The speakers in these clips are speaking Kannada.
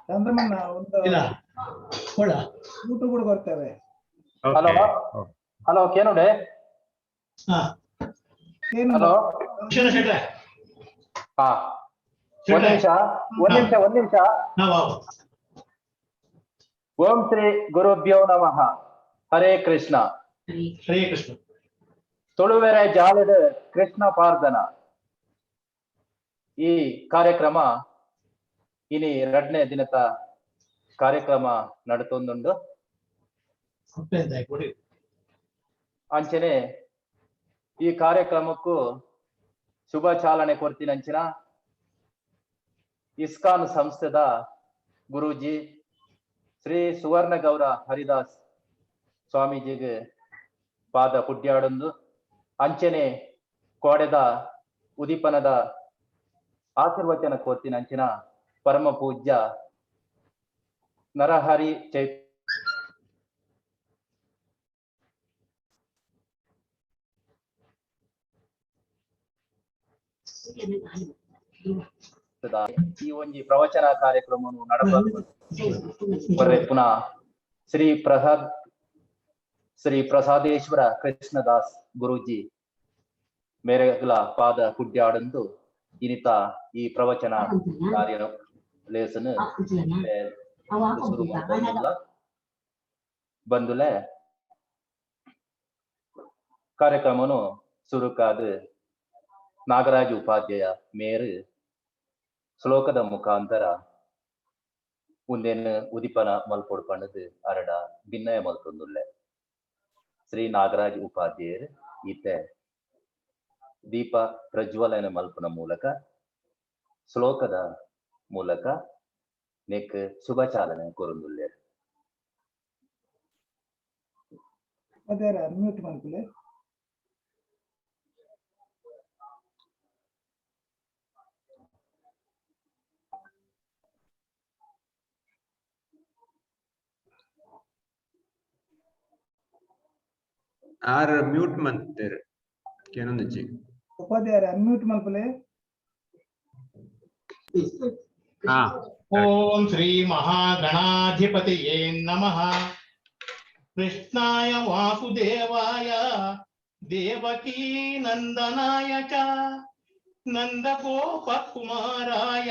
ಚಂದ್ರಮನ್ನ ಒಂದು ಊಟ ಕೂಡ ಬರ್ತೇವೆ. ಹಲೋ ಹಲೋ ಕೇನುಡೆ ಹಲೋ ಹಾ ಒಂದ್ ನಿಮಿಷ ಓಂ ಶ್ರೀ ಗುರುಭ್ಯೋ ನಮಃ. ಹರೇ ಕೃಷ್ಣ. ಹರೇ ಕೃಷ್ಣ. ತುಳುವೆರೆ ಜಾಲದ ಕೃಷ್ಣ ಪಾರ್ದನ ಈ ಕಾರ್ಯಕ್ರಮ ಇನಿ 2ನೇ ದಿನದ ಕಾರ್ಯಕ್ರಮ ನಡತೊಂದುಂಡು. ಅಂಚನೆ ಈ ಕಾರ್ಯಕ್ರಮಕ್ಕೂ ಶುಭ ಚಾಲನೆ ಕೊಡ್ತೀನಂಚಿನ ಇಸ್ಕಾನ್ ಸಂಸ್ಥೆದ ಗುರೂಜಿ ಶ್ರೀ ಸುವರ್ಣ ಗೌರ ಹರಿದಾಸ್ ಸ್ವಾಮೀಜಿಗೆ ಪಾದ ಪುಡ್ಯಾಡೊಂದು ಅಂಚನೆ ಕೋಡೆದ ಉದೀಪನದ ಆಶೀರ್ವಚನ ಕೋರ್ತಿನಂಚಿನ ಪರಮ ಪೂಜ್ಯ ನರಹರಿ ಈ ಒಂಜಿ ಪ್ರವಚನ ಕಾರ್ಯಕ್ರಮವನ್ನು ನಡೆದ ಪುನಃ ಶ್ರೀ ಪ್ರಸಾದೇಶ್ವರ ಕೃಷ್ಣದಾಸ್ ಗುರೂಜಿ ಮೇರೆಗಳ ಪಾದ ಕುಡ್ಯಾಡಂದು ಇನಿತ ಈ ಪ್ರವಚನ ಕಾರ್ಯ ಲೇಸನ್ ಬಂದುಲೆ ಕಾರ್ಯಕ್ರಮನು ಸುರುಕಾದ ನಾಗರಾಜ್ ಉಪಾಧ್ಯಾಯ ಮೇರು ಶ್ಲೋಕದ ಮುಖಾಂತರ ಮುಂದೇನು ಉದಿಪನ ಮಲ್ಪೊಡ್ಪಣ್ಣದು ಅರಡ ಭಿನ್ನಯ ಮಲ್ತೊಂದುಲ್ಲೆ. ಶ್ರೀ ನಾಗರಾಜ್ ಉಪಾಧ್ಯಾಯರು ಈತೆ ದೀಪ ಪ್ರಜ್ವಲನ ಮಲ್ಪನ ಮೂಲಕ ಶ್ಲೋಕದ ಮೂಲಕ ನೆಕ್ ಶುಭ ಚಾಲನೆ ಕೊರೊಂದುಲ್ಲೆ. ಆರ್ ಮ್ಯೂಟ್ ಮಾಡ್ತಾರೆ ಕೇನೊಂದಿಜ್ಜಿ ಉಪಾಧ್ಯಾಯರ ಅನ್ಮ್ಯೂಟ್ ಮಲ್ಪಲೆ. ಓಂ ಶ್ರೀ ಮಹಾಗಣಾಧಿಪತಿಯೇ ನಮಃ. ಕೃಷ್ಣಾಯ ವಾಸುದೇವಾಯ ದೇವಕೀ ನಂದನಾಯ ಚ ನಂದಗೋಪ ಕುಮಾರಾಯ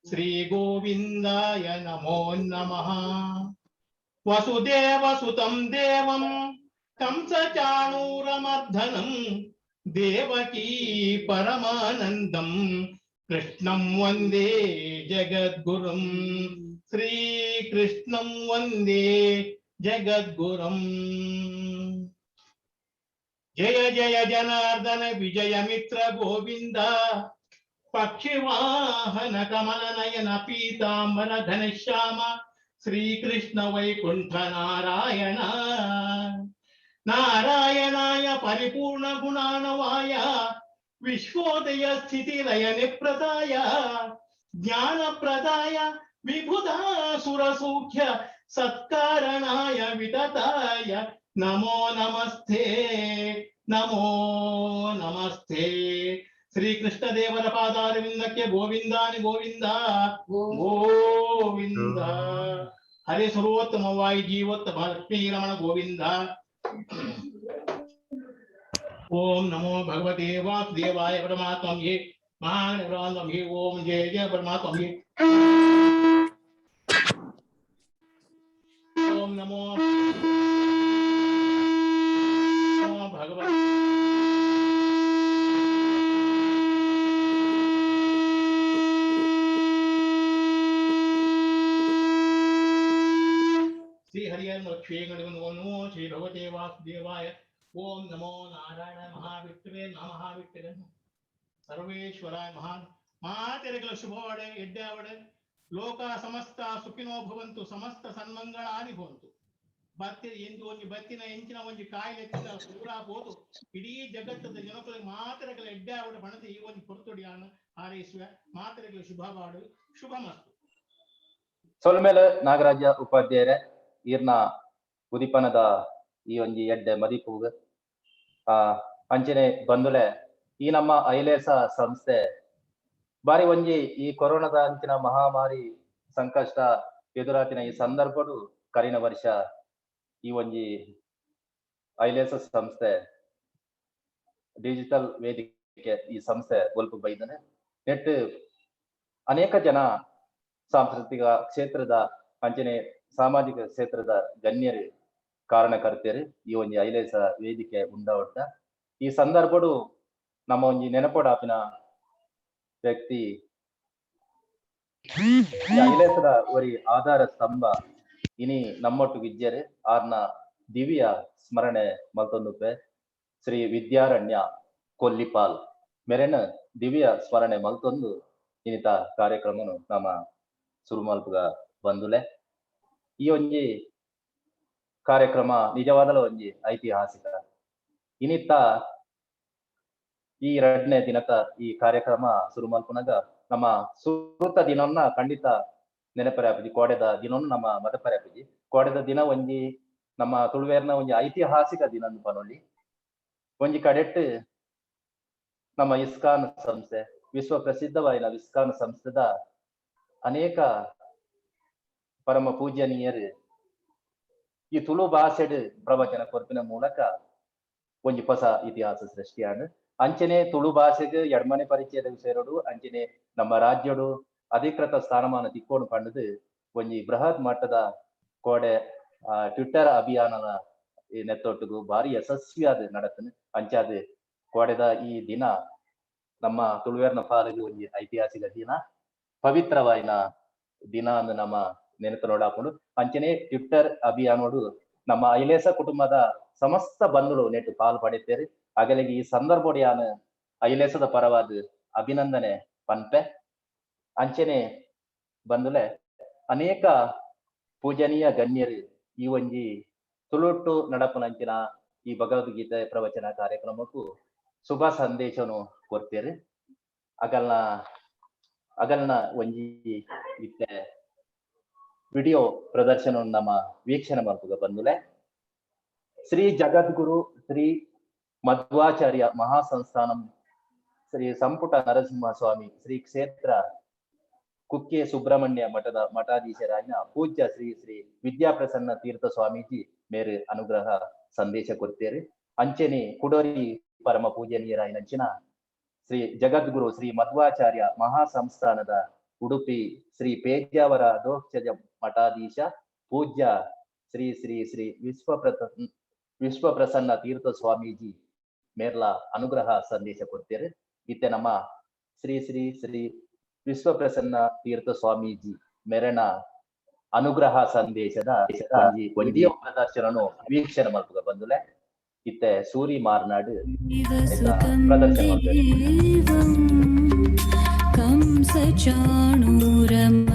ಶ್ರೀ ಗೋವಿಂದಾಯ ನಮೋ ನಮಃ. ವಸುದೇವ ಸುತಂ ದೇವಂ ಕಂಸ ಚಾಣೂರಮರ್ಧನಂ ದೇವಕೀ ಪರಮಾನಂದಂ ಕೃಷ್ಣಂ ವಂದೇ ಜಗದ್ಗುರುಂ. ಶ್ರೀಕೃಷ್ಣಂ ವಂದೇ ಜಗದ್ಗುರುಂ. ಜಯ ಜಯ ಜನಾರ್ದನ ವಿಜಯ ಮಿತ್ರ ಗೋವಿಂದ ಪಕ್ಷಿವಾಹನ ಕಮಲ ನಯನ ಪೀತಾಂಬರ ಘನಶ್ಯಾಮ ಶ್ರೀಕೃಷ್ಣ ವೈಕುಂಠ ನಾರಾಯಣ. ನಾರಾಯಣಾಯ ಪರಿಪೂರ್ಣ ಗುಣಾಣವಾಯ ವಿಶ್ವೋದಯ ಸ್ಥಿತಿ ಲಯ ನಿಪ್ರದಾಯ ಜ್ಞಾನ ಪ್ರದಾಯ ವಿಭುಧಾಸುರ ಸೌಖ್ಯ ಸತ್ಕಾರಣಾಯ ವಿತತಾಯ ನಮೋ ನಮಸ್ತೆ ನಮೋ ನಮಸ್ತೆ. ಶ್ರೀಕೃಷ್ಣ ದೇವರ ಪಾದಾರವಿಂದಕ್ಕೆ ಗೋವಿಂದಾನಿ ಗೋವಿಂದ ಗೋವಿಂದ. ಹರೇ ಸರ್ವೋತ್ತಮವಾಯಿ ಜೀವೋತ್ತಮ ಲಕ್ಷ್ಮೀ ರಮಣ ಗೋವಿಂದ. ಓಂ ನಮೋ ಭಗವತೆ ವಾಸುದೇವಾಯ ಪರಮಾತ್ಮನೇ ಮಹಾನ್ ಓಂ ಜಯ ಜಯ ಪರಮಾತ್ಮನೇ. ಓಂ ನಮೋ ಭಗವತೆ ಶ್ರೀ ಹರಿಯನ್ ಲಕ್ಷ್ಮೀ ಶ್ರೀ ಭಗವತೆ ವಾಸುದೇವಾಯ. ಓಂ ನಮೋ ನಾರಾಯಣ ಮಹಾವಿಷ್ಣುವೇ ನಮಃ. ವಿಷ್ಣುವೇ ಸರ್ವೇಶ್ವರಾಯ ಮಾತೆರೆಗಳ ಶುಭವಾಡೆ ಎಡ್ಡಾವಡೆ ಲೋಕ ಸಮಸ್ತ ಸುಖಿನೋ ಭವಂತು ಸಮಸ್ತ ಸನ್ಮಂಗಳಾನಿ ಭವಂತು. ಬತ್ತಿನ ಎಂದು ಒಂದು ಬತ್ತಿನ ಎಂಚಿನ ಒಂದು ಕಾಯಿಲೆ ಪೂರ ಹೋದು ಇಡೀ ಜಗತ್ತದ ಜನಗಳಿಗೆ ಮಾತೆರೆಗಳ ಎಡ್ಡಾವಡೆ ಬಣತೆ ಈ ಒಂದು ಕೊರತೊಡಿಯನ್ನು ಹಾರೈಸುವ ಮಾತೆರೆಗಳ ಶುಭವಾಡು ಶುಭಮಸ್ತು. ಸೊಲ್ಮೇಲೆ ನಾಗರಾಜ ಉಪಾಧ್ಯಾಯರೇ ಈರ್ನ ಉದಿಪನದ ಈ ಒಂಜಿ ಎಡ್ಡೆ ಮದಿಪುಗ ಅಂಚನೆ ಬಂದುಲೆ ಈ ನಮ್ಮ ಐಲೇಸ ಸಂಸ್ಥೆ ಬಾರಿ ಒಂಜಿ ಈ ಕೊರೋನಾದ ಅಂಚಿನ ಮಹಾಮಾರಿ ಸಂಕಷ್ಟ ಎದುರಾತಿನ ಈ ಸಂದರ್ಭಡು ಕರಿನ ವರ್ಷ ಈ ಒಂಜಿ ಐಲೇಸ ಸಂಸ್ಥೆ ಡಿಜಿಟಲ್ ವೇದಿಕೆ ಈ ಸಂಸ್ಥೆ ಒಲ್ಪ ಬೈದನೆ ನೆಟ್ ಅನೇಕ ಜನ ಸಾಂಸ್ಕೃತಿಕ ಕ್ಷೇತ್ರದ ಅಂಚನೆ ಸಾಮಾಜಿಕ ಕ್ಷೇತ್ರದ ಗಣ್ಯರು ಕಾರಣಕರ್ತರು ಈ ಒಂಜಿ ಐಲೇಸ ವೇದಿಕೆ ಉಂಡ ಈ ಸಂದರ್ಭಡು ನಮ್ಮ ಒಂಜಿ ನೆನಪೋಡಾಪಿನ ವ್ಯಕ್ತಿ ಐಲೇಸದ ಒರಿ ಆಧಾರ ಸ್ತಂಭ ಇನಿ ನಮ್ಮೊಟ್ಟು ವಿದ್ಯರು ಆರ್ನ ದಿವ್ಯ ಸ್ಮರಣೆ ಮಲ್ತೊಂದುಪೆ ಶ್ರೀ ವಿದ್ಯಾರಣ್ಯ ಕೊಲ್ಲಿಪಾಲ್ ಮೆರೆನ ದಿವ್ಯ ಸ್ಮರಣೆ ಮಲ್ತೊಂದು ಇನ್ನಿತ ಕಾರ್ಯಕ್ರಮನು ನಮ್ಮ ಸುರುಮಲ್ಪುಗ ಬಂದುಲೆ ಈ ಒಂಜಿ ಕಾರ್ಯಕ್ರಮ ನಿಜವಾದಲ ಒಂಜಿ ಐತಿಹಾಸಿಕ ಇನ್ನಿತ್ತ ಈ 2ನೇ ದಿನದ ಈ ಕಾರ್ಯಕ್ರಮ ಸುರುಮಲ್ಪುನಗ ನಮ್ಮ ಸುರುತ ದಿನವನ್ನ ಖಂಡಿತ ನೆನಪರಾಪಿಜಿ ಕೋಡೆದ ದಿನವನ್ನು ನಮ್ಮ ಮತಪರಾಪಿಜಿ ಕೋಡೆದ ದಿನ ಒಂಜಿ ನಮ್ಮ ತುಳುವೇರ್ನ ಒಂಜಿ ಐತಿಹಾಸಿಕ ದಿನ ಪನೊಲಿ ಒಂಜಿ ಕಡೆಟ್ ನಮ್ಮ ಇಸ್ಕಾನ್ ಸಂಸ್ಥೆ ವಿಶ್ವ ಪ್ರಸಿದ್ಧವಾದ ಇಸ್ಕಾನ್ ಸಂಸ್ಥೆದ ಅನೇಕ ಪರಮ ಪೂಜ್ಯನೀಯರು ಈ ತುಳು ಭಾಷೆಡ್ ಪ್ರವಚನ ಕೊರ್ಪಿನ ಮೂಲಕ ಒಂಜಿ ಹೊಸ ಇತಿಹಾಸ ಸೃಷ್ಟಿಯಾಡು ಅಂಚನೆ ತುಳು ಭಾಷೆಗೆ ಎಡ್ಮನೆ ಪರಿಚಯದ ಸೇರೋಡು ಅಂಚನೆ ನಮ್ಮ ರಾಜ್ಯಡು ಅಧಿಕೃತ ಸ್ಥಾನಮಾನ ತಿಕ್ಕೋಡು ಕಂಡದು ಒಂಜಿ ಬೃಹತ್ ಮಟ್ಟದ ಕೋಡೆ ಟ್ವಿಟ್ಟರ್ ಅಭಿಯಾನದ ನೆತ್ತೊಟ್ಟಿಗೂ ಭಾರಿ ಯಶಸ್ವಿಯಾದ ನಡತನು ಅಂಚಾದ ಕೋಡೆದ ಈ ದಿನ ನಮ್ಮ ತುಳುವೇರ್ನ ಪಾಲಿಗೆ ಒಂಜಿ ಐತಿಹಾಸಿಕ ದಿನ ಪವಿತ್ರವಾಯಿನ ದಿನ ಅಂದು ನಮ್ಮ ನೆನಪು ನೋಡಾಕೊಂಡು ಅಂಚನೆ ಟ್ವಿಟ್ಟರ್ ಅಭಿಯಾನೋಡು ನಮ್ಮ ಐಲೇಸ ಕುಟುಂಬದ ಸಮಸ್ತ ಬಂಧುಗಳು ನೆಟ್ಟು ಪಾಲು ಪಡೆಯುತ್ತೇವೆ ಹಾಗಾಗಿ ಈ ಸಂದರ್ಭಡಿಯಾನ ಐಲೇಸದ ಪರವಾದ ಅಭಿನಂದನೆ ಪನ್ಪೆ ಅಂಚನೆ ಬಂದುಲೆ ಅನೇಕ ಪೂಜನೀಯ ಗಣ್ಯರು ಈ ಒಂಜಿ ತುಳುಟ್ಟು ನಡಪನಂಚಿನ ಈ ಭಗವದ್ಗೀತೆ ಪ್ರವಚನ ಕಾರ್ಯಕ್ರಮಕ್ಕೂ ಶುಭ ಸಂದೇಶನು ಕೊಡ್ತೇವೆ ಅಗಲ್ನ ಒಂಜಿ ಇತ್ತೆ ವಿಡಿಯೋ ಪ್ರದರ್ಶನ ನಮ್ಮ ವೀಕ್ಷಣೆ ಮಾಡ್ತುಗ ಬಂದುಲೆ ಶ್ರೀ ಜಗದ್ಗುರು ಶ್ರೀ ಮಧ್ವಾಚಾರ್ಯ ಮಹಾಸಂಸ್ಥಾನಂ ಶ್ರೀ ಸಂಪುಟ ನರಸಿಂಹ ಸ್ವಾಮಿ ಶ್ರೀ ಕ್ಷೇತ್ರ ಕುಕ್ಕೆ ಸುಬ್ರಹ್ಮಣ್ಯ ಮಠದ ಮಠಾಧೀಶರಾಗಿನ ಪೂಜ್ಯ ಶ್ರೀ ಶ್ರೀ ವಿದ್ಯಾಪ್ರಸನ್ನ ತೀರ್ಥ ಸ್ವಾಮೀಜಿ ಮೇರೆ ಅನುಗ್ರಹ ಸಂದೇಶ ಕೊಡ್ತೇವೆ ಅಂಚನೆ ಕುಡೋರಿ ಪರಮ ಪೂಜನೀಯರಾಯಿನಂಚಿನ ಶ್ರೀ ಜಗದ್ಗುರು ಶ್ರೀ ಮಧ್ವಾಚಾರ್ಯ ಮಹಾಸಂಸ್ಥಾನದ ಉಡುಪಿ ಶ್ರೀ ಪೇಜಾವರ ದೋಕ್ಷಜ ಮಠಾಧೀಶ ಪೂಜ್ಯ ಶ್ರೀ ಶ್ರೀ ಶ್ರೀ ವಿಶ್ವಪ್ರಸನ್ನ ತೀರ್ಥ ಸ್ವಾಮೀಜಿ ಮೇರ್ಲ ಅನುಗ್ರಹ ಸಂದೇಶ ಕೊಡ್ತೇವೆ ಇತ್ತೆ ನಮ್ಮ ಶ್ರೀ ಶ್ರೀ ಶ್ರೀ ವಿಶ್ವಪ್ರಸನ್ನ ತೀರ್ಥ ಸ್ವಾಮೀಜಿ ಮೆರಣ ಅನುಗ್ರಹ ಸಂದೇಶದ ವಿಡಿಯೋ ಪ್ರದರ್ಶನನು ವೀಕ್ಷಣೆ ಮಾಡ್ತುಗ ಬಂದುಲೆ ಇತ್ತೆ ಸೂರಿ ಮಾರ್ನಾಡು ಪ್ರದರ್ಶನ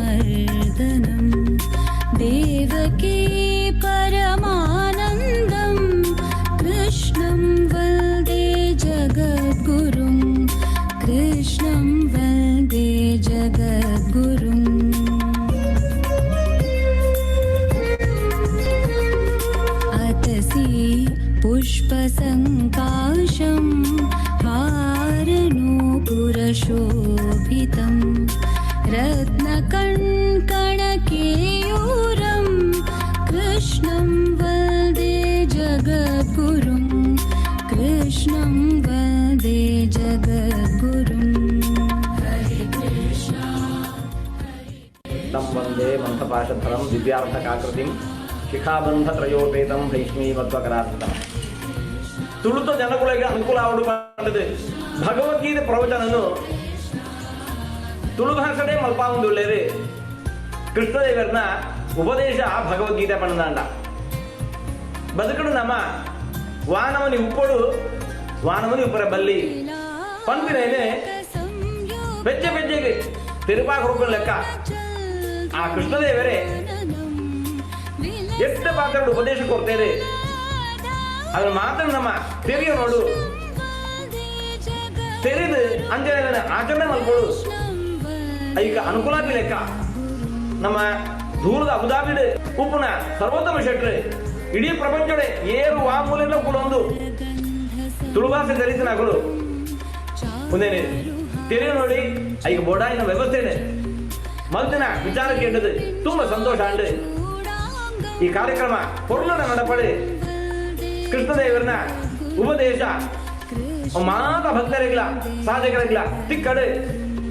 ಕಂಸಚಾಣೂರಮರ್ದನಂ ದೇವಕೀ ಪರಮಾನಂದಂ ಕೃಷ್ಣಂ ವಂದೇ ಜಗದ್ಗುರುಂ ಕೃಷ್ಣಂ ವಂದೇ ಜಗದ್ಗುರುಂ ಅತಸಿ ಪುಷ್ಪಸಂಕಾಶಂ ಹಾರನೂಪುರಶೋಭಿತಂ ರತ್ನಕಣ್ಕಣಕೇಯೂರಂ ಕೃಷ್ಣಂ ವಂದೇ ಜಗದ್ಗುರುಂ ಕೃಷ್ಣಂ ವಂದೇ ಜಗದ್ಗುರುಂ ಹರೇ ಕೃಷ್ಣ ತಂ ವಂದೇ ಮಂಥಪಾಶಧರಂ ದಿವ್ಯಾರ್ಥಕಾಕೃತಿಂ ಶಿಖಾಬಂಧತ್ರಯೋಪೇತಂ ಭೈಷ್ಮೀವತ್ವಕರಾರ್ಥಂ ತುಳುತ ಜನಗಳಿಗೆ ಅನುಕೂಲ ಆವಡು ಭಗವದ್ಗೀತೆ ಪ್ರವಚನನು ತುಳು ಭಾಷೆ ಮಲ್ಪ ಒಂದುಳ್ಳೇರಿ ಕೃಷ್ಣದೇವರನ್ನ ಉಪದೇಶ ಭಗವದ್ಗೀತೆ ಪಣ್ಣದಾಂಡ ಬದುಕಡು ನಮ್ಮ ವಾನವನಿ ಉಪ್ಪಡು ವಾನವನಿ ಉಪ್ಪರ ಬಲ್ಲಿ ಪಂಪಿನೇನೆ ಬೆಚ್ಚೆ ಬೆಚ್ಚೆಗೆ ತಿರುಪಾಕ ರೂಪಾಯಿ ಲೆಕ್ಕ ಆ ಕೃಷ್ಣದೇವರೇ ಎಷ್ಟು ಪಾತ್ರ ಉಪದೇಶ ಕೊಡ್ತೇವೆ ಅದನ್ನು ಮಾತ್ರ ನಮ್ಮ ತೆರೆಯ ನೋಡು ತೆರೆದು ಅಂಜನ ಆಚರಣೆ ಮಲ್ಕೊಡು ಈಗ ಅನುಕೂಲ ಲೆಕ್ಕ ನಮ್ಮ ದೂರದ ಅಬುದಾಬಿಡ್ ಉಪ್ಪುನ ಸರ್ವೋತ್ತಮ ಶೆಟ್ರು ಇಡೀ ಪ್ರಪಂಚಡೆ ಏರು ಆ ಮೂಲೆಲ್ಲ ಕೂಡ ಒಂದು ತುಳು ಭಾಷೆ ತೆರೀತನಾಗಲು ಒಂದೇನೆ ತೆರೆ ನೋಡಿ ಈಗ ಬೋಡಾಯಿನ ವ್ಯವಸ್ಥೆನೆ ಮಲ್ದಿನ ವಿಚಾರ ಕೇಳಿದ್ರೆ ತುಂಬಾ ಸಂತೋಷ ಅಂಡ್ ಈ ಕಾರ್ಯಕ್ರಮ ಪೊರ್ಲನ ನಡಪಡೆ ಕೃಷ್ಣದೇವರನ್ನ ಉಪದೇಶ ಮಾತ ಭಕ್ತರಿಗಳ ಸಾಧಕರಿಗಳ ತಿಕ್ಕಡೆ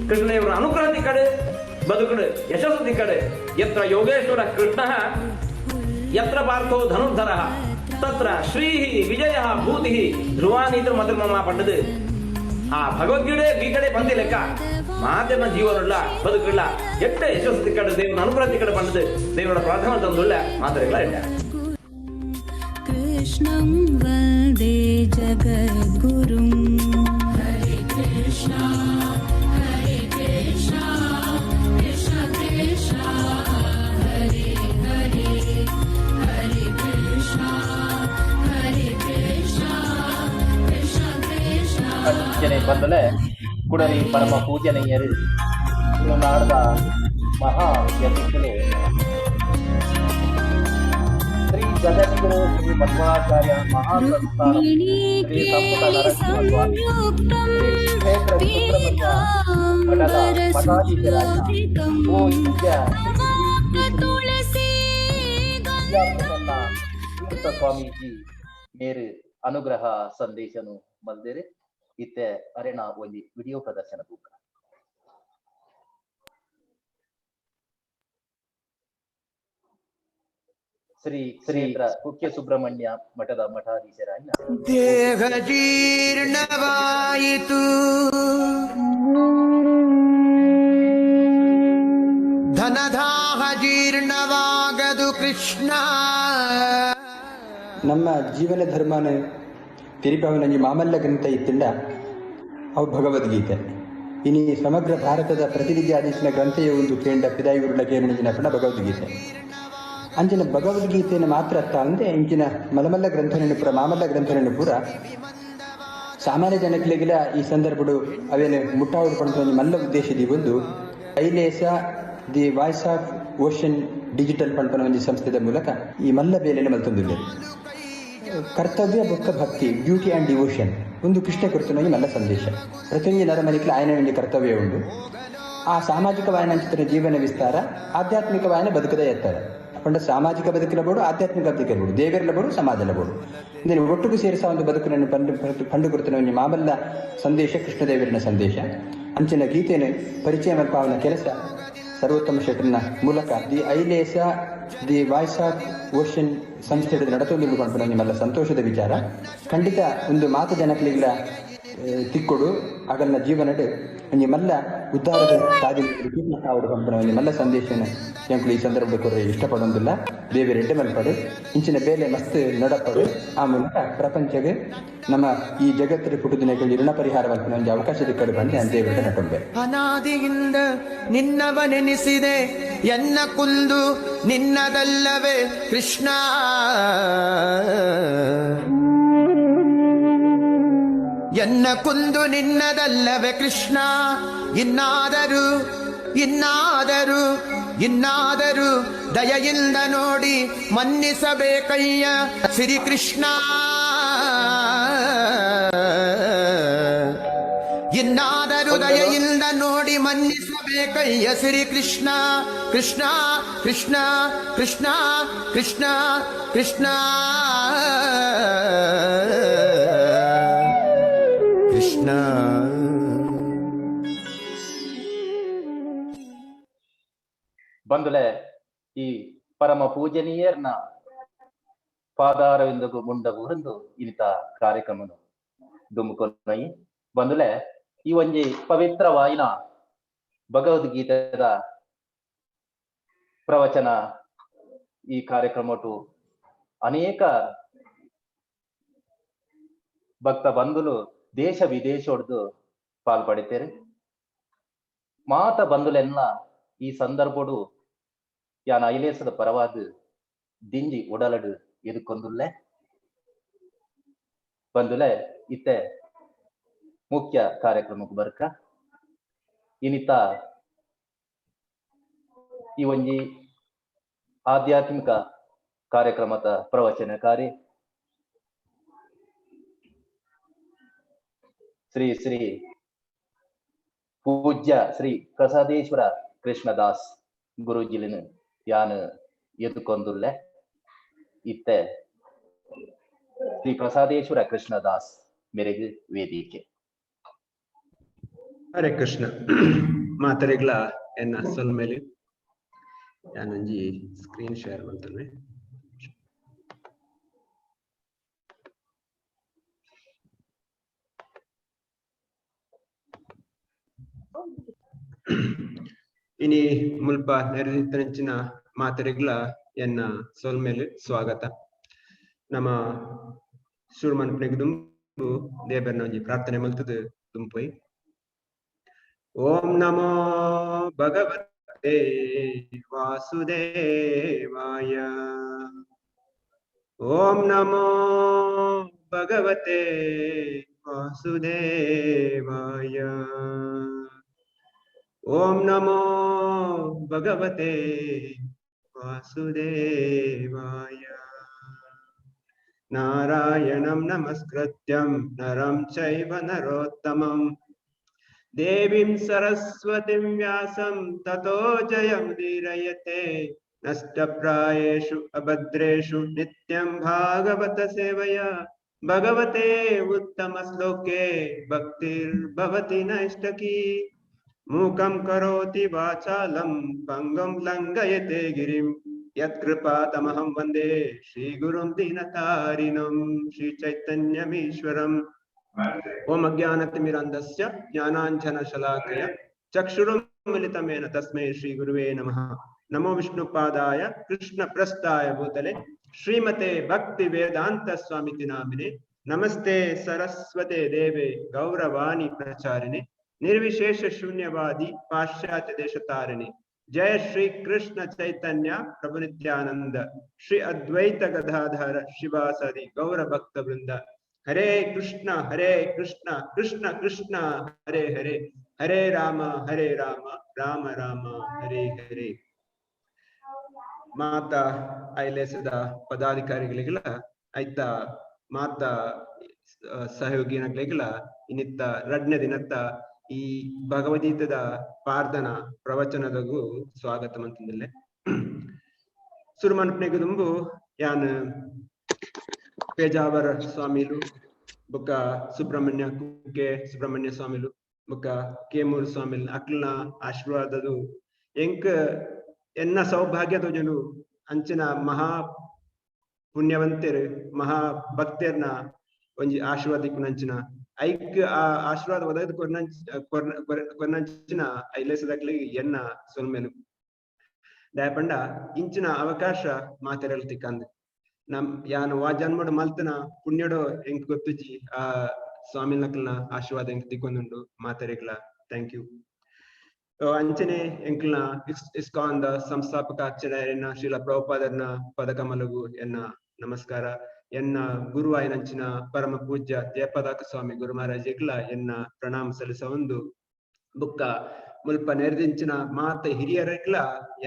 ಕೃಷ್ಣದೇವರ ಅನುಗ್ರಹ ತಿಕ್ಕಡೆ ಬದುಕಡೆ ಯಶಸ್ಸು ತಿಕ್ಕಡೆ ಯತ್ರ ಯೋಗೇಶ್ವರ ಕೃಷ್ಣ ಯತ್ರ ಪಾರ್ಥೋ ಧನುರ್ಧರ ತತ್ರ ಶ್ರೀ ವಿಜಯ ಭೂತಿ ಧ್ರುವಾನೀತ ಮಧುರ್ಮಮ ಪಟ್ಟದು ಆ ಭಗವದ್ಗೀತೆ ಈ ಕಡೆ ಬಂದಿ ಲೆಕ್ಕ ಮಾತನ್ನ ಜೀವನಲ್ಲ ಬದುಕಲ್ಲ ಎಷ್ಟೇ ಯಶಸ್ಸು ತಿಕ್ಕಡೆ ದೇವರ ಅನುಗ್ರಹ ತಿಕ್ಕಡೆ ಬಂದದು ದೇವರ ಪ್ರಾರ್ಥನೆ ತಂದುಳ್ಳ ಮಾತರೆಗಳ ಇಲ್ಲ कृष्णं वन्दे जगद्गुरुं हरे कृष्णा कृष्ण कृष्ण हरे हरे हरे कृष्णा कृष्ण कृष्ण ಅಂಚನೆ ಬಂದಲೆ ಕುಡಲಿ ಪರಮ ಪೂಜನೀಯರು ನಾಡದ ಮಹಾ ಯತಿಗಳು ಶ್ರೀ ಜಗದ್ಗುರು ಶ್ರೀ ಮಧ್ವಾಚಾರ್ಯ ಮಹಾಪ್ರಸ್ಥಾನ ಶ್ರೀ ಸಂಪುಟ ನರಸಿಂಹಸ್ವಾಮಿ ಶ್ರೀ ಕ್ಷೇತ್ರ ಸುಬ್ರಹ್ಮಣ್ಯ ಮಠದ ಮಠಾಧೀಶರಾದ ಓ ವಿದ್ಯಾ ತೀರ್ಥ ಸ್ವಾಮೀಜಿ ಮೇರು ಅನುಗ್ರಹ ಸಂದೇಶನು ಮಲ್ದಿರಿ ಇತ್ತೆ ಅರೆನಾ ಒಂದು ವಿಡಿಯೋ ಪ್ರದರ್ಶನ ಬುಕ್ ಶ್ರೀ ಕ್ಷೇತ್ರ ಕುಕ್ಕೆ ಸುಬ್ರಹ್ಮಣ್ಯ ಮಠದ ಮಠಾಧೀಶರಾಗಿ ದೇಹ ಜೀರ್ಣವಾಯಿತು ಧನದಾಹ ಜೀರ್ಣವಾಗದು ಕೃಷ್ಣ ನಮ್ಮ ಜೀವನ ಧರ್ಮನ ತಿರಿಪವನ ಮಾಮಲ್ಲ ಗ್ರಂಥ ಇತ್ತಿಂದ ಅವು ಭಗವದ್ಗೀತೆ ಇನಿ ಸಮಗ್ರ ಭಾರತದ ಪ್ರತಿನಿಧಿ ಆದೇಶನ ಗ್ರಂಥೆಯ ಒಂದು ಕೇಂದ್ರ ಪಿದಾಯಿಗುರುಳ ಕೇರಳಿನ ಪಣ ಭಗವದ್ಗೀತೆ ಅಂಚಿನ ಭಗವದ್ಗೀತೆಯನ್ನು ಮಾತ್ರ ಅರ್ಥ ಅಂದರೆ ಇಂಚಿನ ಮಲಮಲ್ಲ ಗ್ರಂಥನನ್ನು ಪೂರ ಮಾಮಲ್ಲ ಗ್ರಂಥನನ್ನು ಪೂರ ಸಾಮಾನ್ಯ ಜನಕ್ಲೆಗಿಲ ಈ ಸಂದರ್ಭಡು ಅವೇನು ಮುಟ್ಟಾವಡು ಪಡ್ಕೊಂಡು ಮಲ್ಲ ಉದ್ದೇಶದಿ ಒಂದು Ailesa the Voice of Ocean digital ಪಂಪನ ಒಂದು ಸಂಸ್ಥೆದ ಮೂಲಕ ಈ ಮಲ್ಲ ಬೇಲೆಯನ್ನು ಮಲ್ತೊಂದಿಲ್ಲ ಕರ್ತವ್ಯ ಬೊಕ್ಕ ಭಕ್ತಿ ಡ್ಯೂಟಿ ಆ್ಯಂಡ್ ಡಿವೋಷನ್ ಒಂದು ಕೃಷ್ಣ ಕುರಿತು ಮಲ್ಲ ಸಂದೇಶ ಪ್ರತಿಯೊಂದು ನರಮನಿಕಲ ಆಯನ ಒಂದು ಕರ್ತವ್ಯ ಉಂಟು ಆ ಸಾಮಾಜಿಕವಾಯನ ಚಿತ್ರ ಜೀವನ ವಿಸ್ತಾರ ಆಧ್ಯಾತ್ಮಿಕವಾಯನ ಬದುಕದ ಎತ್ತರ ಪಂಡ ಸಾಮಾಜಿಕ ಬದುಕಿರಬಹುದು ಆಧ್ಯಾತ್ಮಿಕ ಬದುಕಿರಬಹುದು ದೇವರಿರಬಹುದು ಸಮಾಜಲಬಹುದು ಇದನ್ನು ಒಟ್ಟಿಗೂ ಸೇರಿಸ ಒಂದು ಬದುಕನ್ನು ಪಂಡು ಕುರಿತು ಒಂದು ಮಾಮಲ್ಲ ಸಂದೇಶ ಕೃಷ್ಣದೇವರಿನ ಸಂದೇಶ ಅಂಚಿನ ಗೀತೆಯನ್ನು ಪರಿಚಯ ಮಲ್ಪಾವನ ಕೆಲಸ ಸರ್ವೋತ್ತಮ ಶೆಟ್ಟರ್ನ ಮೂಲಕ the Ailesa the Voice of Ocean ಸಂಸ್ಥೆ ನಡೆತೊಂದು ಕೊಂಡು ನಿಮ್ಮೆಲ್ಲ ಸಂತೋಷದ ವಿಚಾರ ಖಂಡಿತ ಒಂದು ಮಾತು ಜನಕ್ಲಿಗಳ ತಿಕ್ಕೊಡು ಆಗಲ್ನ ಜೀವನಡು ನಿಮ್ಮೆಲ್ಲ ಉದ್ಧಾರದ ಸಾಧನೆ ಕೊಂಡು ನಿಮ್ಮೆಲ್ಲ ಸಂದೇಶನ ಎಂಕ್ಳು ಈ ಸಂದರ್ಭದ ಕೊರ್ರೆ ಇಷ್ಟಪಡೋದಿಲ್ಲ ದೇವರೆಡ್ಡೆ ಮಲ್ಪಡು ಇಂಚಿನ ಬೇಲೆ ಮಸ್ತ್ ನಡಪಡು ಆ ಮೂಲಕ ಪ್ರಪಂಚಗೆ ನಮ್ಮ ಈ ಜಗತ್ತಿನ ಕುಟುಂಬ ಋಣ ಪರಿಹಾರ ಮಲ್ಪನ ಒಂದು ಅವಕಾಶದ ಕಡೆ ಬಂದು ನಾನು ದೇವರೆಡ್ಡೆ ನಟೊಂಬೆ ಅನಾದಿಯಿಂದ ನಿನ್ನವನೆನಿಸಿದೆ ಎನ್ನ ಕುಂದು ನಿನ್ನದಲ್ಲವೇ ಕೃಷ್ಣ ಎನ್ನ ಕುಂದು ನಿನ್ನದಲ್ಲವೇ ಕೃಷ್ಣ ಇನ್ನಾದರೂ ಇನ್ನಾದರೂ ಇನ್ನಾದರೂ ದಯೆಯಿಂದ ನೋಡಿ ಮನ್ನಿಸಬೇಕಯ್ಯ ಶ್ರೀಕೃಷ್ಣ ಇನ್ನಾದರೂ ದಯೆಯಿಂದ ನೋಡಿ ಮನ್ನಿಸಬೇಕಯ್ಯ ಶ್ರೀಕೃಷ್ಣ ಕೃಷ್ಣ ಕೃಷ್ಣ ಕೃಷ್ಣ ಕೃಷ್ಣ ಕೃಷ್ಣ ಕೃಷ್ಣ ಬಂದುಲೆ ಈ ಪರಮ ಪೂಜನೀಯರ್ನ ಪಾದಾರವಿಂದಗೂ ಮುಂಡಗು ಹೊಂದು ಇಂಥ ಕಾರ್ಯಕ್ರಮನು ದುಮ್ಕೊನೈ ಬಂದುಲೆ ಈ ಒಂಜಿ ಪವಿತ್ರವಾಯಿನ ಭಗವದ್ಗೀತೆದ ಪ್ರವಚನ ಈ ಕಾರ್ಯಕ್ರಮಟು ಅನೇಕ ಭಕ್ತ ಬಂಧುಲು ದೇಶ ವಿದೇಶೋಡ್ದು ಪಾಲ್ಪಡಿತೇರೆ ಮಾತ ಬಂಧುಲೆನ್ನ ಈ ಸಂದರ್ಭಡು ಯಾನ ಐಲೇಸದ ಪರವಾದ ದಿಂಜಿ ಉಡಲಡು ಎದುಕೊಂದುಲ್ಲೆ ಬಂದುಲೆ ಇತ್ತೆ ಮುಖ್ಯ ಕಾರ್ಯಕ್ರಮಕ್ಕೆ ಬರ್ಕ ಇನಿತ ಈ ಒಂಜಿ ಆಧ್ಯಾತ್ಮಿಕ ಕಾರ್ಯಕ್ರಮದ ಪ್ರವಚನಕಾರಿ ಶ್ರೀ ಶ್ರೀ ಪೂಜ್ಯ ಶ್ರೀ ಪ್ರಸಾದೇಶ್ವರ ಕೃಷ್ಣದಾಸ್ ಗುರುಜಿಲಿನ ಯಾನ್ ಎದುಕೊಂದುಲ್ಲೆ ಇತ್ತೆ ಶ್ರೀ ಪ್ರಸಾದೇಶ್ವರ ಕೃಷ್ಣದಾಸ್ ಮೇರೆಗೆ ವೇದಿಕೆ. ಹರೇ ಕೃಷ್ಣ. ಮಾತರಿಗಳ ಎನ್ನ ಸೊಲ್ ಮೇಲೆ ಯಾನಂಜಿ ಸ್ಕ್ರೀನ್ ಶೇರ್ ಮಾಡ್ತೇನೆ. ಇನಿ ಮುಲ್ಪ ನೆರೆದಿತ್ತಂಚಿನ ಮಾತರಿಗಳ ಎನ್ನ ಸೊಲ್ ಮೇಲೆ ಸ್ವಾಗತ. ನಮ್ಮ ಶುರುಮನ್ಪನೆಗೆ ದುಂಬು ದೇವರನ್ನ ಒಂಜಿ ಪ್ರಾರ್ಥನೆ ಮಲ್ತದು ದುಂಪೈ. ಓಂ ನಮೋ ಭಗವತೆ ವಾಸುದೇವಾಯ. ಓಂ ನಮೋ ಭಗವತೆ ವಾಸುದೇವಾಯ. ಓಂ ನಮೋ ಭಗವತೆ ವಾಸುದೇವಾಯ. ನಾರಾಯಣಂ ನಮಸ್ಕೃತ್ಯಂ ನರಂ ಚೈವ ನರೋತ್ತಮಂ ದೇವೀಂ ಸರಸ್ವತಿಂ ವ್ಯಾಸಂ ತತೋ ಜಯಮುದೀರಯತೆ. ನಷ್ಟಪ್ರಾಯೇಷು ಅಭದ್ರೇಷು ನಿತ್ಯಂ ಭಾಗವತ ಸೇವಯ ಭಗವತೆ ಉತ್ತಮ ಶ್ಲೋಕೆ ಭಕ್ತಿರ್ಭವತಿ ನೈಷ್ಟಕಿ. ಮೂಕಂ ಕರೋತಿ ವಾಚಾಲಂ ಪಂಗಂ ಲಂಘಯತೆ ಗಿರಿಂ ಯತ್ಕೃಪಾತಮಹಂ ವಂದೇ ಶ್ರೀ ಗುರುಂ ದೀನತಾರಿಣಂ ಶ್ರೀ ಚೈತನ್ಯಮೀಶ್ವರಂ. ಓಂ ಅಜ್ಞಾನತಿಮಿರಂಧಸ್ಯ ಜ್ಞಾನಾಂಜನಶಲಾಕಯ ಚಕ್ಷುರುನ್ಮಿಲಿತಮೇನ ತಸ್ಮೈ ಶ್ರೀ ಗುರುವೇ ನಮಃ. ನಮೋ ವಿಷ್ಣುಪಾದಾಯ ಕೃಷ್ಣ ಪ್ರಸ್ಥಾಯ ಭೂತಲೆ ಶ್ರೀಮತೆ ಭಕ್ತಿ ವೇದಾಂತ ಸ್ವಾಮಿತಿ ನಾಮಿನೆ. ನಮಸ್ತೆ ಸರಸ್ವತೆ ದೇವೆ ಗೌರವಾಣಿ ಪ್ರಚಾರಿಣೆ ನಿರ್ವಿಶೇಷ ಶೂನ್ಯವಾದಿ ಪಾಶ್ಚಾತ್ಯ ದೇಶತಾರಿಣಿ. ಜಯ ಶ್ರೀ ಕೃಷ್ಣ ಚೈತನ್ಯ ಪ್ರಭು ನಿತ್ಯಾನಂದ ಶ್ರೀ ಅದ್ವೈತ ಗದಾಧರ ಶಿವಾಸದಿ ಗೌರ ಭಕ್ತ ವೃಂದ. ಹರೇ ಕೃಷ್ಣ ಕೃಷ್ಣ ಕೃಷ್ಣ ಹರೇ ಹರೇ, ಹರೇ ರಾಮ ರಾಮ ರಾಮ ಹರೇ ಹರೇ. ಮಾತಾ ಐಲೇಸದ ಪದಾಧಿಕಾರಿಗಳಿಗಳ ಐತ ಮಾತಾ ಸಹಯೋಗಿಗಳಿಗಳ ಇನ್ನಿತ್ತ ರಡ್ನೆ ದಿನತ್ತ ಈ ಭಗವದ್ಗೀತದ ಪಾರ್ಧನ ಪ್ರವಚನದಗೂ ಸ್ವಾಗತ ಮಂತಿಂದಲ್ಲೇ. ಸುರುಮನ್ಪನೆಗೆ ದುಂಬು ಯಾನ್ ಪೇಜಾವರ ಸ್ವಾಮಿಲು ಬೊಕ್ಕ ಸುಬ್ರಹ್ಮಣ್ಯ ಕುಕ್ಕೆ ಸುಬ್ರಹ್ಮಣ್ಯ ಸ್ವಾಮಿಲು ಬೊಕ್ಕ ಕೇಮೂರು ಸ್ವಾಮಿಲ್ ಅಕ್ಲನ ಆಶೀರ್ವಾದದು ಎಂಕ್ ಎನ್ನ ಸೌಭಾಗ್ಯದ ಜನು ಅಂಚಿನ ಮಹಾ ಪುಣ್ಯವಂತರು ಮಹಾ ಭಕ್ತರ್ನ ಒಂಜಿ ಆಶೀರ್ವಾದಿಕ್ ನಂಚಿನ ಐಕ್ ಆ ಆಶೀರ್ವಾದ ಒದಗದು ಕೊರ್ನಂಚಿನ ಐಲೇಸದಾಗ್ಲಿಗೆ ಎನ್ನ ಸೊಲ್ಮೇಲು ದಯಪಂಡ ಇಂಚಿನ ಅವಕಾಶ ಮಾತೆರಲ್ ತಿಕ್ಕಂದ್ ನಮ್ ಯಾನು ವಾ ಜನ್ಮಡು ಮಲ್ತನ ಪುಣ್ಯಡೋ ಎಂಕ್ ಗೊತ್ತುಜಿ ಆ ಸ್ವಾಮಿ ನಕಲ್ನ ಆಶೀರ್ವಾದ ಎಂಕ್ ತಿಕ್ಕೊಂದುಂಡು ಮಾತೆರೆಗ್ಲ ಥ್ಯಾಂಕ್ ಯು. ಅಂಚನೆ ಎಂಕ್ಲ್ನ ಇಸ್ಕಾನ್ ದ ಸಂಸ್ಥಾಪಕ ಆಚಾರ್ಯನ ಶ್ರೀಲ ಪ್ರಭುಪಾದರ್ನ ಪದಕಮಲಗು ಎನ್ನ ನಮಸ್ಕಾರ. ಎನ್ನ ಗುರು ಆಯ್ನಂಚಿನ ಪರಮ ಪೂಜ್ಯ ಜಯಪದಾಕ ಸ್ವಾಮಿ ಗುರು ಮಹಾರಾಜಿಗ್ಲ ಎನ್ನ ಪ್ರಣಾಮ ಸಲ್ಲಿಸ ಒಂದು ಬುಕ್ಕ ಮುಲ್ಪ ನೆರೆದಿಂಚಿನ ಮಾತ ಹಿರಿಯರಿಗ್ಲ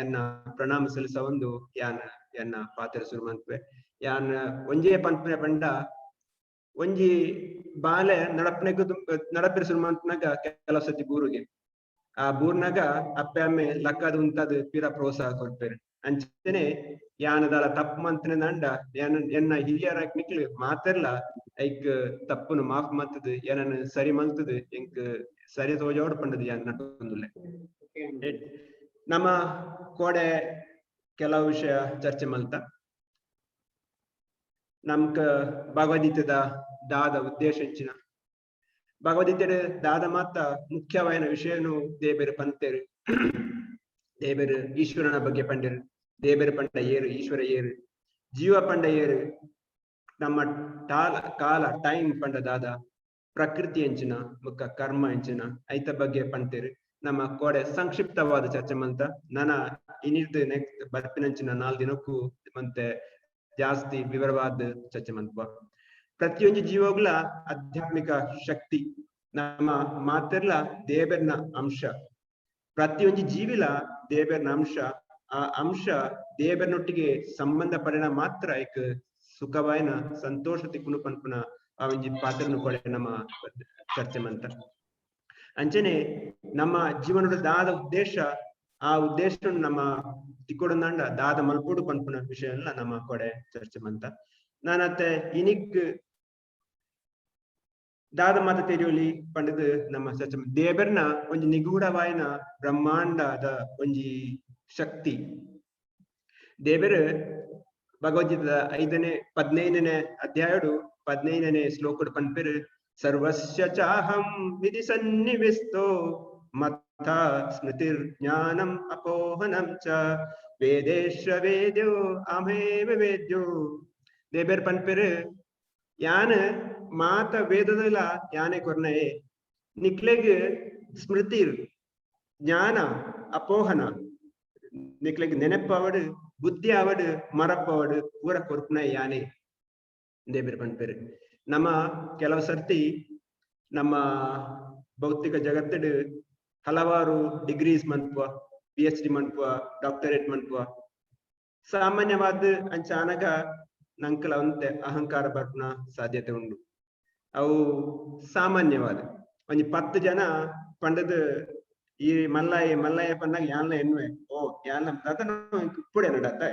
ಎನ್ನ ಪ್ರಣಾಮ ಸಲ್ಲಿಸ ಒಂದು ಯಾನ್ ಎನ್ನ ಪಾತ್ರ ಸುರುಮಂತ್ವೆ. ಯಾನ್ ಒಂಜೇ ಪಂಪನೆ ಪಂಡ ಒಂಜಿ ಬಾಲೆ ನಡಪಿನ ಸುರುಮಂತ್ನಾಗ ಕೆಲವು ಸತಿ ಬೂರುಗೆ ಆ ಬೂರ್ನಾಗ ಅಪ್ಪೆ ಅಮ್ಮೆ ಲಕ್ಕದ ಉಂತದ ಪಿರ ಪ್ರೋತ್ಸಾಹ ಕೊಡ್ಪೇರು. ಅಂಚನೆ ಯಾನದಾಲ ತಪ್ಪು ಮಂತನೆ ನಂಡ ಎನ್ನ ಹಿರಿಯರ ನಿಕ್ಲು ಮಾತೆರ್ಲ ಐಕ್ ತಪ್ಪುನು ಮಾಫ್ ಮಂತದ ಏನನ್ನ ಸರಿ ಮಂತದ ಎಂಕ್ ಸರಿ ತೋಜೋಡ್ ಪಂಡದು ಯಾನ್ ನಟೊಂದುಲ್ಲೆ. ನಮ್ಮ ಕೋಡೆ ಕೆಲವು ವಿಷಯ ಚರ್ಚೆ ಮಲ್ತ ನಮ್ಕ ಭಗವದ್ಗೀತೆದ ದಾದ ಉದ್ದೇಶ ಹೆಚ್ಚಿನ ಭಗವದ್ಗೀತೆ ದಾದ ಮಾತ ಮುಖ್ಯವಾದ ವಿಷಯನು ದೇಬೇರು ಪಂತೇರು ದೇಬೇರು ಈಶ್ವರನ ಬಗ್ಗೆ ಪಂಡೇರು ದೇಬೇರು ಪಂಡ ಏರು ಈಶ್ವರ ಏರು ಜೀವ ಪಂಡ ಏರು ನಮ್ಮ ಕಾಲ ಟೈಮ್ ಪಂಡ ದಾದ ಪ್ರಕೃತಿ ಎಂಚಿನ ಮುಖ ಕರ್ಮ ಎಂಚಿನ ಐತ ಬಗ್ಗೆ ಪಂತೇರು ನಮ್ಮ ಕೋಡೆ ಸಂಕ್ಷಿಪ್ತವಾದ ಚರ್ಚೆ ಮಂತ ನನ್ನ ಇನ್ನಿರ್ದು ನೆಕ್ಸ್ಟ್ ಬರ್ಪಿನಂಚಿನ 4 ದಿನಕ್ಕೂ ಮತ್ತೆ ಜಾಸ್ತಿ ವಿವರವಾದ ಚರ್ಚೆ ಮಂತ್ವ. ಪ್ರತಿಯೊಂದು ಜೀವಗಳ ಆಧ್ಯಾತ್ಮಿಕ ಶಕ್ತಿ ನಮ್ಮ ಮಾತೆರ್ಲ ದೇವರ್ನ ಅಂಶ. ಪ್ರತಿಯೊಂದು ಜೀವಿಲ ದೇವರ್ನ ಅಂಶ. ಆ ಅಂಶ ದೇವರನೊಟ್ಟಿಗೆ ಸಂಬಂಧ ಪಡಿನ ಮಾತ್ರ ಐಕ್ ಸುಖವಾಯಿನ ಸಂತೋಷ ತಿಕ್ಕುನು ಪನ್ಪುನ ಆ ಒಂಜಿ ಪಾತ್ರನು ಕೊಡೆ ನಮ್ಮ ಚರ್ಚೆ ಮಂತ. ಅಂಚನೆ ನಮ್ಮ ಜೀವನದ ದಾದ ಉದ್ದೇಶ ಆ ಉದ್ದೇಶ ನಮ್ಮ ತಿಕ್ಕೊಡಂದ ದಾದ ಮಲ್ಪೋಡು ಪನ್ಪುನ ವಿಷಯ ಎಲ್ಲ ನಮ್ಮ ಕೊಡೆ ಚರ್ಚೆ ಮಂತ ನಾನತ್ತೆ ಇನಿಕ್ ದಾದ ಮಾತ ತೆರಿಯೋಲಿ ಪಂಡದು ನಮ್ಮ ಚರ್ಚೆ ದೇವರ್ನ ಒಂಜಿ ನಿಗೂಢವಾಯಿನ ಬ್ರಹ್ಮಾಂಡದ ಒಂಜಿ ಶಕ್ತಿ ದೇವರು ಭಗವದ್ಗೀತ 15ನೇ ಅಧ್ಯಾಯಡು 15ನೇ ಶ್ಲೋಕಡು ಪನ್ಪೆರು ಸರ್ವಸ್ಯ ಚಾಹಂ ವಿಧಿ ಸನ್ನಿವಿಷ್ಟೋ ಮತ್ತ ಸ್ಮೃತಿರ್ ಜ್ಞಾನಂ ಅಪೋಹನಂ ಚ ವೇದೇಶ ವೇದ್ಯೋ ಅಮೇವ ವೇದ್ಯೋ ದೇಬೇರ್ ಪನ್ಪೆರು ಯಾನ ಮಾತ ವೇದದಲ್ಲ ಯಾನೆ ಕೊರ್ನೆ ನಿಕ್ಲೆಗ್ ಸ್ಮೃತಿರ್ ಜ್ಞಾನ ಅಪೋಹನ ನಿಕ್ಲೆಗ್ ನೆನಪವಡು ಬುದ್ಧಿ ಅವಡು ಮರಪವಡು ಪೂರ ಕೊರ್ಪುನ ಯಾನೆ ದೇಬೇರ್ ಪನ್ಪೆರು ನಮ್ಮ ಕೆಲವು ಸರ್ತಿ ನಮ್ಮ ಭೌತಿಕ ಜಗತ್ತಡು ಹಲವಾರು ಡಿಗ್ರೀಸ್ ಮನ್ಪುವ PhD ಮನ್ಪುವ ಡಾಕ್ಟರೇಟ್ ಮನ್ಪುವ ಸಾಮಾನ್ಯವಾದ ಅಂಚಾನಗ ನಂಕಲ ಒಂತೆ ಅಹಂಕಾರ ಬರ್ಪುನ ಸಾಧ್ಯತೆ ಉಂಡು ಅವು ಸಾಮಾನ್ಯವಾದ ಒಂಜಿ 10 ಜನ ಪಂಡದ ಈ ಮಲ್ಲಯ್ಯ ಪಂಡಾಗ ಯಾನ್ಲ ಎನ್ವೆ ಓ ಯಾನ್ಲ ಅದನ್ನು ಇಪ್ಪುಡೆ ನಡತ್ತ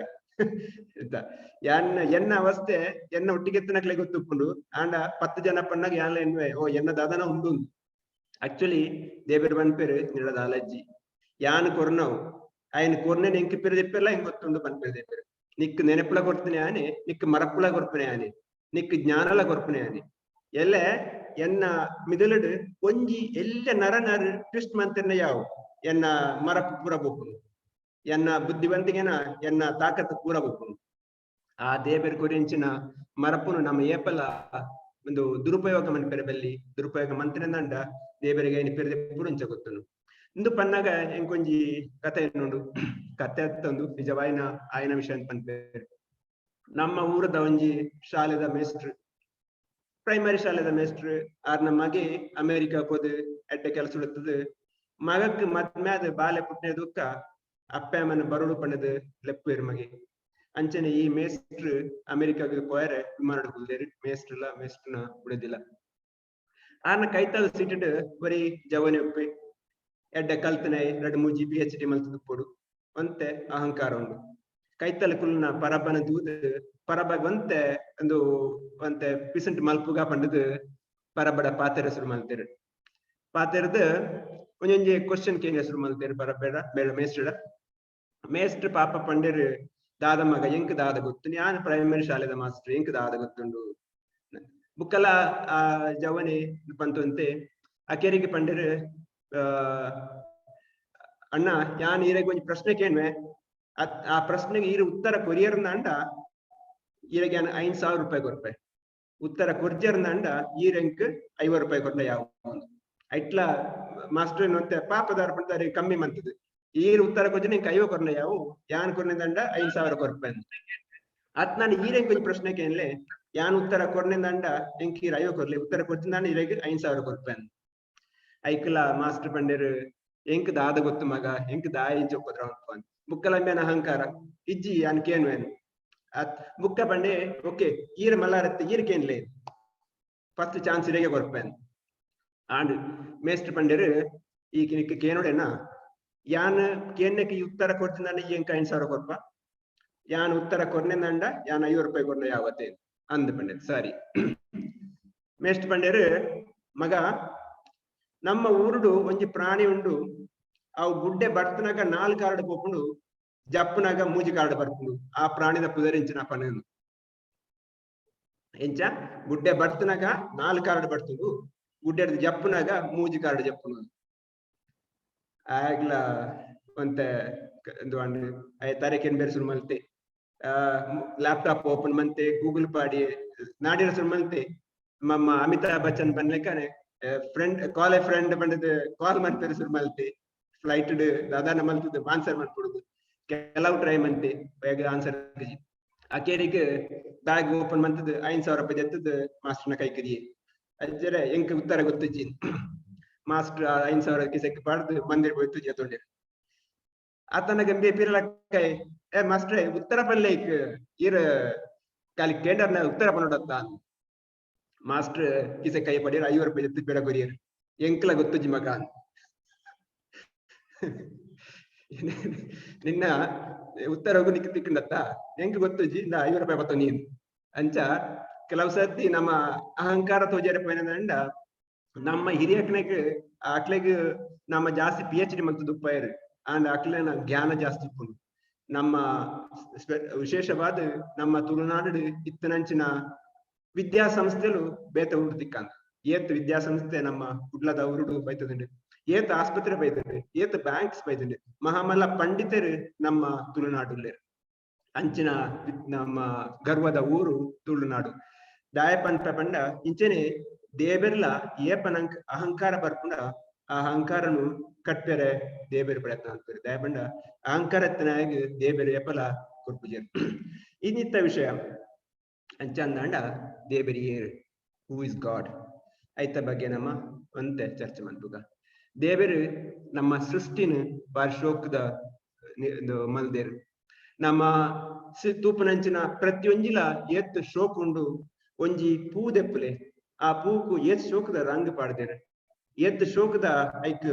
ಎನ್ನ ಅವಸ್ಥೆ ಎನ್ನ ಒಟ್ಟಿಗೆತ್ತನಕ್ಲೆ ಗೊತ್ತುಪ್ಪುಂಡು ಆಂಡ 10 ಜನ ಪಣ್ಣಾಗ ಯಾನ್ಲ ಎನ್ವೆ ಓ ಎನ್ನ ದಾದನ ಉಂಡು ಆಕ್ಚುಲಿ ದೇಬೇರ್ ಪನ್ಪೆರು ನಿಡದ ಅಲಜ್ಜಿ ಯಾನ್ ಕೊರ್ನವು ఆయన ಕೊರ್ನೆ ಎಂಕ್ ಪಿರದಿಪ್ಪೆಲ್ಲ ಹೆಂಗ್ ಗೊತ್ತುಂಡು ಪನ್ಪೆರು ದೇಬೇರು ನಿಕ್ ನೆನಪುಲ ಕೊಡ್ತಾನೆ ಆನೆ ನಿಕ್ ಮರಪುಲ ಕೊರ್ಪನೆ ಆನೆ ನಿಕ್ ಜ್ಞಾನಲ ಕೊರ್ಪನೆ ಆನೆ ಎಲ್ಲೆ ಎನ್ನ ಮಿದಲಡು ಒಂಜಿ ಎಲ್ಲ ನರ ಟ್ವಿಸ್ಟ್ ಮಂತಿನ ಯಾವು ಎನ್ನ ಮರಪು ಪೂರ ಬೋಪುನು ಎನ್ನ ಬುದ್ಧಿವಂತಿಗೆನ ಎನ್ನ ತಾಕತ್ತು ಪೂರ ಬೋಪುನು ಆ ದೇಬೇರ್ ಕೊರಿಂಚಿನ ಮರಪುನು ನಮ್ಮ ಏಪಲ ಒಂದು ದುರುಪಯೋಗ ಮನ್ಪೆರೆ ಬಲ್ಲಿ ದುರುಪಯೋಗ ಮಂತ್ರಿನಂಡ ದೇವರಿಗೆ ಏನು ಪೆರದೆ ಪುರುಂಚ ಗೊತ್ತನು ಇಂದು ಪನ್ನಾಗ ಎಂಕೊಂಜಿ ಕಥೆ ನೋಡು ಕಥೆ ಅತ್ತೊಂದು ನಿಜವಾಯಿನ ಆಯ್ನ ವಿಷಯ ಅಂತ ಪನ್ಪೇರು ನಮ್ಮ ಊರದ ಒಂಜಿ ಶಾಲೆದ ಮೇಸ್ಟ್ರು ಪ್ರೈಮರಿ ಶಾಲೆದ ಮೇಸ್ಟ್ರು ಆರ್ನ ಮಗೆ ಅಮೆರಿಕಾ ಹೋದು ಎಡ್ಡೆ ಕೆಲಸ ಉಡುತ್ತದು ಮಗಕ್ ಮದ್ಮ್ಯಾದ ಬಾಲೆ ಪುಟ್ನೆ ದುಃಖ ಅಪ್ಪಮ್ಮನ ಬರುಡು ಪಣ್ಣದು ಲೆಪ್ಪೇರು ಮಗೆ ಅಂಚನೆ ಈ ಮೇಸ್ಟ್ರು ಅಮೆರಿಕಾಗೆ ಪೋಯರೆ ವಿಮಾನ ಕುಲ್ದೇರು ಮೇಸ್ಟ್ರನ ಬಿಡುದಿಲ್ಲ ಆರ್ನ ಕೈತಾದ ಸಿಟ್ಟು ಬರೀ ಜವನೆ ಉಪ್ಪಿ ಎಡ್ಡೆ ಕಲ್ತನೆ 2-3 PhD ಮಲ್ತದು ಪೋಡು ಒಂತೆ ಅಹಂಕಾರ ಉಂಡು ಕೈತಲ ಕುಲ್ನ ಪರಬನ ದೂದು ಪರಬಗ್ ಒಂತೆ ಪಿಸಂಟ್ ಮಲ್ಪುಗ ಪಂಡದು ಪರಬಡ ಪಾತೆರ ಹೆಸರು ಮಲ್ತೇರು ಪಾತೆರದ ಒಂಜೊಂಜಿ ಕ್ವಶನ್ ಕೇಂದ್ರ ಹೆಸರು ಮಲ್ತೇರು ಬೇಡ ಮೇಸ್ಟ್ರ್ ಪಾಪ ಪಂಡೇರು ದಾದ ಮಗ ಎಂಕ್ ದಾದ ಗೊತ್ತು ಯಾನ್ ಪ್ರೈಮರಿ ಶಾಲೆದ ಮಾಸ್ಟರ್ ಎಂಕ್ ದಾದ ಗೊತ್ತುಂಡು ಬುಕ್ಕಲ ಆ ಜವನಿ ಪಂತಂತೆ ಅಕೆರಿಗೆ ಪಂಡೇರು ಅಣ್ಣ ಯಾನ್ ಈರೆಗ್ ಒಂಜಿ ಪ್ರಶ್ನೆ ಕೇಳ್ವೆ ಆ ಪ್ರಶ್ನೆಗೆ ಈರು ಉತ್ತರ ಕೊರಿಯರ್ನಂಡ ಈರೆಗೆ 5,000 ರೂಪಾಯಿ ಕೊರ್ಪೆ ಉತ್ತರ ಕೊರ್ಜರ್ನಂಡ ಈರೆಂಕ್ 50 ರೂಪಾಯಿ ಕೊಟ್ಟ ಯಾವ ಐಟ್ಲ ಮಾಸ್ಟರ್ ನೋಡ್ತೆ ಪಾಪದಾರ ಪಡ್ತಾರೆ ಕಮ್ಮಿ ಮಂತದ್ದು ಈರು ಉತ್ತರ ಕೊಜ್ಜೆ ನಿಂಗೆ 50 ಕೊರ್ನೆ ಯಾವು ಯಾನ್ ಕೊರ್ನೆದಂಡ 5,000 ಕೊರ್ಪೆ ಅತ್ ನಾನು ಈರೆಂಕ್ ಒಂಜಿ ಪ್ರಶ್ನೆ ಕೇಳ್ಲೆ ಯಾನ್ ಉತ್ತರ ಕೊರ್ನೆದಂಡ ಎಂಕ್ ಈರ್ 50 ಕೊರ್ಲಿ ಉತ್ತರ ಕೊಡ್ತಿಂದ ಈರೆಗ್ 5,000 ಕೊರ್ಪೆ ಐಕ್ಲ ಮಾಸ್ಟರ್ ಪಂಡೇರು ಎಂಕ್ ದಾದ ಗೊತ್ತು ಮಗ ಎಂಕ್ ದಾಯಿ ಚೊಪ್ಪದ್ರ ಅಂತ ಬುಕ್ಕಲಂಬೇನ ಅಹಂಕಾರ ಇಜ್ಜಿ ಯಾನ್ ಕೇನ್ವೇನು ಅತ್ ಬುಕ್ಕ ಪಂಡೆ ಓಕೆ ಈರ ಮಲ್ಲಾರತ್ತೆ ಈರ್ ಕೇನ್ಲೆ ಫಸ್ಟ್ ಚಾನ್ಸ್ ಇರೆಗೆ ಕೊರ್ಪೇನ್ ಆಂಡ್ ಮೇಸ್ಟರ್ ಪಂಡೇರು ಈ ಕೇನೋಡೆನ ಯಾನ್ ಕೇನ್ನಕ್ಕೆ ಉತ್ತರ ಕೊಡ್ತಿಂದ ಎಂಕ್ 5,000 ಕೊರ್ಪ ಯಾನ್ ಉತ್ತರ ಕೊರ್ನೆಂದಂಡ ಯಾನ್ 50 ರೂಪಾಯಿ ಕೊರ್ನ ಯಾವತ್ತೇ ಅಂದ್ ಪಂಡೆ ಸರಿ ಮೇಸ್ಟರ್ ಪಂಡೇರು ಮಗ ನಮ್ಮ ಊರುಡು ಒಂಜಿ ಪ್ರಾಣಿ ಉಂಡು ಅವು ಗುಡ್ಡೆ ಬರ್ತನಾಗ 4 ಕಾರ್ಡ್ ಪೋಪುಂಡು ಜಪ್ಪನಾಗ 3 ಕಾರ್ಡ್ ಬರ್ಪುಂಡು ಆ ಪ್ರಾಣಿದ ಪುದರಿಂಚಿನ ಪನೆನು ಎಂಚ ಗುಡ್ಡೆ ಬರ್ತನಾಗ 4 ಕಾರ್ಡ್ ಬರ್ತುಂಡು ಗುಡ್ಡೆ ಜಪ್ಪನಾಗ 3 ಕಾರ್ಡ್ ಜಪ್ಪುನು ಆಗ್ಲ ಒಂತೆ ತಾರೀಖೇನ್ ಬೇರೆ ಶುರು ಮಲ್ತೆ ಲ್ಯಾಪ್ಟಾಪ್ ಓಪನ್ ಮಂತೆ ಗೂಗಲ್ ಪಾಡಿ ನಾಡಿನ ಶುರು ಮಲ್ತೆ ಮಮ್ಮ ಅಮಿತಾಬ್ ಬಚ್ಚನ್ ಬನ್ಲೆಕ್ಕನೆ ಫ್ರೆಂಡ್ ಬಂದದ್ದು ಕಾಲ್ ಮಾಡ್ತಾರೆ ಶುರು ಮಲ್ತೆ ಫ್ಲೈಟ್ ದಾದಾನ ಮಲ್ತದ್ದು ಆನ್ಸರ್ ಮಾಡ್ಕೊಡುದು ಕೆಲವು ಟ್ರೈ ಮಂತೆ ಬೇಗ ಆನ್ಸರ್ ಅಕೇರಿಗೆ ಬ್ಯಾಗ್ ಓಪನ್ ಮಂತದ್ದು 5,000 ರೂಪಾಯಿ ಎತ್ತದ್ದು ಮಾಸ್ಟರ್ನ ಕೈ ಕರಿಯೆ ಅಜ್ಜರೆ ಎಂಕ್ ಉತ್ತರ ಗೊತ್ತಜ್ಜಿ ಮಾಸ್ಟರ್ 5,000 ಕಿಸಕ್ಕೆ ಪಾಡ್ದು ಮಂದಿರ್ ಹೋಯ್ತು ಜತೊಂಡೆ ಆತನ ಗಂಬೆ ಪಿರಲಕ್ಕ ಮಾಸ್ಟ್ರೆ ಉತ್ತರ ಪಲ್ಲೇಕ್ ಈರ ಕಾಲಿ ಕೇಂಡರ್ನ ಉತ್ತರ ಪನ್ನೋಡತ್ತ ಮಾಸ್ಟರ್ ಕಿಸೆ ಕೈ ಪಡೆಯರು 50 ರೂಪಾಯಿ ಎತ್ತು ಬೇಡ ಕೊರಿಯರ್ ಎಂಕ್ಲ ಗೊತ್ತುಜಿ ಮಗ ನಿನ್ನ ಉತ್ತರ ಹೋಗು ನಿಕ್ ತಿಕ್ಕಂಡತ್ತ ಎಂಕ್ ಗೊತ್ತುಜಿ ನಾ 5 ರೂಪಾಯಿ ಬತ್ತ ನೀನು ಅಂಚ ಕೆಲವು ಸರ್ತಿ ನಮ್ಮ ಅಹಂಕಾರ ತೋಜಾರ ಪೋಯಿನಂಡ ನಮ್ಮ ಹಿರಿಯಕ್ಕನೆಗ್ ಅಕ್ಲೆಗ್ ನಮ್ಮ ಜಾಸ್ತಿ PhD ಮಲ್ತದು ಉಪ್ಪಾಯರು ಅಂಡ್ ಅಕ್ಲೆನ ಜ್ಞಾನ ಜಾಸ್ತಿ ಉಪ್ಪುಂಡು ನಮ್ಮ ವಿಶೇಷವಾದ ನಮ್ಮ ತುಳುನಾಡು ಇತ್ತನಂಚಿನ ವಿದ್ಯಾಸಂಸ್ಥೆಲು ಬೇತ ಉಂಡು ತಿಕ್ಕಂತ ಏತ್ ವಿದ್ಯಾಸಂಸ್ಥೆ ನಮ್ಮ ಕುಡ್ಲದ ಉರುಡು ಬೈತದುಂಡು ಏತ್ ಆಸ್ಪತ್ರೆ ಬೈತುಂಡು ಏತ್ ಬ್ಯಾಂಕ್ಸ್ ಬೈತುಂಡು ಮಹಾಮಲ್ಲ ಪಂಡಿತರು ನಮ್ಮ ತುಳುನಾಡುಲ್ಲೇರು ಅಂಚಿನ ನಮ್ಮ ಗರ್ವದ ಊರು ತುಳುನಾಡು ದಾಯ ಪಂಡ ಇಂಚನೆ ದೇಬೆರ್ಲ ಏಪನಂಕ್ ಅಹಂಕಾರ ಬರ್ಪುಂಡ ಆ ಅಹಂಕಾರನು ಕಟ್ಪೆರೆ ದೇಬೇರು ಪ್ರಯತ್ನ ಅಂತಾರೆ ದಯ ಪಂಡ ಅಹಂಕಾರತ್ತನಾಗಿ ದೇಬೇರು ಏಪಲ ಕೊರ್ಪುಜರು ಇನ್ನಿತ್ತ ವಿಷಯ ಅಂಚಂದಾಂಡ ದೇಬೇರಿ ಏರು ಹೂ ಇಸ್ ಗಾಡ್ ಐತ ಬಗ್ಗೆ ನಮ್ಮ ಒಂತೆ ಚರ್ಚೆ ಮಾಡ್ಬುಗ ದೇವರು ನಮ್ಮ ಸೃಷ್ಟಿನ ಬಾರಿ ಶೋಕದ ಮಲ್ದೇರು ನಮ್ಮ ತೂಪನಂಚಿನ ಪ್ರತಿಯೊಂಜಿಲ ಎತ್ ಶೋಕ ಉಂಡು ಒಂಜಿ ಪೂ ದೆಪ್ಪಲೆ ಆ ಪೂಕು ಏತ್ ಶೋಕದ ರಂಗ್ ಪಾಡ್ದೇರು ಏತ್ ಶೋಕದ ಐಕ್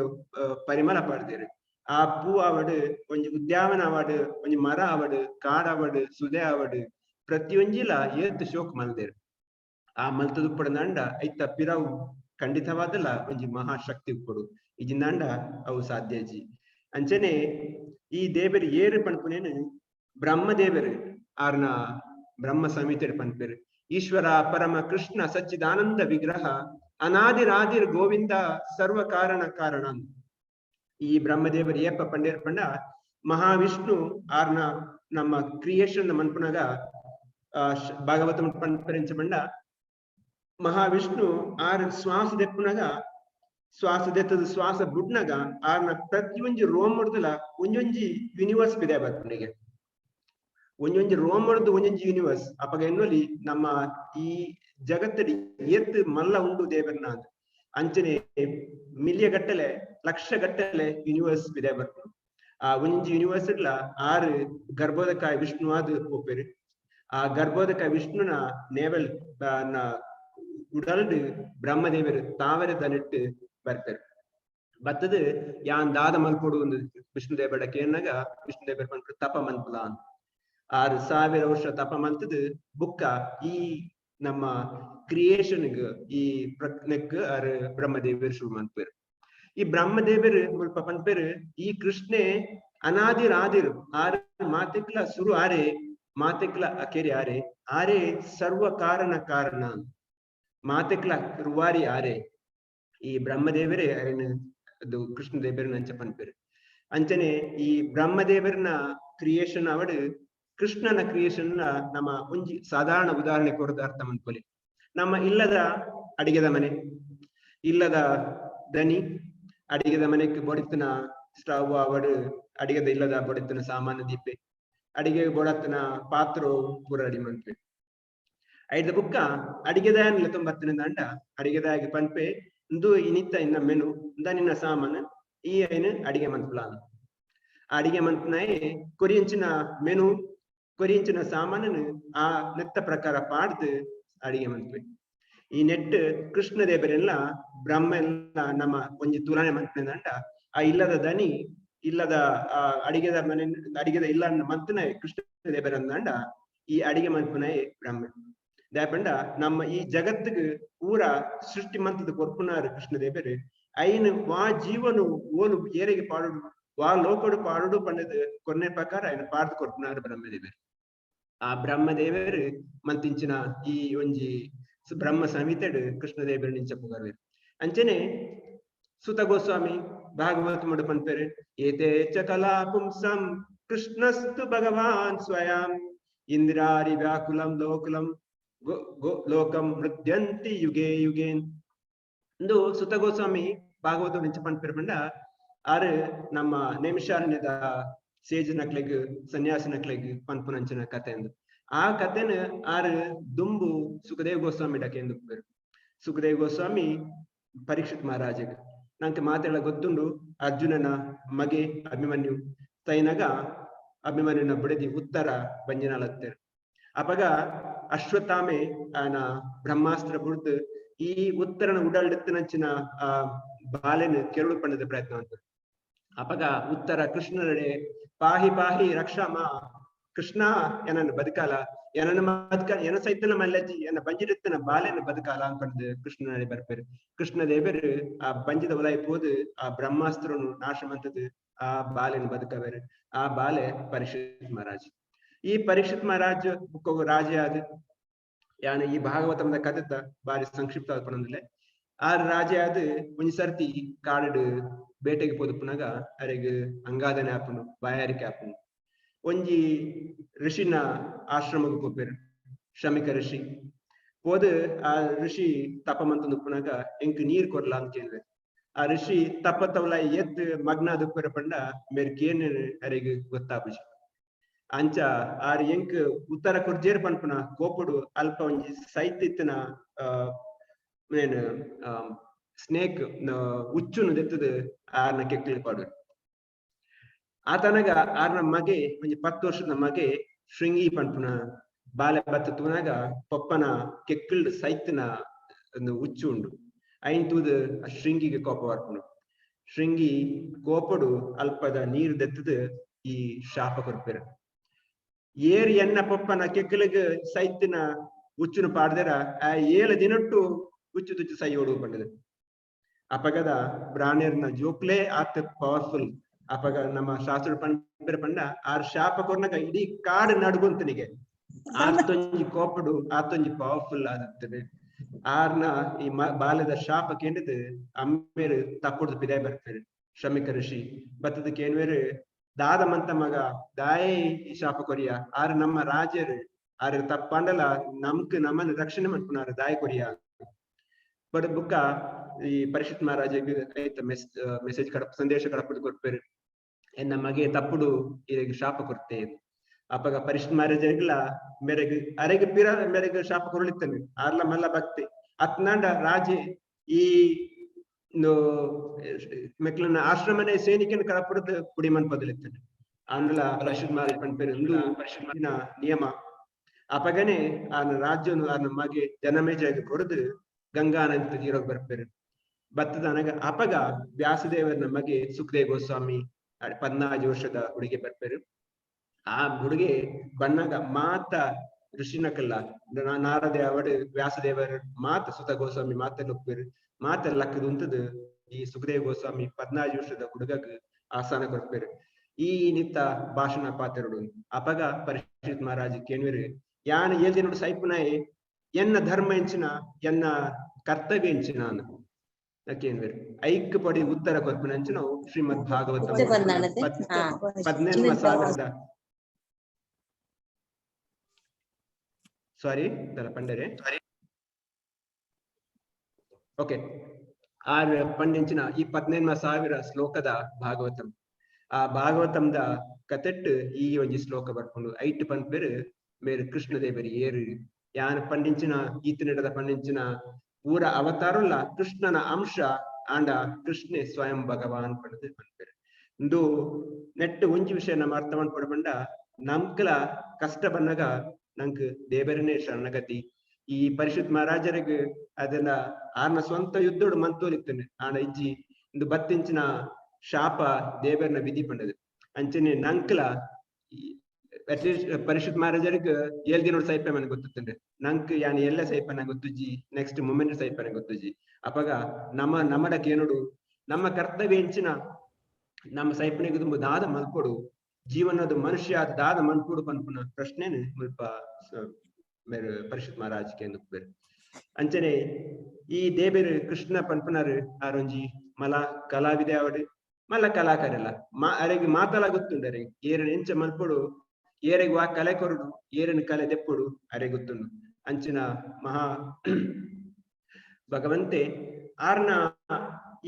ಪರಿಮಳ ಪಾಡ್ದೇರು ಆ ಪೂ ಆವಡು ಒಂಜಿ ಉದ್ಯಾನವನ ಆವಡು ಒಂಜಿ ಮರ ಆವಡು ಕಾಡ್ ಆವಡು ಸುದೆ ಆವಡು ಪ್ರತಿಯೊಂಜಿಲ ಏತ್ ಶೋಕ್ ಮಲ್ದೇರು ಆ ಮಲ್ತದು ಪಡಂದ ಐತ ಪಿರವು ಖಂಡಿತವಾದಲ್ಲ ಒಂಜಿ ಮಹಾಶಕ್ತಿ ಉಪ್ಪಡು ಇಜಿಂದಾಂಡ ಅವು ಸಾಧ್ಯಜಿ ಅಂಚನೆ ಈ ದೇವರು ಏರು ಪನ್ಪುನೇನು ಬ್ರಹ್ಮದೇವರು ಆರ್ನ ಬ್ರಹ್ಮ ಸಂಹಿತೆ ಪನ್ಪೇರು ಈಶ್ವರ ಪರಮ ಕೃಷ್ಣ ಸಚ್ಚಿದಾನಂದ ವಿಗ್ರಹ ಅನಾದಿರಾದಿರ್ ಗೋವಿಂದ ಸರ್ವ ಕಾರಣ ಈ ಬ್ರಹ್ಮದೇವರು ಏಪ ಪಂಡೇರ್ ಪಂಡ ಮಹಾವಿಷ್ಣು ಆರ್ನ ನಮ್ಮ ಕ್ರಿಯೇಷನ್ ಮನ್ಪುನಾಗ ಭಾಗವತ ಪಂಪರಿಂಚ ಪಂಡ ಮಹಾವಿಷ್ಣು ಆರ್ ಶ್ವಾಸ ದೆಪ್ಪುನಾಗ ಶ್ವಾಸ ದೆತ್ತದ ಶ್ವಾಸ ಬುಡ್ನಾಗ ಆರ್ನ ಪ್ರತಿಯೊಂಜಿ ರೋಮ್ ಹೊಡ್ದಲ ಒಂಜೊಂಜಿ ಯೂನಿವರ್ಸ್ ಬಿದೆ ಬರ್ಪುನಿಗೆ ಒಂಜೊಂಜಿ ರೋಮ್ ಹೊಡ್ದು ಒಂಜೊಂಜಿ ಯೂನಿವರ್ಸ್ ಅಪಗ ಎನ್ನುವಲಿ ನಮ್ಮ ಈ ಜಗತ್ತಡಿ ಏತ್ ಮಲ್ಲ ಉಂಡು ದೇವರ್ನ ಅಂಚನೆ ಮಿಲಿಯ ಗಟ್ಟಲೆ ಲಕ್ಷ ಗಟ್ಟಲೆ ಯೂನಿವರ್ಸ್ ಬಿದೆ ಬರ್ಪು ಆ ಒಂಜೊಂಜಿ ಯೂನಿವರ್ಸ್ ಇಡ್ಲ ಆರು ಗರ್ಭೋದಕಾಯ ವಿಷ್ಣು ಆದ್ ಒಪ್ಪೇರು ಆ ಗರ್ಭೋದಕಾಯ ವಿಷ್ಣುನ ನೇವಲ್ ಉಡಲ್ಡು ಬ್ರಹ್ಮದೇವರು ತಾವರೆ ದನಿಟ್ಟು ಬರ್ತಾರೆ ಬತ್ತದು ಯಾನ್ ದಾದ ಮಲ್ಪೊಡು ಒಂದು ವಿಷ್ಣುದೇವಡ ಕೇನಾಗ ವಿಷ್ಣುದೇವರ ಪಂಪ ತಪ ಮನ್ಪುಲ 6000 ವರ್ಷ ತಪ ಮಲ್ತದು ಬುಕ್ಕ ಈ ನಮ್ಮ ಕ್ರಿಯೇಷನ್ಗ್ ಈ ಪ್ರಜ್ಞೆಕ್ ಆರ್ ಬ್ರಹ್ಮದೇವರು ಶುರು ಮನ್ಪೇರು ಈ ಬ್ರಹ್ಮದೇವರು ಮುಲ್ಪ ಪನ್ಪೇರು ಈ ಕೃಷ್ಣೆ ಅನಾದಿರಾದಿರು ಆರ್ ಮಾತೆಕ್ಲ ಸುರು ಆರೆ ಮಾತೆಕ್ಲ ಅಕೆರಿ ಆರೆ ಸರ್ವ ಕಾರಣ ಮಾತೆಕ್ಲ ರುವಾರಿ ಆರೆ ಈ ಬ್ರಹ್ಮದೇವರೇ ಅದು ಕೃಷ್ಣ ದೇವರನ್ನ ಅಂಚ ಪನ್ಪೇರು ಅಂಚನೆ ಈ ಬ್ರಹ್ಮದೇವರನ ಕ್ರಿಯೇಷನ್ ಅವಡು ಕೃಷ್ಣನ ಕ್ರಿಯೇಷನ್ ನಮ್ಮ ಒಂಜಿ ಸಾಧಾರಣ ಉದಾಹರಣೆ ಕೊರದ ಅರ್ಥ ಮನ್ಪೊಲಿ ನಮ್ಮ ಇಲ್ಲದ ಅಡಿಗೆದ ಮನೆ ಇಲ್ಲದ ದನಿ ಅಡಿಗೆದ ಮನೆಗೆ ಬೊಡಿತನ ಸ್ಟವ್ ಅವಡು ಅಡಿಗೆದ ಇಲ್ಲದ ಬೊಡಿತನ ಸಾಮಾನ್ಯ ದೀಪೆ ಅಡಿಗೆ ಬೋಡತ್ತನ ಪಾತ್ರ ಪೂರ ರೆಡಿ ಮನ್ಪೆ ಐದ ಬುಕ್ಕ ಅಡಿಗೆದಾಯನ್ಲ ತೊಂಬತ್ತನಿಂದ ಅಂಡ ಅಡಿಗೆದಾಯಗೆ ಪನ್ಪೆ ಇಂದು ಇನಿತ್ತ ಇನ್ನ ಮೆನು ನಿನ್ನ ಸಾಮಾನು ಈ ಐನು ಅಡಿಗೆ ಮನ್ಪುಲ ಅಡಿಗೆ ಮನ್ಪನಾಯೆ ಕೊರಿಯಂಚಿನ ಮೆನು ಕೊರಿಯಂಚಿನ ಸಾಮಾನನು ಆ ನೆತ್ತ ಪ್ರಕಾರ ಪಾಡ್ದು ಅಡಿಗೆ ಮನ್ಪೆ ಈ ನೆಟ್ ಕೃಷ್ಣ ದೇವರೆಲ್ಲ ಬ್ರಹ್ಮ ಎಲ್ಲ ನಮ್ಮ ಒಂಜಿ ತುಲನೆ ಮನ್ಪನಿಂದ ಅಂಡ ಆ ಇಲ್ಲದ ದನಿ ಇಲ್ಲದ ಆ ಅಡಿಗೆದ ಮನೆ ಅಡಿಗೆದ ಇಲ್ಲ ಮಂತನ ಕೃಷ್ಣ ದೇವರಂದಂಡ ಈ ಅಡಿಗೆ ಮನ್ಪನಾಯೆ ಬ್ರಹ್ಮ ದಯಪಂಡ ನಮ್ಮ ಈ ಜಗತ್ತಿಗೆ ಪೂರ ಸೃಷ್ಟಿ ಮಂತದ ಕೊರ್ಪುನಾರು ಕೃಷ್ಣ ದೇವರು ಐನು ವಾ ಜೀವನು ಓಲು ಏರೆಗೆ ಪಾಡುಡು ವಾ ಲೋಕಡು ಪಾಡುಡು ಪಂಡದ ಕೊನೆ ಪ್ರಕಾರ ಐನು ಪಾಡ್ದು ಕೊರ್ಪುನಾರು ಬ್ರಹ್ಮದೇವರು ಆ ಬ್ರಹ್ಮದೇವರು ಮಂತಿಂಚಿನ ಈ ಒಂಜಿ ಬ್ರಹ್ಮ ಸಂಹಿತೆಡು ಕೃಷ್ಣ ದೇವರು ನಿಂಚ ಪುಗರ್ವೇರು ಅಂಚನೆ ಸುತ ಗೋಸ್ವಾಮಿ ಭಾಗವತ ಮುಡು ಪನ್ಪೇರು ಏತೆ ಚ ಕಲಾ ಪುಂಸಂ ಕೃಷ್ಣಸ್ತು ಭಗವಾನ್ ಸ್ವಯಂ ಇಂದ್ರಾರಿ ವ್ಯಾಕುಲಂ ಲೋಕುಲಂ ಲೋಕಂ ಮೃದ್ಯಂತಿ ಯುಗೇ ಯುಗೇನ್ ಇಂದು ಸುತ ಗೋಸ್ವಾಮಿ ಭಾಗವತ ನಿಂಚ ಪನ್ಪೇರು ಪಂಡ ಆರು ನಮ್ಮ ನೇಮಿಷಾರಣ್ಯದ ಸೇಜ್ ನಕ್ಲೆಗ್ ಸನ್ಯಾಸಿ ನಕ್ಲೆಗ್ ಪನ್ಪುನಂಚಿನ ಕತೆ ಎಂದು ಆ ಕತೆನ ಆರು ದುಂಬು ಸುಖದೇವ್ ಗೋಸ್ವಾಮಿ ಡಕೆ ಎಂದು ಸುಖದೇವ್ ಗೋಸ್ವಾಮಿ ಪರೀಕ್ಷಿತ್ ಮಹಾರಾಜಗ್ ನಂಗೆ ಮಾತೆಲ್ಲ ಗೊತ್ತುಂಡು ಅರ್ಜುನನ ಮಗೆ ಅಭಿಮನ್ಯು ತೈನಗ ಅಭಿಮನ್ಯುನ ಬುಡದಿ ಉತ್ತರ ಬಂಜನಾಲತ್ತೇರು ಅಪಗ ಅಶ್ವತ್ಥಾಮೆ ಆನ ಬ್ರಹ್ಮಾಸ್ತ್ರ ಬುಡ್ದು ಈ ಉತ್ತರನ ಉಡಾಳ್ಡೆತ್ತಿನಂಚಿನ ಬಾಲೆನ್ ಕೆರಳು ಪಂಡದ ಪ್ರಯತ್ನ ಅಂತ ಅಪಗ ಉತ್ತರ ಕೃಷ್ಣರಡೆ ಪಾಹಿ ಪಾಹಿ ರಕ್ಷಾಮ ಕೃಷ್ಣ ಏನನ್ನ ಬದುಕಾಲ ಏನನ್ನ ಬದುಕಾಲ ಏನ ಸೈತನ ಮಲ್ಲಜ್ಜಿ ಎನ್ನ ಬಂಜಿಡೆತ್ತಿನ ಬಾಲೆನ ಬದುಕಾಲ ಅನ್ಪಂಡು ಕೃಷ್ಣನಡೆ ಬರ್ಪೇರು ಕೃಷ್ಣ ದೇವರು ಆ ಬಂಜಿದ ಉಲಾಯಿ ಪೋದು ಆ ಬ್ರಹ್ಮಾಸ್ತ್ರನು ನಾಶ ಮಂತದ್ದು ಆ ಬಾಲೆನ ಬದುಕವೇರು ಆ ಬಾಲೆ ಪರೀಕ್ಷಿತ್ ಮಹಾರಾಜ್ ಈ ಪರೀಕ್ಷಿತ್ ಮಹಾರಾಜ್ ಬುಕ್ಕ ರಾಜ ಆದ ಯಾನ ಈ ಭಾಗವತದ ಕಥೆತ ಬಾರಿ ಸಂಕ್ಷಿಪ್ತ ಪಣಂದಿಲ್ಲ ಆ ರಾಜ ಆದ ಒಂಜಿ ಸರ್ತಿ ಕಾಡು ಬೇಟೆಗೆ ಪೋದುಪ್ಪುನಾಗ ಅರೆಗ್ ಅಂಗಾದನೆ ಆಪುನು ಬಾಯಾರಿಕೆ ಆಪುನು ಒಂಜಿ ಋಷಿನ ಆಶ್ರಮಕ್ಕೆ ಹೋಗ್ಬೇರು ಶ್ರಮಿಕ ಋಷಿ ಹೋದ ಆ ಋಷಿ ತಪ ಮಂತುಪ್ಪುನಾಗ ಎಂಕ್ ನೀರ್ ಕೊರ್ಲ ಅಂತ ಕೇಳಿದ್ರೆ ಆ ಋಷಿ ತಪ ತವಲ ಎದ್ದು ಮಗ್ನ ದುಪ್ಪರ ಪಂಡ ಮೇರ್ಕೇನ್ ಅರೆಗ್ ಗೊತ್ತಾಪುಜಿ ಅಂಚ ಆರ್ ಎಂಕ್ ಉತ್ತರ ಕೊರ್ಜೇರ್ ಪನ್ಪುನ ಕೋಪುಡು ಅಲ್ಪ ಒಂಜಿ ಸೈತಿತ್ತಿನ ಏನು ಸ್ನೇಕ್ ಉಚ್ಚುನು ದೆತ್ತದ ಆರ್ನ ಕೆಕ್ಕಿಲ್ ಪಾಡು ಆತನಗ ಆರ್ನ ಮಗೆ ಒಂಜಿ 10 ವರ್ಷದ ಮಗೆ ಶೃಂಗಿ ಪನ್ಪುನ ಬಾಲೆ ಬತ್ತ ತೂನಾಗ ಪಪ್ಪನ ಕೆಕ್ಕಿಲ್ಡ್ ಸೈತಿನ ಒಂದು ಉಚ್ಚು ಉಂಡು ಐನ್ ತೂದು ಶೃಂಗಿಗೆ ಕೋಪ ಬರ್ಪುನು ಶೃಂಗಿ ಕೋಪಡು ಅಲ್ಪದ ನೀರು ದೆತ್ತದ ಈ ಶಾಪ ಕೊರ್ಪೆರ ಏರ್ ಎನ್ನ ಪಪ್ಪನ ಕೆಕ್ಕಲಿಗೆ ಸೈತಿನ ಉಚ್ಚುನು ಪಾಡ್ದರ ಆ 7 ದಿನಟ್ಟು ಉಚ್ಚು ತುಚ್ಚು ಸೈ ಓಡು ಪಂಡದ ಅಪಗದ ಬ್ರಾಣ್ಯರ್ನ ಜೋಕ್ಲೆ ಆತ ಪವರ್ಫುಲ್ ಅಪಗ ನಮ್ಮ ಶಾಸ್ತ್ರ ಪಂಡ ಆರ್ ಶಾಪ ಕೊರ್ನಾಗ ಇಡೀ ಕಾಡು ನಡ್ಗೊಂತನಿಗೆ ಆತೊಂಜಿ ಕೋಪಡು ಆತೊಂಜಿ ಪವರ್ಫುಲ್ ಆದತ್ತದೆ ಆರ್ನ ಈ ಬಾಲ್ಯದ ಶಾಪ ಕೇಂದ್ರದ ಅಮ್ಮೇರು ತಪ್ಪುಡ್ದು ಪಿದಾಯ ಬರ್ತಾರೆ ಶ್ರಮಿಕ ಋಷಿ ಬತ್ತದಕ್ಕೆ ಏನ್ವೇರು ದಾದ ಮಂತ ಮಗ ದಾಯೇ ಈ ಶಾಪ ಕೊರಿಯ ಆರು ನಮ್ಮ ರಾಜರು ಆರು ತಪ್ಪಂಡಲ ನಮ್ಮನ್ನ ರಕ್ಷಣೆ ಮಾಡ್ಕೊನಾರ ದಾಯ ಕೊರಿಯ ಬಡ ಬುಕ್ಕ ಈ ಪರಿಷತ್ ಮಹಾರಾಜಗೆ ಐತ ಮೆಸೇಜ್ ಕಡಪ ಸಂದೇಶ ಕಡಪಡು ಕೊಡ್ಪೇರು ಎನ್ನ ಮಗೆ ತಪ್ಪುಡು ಇದಕ್ಕೆ ಶಾಪ ಕೊಡ್ತೆ ಅಪ್ಪಗ ಪರಿಷತ್ ಮಹಾರಾಜರಿಗೆಲ್ಲ ಮೇರೆಗೆ ಅರೆಗೆ ಪಿರ ಮೇರೆಗೆ ಶಾಪ ಕೊರಳಿತಾನೆ ಆರ್ಲ ಮಲ್ಲ ಭಕ್ತಿ ಅತ್ನಾಂಡ ರಾಜೆ ಈ ಮೆಕ್ಲನ ಆಶ್ರಮನೆ ಸೇನಿಕನ ಕಡಪುರದ ಪುಡಿ ಮನ್ಪದಲಿತ್ತಾನೆ ಆಂಡ್ಲ ಪರಿಷತ್ ಮಹಾರಾಜ ಪಂಪೇರು ಒಂದು ಪರಿಷತ್ನ ನಿಯಮ ಅಪಗನೆ ಆನ ರಾಜ್ಯನು ಆನ ಮಗೆ ಜನಮೇಜಾಗಿ ಕೊಡದು ಗಂಗಾ ನದಿ ತೀರೋಗ್ ಬರ್ಪೇರು ಬತ್ತದ ನನಗ ಅಪಗ ವ್ಯಾಸದೇವರನ ಮಗೆ ಸುಖದೇವ್ ಗೋಸ್ವಾಮಿ 14 ವರ್ಷದ ಹುಡುಗಿ ಬರ್ಪೇರು ಆ ಹುಡುಗಿ ಬಣ್ಣಗ ಮಾತ ಋಷಿನಕಲ್ಲ ನಾರದೆ ಅವಡು ವ್ಯಾಸದೇವರ ಮಾತ ಸುತ ಗೋಸ್ವಾಮಿ ಮಾತಲ್ಲಿ ಒಪ್ಪೇರು ಮಾತಲ್ಲಿ ಲಕ್ಕದ ಉಂಟದು ಈ ಸುಖದೇವ್ ಗೋಸ್ವಾಮಿ 14 ವರ್ಷದ ಹುಡುಗಗ್ ಆಸ್ಥಾನ ಕೊಡ್ಪೇರು ಈ ನಿತ್ತ ಭಾಷಣ ಪಾತ್ರರು ಅಪಗ ಪರಿಷತ್ ಮಹಾರಾಜ್ ಕೇನ್ವೇರು ಯಾನ ಏಲ್ದಿನೋಡು ಸೈಪುನಾಯ್ ಎನ್ನ ಧರ್ಮ ಎಂಚಿನ ಎನ್ನ ಕರ್ತವ್ಯ ಎಂಚಿನ ಕೇನ್ವೇರು ಐಕ್ ಪಡಿ ಉತ್ತರ ಕೊರ್ಪಿನಂಚು ನಾವು ಶ್ರೀಮದ್ ಭಾಗವತ 14,000 ಸಾರಿ ದಲ ಪಂಡರೆ ಓಕೆ ಆರ್ ಪಂಡಿಂಚಿನ ಈ 14,000 ಶ್ಲೋಕದ ಭಾಗವತಂ ಆ ಭಾಗವತಂದ ಕತೆಟ್ ಈ ಒಂಜಿ ಶ್ಲೋಕ ಬರ್ಕೊಂಡು ಐಟ್ ಪಂಪೇರು ಮೇರು ಕೃಷ್ಣ ದೇವರಿ ಏರು ಯಾನ್ ಪಂಡಿಂಚಿನ ಈತನಿಡದ ಪಂಡಿಂಚಿನ ಪೂರ ಅವತಾರಲ್ಲ ಕೃಷ್ಣನ ಅಂಶ ಆಂಡ ಕೃಷ್ಣೆ ಸ್ವಯಂ ಭಗವಾನ್ ಪಡೆದು ಪಂಪೇರು ಇಂದು ನೆಟ್ ಒಂಜಿ ವಿಷಯ ನಮ್ಮ ಅರ್ಥ ಮಾಡ್ಪಡ್ಬಂಡ ನಮ್ಕಲ ಕಷ್ಟ ಬಂದಾಗ ನಂಕ್ ದೇವರನೇ ಶರಣಗತಿ ಈ ಪರಿಷತ್ ಮಹಾರಾಜರಿಗೆ ಅದನ್ನ ಆರ್ನ ಸ್ವಂತ ಯುದ್ಧೋಡು ಮಂತೋಲಿತ್ತೇನೆ ಆನ ಇಜ್ಜಿ ಇಂದು ಬತ್ತಿಂಚಿನ ಶಾಪ ದೇವರನ್ನ ವಿಧಿ ಪಂಡದು ಅಂಚನೆ ನಂಕ್ಲ ಅಟ್ಲೀಸ್ಟ್ ಪರಿಷತ್ ಮಹಾರಾಜರಿಗೆ 7 ದಿನೋಡು ಸೈಪೆ ಮನೆ ಗೊತ್ತುತ್ತಂದ್ರೆ ನಂಕ್ ಯಾನ್ ಎಲ್ಲ ಸೈಪನ ಗೊತ್ತುಜ್ಜಿ ನೆಕ್ಸ್ಟ್ ಮೂಮೆಂಟ್ ಸೈಪನ ಗೊತ್ತುಜ್ಜಿ ಅಪಗ ನಮ್ಮಡಕ್ಕೆ ಏನೋಡು ನಮ್ಮ ಕರ್ತವ್ಯ ಎಂಚಿನ ನಮ್ಮ ಸೈಪನಿಗೆ ತುಂಬ ದಾದ ಮಲ್ಕೊಡು ಜೀವನದ ಮನುಷ್ಯ ದಾದ ಮನ್ಪುಡು ಪನ್ಪುನ ಪ್ರಶ್ನೆನು ಮುಲ್ಪ ಮೇರು ಪರಿಷತ್ ಮಹಾರಾಜ್ ಕೇಂದ್ರ ಬೇರೆ ಅಂಚನೆ ಈ ದೇಬೇರು ಕೃಷ್ಣ ಪನ್ಪುನರು ಆರೊಂಜಿ ಮಲ ಕಲಾವಿದೆ ಅವಡು ಮಲ್ಲ ಕಲಾಕಾರಲ್ಲ ಅರೆಗೆ ಮಾತಲ ಗೊತ್ತುಂಡರೆ ಏರನ್ ಎಂಚ ಮಲ್ಪೊಡು ಏರೆಗೆ ವಾ ಕಲೆ ಕೊರಡು ಏರನ್ ಕಲೆ ದೆಪ್ಪೊಡು ಅರೆ ಗೊತ್ತುಂಡು ಅಂಚಿನ ಮಹಾ ಭಗವಂತೆ ಆರ್ನ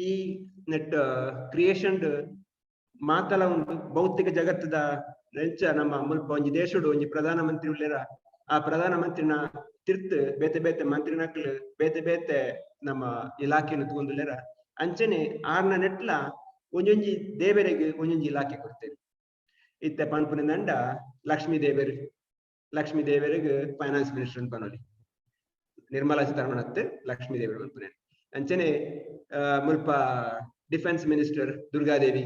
ಈ ನೆಟ್ ಕ್ರಿಯೇಷನ್ ಮಾತಲ ಉಂಟು ಭೌತಿಕ ಜಗತ್ತದ ನೆಂಚ ನಮ್ಮ ಮುಲ್ಪ ಒಂಜಿ ದೇಶಡು ಒಂಜಿ ಪ್ರಧಾನ ಮಂತ್ರಿ ಉಳ್ಳೇರ ಆ ಪ್ರಧಾನ ಮಂತ್ರಿನ ತಿರ್ತ್ ಬೇತೆ ಬೇತೆ ಮಂತ್ರಿನಕ್ಲು ಬೇತೆ ಬೇತೆ ನಮ್ಮ ಇಲಾಖೆಯನ್ನು ತಗೊಂಡುಳ್ಳೇರ ಅಂಚನೆ ಆರ್ನ ನೆಟ್ಲ ಒಂಜೊಂಜಿ ದೇವರಿಗೆ ಒಂಜೊಂಜಿ ಇಲಾಖೆ ಕೊಡ್ತೇವೆ ಇತ್ತೆ ಪನ್ಪುನಿಂದ ಲಕ್ಷ್ಮೀ ದೇವರಿಗೆ ಫೈನಾನ್ಸ್ ಮಿನಿಸ್ಟರ್ ಅಂತ ಪನೋಲಿ ನಿರ್ಮಲಾ ಸೀತಾರಾಮನ್ ಅತ್ತೆ ಲಕ್ಷ್ಮೀ ದೇವಿ ಮಲ್ಪನೆ ಅಂಚನೆ ಮುಲ್ಪ ಡಿಫೆನ್ಸ್ ಮಿನಿಸ್ಟರ್ ದುರ್ಗಾದೇವಿ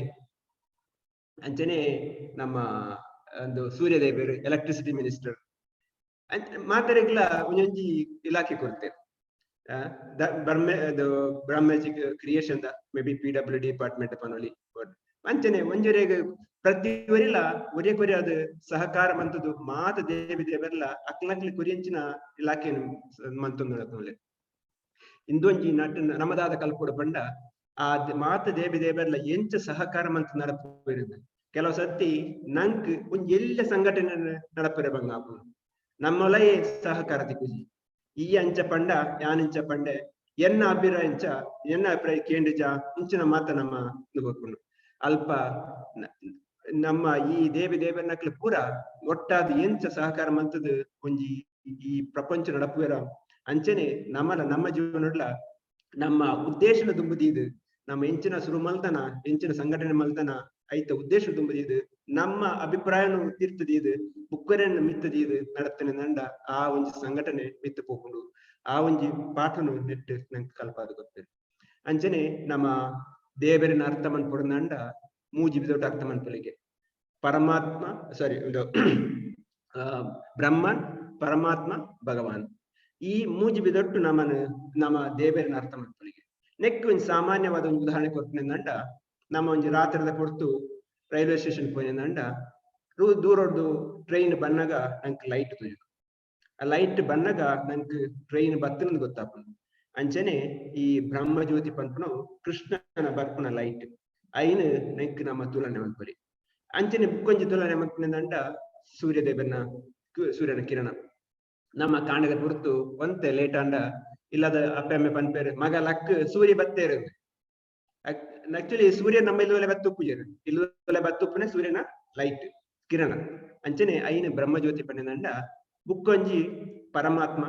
ಅಂಚನೆ ನಮ್ಮ ಒಂದು ಸೂರ್ಯದೇವರು ಎಲೆಕ್ಟ್ರಿಸಿಟಿ ಮಿನಿಸ್ಟರ್ ಮಾತಾರೆಗ್ಲ ಒಂಜೊಂಜಿ ಇಲಾಖೆ ಕೊಡ್ತೇವೆ ಬ್ರಹ್ಮೇಜಿಕ್ ಕ್ರಿಯೇಷನ್ ದ ಮೇ ಬಿ PWD ಡಿಪಾರ್ಟ್ಮೆಂಟ್ ಪನೊಲಿ ಅಂಚನೆ ಒಂಜೊರೆಗ್ ಪ್ರತಿಯೊರಿಲ ಒರೆ ಕೊರೆ ಅದು ಸಹಕಾರ ಮಂತದ್ದು ಮಾತ ದೇವಿ ದೇವರ್ಲ ಅಕ್ಲಕ್ಲಿ ಕೊರಿಯಂಚಿನ ಇಲಾಖೆ ಮಂತೊಂದು ಇಂದೊಂಜಿ ನಟ ನಮದಾದ ಕಲ್ಪುಡ ಪಂಡ ಆ ಮಾತ ದೇವಿ ದೇವರ್ಲ ಎಂಚ ಸಹಕಾರ ಮಂತ ನಡಪುವಿರುದು ಕೆಲವು ಸತಿ ನಂಕ್ ಒಂಜಿ ಎಲ್ಲ ಸಂಘಟನೆ ನಡಪರೆ ಬಂಗಾಪು ನಮ್ಮೊಲಯೇ ಸಹಕಾರ ತಿಕ್ಕುಜಿ ಈ ಅಂಚ ಪಂಡ ಯಾನಿಂಚ ಪಂಡೆ ಎನ್ನ ಅಭಿಪ್ರಾಯ ಕೇಂದ್ರಿಜ ಇಂಚಿನ ಮಾತ ನಮ್ಮ ಗೊತ್ತುಂಡು ಅಲ್ಪ ನಮ್ಮ ಈ ದೇವಿ ದೇವನಕ್ಲು ಪೂರ ಒಟ್ಟಾದ ಎಂಚ ಸಹಕಾರ ಮಂತದು ಒಂಜಿ ಈ ಪ್ರಪಂಚ ನಡಪುವೆರ ಅಂಚನೆ ನಮ್ಮ ಜೀವನಡ್ಲ ನಮ್ಮ ಉದ್ದೇಶನ ತುಂಬುದೀದು ನಮ್ಮ ಎಂಚಿನ ಸುರು ಮಲ್ತನ ಎಂಚಿನ ಸಂಘಟನೆ ಮಲ್ತನ ಐತ ಉದ್ದೇಶ ತುಂಬುದೀದು ನಮ್ಮ ಅಭಿಪ್ರಾಯನು ತೀರ್ತದೀದು ಬುಕ್ಕರನ್ನು ಮಿತ್ತದೀದು ನಡತನೆ ನಂಡ ಆ ಒಂಜಿ ಸಂಘಟನೆ ಮಿತ್ತು ಪೋಕೊಂಡು ಆ ಒಂಜಿ ಪಾಠನು ನೆಟ್ಟು ನಂಗೆ ಕಲ್ಪಾದ ಗೊತ್ತೇನೆ ಅಂಚನೆ ನಮ್ಮ ದೇವರಿನ ಅರ್ಥ ಮನ್ಪೊಡು ನಂಡ ಮೂಜಿ ಬಿದೊಟ್ಟು ಅರ್ಥ ಮನ್ಪೊಲಿಗೆ ಪರಮಾತ್ಮ ಸಾರಿ ಬ್ರಹ್ಮನ್ ಪರಮಾತ್ಮ ಭಗವಾನ್ ಈ ಮೂಜಿ ಬಿದೊಟ್ಟು ನಮ್ಮ ದೇವರಿನ ಅರ್ಥ ಮನ್ಪೊಲಿಗೆ ನೆಕ್ ಒಂದು ಸಾಮಾನ್ಯವಾದ ಒಂದು ಉದಾಹರಣೆ ಕೊಡ್ತೀನಿ ನಂಡ ನಮ್ಮ ಒಂಜಿ ರಾತ್ರಿದ ಕೊಡ್ತು ರೈಲ್ವೆ ಸ್ಟೇಷನ್ ಪೋಯಿನಂಡ ದೂರದ್ದು ಟ್ರೈನ್ ಬನ್ನಗ ನಂಗೆ ಲೈಟ್ ತುಜು ಆ ಲೈಟ್ ಬನ್ನಗ ನಂಗೆ ಟ್ರೈನ್ ಬತ್ತನಂದು ಗೊತ್ತಾಪುಂಡು ಅಂಚನೆ ಈ ಬ್ರಹ್ಮ ಜ್ಯೋತಿ ಪನ್ಪುನು ಕೃಷ್ಣನ ಬರ್ಪುನ ಲೈಟ್ ಐನ್ ನೆಕ್ ನಮ್ಮ ತುಲನೆ ಮಲ್ಪರಿ ಅಂಚನೆ ಬುಕ್ಕೊಂಜಿ ತುಲನೆ ಮಲ್ಪನಂಡ ಸೂರ್ಯನ ಕಿರಣ ನಮ್ಮ ಕಾಂಡಗ ಹೊರತು ಒಂತೆ ಲೇಟ್ ಅಂಡ ಇಲ್ಲದ ಅಪ್ಪೆಮ್ಮೆ ಪನ್ಪೇರು ಮಗ ಲಕ್ ಸೂರ್ಯ ಬತ್ತೇರು ಆಕ್ಚುಲಿ ಸೂರ್ಯ ನಮ್ಮ ಇಲ್ಲೊಲೆ ಬತ್ತುಪ್ಪುಜರು ಇಲ್ಲೊಲೆ ಬತ್ತುಪ್ಪನೆ ಸೂರ್ಯನ ಲೈಟ್ ಕಿರಣ ಅಂಚನೆ ಐನ್ ಬ್ರಹ್ಮಜ್ಯೋತಿ ಪನ್ನೆಂಡ ಬುಕ್ಕೊಂಜಿ ಪರಮಾತ್ಮ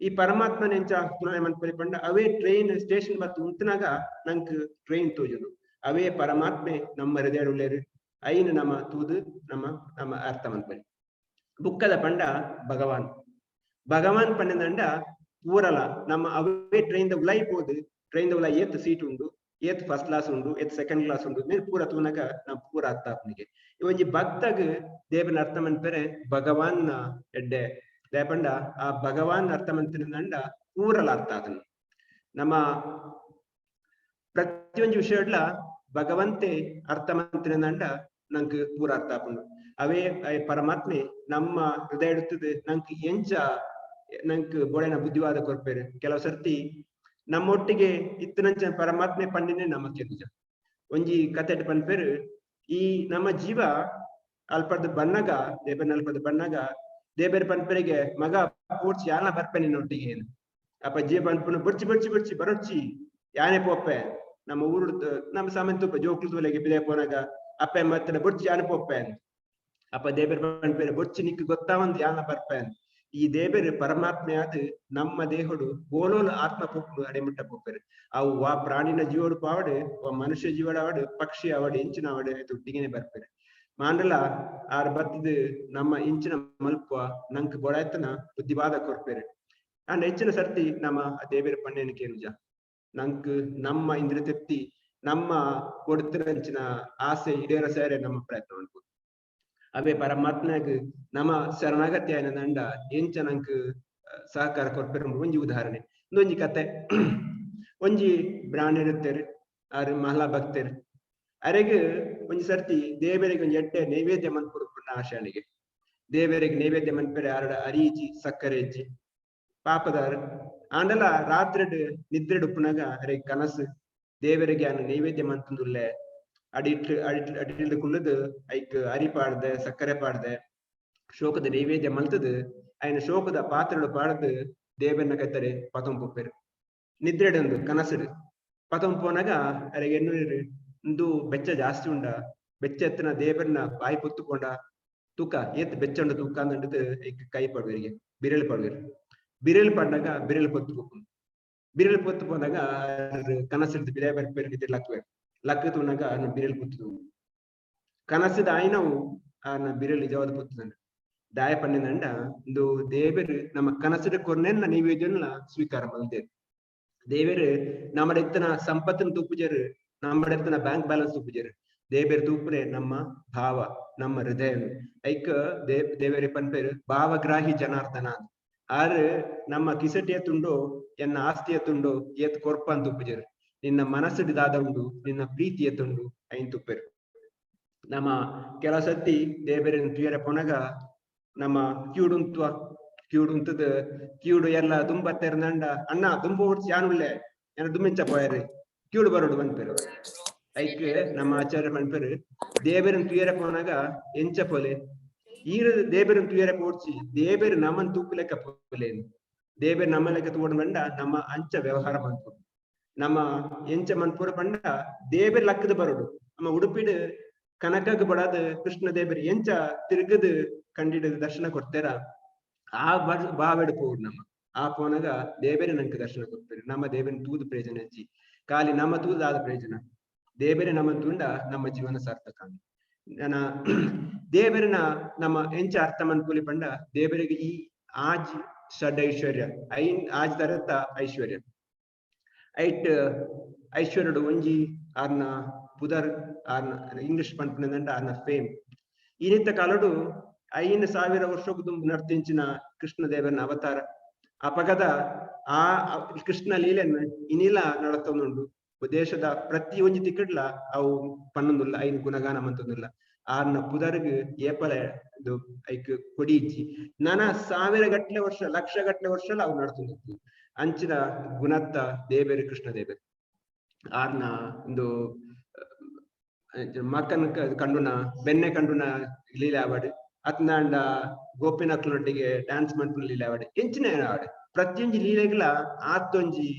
ಈ ಪರಮಾತ್ಮ ನೆಂಚ ತುಲನೆ ಮನ್ಪರಿ ಪಂಡ ಅವೇ ಟ್ರೈನ್ ಸ್ಟೇಷನ್ ಬತ್ತು ಉಂತನಾಗ ನಂಗೆ ಟ್ರೈನ್ ತೋಜುದು ಅವೇ ಪರಮಾತ್ಮೆ ನಮ್ಮ ಹೃದಯ ಉಳ್ಳೇರು ಐನ್ ನಮ್ಮ ತೂದು ನಮ್ಮ ಅರ್ಥ ಮನ್ಪರಿ ಬುಕ್ಕದ ಪಂಡ ಭಗವಾನ್ ಪನ್ನೆಂಡ ಪೂರಲ ನಮ್ಮ ಅವೇ ಟ್ರೈನ್ ದ ಉಲೈ ಪೋದು ಟ್ರೈನ್ ದ ಉಲೈ ಏತ್ ಸೀಟ್ ಉಂಡು ಏತ್ ಫಸ್ಟ್ ಕ್ಲಾಸ್ ಉಂಡು ಏತ್ ಸೆಕೆಂಡ್ ಕ್ಲಾಸ್ ಉಂಡು ಮೇಲೆ ಪೂರ ತೂನಗ ನಾವು ಪೂರ ಅರ್ಥ ಆಪ್ನಿಗೆ ಇವೊಂಜಿ ಭಕ್ತಗ್ ದೇವನ ಅರ್ಥ ಮನ್ಪರೆ ಭಗವಾನ್ ಎಡ್ಡೆ ದೇಪಂಡ ಆ ಭಗವಾನ್ ಅರ್ಥ ಮಂತಿನಂಡ ಪೂರಲ ಅರ್ಥ ಆತನು ನಮ್ಮ ಪ್ರತಿಯೊಂದು ವಿಷಯಡ್ಲ ಭಗವಂತೆ ಅರ್ಥ ಮಂತಿನಂಡ ನಂಗೆ ಪೂರ ಅರ್ಥ ಆಪುಂಡು ಅವೇ ಪರಮಾತ್ಮೆ ನಮ್ಮ ಹೃದಯ ಇಡುತ್ತದೆ ನಂಗೆ ಎಂಚ ನಂಗೆ ಬೋಳೆನ ಬುದ್ಧಿವಾದ ಕೊರ್ಪೇರು ಕೆಲವು ಸರ್ತಿ ನಮ್ಮೊಟ್ಟಿಗೆ ಇತ್ತನಂಚ ಪರಮಾತ್ಮೆ ಪಂಡಿನೇ ನಮ್ಮ ನಿಜ ಒಂಜಿ ಕತೆ ಪನ್ಪೇರು ಈ ನಮ್ಮ ಜೀವ ಅಲ್ಪದ ಬನ್ನಗ ದೇಬನ್ ಅಲ್ಪದ ಬನ್ನಗ ದೇಬೇರ್ ಪನ್ಪೆರಿಗೆ ಮಗ ಪೂರ್ಚಿ ಯಾನ ಬರ್ಪೆ ನಿನ್ನೊಟ್ಟಿಗೆ ಏನು ಅಪ್ಪ ಜೀವ ಪನ್ಪುನ ಬುಡ್ಚಿ ಬರೊಚ್ಚಿ ಯಾನೆ ಪೋಪ್ಪೆ ನಮ್ಮ ಊರು ನಮ್ಮ ಸಾಮಾನ್ಯ ತುಪ್ಪ ಜೋಕ್ಲು ತೂಲೆಗೆ ಬಿಲೆ ಪೋನಾಗ ಅಪ್ಪ ಮತ್ತನ ಬುಡ್ಚಿ ಯಾನ ಪೋಪ್ಪೆ ಅಪ್ಪ ದೇಬೇರ್ ಪನ್ಪೇರು ಬುಡ್ಚಿ ನಿಕ್ ಗೊತ್ತಾವಂದ್ ಯಾನ ಬರ್ಪೆ ಈ ದೇಬೇರು ಪರಮಾತ್ಮೆ ಆದ ನಮ್ಮ ದೇಹಡು ಗೋಲೋಲು ಆತ್ಮ ಪೊಪ್ಪು ಅಡೆಮಿಟ್ಟ ಪೊಪ್ಪರು ಅವು ಆ ಪ್ರಾಣಿನ ಜೀವಡು ಪಾವಡು ಮನುಷ್ಯ ಜೀವಡ ಆವಡು ಪಕ್ಷಿ ಅವಡು ಇಂಚಿನ ಅವಡು ದುಡ್ಡಿಗೆನೆ ಬರ್ಪೇರು ಮಾಂಡಲ ಆರ್ ಬತ್ತದು ನಮ್ಮ ಇಂಚಿನ ಮಲ್ಪ ನಂಕ್ ಗೊಡಾಯ್ತನ ಬುದ್ಧಿವಾದ ಕೊರ್ಪೇರು ಅಂಡ್ ಹೆಚ್ಚಿನ ಸರ್ತಿ ನಮ್ಮ ದೇವೇರ ಪಣ್ಣೆನಿಕೆ ನಿಜ ನಂಕ್ ನಮ್ಮ ಇಂದ್ರ ತೃಪ್ತಿ ನಮ್ಮ ಕೊಡ್ತಿರಂಚಿನ ಆಸೆ ಈಡೇರ ಸೇರೆ ನಮ್ಮ ಪ್ರಯತ್ನ ಮಾಡ್ಬೋದು ಅವೇ ಪರಮಾತ್ಮಗ್ ನಮ್ಮ ಶರಣಾಗತ್ಯ ನಂಡ ಎಂಚ ನಂಕ್ ಸಹಕಾರ ಕೊರ್ಪೇರು ಒಂಜಿ ಉದಾಹರಣೆ ಒಂದೊಂಜಿ ಕತೆ ಒಂಜಿ ಬ್ರಾಹ್ಮಣರಿರ್ತೇರು ಆರು ಮಹಿಳಾ ಭಕ್ತರು ಅರೆಗೆ ಒಂಜಿ ಸರ್ತಿ ದೇವರಿಗೆ ಒಂಜಿ ಎಡ್ಡೆ ನೈವೇದ್ಯ ಮನ್ಪುರು ಆಶಾನಿಗೆ ದೇವರಿಗೆ ನೈವೇದ್ಯ ಮನ್ಪೆರೆ ಆರಡ ಅರಿಜಿ ಸಕ್ಕರೆ ಇಜ್ಜಿ ಪಾಪದಾರ ಆಂಡಲ ರಾತ್ರಿ ನಿದ್ರೆ ಉಪ್ಪುನಾಗ ಅರೆಗೆ ಕನಸು ದೇವರಿಗೆ ಅನ್ನ ನೈವೇದ್ಯ ಮನ್ಪುಂದುಲ್ಲೆ ಅಡಿಟ್ಟು ಕುಳ್ಳದು ಐಕ್ ಅರಿ ಪಾಡ್ದೆ ಸಕ್ಕರೆ ಪಾಡ್ದೆ ಶೋಕದ ನೈವೇದ್ಯ ಮಲ್ತದು ಐನ ಶೋಕದ ಪಾತ್ರೆಗಳು ಪಾಡ್ದು ದೇವರನ್ನ ಕತ್ತರೆ ಪತಂ ಪೊಪ್ಪೆರು ನಿದ್ರೆಡೊಂದು ಕನಸಡು ಪತಂ ಪೋನಾಗ ಅರೆಗೆ ಎನ್ನು ಒಂದು ಬೆಚ್ಚ ಜಾಸ್ತಿ ಉಂಡ ಬೆಚ್ಚ ಎತ್ತನ ದೇವರನ್ನ ಬಾಯಿ ಪೊತ್ತುಕೊಂಡ ತೂಕ ಎತ್ ಬೆಚ್ಚಂಡ ತೂಕ ಅಂದದ್ದು ಕೈ ಪಡ್ವೇರಿಗೆ ಬಿರಳು ಪಡ್ವೇರು ಬಿರಳು ಪಡ್ನಾಗ ಬಿರಳು ಪೊತ್ತು ಪೋನಾಗ ಕನಸಿಡ್ದು ಬಿರೆ ಬರ್ಪೇರು ನಿದ್ರೆ ಲಕ್ಕ ತೂನಾಗ ಬಿರಳು ಪೊತ್ತು ಕನಸದ ಆಯ್ನವು ಆನ ಬಿರಳು ನಿಜವಾದ ಪೊತ್ತುದಂಡ ದಾಯ ಪಂಡಿನಂಡ ಒಂದು ದೇವರು ನಮ್ಮ ಕನಸಿನ ಕೊರ್ನೆನ್ನ ನೈವೇದ್ಯನ ಸ್ವೀಕಾರ ಮಾಡಿದೆ. ದೇವರು ನಮ್ಮ ಎತ್ತನ ಸಂಪತ್ತಿನ ತೂಪುಜರು, ನಮ್ಮ ಎತ್ತನ ಬ್ಯಾಂಕ್ ಬ್ಯಾಲೆನ್ಸ್ ತೂಪುಜರು. ದೇವೇರು ತೂಪುನೆ ನಮ್ಮ ಭಾವ, ನಮ್ಮ ಹೃದಯ. ಐಕ ದೇವರೇ ಪನ್ಪೇರು ಭಾವಗ್ರಾಹಿ ಜನಾರ್ದನ. ಆರು ನಮ್ಮ ಕಿಸಟಿ ಎತ್ತುಂಡು ಎನ್ನ ಆಸ್ತಿ ಎತ್ತುಂಡು ಏತ್ ಕೊರ್ಪ ಅಂತ ತೂಪುಜರು. ನಿನ್ನ ಮನಸ್ಸು ದಾದ ಉಂಡು, ನಿನ್ನ ಪ್ರೀತಿ ಎತ್ತುಂಡು ಐನ್ ತುಪ್ಪೇರು. ನಮ್ಮ ಕೆಲವು ಸತಿ ದೇವರಿನ ಪ್ರಿಯರ ಪೊನಗ ನಮ್ಮ ಕ್ಯೂಡುಂತದ ಕ್ಯೂಡು ಎಲ್ಲ ತುಂಬ ತೆರೆದಂಡ ಅಣ್ಣ ತುಂಬ ಓಡಿಸಿ ಯಾನುಳ್ಳೆ ಏನ ದುಮ್ಮಿಂಚ ಪೋಯರಿ ಕ್ಯೂಡು ಬರೋಡು ಬಂದ್ಪೇರು. ಐಕ್ ನಮ್ಮ ಆಚಾರ್ಯ ಬಂದ್ಪೇರು ದೇವರಿನ ಪ್ರಿಯರ ಪೊನಗ ಎಂಚ ಪೊಲೆ ಈರ ದೇವರಿನ ಪ್ರಿಯರ ಓಡಿಸಿ ದೇವರು ನಮ್ಮನ್ ತೂಪಲೆಕ್ಕ ಪೊಲೆ. ದೇವರು ನಮ್ಮ ಲೆಕ್ಕ ತಗೊಂಡು ಬಂಡ ನಮ್ಮ ಅಂಚ ವ್ಯವಹಾರ ಬಂತು. ನಮ್ಮ ಎಂಚ ಮನ್ಪುರ ಬಂಡ ದೇವರ ಲಕ್ಕದ ಬರೋಡು. ನಮ್ಮ ಉಡುಪಿಡ್ ಕನಕಗ್ ಬಡಾದ ಕೃಷ್ಣ ದೇವರಿ ಎಂಚ ತಿರುಗದ ಕಂಡಿಡ ದರ್ಶನ ಕೊಡ್ತಾರ ಆ ಬಾವೆಡ್ ಪೋಡ್ ನಮ್ಮ ಆ ಪೋನಾಗ ದೇವರೇ ನಂಗೆ ದರ್ಶನ ಕೊಡ್ತಾರೆ. ನಮ್ಮ ದೇವರನ್ನ ತೂದು ಪ್ರಯೋಜನ ಹಚ್ಚಿ ಖಾಲಿ ನಮ್ಮ ತೂದಾದ ಪ್ರಯೋಜನ ದೇವರೇ ನಮ್ಮನ್ ತುಂಡ ನಮ್ಮ ಜೀವನ ಸಾರ್ಥಕ. ನನ್ನ ದೇವರನ್ನ ನಮ್ಮ ಎಂಚ ಅರ್ಥ ಮನ್ಪುಲಿ ಪಂಡ ದೇವರಿಗೆ ಈ ಆಜ್ ಷಡ್ ಐಶ್ವರ್ಯ ಆಜ್ ತರತ್ತ ಐಶ್ವರ್ಯ ಐಟ್ ಐಶ್ವರ್ಯಡು ಒಂಜಿ ಆರ್ನ ಪುದರ್ ಆರ್ನ ಇಂಗ್ಲಿಷ್ ಪಂಪನಂಡ ಆರ್ನ ಫೇಮ್ ಈನಿತ್ತ ಕಾಲಡು 5,000 ವರ್ಷಕ್ಕೂ ನರ್ತಿಂಚಿನ ಕೃಷ್ಣ ದೇವರನ ಅವತಾರ ಅಪಗದ ಆ ಕೃಷ್ಣ ಲೀಲೆಯನ್ನು ಇನಿಲ ನಡತೊಂದುಂಡು ದೇಶದ ಪ್ರತಿ ಒಂಜಿ ತಿಕ್ಕಡ್ಲ ಅವು ಪನ್ನೊಂದುಲ್ಲ 5 ಗುಣಗಾನ ಮಂತೊಂದುಲ್ಲ ಆರ್ನ ಪುದರ್ಗ್ ಏಪಲ ಇದು ಐಕ್ ಕೊಡಿ ಇಜ್ಜಿ ನಾನಾ 1,000 ಗಟ್ಲೆ ವರ್ಷ ಲಕ್ಷ ಗಟ್ಲೆ ವರ್ಷ ಅವು ನಡ್ತೊಂದು ಅಂಚಿನ ಗುಣತ್ತ ದೇವೇರು ಕೃಷ್ಣ ದೇವರು ಆರ್ನ ಒಂದು ಮಕ್ಕನ ಕಂಡುನ ಬೆನ್ನೆ ಕಂಡುನ ಲೀಲೆ ಆವಾಡು ಅತ್ನಾಂಡ ಗೋಪಿನಾಥ್ನೊಟ್ಟಿಗೆ ಡ್ಯಾನ್ಸ್ ಮಾಡ್ಕೊಂಡು ಲೀಲೆ ಆವಾಡು ಎಂಚಿನ ಆವಾಡು ಪ್ರತಿಯೊಂದು ಲೀಲೆಗಳ ಆತೊಂಜಿ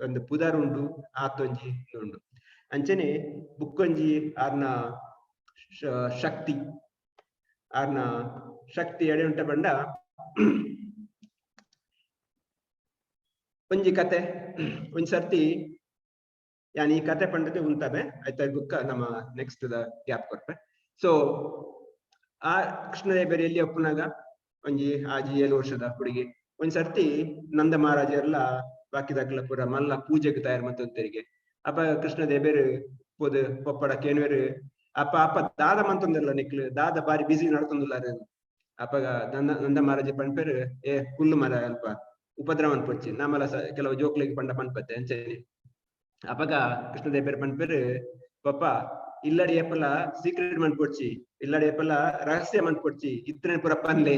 ಒಂದು ಪುದರ್ ಉಂಡು ಆತೊಂಜಿ ಉಂಡು ಅಂಚನೆ ಬುಕ್ಕೊಂಜಿ ಆರ್ನ ಶಕ್ತಿ ಆರ್ನ ಶಕ್ತಿ ಎಡೆ ಉಂಟ ಬಂಡ ಒಂಜಿ ಕತೆ ಒಂದ್ ಸರ್ತಿ ಯಾನ್ ಈ ಕತೆ ಪಂಡತೆ ಉಂಟವೆ ಆಯ್ತಾ ಬುಕ್ಕ ನಮ್ಮ ನೆಕ್ಸ್ಟ್ ದ ಗ್ಯಾಪ್ ಕೊರ್ಪೆ. ಸೊ ಆ ಕೃಷ್ಣದೇವರಿ ಎಲ್ಲಿ ಒಪ್ಪನಾಗ ಒಂಜಿ ಆಜಿ 7 ವರ್ಷದ ಹುಡುಗಿ ಒಂದ್ ಸರ್ತಿ ನಂದ ಮಹಾರಾಜ ಎಲ್ಲ ಬಾಕಿದಾಕ್ಲ ಪೂರ ಮಲ್ಲ ಪೂಜೆಗೆ ತಯಾರು ಮಂತೊಂದರಿಗೆ ಅಪ್ಪ ಕೃಷ್ಣದೇವರು ಪೋದು ಪಪ್ಪಡ ಕೇನ್ವೇರು ಅಪ್ಪ ದಾದ ಮಂತೊಂದಿಲ್ಲ ನಿಕ್ಲು ದಾದ ಬಾರಿ ಬಿಸಿ ನಡ್ತೊಂದಿಲ್ಲ ಅಪ್ಪಗ ನಂದ ಮಹಾರಾಜ ಪಂಪೇರು ಏ ಹುಲ್ಲು ಮರ ಅಲ್ಪ ಉಪದ್ರವ ಅನ್ಪೊಚ್ಚಿ ನಮ್ಮಲ್ಲ ಕೆಲವು ಜೋಕ್ಲಿಗೆ ಪಂಡ ಪನ್ಪತ್ತೆ ಅಂಚೇನಿ ಅಪಗ ಕೃಷ್ಣದೇವರ ಪನ್ಪೇರು ಪಪ್ಪ ಇಲ್ಲಡಿ ಏಪಲ ಸೀಕ್ರೆಟ್ ಮನ್ಪೊಡ್ಚಿ ಇಲ್ಲಡಿ ಏಪಲ ರಹಸ್ಯ ಮನ್ಪೊಡ್ಚಿ ಇತ್ತನೆ ಪುರ ಪನ್ಲೆ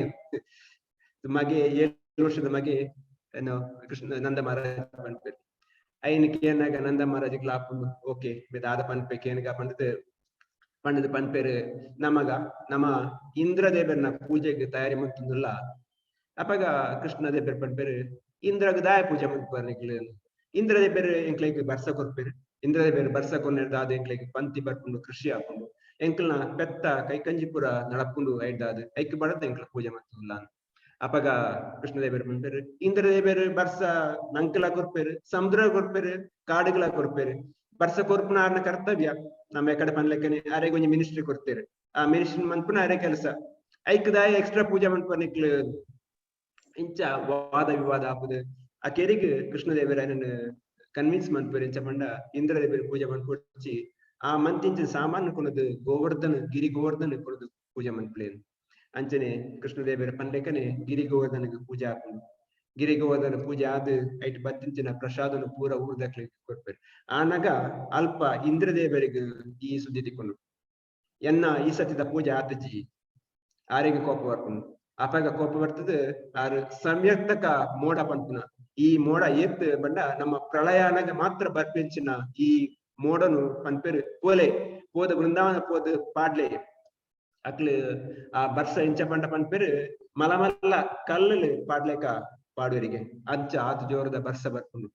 ಮಗೆ 7 ವರ್ಷದ ಮಗೆ ಏನು ಕೃಷ್ಣ ನಂದ ಮಹಾರಾಜ ಪನ್ಪೇರು ಐನಕ್ಕೆ ಏನಾಗ ನಂದ ಮಹಾರಾಜಿಗೆ ಲಾಪುಂಡು ಓಕೆ ದಾದ ಪನ್ಪೇಕ್ ಏನಗ ಪಂಡದ ಪನ್ಪೇರು ನಮಗ ನಮ್ಮ ಇಂದ್ರದೇವರನ ಪೂಜೆಗೆ ತಯಾರಿ ಮಂತಂದುಲ್ಲ ಅಪಗ ಕೃಷ್ಣದೇವರ ಪನ್ಪೇರು ಇಂದ್ರಗ ದಾಯ ಪೂಜೆ ಮನ್ಪರ್ನಿಕ್ಲು ಇಂದ್ರದೇವರು ಎಂಕ್ಲೈಕ್ ಬರ್ಸ ಕೊರ್ಪೇರು ಇಂದ್ರದೇವರು ಬರ್ಸ ಕೊನ್ನೆರ್ದಾದ ಎಂಕ್ಲೈಕ್ ಪಂತಿ ಬರ್ಕೊಂಡು ಕೃಷಿ ಹಾಕೊಂಡು ಎಂಕ್ಲನ ಪೆತ್ತ ಕೈಕಂಜಿಪುರ ನಡಪುಂಡು ಐಡ್ದಾದ ಐಕ್ ಬಡದ ಎಂಕ್ಲ ಪೂಜೆ ಮಾಡ್ತಿಲ್ಲ ಅಪಗ ಕೃಷ್ಣದೇವರು ಪನ್ಪೇರು ಇಂದ್ರದೇವರು ಬರ್ಸ ನಂಕಲ ಕೊರ್ಪೇರು ಸಮುದ್ರ ಕೊರ್ಪೇರು ಕಾಡುಗಳ ಕೊರ್ಪೇರು ಬರ್ಸ ಕೊರ್ಪುನ ಆರ್ನ ಕರ್ತವ್ಯ ನಮ್ಮ ಕಡೆ ಪನ್ಲೆಕ್ಕನೆ ಅರೆಗೆ ಒಂಜಿ ಮಿನಿಸ್ಟ್ರಿ ಕೊಡ್ತೇರು ಆ ಮಿನಿಸ್ಟ್ರಿ ಮನ್ಪುನ ಅರೆ ಕೆಲಸ ಐಕ್ ದಾಯ ಎಕ್ಸ್ಟ್ರಾ ಪೂಜೆ ಮನ್ಪರ್ನಿಕ್ಲು ಇಂಚ ವಾದ ವಿವಾದ ಆಪುದು ಆ ಕೆರಿಗೆ ಕೃಷ್ಣದೇವರ ಕನ್ವಿನ್ಸ್ ಮನ್ಪೇರು ಇಂಚ ಪಂಡ ಇಂದ್ರದೇವರು ಪೂಜೆ ಮನ್ಪೊಡ್ಚಿ ಆ ಮಂತಿಂಚಿನ ಸಾಮಾನು ಕೊನದು ಗಿರಿ ಗೋವರ್ಧನ್ ಕೊನದು ಪೂಜೆ ಮನ್ಪಲೇನು ಅಂಚನೆ ಕೃಷ್ಣದೇವರ ಪನ್ಲೆಕ್ಕನೆ ಗಿರಿ ಗೋವರ್ಧನ್ಗೆ ಪೂಜೆ ಹಾಕೊಂಡು ಗಿರಿ ಗೋವರ್ಧನ ಪೂಜೆ ಆದ ಐಟ್ ಬತ್ತಿಂಚಿನ ಪ್ರಸಾದನು ಪೂರ ಊರ್ದಕ್ಲಿ ಕೊಡ್ಪೇರು ಆನಾಗ ಅಲ್ಪ ಇಂದ್ರದೇವರಿಗೆ ಈ ಸುದ್ದಿ ತಿಕ್ಕೊಂಡು ಎನ್ನ ಈ ಸತಿದ ಪೂಜೆ ಆತಜಿ ಆರೆಗೆ ಕೋಪ ಬರ್ಕೊಂಡು ಅಪಗ ಕೋಪ ಬರ್ತದ ಆರು ಸಂಯುಕ್ತಕ ಮೋಡ ಪಂಪುನ ಈ ಮೋಡ ಏತ್ ಬಂಡ ನಮ್ಮ ಪ್ರಳಯನಾಗ ಮಾತ್ರ ಬರ್ಪೆಂಚಿನ ಈ ಮೋಡನು ಪನ್ಪೇರು ಪೋದ ಬೃಂದಾವನ ಪೋದ ಪಾಡ್ಲೆ ಅಕ್ಲು ಆ ಬರ್ಸ ಇಂಚ ಪಂಡ ಪನ್ಪೇರು ಮಲಮಲ್ಲ ಕಲ್ಲಲ್ಲಿ ಪಾಡ್ಲೇಕ ಪಾಡುವರಿಗೆ ಅಂಚ ಆತು ಜೋರದ ಬರ್ಸ ಬರ್ಕೊಂಡು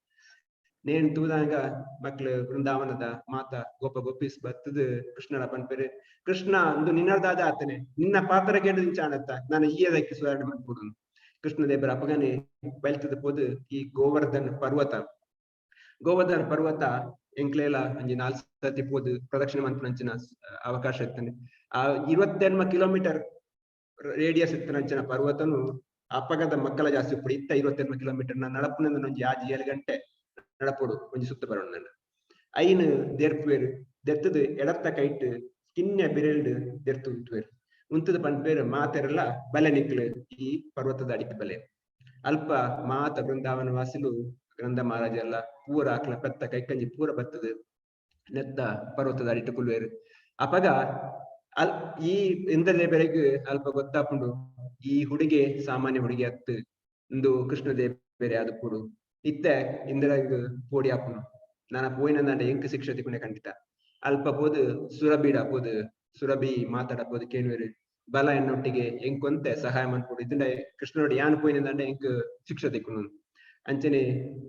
ನೇನ್ ತೂದಂಗ ಮಕ್ಳು ಬೃಂದಾವನದ ಮಾತ ಗೋಪಿಸ್ ಬರ್ತದ ಕೃಷ್ಣನ ಪನ್ಪೇರು ಕೃಷ್ಣ ಒಂದು ನಿನ್ನದಾದ ಆತನೆ ನಿನ್ನ ಪಾತ್ರ ಕೇಳಿದ ಚಾಣತ್ತ ನಾನು ಈಯದಕ್ಕೆ ಸುಧಾರಣೆ ಮಾಡ್ಕೊಡು ಕೃಷ್ಣದೇವರ ಅಪಗನೆ ಬಯಲ್ತದ ಪೋದು ಈ ಗೋವರ್ಧನ್ ಪರ್ವತ ಎಂಕ್ಲೇಲ ಒಂಜಿ 4 ಸತಿ ಪೋದು ಪ್ರದಕ್ಷಿಣೆ ಮನ್ಪುನಂಚಿನ ಅವಕಾಶ ಇರ್ತಾನೆ ಆ 28 ಕಿಲೋಮೀಟರ್ ರೇಡಿಯಸ್ ಇತ್ತನಂಚಿನ ಪರ್ವತನು ಅಪ್ಪಗದ ಮಕ್ಕಳ ಜಾಸ್ತಿ ಉಪ್ಪುಡು ಇತ್ತ 28 ಕಿಲೋಮೀಟರ್ ನಡಪುನ ಒಂಜಿ 7 ಗಂಟೆ ನಡಪುಡು ಒಂಜಿ ಸುತ್ತ ಬರೋಣ ಐನ್ ದೆರ್ಪುವೆರು ದೆತ್ತದು ಎಡತ್ತ ಕೈಟ್ ಕಿನ್ನೆ ಬಿರೆಲ್ಡ್ ದೆರ್ತು ಉಂಟುವೆರು ಉಂತದ ಪಂಪೇರು ಮಾತೆರೆಲ್ಲ ಬಲೆ ನಿಕ್ಲು ಈ ಪರ್ವತದ ಅಡಿಕೆ ಬಲೆ ಅಲ್ಪ ಮಾತ ಬೃಂದಾವನ ವಾಸಿಲು ಗ್ರಂಥ ಮಹಾರಾಜ ಎಲ್ಲ ಪೂರ ಆಕ್ಲ ಪೆತ್ತ ಕೈಕಂಜಿ ಪೂರ ಬತ್ತದು ನೆತ್ತ ಪರ್ವತದ ಅಡಿಟ್ಟು ಕುಲ್ವೇರು ಅಪಗ ಈ ಇಂದ್ರದೇ ಬೆರೆಗ್ ಅಲ್ಪ ಗೊತ್ತಾಪುಂಡು ಈ ಹುಡುಗೆ ಸಾಮಾನ್ಯ ಹುಡುಗಿ ಅತ್ತು ಇಂದು ಕೃಷ್ಣದೇವ್ ಬೇರೆ ಅದು ಕೂಡು ಇತ್ತೆ ಇಂದ್ರಗ್ ಪೋಡಿ ಆಪುನು ನಾನು ಪೋಯಿನಂದ ಎಂಕ್ ಶಿಕ್ಷೆ ತಿಕ್ಕೊಂಡೆ ಖಂಡಿತ ಅಲ್ಪ ಪೋದು ಸುರಬೀಡ ಪೋದು ಸುರಬಿ ಮಾತಾಡಪೋದು ಕೇಳುವೇರು ಬಲ ಎನ್ನೊಟ್ಟಿಗೆ ಎಂಕೊಂತೆ ಸಹಾಯ ಮಾಡ್ಕೊಡು ಇದನ್ನ ಕೃಷ್ಣನೋಡಿ ಯಾನ್ ಪೋಯಿನಂದ ಎಂಕ್ ಶಿಕ್ಷೆ ತಿಕ್ಕುನು ಅಂಚನೆ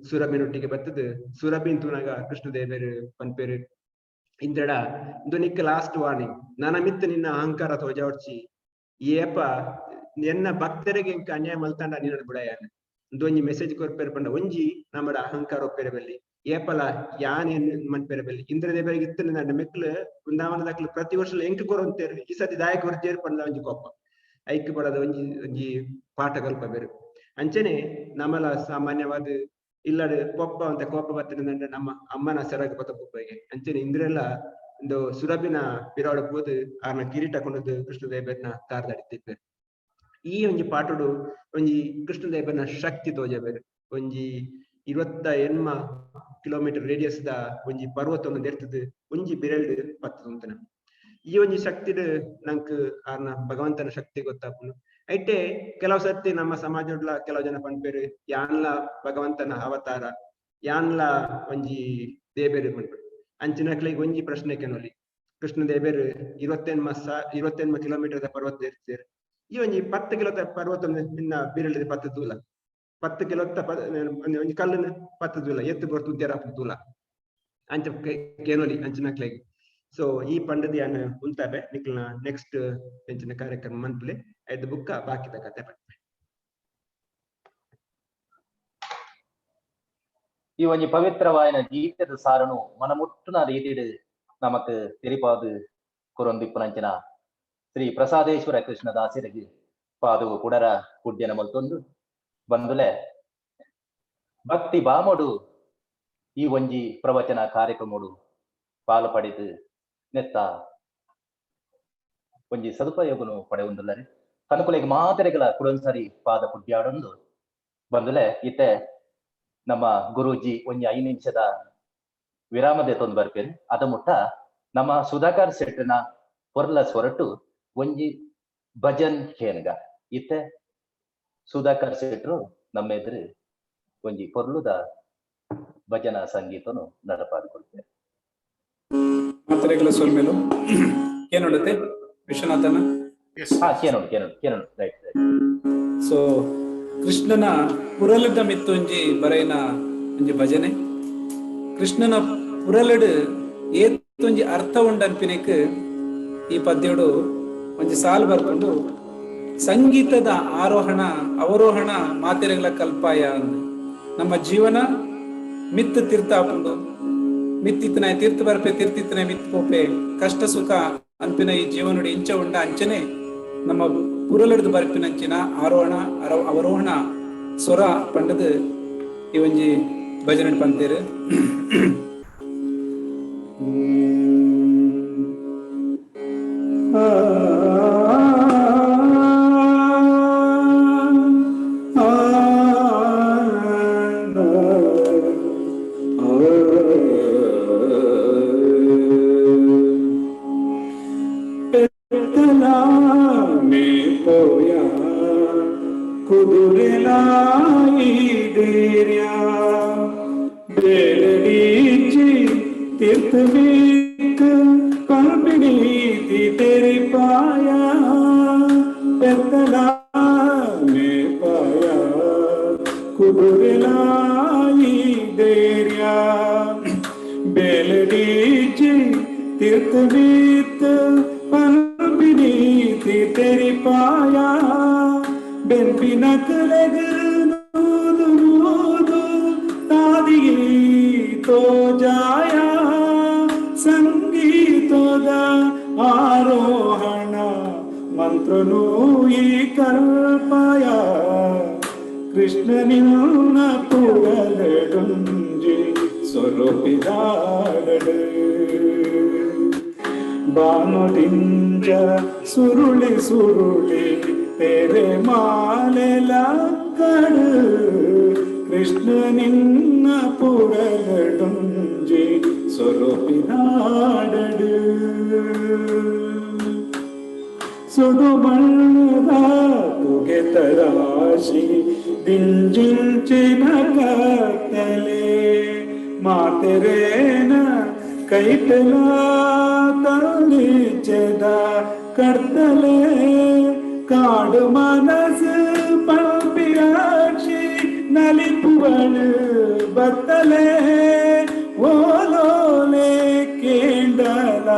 ಸುರಬಿನೊಟ್ಟಿಗೆ ಬತ್ತದು ಸುರಬಿನ್ ತೂನಾಗ ಕೃಷ್ಣದೇವೇರು ಪನ್ಪೇರು ಇಂದ್ರಡ ಇದು ನಿಕ್ಕ ಲಾಸ್ಟ್ ವಾರ್ನಿಂಗ್ ನನ್ನ ಮಿತ್ತು ನಿನ್ನ ಅಹಂಕಾರ ತೋಜಾವಡ್ಚಿ ಏಪ ಎನ್ನ ಭಕ್ತರಿಗೆ ಎಂಕ ಅನ್ಯಾಯ ಮಲ್ತಾಂಡ ನೀನು ಬಿಡಯಾನ ಒಂದೊಂಜಿ ಮೆಸೇಜ್ ಕೊರ್ಪೇರು ಪಂಡ ಒಂಜಿ ನಮ್ಮಡ ಅಹಂಕಾರ ಒಪ್ಪೇರೆ ಬಲ್ಲಿ ಏಪಲ ಯಾನ್ ಏನ್ ಮನ್ಪೇರೆ ಬಲ್ಲಿ ಇಂದ್ರದೇವರಿಗೆ ಇತ್ತು ನನ್ನ ಮೆಕ್ಲು ಬೃಂದಾವನದಾಕ್ಲು ಪ್ರತಿ ವರ್ಷ ಎಂಕ್ ಕೊರಂತೇರು ಈ ಸತಿ ದಾಯಕ ಹೊರತೇರು ಪಂಡ ಒಂಜಿ ಕೋಪ ಐಕ್ಯ ಪಡದ ಒಂಜಿ ಪಾಠ ಕಲ್ಪ ಬೇರು ಅಂಚನೆ ನಮ್ಮಲ ಸಾಮಾನ್ಯವಾದ ಇಲ್ಲಡ ಕೊಪ್ಪ ಅಂತ ಕೋಪ ಬರ್ತದೆ ನಮ್ಮ ಅಮ್ಮನ ಸೆರಗ ಕೊತ್ತ ಪುಪ್ಪಗೆ ಅಂಚನೆ ಇಂದ್ರೆಲ್ಲ ಒಂದು ಸುರಬಿನ ಪಿರಾಡ ಹೋದು ಆರ್ನ ಕಿರೀಟ ಕೊಂಡದ್ದು ಕೃಷ್ಣದೇವನ ತಾರ್ದಾಡಿದ್ದೇವೆ ಈ ಒಂಜಿ ಪಾಟುಡು ಒಂಜಿ ಕೃಷ್ಣದೇವನ ಶಕ್ತಿ ತೋಜಬೇರು ಒಂಜಿ 28 ಕಿಲೋಮೀಟರ್ ರೇಡಿಯಸ್ ದ ಒಂಜಿ ಪರ್ವತವನ್ನು ದೆರ್ತದು ಒಂಜಿ ಬಿರೆಲ್ಡ್ ಪತ್ತುಂತನ ಈ ಒಂಜಿ ಶಕ್ತಿಡ್ ನಂಕ್ ಆರ್ನ ಭಗವಂತನ ಶಕ್ತಿ ಗೊತ್ತಾಪುನು ಐಟೆ ಕೆಲವು ಸರ್ತಿ ನಮ್ಮ ಸಮಾಜಡ್ಲ ಕೆಲವು ಜನ ಪಂಪೇರು ಯಾನ್ಲ ಭಗವಂತನ ಅವತಾರ ಯಾನ್ಲ ಒಂಜಿ ದೇಬೇರು ಪಂಪೇರು ಅಂಚಿನಕ್ಲಿಗೆ ಒಂಜಿ ಪ್ರಶ್ನೆ ಕೆನೊಲಿ ಕೃಷ್ಣ ದೇಬೇರು 28 ಕಿಲೋಮೀಟರ್ ಪರ್ವತ ಏರ್ತೀರು ಈ ಒಂಜಿ 10 ಕಿಲೋ ಪರ್ವತ ನಿನ್ನ ಬೀರಳಿದ 10 ದೂಲ 10 ಕಿಲೋ ಒಂಜಿ ಕಲ್ಲನ್ನು 10 ದೂಲ ಎತ್ತು ಬರ್ತು ಉದ್ಯಾರ ದೂಲ ಅಂಚ ಕೇನೊಲಿ ಅಂಚಿನಕ್ಲಿಗೆ ಸೊ ಈ ಪಂಡದಿ ಅನ್ನ ಉಂತಾಬೆ ನಿಕ್ಲನ ನೆಕ್ಸ್ಟ್ ಎಂಚಿನ ಕಾರ್ಯಕ್ರಮ ಮನ್ಪುಲೆ ಐದು ಬುಕ್ಕ ಬಾಕಿದ ಕತೆ ಪಟ್ಪೆ ಈ ಒಂಜಿ ಪವಿತ್ರವಾಯಿನ ಜೀವಿತದ ಸಾರನು ಮನಮುಟ್ಟುನ ರೀತಿಡ್ ನಮಕ್ ತಿರಿಪಾದು ಕುರೊಂದಿಪ್ಪುನಂಚಿನ ಶ್ರೀ ಪ್ರಸಾದೇಶ್ವರ ಕೃಷ್ಣದಾಸರಿಗೆ ಪಾದು ಕುಡರ ಕುಡ್ಯನ ಮಲ್ತೊಂದು ಬಂದುಲೆ ಭಕ್ತಿ ಬಾಮೊಡು ಈ ಒಂಜಿ ಪ್ರವಚನ ಕಾರ್ಯಕ್ರಮಡು ಪಾಲು ಪಡೆದು ನೆತ್ತ ಒಂಜಿ ಸದುಪಯೋಗನು ಪಡೆಯುವುದಿಲ್ಲರಿ ಕನುಕುಲೆಗೆ ಮಾತೆರೆಗಳ ಕುಡೊಂದ್ಸರಿ ಪಾದ ಪುಡ್ಯಾಡೊಂದು ಬಂದುಲೆ ಇತ್ತೆ ನಮ್ಮ ಗುರೂಜಿ ಒಂಜಿ 5 ನಿಮಿಷದ ವಿರಾಮದೆ ತೊಂದು ಬರ್ಪೇರಿ ಅದ ಮುಟ್ಟ ನಮ್ಮ ಸುಧಾಕರ್ ಶೆಟ್ಟನ ಪೊರ್ಲ ಸೊರಟು ಒಂಜಿ ಭಜನ್ ಕೇನ್ಗ ಇತ್ತೆ ಸುಧಾಕರ್ ಶೆಟ್ರು ನಮ್ಮ ಎದುರು ಒಂಜಿ ಪೊರ್ಲುದ ಭಜನ ಸಂಗೀತನು ನಡಪಾದು ಕೊಡ್ತೇವೆ ಮಾತ್ರೆಗಳ ಸೊಲ್ಮೇಲು ಕೇನೋಡತೆ ವಿಶ್ವನಾಥನ ಕೇನೋಡು ರೈಟ್ ಸೊ ಕೃಷ್ಣನ ಪುರಲದ ಮಿತ್ತೊಂಜಿ ಬರೆಯಿನ ಒಂಜಿ ಭಜನೆ ಕೃಷ್ಣನ ಪುರಲಡ್ ಏತ್ತೊಂಜಿ ಅರ್ಥ ಉಂಡನ್ಪಿನಕ್ ಈ ಪದ್ಯಡು ಒಂಜಿ ಸಾಲು ಬರ್ಕೊಂಡು ಸಂಗೀತದ ಆರೋಹಣ ಅವರೋಹಣ ಮಾತೆರೆಗಳ ಕಲ್ಪಾಯ ಅಂದು ನಮ್ಮ ಜೀವನ ಮಿತ್ತು ತೀರ್ಥಾಪುಂಡು ಮಿತ್ತಿತ್ತನ ತೀರ್ಥ ಬರ್ಪೆ ತೀರ್ಥಿತ್ತನ ಮಿತ್ ಪೋಪೆ ಕಷ್ಟ ಸುಖ ಅನ್ಪಿನ ಈ ಜೀವನುಡಿ ಇಂಚ ಉಂಡ ಅಂಚನೆ ನಮ್ಮ ಪುರಲಡ್ದು ಬರ್ಪಿನಂಚಿನ ಆರೋಹಣ ಅವರೋಹಣ ಸ್ವರ ಪಂಡದು ಈ ಒಂಜಿ ಭಜನೆ ಪಂತೇರು ಮಂತ್ರನೂ ಈ ಕಲ್ಪಯ ಕೃಷ್ಣ ನಿನ್ನ ಪುರಲಡುಂಜಿ ಸ್ವರೂಪಿದಾಡಡು ಬಾನುದಿಂಜ ಸುರುಳಿ ಸುರುಳಿ ತೆರೆ ಮಾಲೆಲ ಕಡು ಕೃಷ್ಣ ನಿನ್ನ ಪುರಲಡುಂಜಿ ಸ್ವರೂಪಿದಾಡಡು ಸುಡು ಬಣ್ಣದ ತುಗೆ ತರಾಶಿ ದಿಂಜಿಂಚಿನ ಕತ್ತಲೆ ಮಾತೆರೇನ ಕೈತಲ ತಳಿಚದ ಕರ್ತಲೆ ಕಾಡು ಮನಸ್ಸು ಪಂಪಿಯಾಕ್ಷಿ ನಲಿಪುವಳು ಬತ್ತಲೆ ಓಲೋಲೆ ಕೇಂಡಲ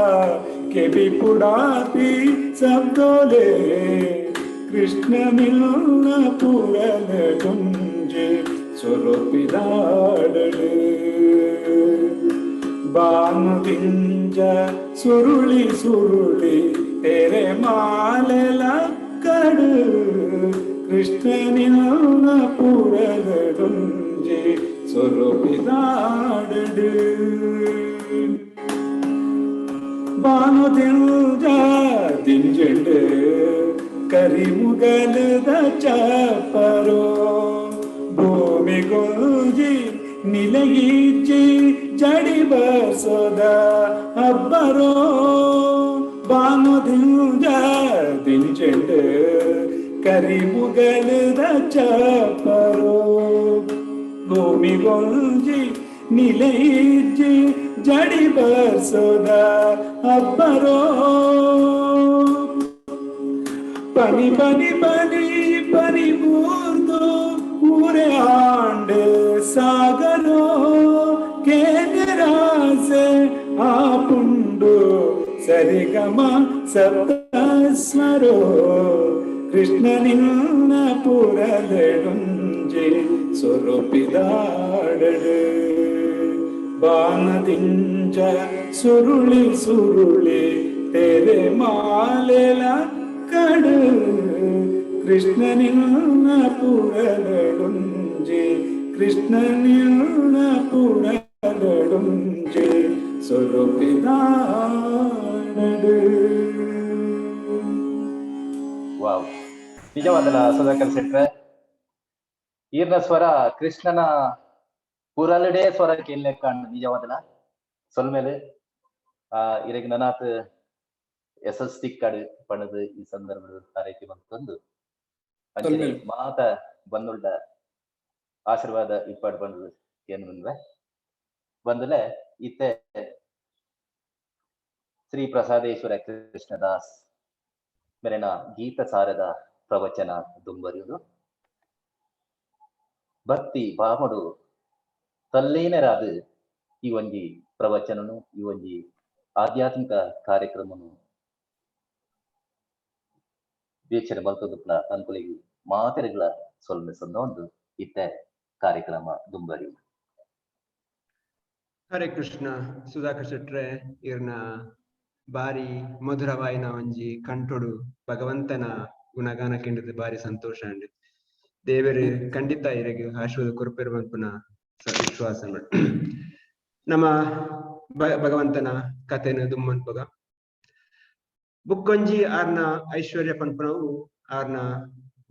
ಕೆಬಿ ಪುಡಾತಿ ಸಬ್ದೋಲೆ ಕೃಷ್ಣ ನಿನ್ನ ಪುರಲ ಗುಂಜೆ ಸ್ವರೂಪಿದಾಡಳು ಬಾನುದಿಂಜ ಸುರುಳಿ ಸುರುಳಿ ತೆರೆ ಮಾಲೆಲ ಕಡು ಕೃಷ್ಣ ನಿನ್ನ ಪುರಲ ಗುಂಜೆ ಸ್ವರೂಪಿದಾಡಳು ಬಾನುದಿಂಜ ದಿಂಜೆಂಡು ಕರಿಮುಗಲದ ಚಾಪರೋ ಭೂಮಿ ಗೋಜಿ ನಿಲಗೀಚಿ ಜಡಿ ಬರ್ಸೋದ ಅಬ್ಬರೋ ಬಾನುದಿಂಜ ದಿಂಜೆಂಡು ಕರಿಮುಗಲದ ಚಾಪರೋ ಭೂಮಿ ಗೋಜಿ ನಿಲಗೀಚಿ ಜಡಿ ಬರ್ಸೋದ ಅಬ್ಬರೋ ಪನಿ ಪನಿ ಪನಿ ಪನಿ ಮೂರ್ದು ಊರೆ ಆಂಡೆ ಸಾಗರೋ ಕೇಂದ್ರಾಸೆ ಆ ಪುಂಡು ಸರಿಗಮ ಸಪ್ತಸ್ವರೋ ಕೃಷ್ಣ ನಿನ್ನ ಪುರಲಡುಂಜಿ ಸ್ವರೂಪಿದಾಡಳು ಬಾನದಿಂಜ ಸುರುಳಿ ಸುರುಳಿ ತೆರೆ ಮಾಲೆಲ ಕಡು ಕೃಷ್ಣ ನಿನ್ನ ಪುರಲಡುಂಜಿ ಕೃಷ್ಣ ನಿನ್ನ ಪುರಲಡುಂಜಿ ಸ್ವರೂಪಿದಾಡಳು. ವಾವ್, ನಿಜವಾದಲ್ಲ ಸುಧಾಕರ್ ಶೆಟ್ರೆ. ಈರ್ನ ಸ್ವರ ಕೃಷ್ಣನ ಪುರಲಡೆ ಸ್ವರ ಕೇಳಲೆ ಕಾಣ್ ನಿಜವಾದಲ್ಲ ಸೊಲ್ಮೇಲೆ ಇರಗ ನನಾತ್ SST ಕಾರ್ಡ್ ಪಣದು ಈ ಸಂದರ್ಭದ ತಾರೀಕಿ ಬಂತಂದು ಅಂಚನೆ ಮಾತ ಬಂದುಳ್ಳ ಆಶೀರ್ವಾದ ಇಪ್ಪಾಡು ಬಂದು ಏನು ಬಂದ್ರೆ ಬಂದಲೆ ಇತ್ತೆ ಶ್ರೀ ಪ್ರಸಾದೇಶ್ವರ ಕೃಷ್ಣದಾಸ್ ಮೇರೆನ ಗೀತ ಸಾರದ ಪ್ರವಚನ ದುಂಬರಿಯುದು ಭಕ್ತಿ ಭಾಮಡು ತಲ್ಲೇನರಾದು ಈ ಒಂಜಿ ಪ್ರವಚನನು ಈ ಒಂಜಿ ಆಧ್ಯಾತ್ಮಿಕ ಕಾರ್ಯಕ್ರಮನು ವೀಕ್ಷಣೆ ಮಲ್ತದುಪ್ಲ ಅನ್ಕುಲಿಗೆ ಮಾತೆರೆಗಳ ಸೊಲ್ಮೆ ಸಂದೊಂದು ಇತ್ತೆ ಕಾರ್ಯಕ್ರಮ ದುಂಬರಿ. ಹರೇ ಕೃಷ್ಣ. ಸುಧಾಕರ್ ಶೆಟ್ರೆ ಇರ್ನ ಬಾರಿ ಮಧುರವಾಯಿನ ಒಂಜಿ ಕಂಠೊಡು ಭಗವಂತನ ಗುಣಗಾನ ಕೆಂಡದು ಬಾರಿ ಸಂತೋಷ ಅಂಡ್ ದೇವರು ಖಂಡಿತ ಇರಗೆ ಆಶೀರ್ವಾದ ಕೊರ್ಪೆರು ಬಂಪುನ ವಿಶ್ವಾಸ ನಮ್ಮ ಭಗವಂತನ ಕಥೆನ ದುಮ್ಮನ್ಪಗ ಬುಕ್ಕೊಂಜಿ ಆರ್ನ ಐಶ್ವರ್ಯ ಪನ್ಪನವು ಆರ್ನ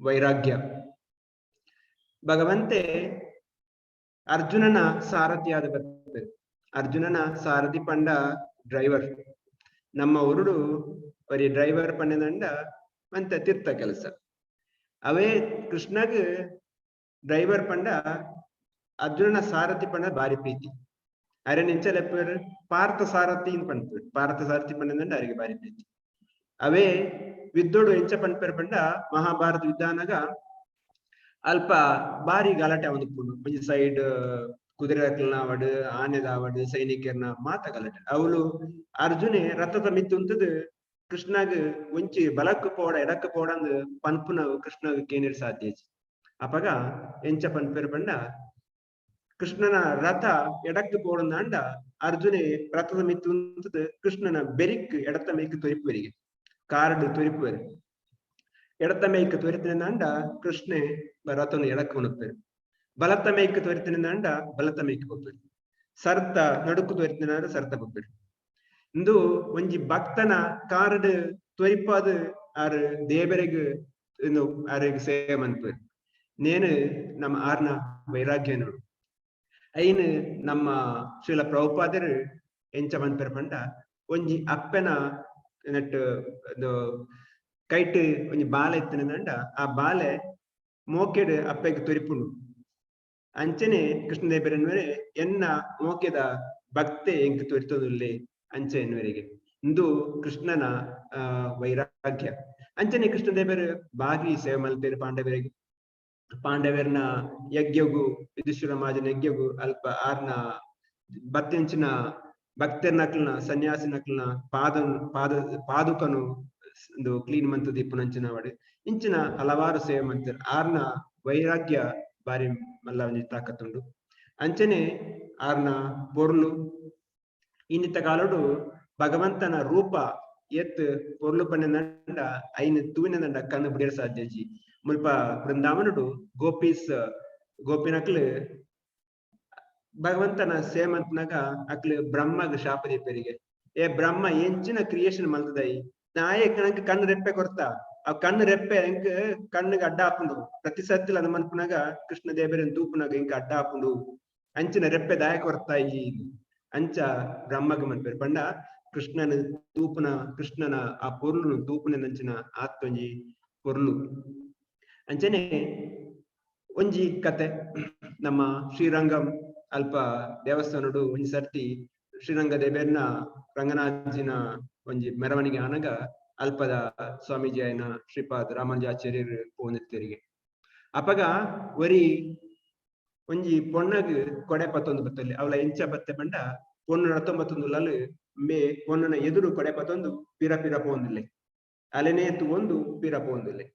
ವೈರಾಗ್ಯ. ಭಗವಂತೆ ಅರ್ಜುನನ ಸಾರಥಿಯಾದ ಬರ್ತದೆ. ಅರ್ಜುನನ ಸಾರಥಿ ಪಂಡ ಡ್ರೈವರ್. ನಮ್ಮ ಉರುಡು ಬರೀ ಡ್ರೈವರ್ ಪಂಡದಂಡ ಮಂತ ತೀರ್ಥ ಕೆಲಸ. ಅವೇ ಕೃಷ್ಣಗ್ ಡ್ರೈವರ್ ಪಂಡ ಅರ್ಜುನನ ಸಾರಥಿ ಪಂಡ ಬಾರಿ ಪ್ರೀತಿ. ಅರೆ ನಿಂಚಲೆಪ್ಪರು ಪಾರ್ಥ ಸಾರಥಿ ಪಂಡ್ಪೇರು. ಪಾರ್ಥ ಸಾರಥಿ ಪಂಡದಂಡ ಅವರಿಗೆ ಬಾರಿ ಪ್ರೀತಿ. ಅವೇ ವಿದ್ದೋಡು ಎಂಚ ಪಂಡ್ಪೇರು ಪಂಡ ಮಹಾಭಾರತ ಯುದ್ಧಾನಾಗ ಅಲ್ಪ ಬಾರಿ ಗಲಾಟೆ ಅವನು ಒಂಜಿ ಸೈಡ್ ಕುದುರೆಕ್ಲನಾವಡು ಆನೆದಾವಡು ಸೈನಿಕರ್ನ ಮಾತ ಗಲಾಟೆ ಅವಳು ಅರ್ಜುನೆ ರಥದ ಮಿತ್ತುಂತದು ಕೃಷ್ಣಗ್ ಒಂಚಿ ಬಲಕ್ಕೆ ಪೋಡ ಎಡಕ್ಕೆ ಪೋಡ ಅಂದ್ ಪನ್ಪುನ ಕೃಷ್ಣಗ್ ಕೇನಿರ್ ಸಾಧ್ಯ ಅಪಗ ಎಂಚ ಪನ್ಪೇರು ಪಂಡ ಕೃಷ್ಣನ ರಥ ಎಡಕ್ಕೆ ಪೋಡಂದ ಅರ್ಜುನೆ ರಥದ ಮಿತ್ತುಂತದು ಕೃಷ್ಣನ ಬೆರಿಕ್ ಎಡತ ಮೇಕ್ ತೊರಿಪುವರಿಗೆ ಕಾರ್ಡ್ ತೊರಿಪುವರೆ ಎಡತ ಮೈಕ್ ತೋರಿತಿನಿಂದ ಕೃಷ್ಣೆ ರಥನು ಎಡಕ್ಕೆ ಉಣುಪ್ಪೇರು ಬಲತ ಮೈಕ್ ತೋರಿತಿನಿಂದ ಬಲತ ಮೈಕ್ ಹೋಗ್ಬೇರು ಸರ್ತ ನಡುಕು ತೋರಿತಿನ ಸರ್ತ ಹೋಗ್ಬೇರು ಇಂದು ಒಂಜಿ ಭಕ್ತನ ಕಾರಡ್ ತೋರಿಪಾದು ಆರು ದೇವರಿಗೆ ಇನ್ನು ಆರಿಗೆ ಸೇವೆ ಮನ್ಪೇರು ನೇನು ನಮ್ಮ ಆರ್ನ ವೈರಾಗ್ಯ ನೋಡು ಐನ್ ನಮ್ಮ ಶ್ರೀಲ ಪ್ರಭುಪಾದರು ಎಂಚ ಮನ್ಪೇರು ಪಂಡ ಒಂಜಿ ಅಪ್ಪನ ನೆಟ್ ಕೈಟ್ ಒಂಜಿ ಬಾಲೆ ಇತ್ತಿನಂಡ ಆ ಬಾಲೆ ಮೋಕೆಡ್ ಅಪ್ಪೆಗೆ ತೊರಿಪುಂಡು ಅಂಚನೆ ಕೃಷ್ಣದೇವರನ್ವರೆ ಎನ್ನ ಮೋಕೆದ ಭಕ್ತೆ ಎಂಕ್ ತೊರಿತೊಂದುಲ್ಲೆ ಅಂಚೆ ಎನ್ವರೆಗೆ ಇಂದು ಕೃಷ್ಣನ ವೈರಾಗ್ಯ ಅಂಚನೆ ಕೃಷ್ಣದೇವರು ಬಾಗಿ ಸೇವೆ ಮಲ್ಪೇರು ಪಾಂಡವರಿಗೆ ಪಾಂಡವರನ ಯಜ್ಞಗೂ ಯುಧಿಷ್ಠಿರ ಮಾಜನ ಯಜ್ಞಗೂ ಅಲ್ಪ ಆರ್ನ ಬತ್ತೆಂಚಿನ ಭಕ್ತರ ನಕ್ಲನ ಸನ್ಯಾಸಿ ನಕ್ಲನ ಪಾದುಕನು ಒಂದು ಕ್ಲೀನ್ ಮಂತ್ ದೀಪನಂಚಿನ ವಾಡಿ ಇಂಚಿನ ಹಲವಾರು ಸೇವೆ ಮಾಡ್ತಾರೆ ಆರ್ನ ವೈರಾಗ್ಯ ಬಾರಿ ಮಲ್ಲ ಒಂಜಿ ತಾಕತ್ತುಂಡು ಅಂಚನೆ ಆರ್ನ ಪೊರ್ಲು ಇನ್ನಿತ ಕಾಲಡು ಭಗವಂತನ ರೂಪ ಎತ್ ಪೊರ್ಲು ಪಣ್ಣೆಂದ ಐನ್ ತೂವಿನಂಡ ಕಣ್ಣು ಬಿಡಿಯರ ಸಾಧ್ಯಜಿ ಮುಲ್ಪ ಬೃಂದಾವನುಡು ಗೋಪಿನಕ್ಲು ಭಗವಂತನ ಸೇಮಂತನಾಗ ಅಕ್ಲು ಬ್ರಹ್ಮಗ್ ಶಾಪ ದೀಪರಿಗೆ ಏ ಬ್ರಹ್ಮ ಎಂಚಿನ ಕ್ರಿಯೇಷನ್ ಮಲ್ತದೈ ನಾಯಕ್ ನಂಗೆ ಕಣ್ಣು ರೆಪ್ಪೆ ಕೊಡ್ತಾ ಆ ಕಣ್ಣು ರೆಪ್ಪೆ ಎಂಕ್ ಕಣ್ಣಿಗೆ ಅಡ್ಡ ಹಾಪುಂಡು ಪ್ರತಿ ಸತ್ತಿಲ ಅದು ಮನ್ಪುನಾಗ ಕೃಷ್ಣ ದೇವರನ್ ತೂಪುನಾಗ ಇಂಕ ಅಡ್ಡ ಹಾಪುಂಡು ಅಂಚಿನ ರೆಪ್ಪೆ ದಾಯಕ ಹೊರ್ತಾಯಿ ಅಂಚ ಬ್ರಹ್ಮಗ್ ಮನ್ಪೇರು ಪಂಡ ಕೃಷ್ಣನ ತೂಪುನ ಕೃಷ್ಣನ ಆ ಪೊರ್ಲು ತೂಪುನ ನಂಚಿನ ಆತ್ತೊಂಜಿ ಪೊರ್ಲು ಅಂಚನೆ ಒಂಜಿ ಕತೆ ನಮ್ಮ ಶ್ರೀರಂಗಂ ಅಲ್ಪ ದೇವಸ್ಥಾನಡು ಒಂಜಿ ಸರ್ತಿ ಶ್ರೀರಂಗ ದೇವೇರ್ನ ರಂಗನಾಥಿನ ಒಂಜಿ ಮೆರವಣಿಗೆ ಆನಗ ಅಲ್ಪದ ಸ್ವಾಮೀಜಿ ಆಯ್ನ ಶ್ರೀಪಾದ್ ರಾಮಾನುಜಾಚಾರ್ಯರು ಪೋನೆತ್ತರಿಗೆ ಅಪಗ ಒರಿ ಒಂಜಿ ಪೊಣ್ಣಗ್ ಕೊಡೆ ಪತ್ತೊಂದು ಬತ್ತಲ್ಲಿ ಅವಳ ಎಂಚ ಬತ್ತೆ ಬಂಡ ಪೊಣ್ಣು 19 ಮೇ ಪೊಣ್ಣನ ಎದುರು ಕೊಡೆ ಪತ್ತೊಂದು ಪಿರ ಪಿರ ಪೋಂದಿಲ್ಲೆ ಅಲೆನೇ ತೂವೊಂದು ಪಿರ ಪೋಂದಿಲ್ಲೆ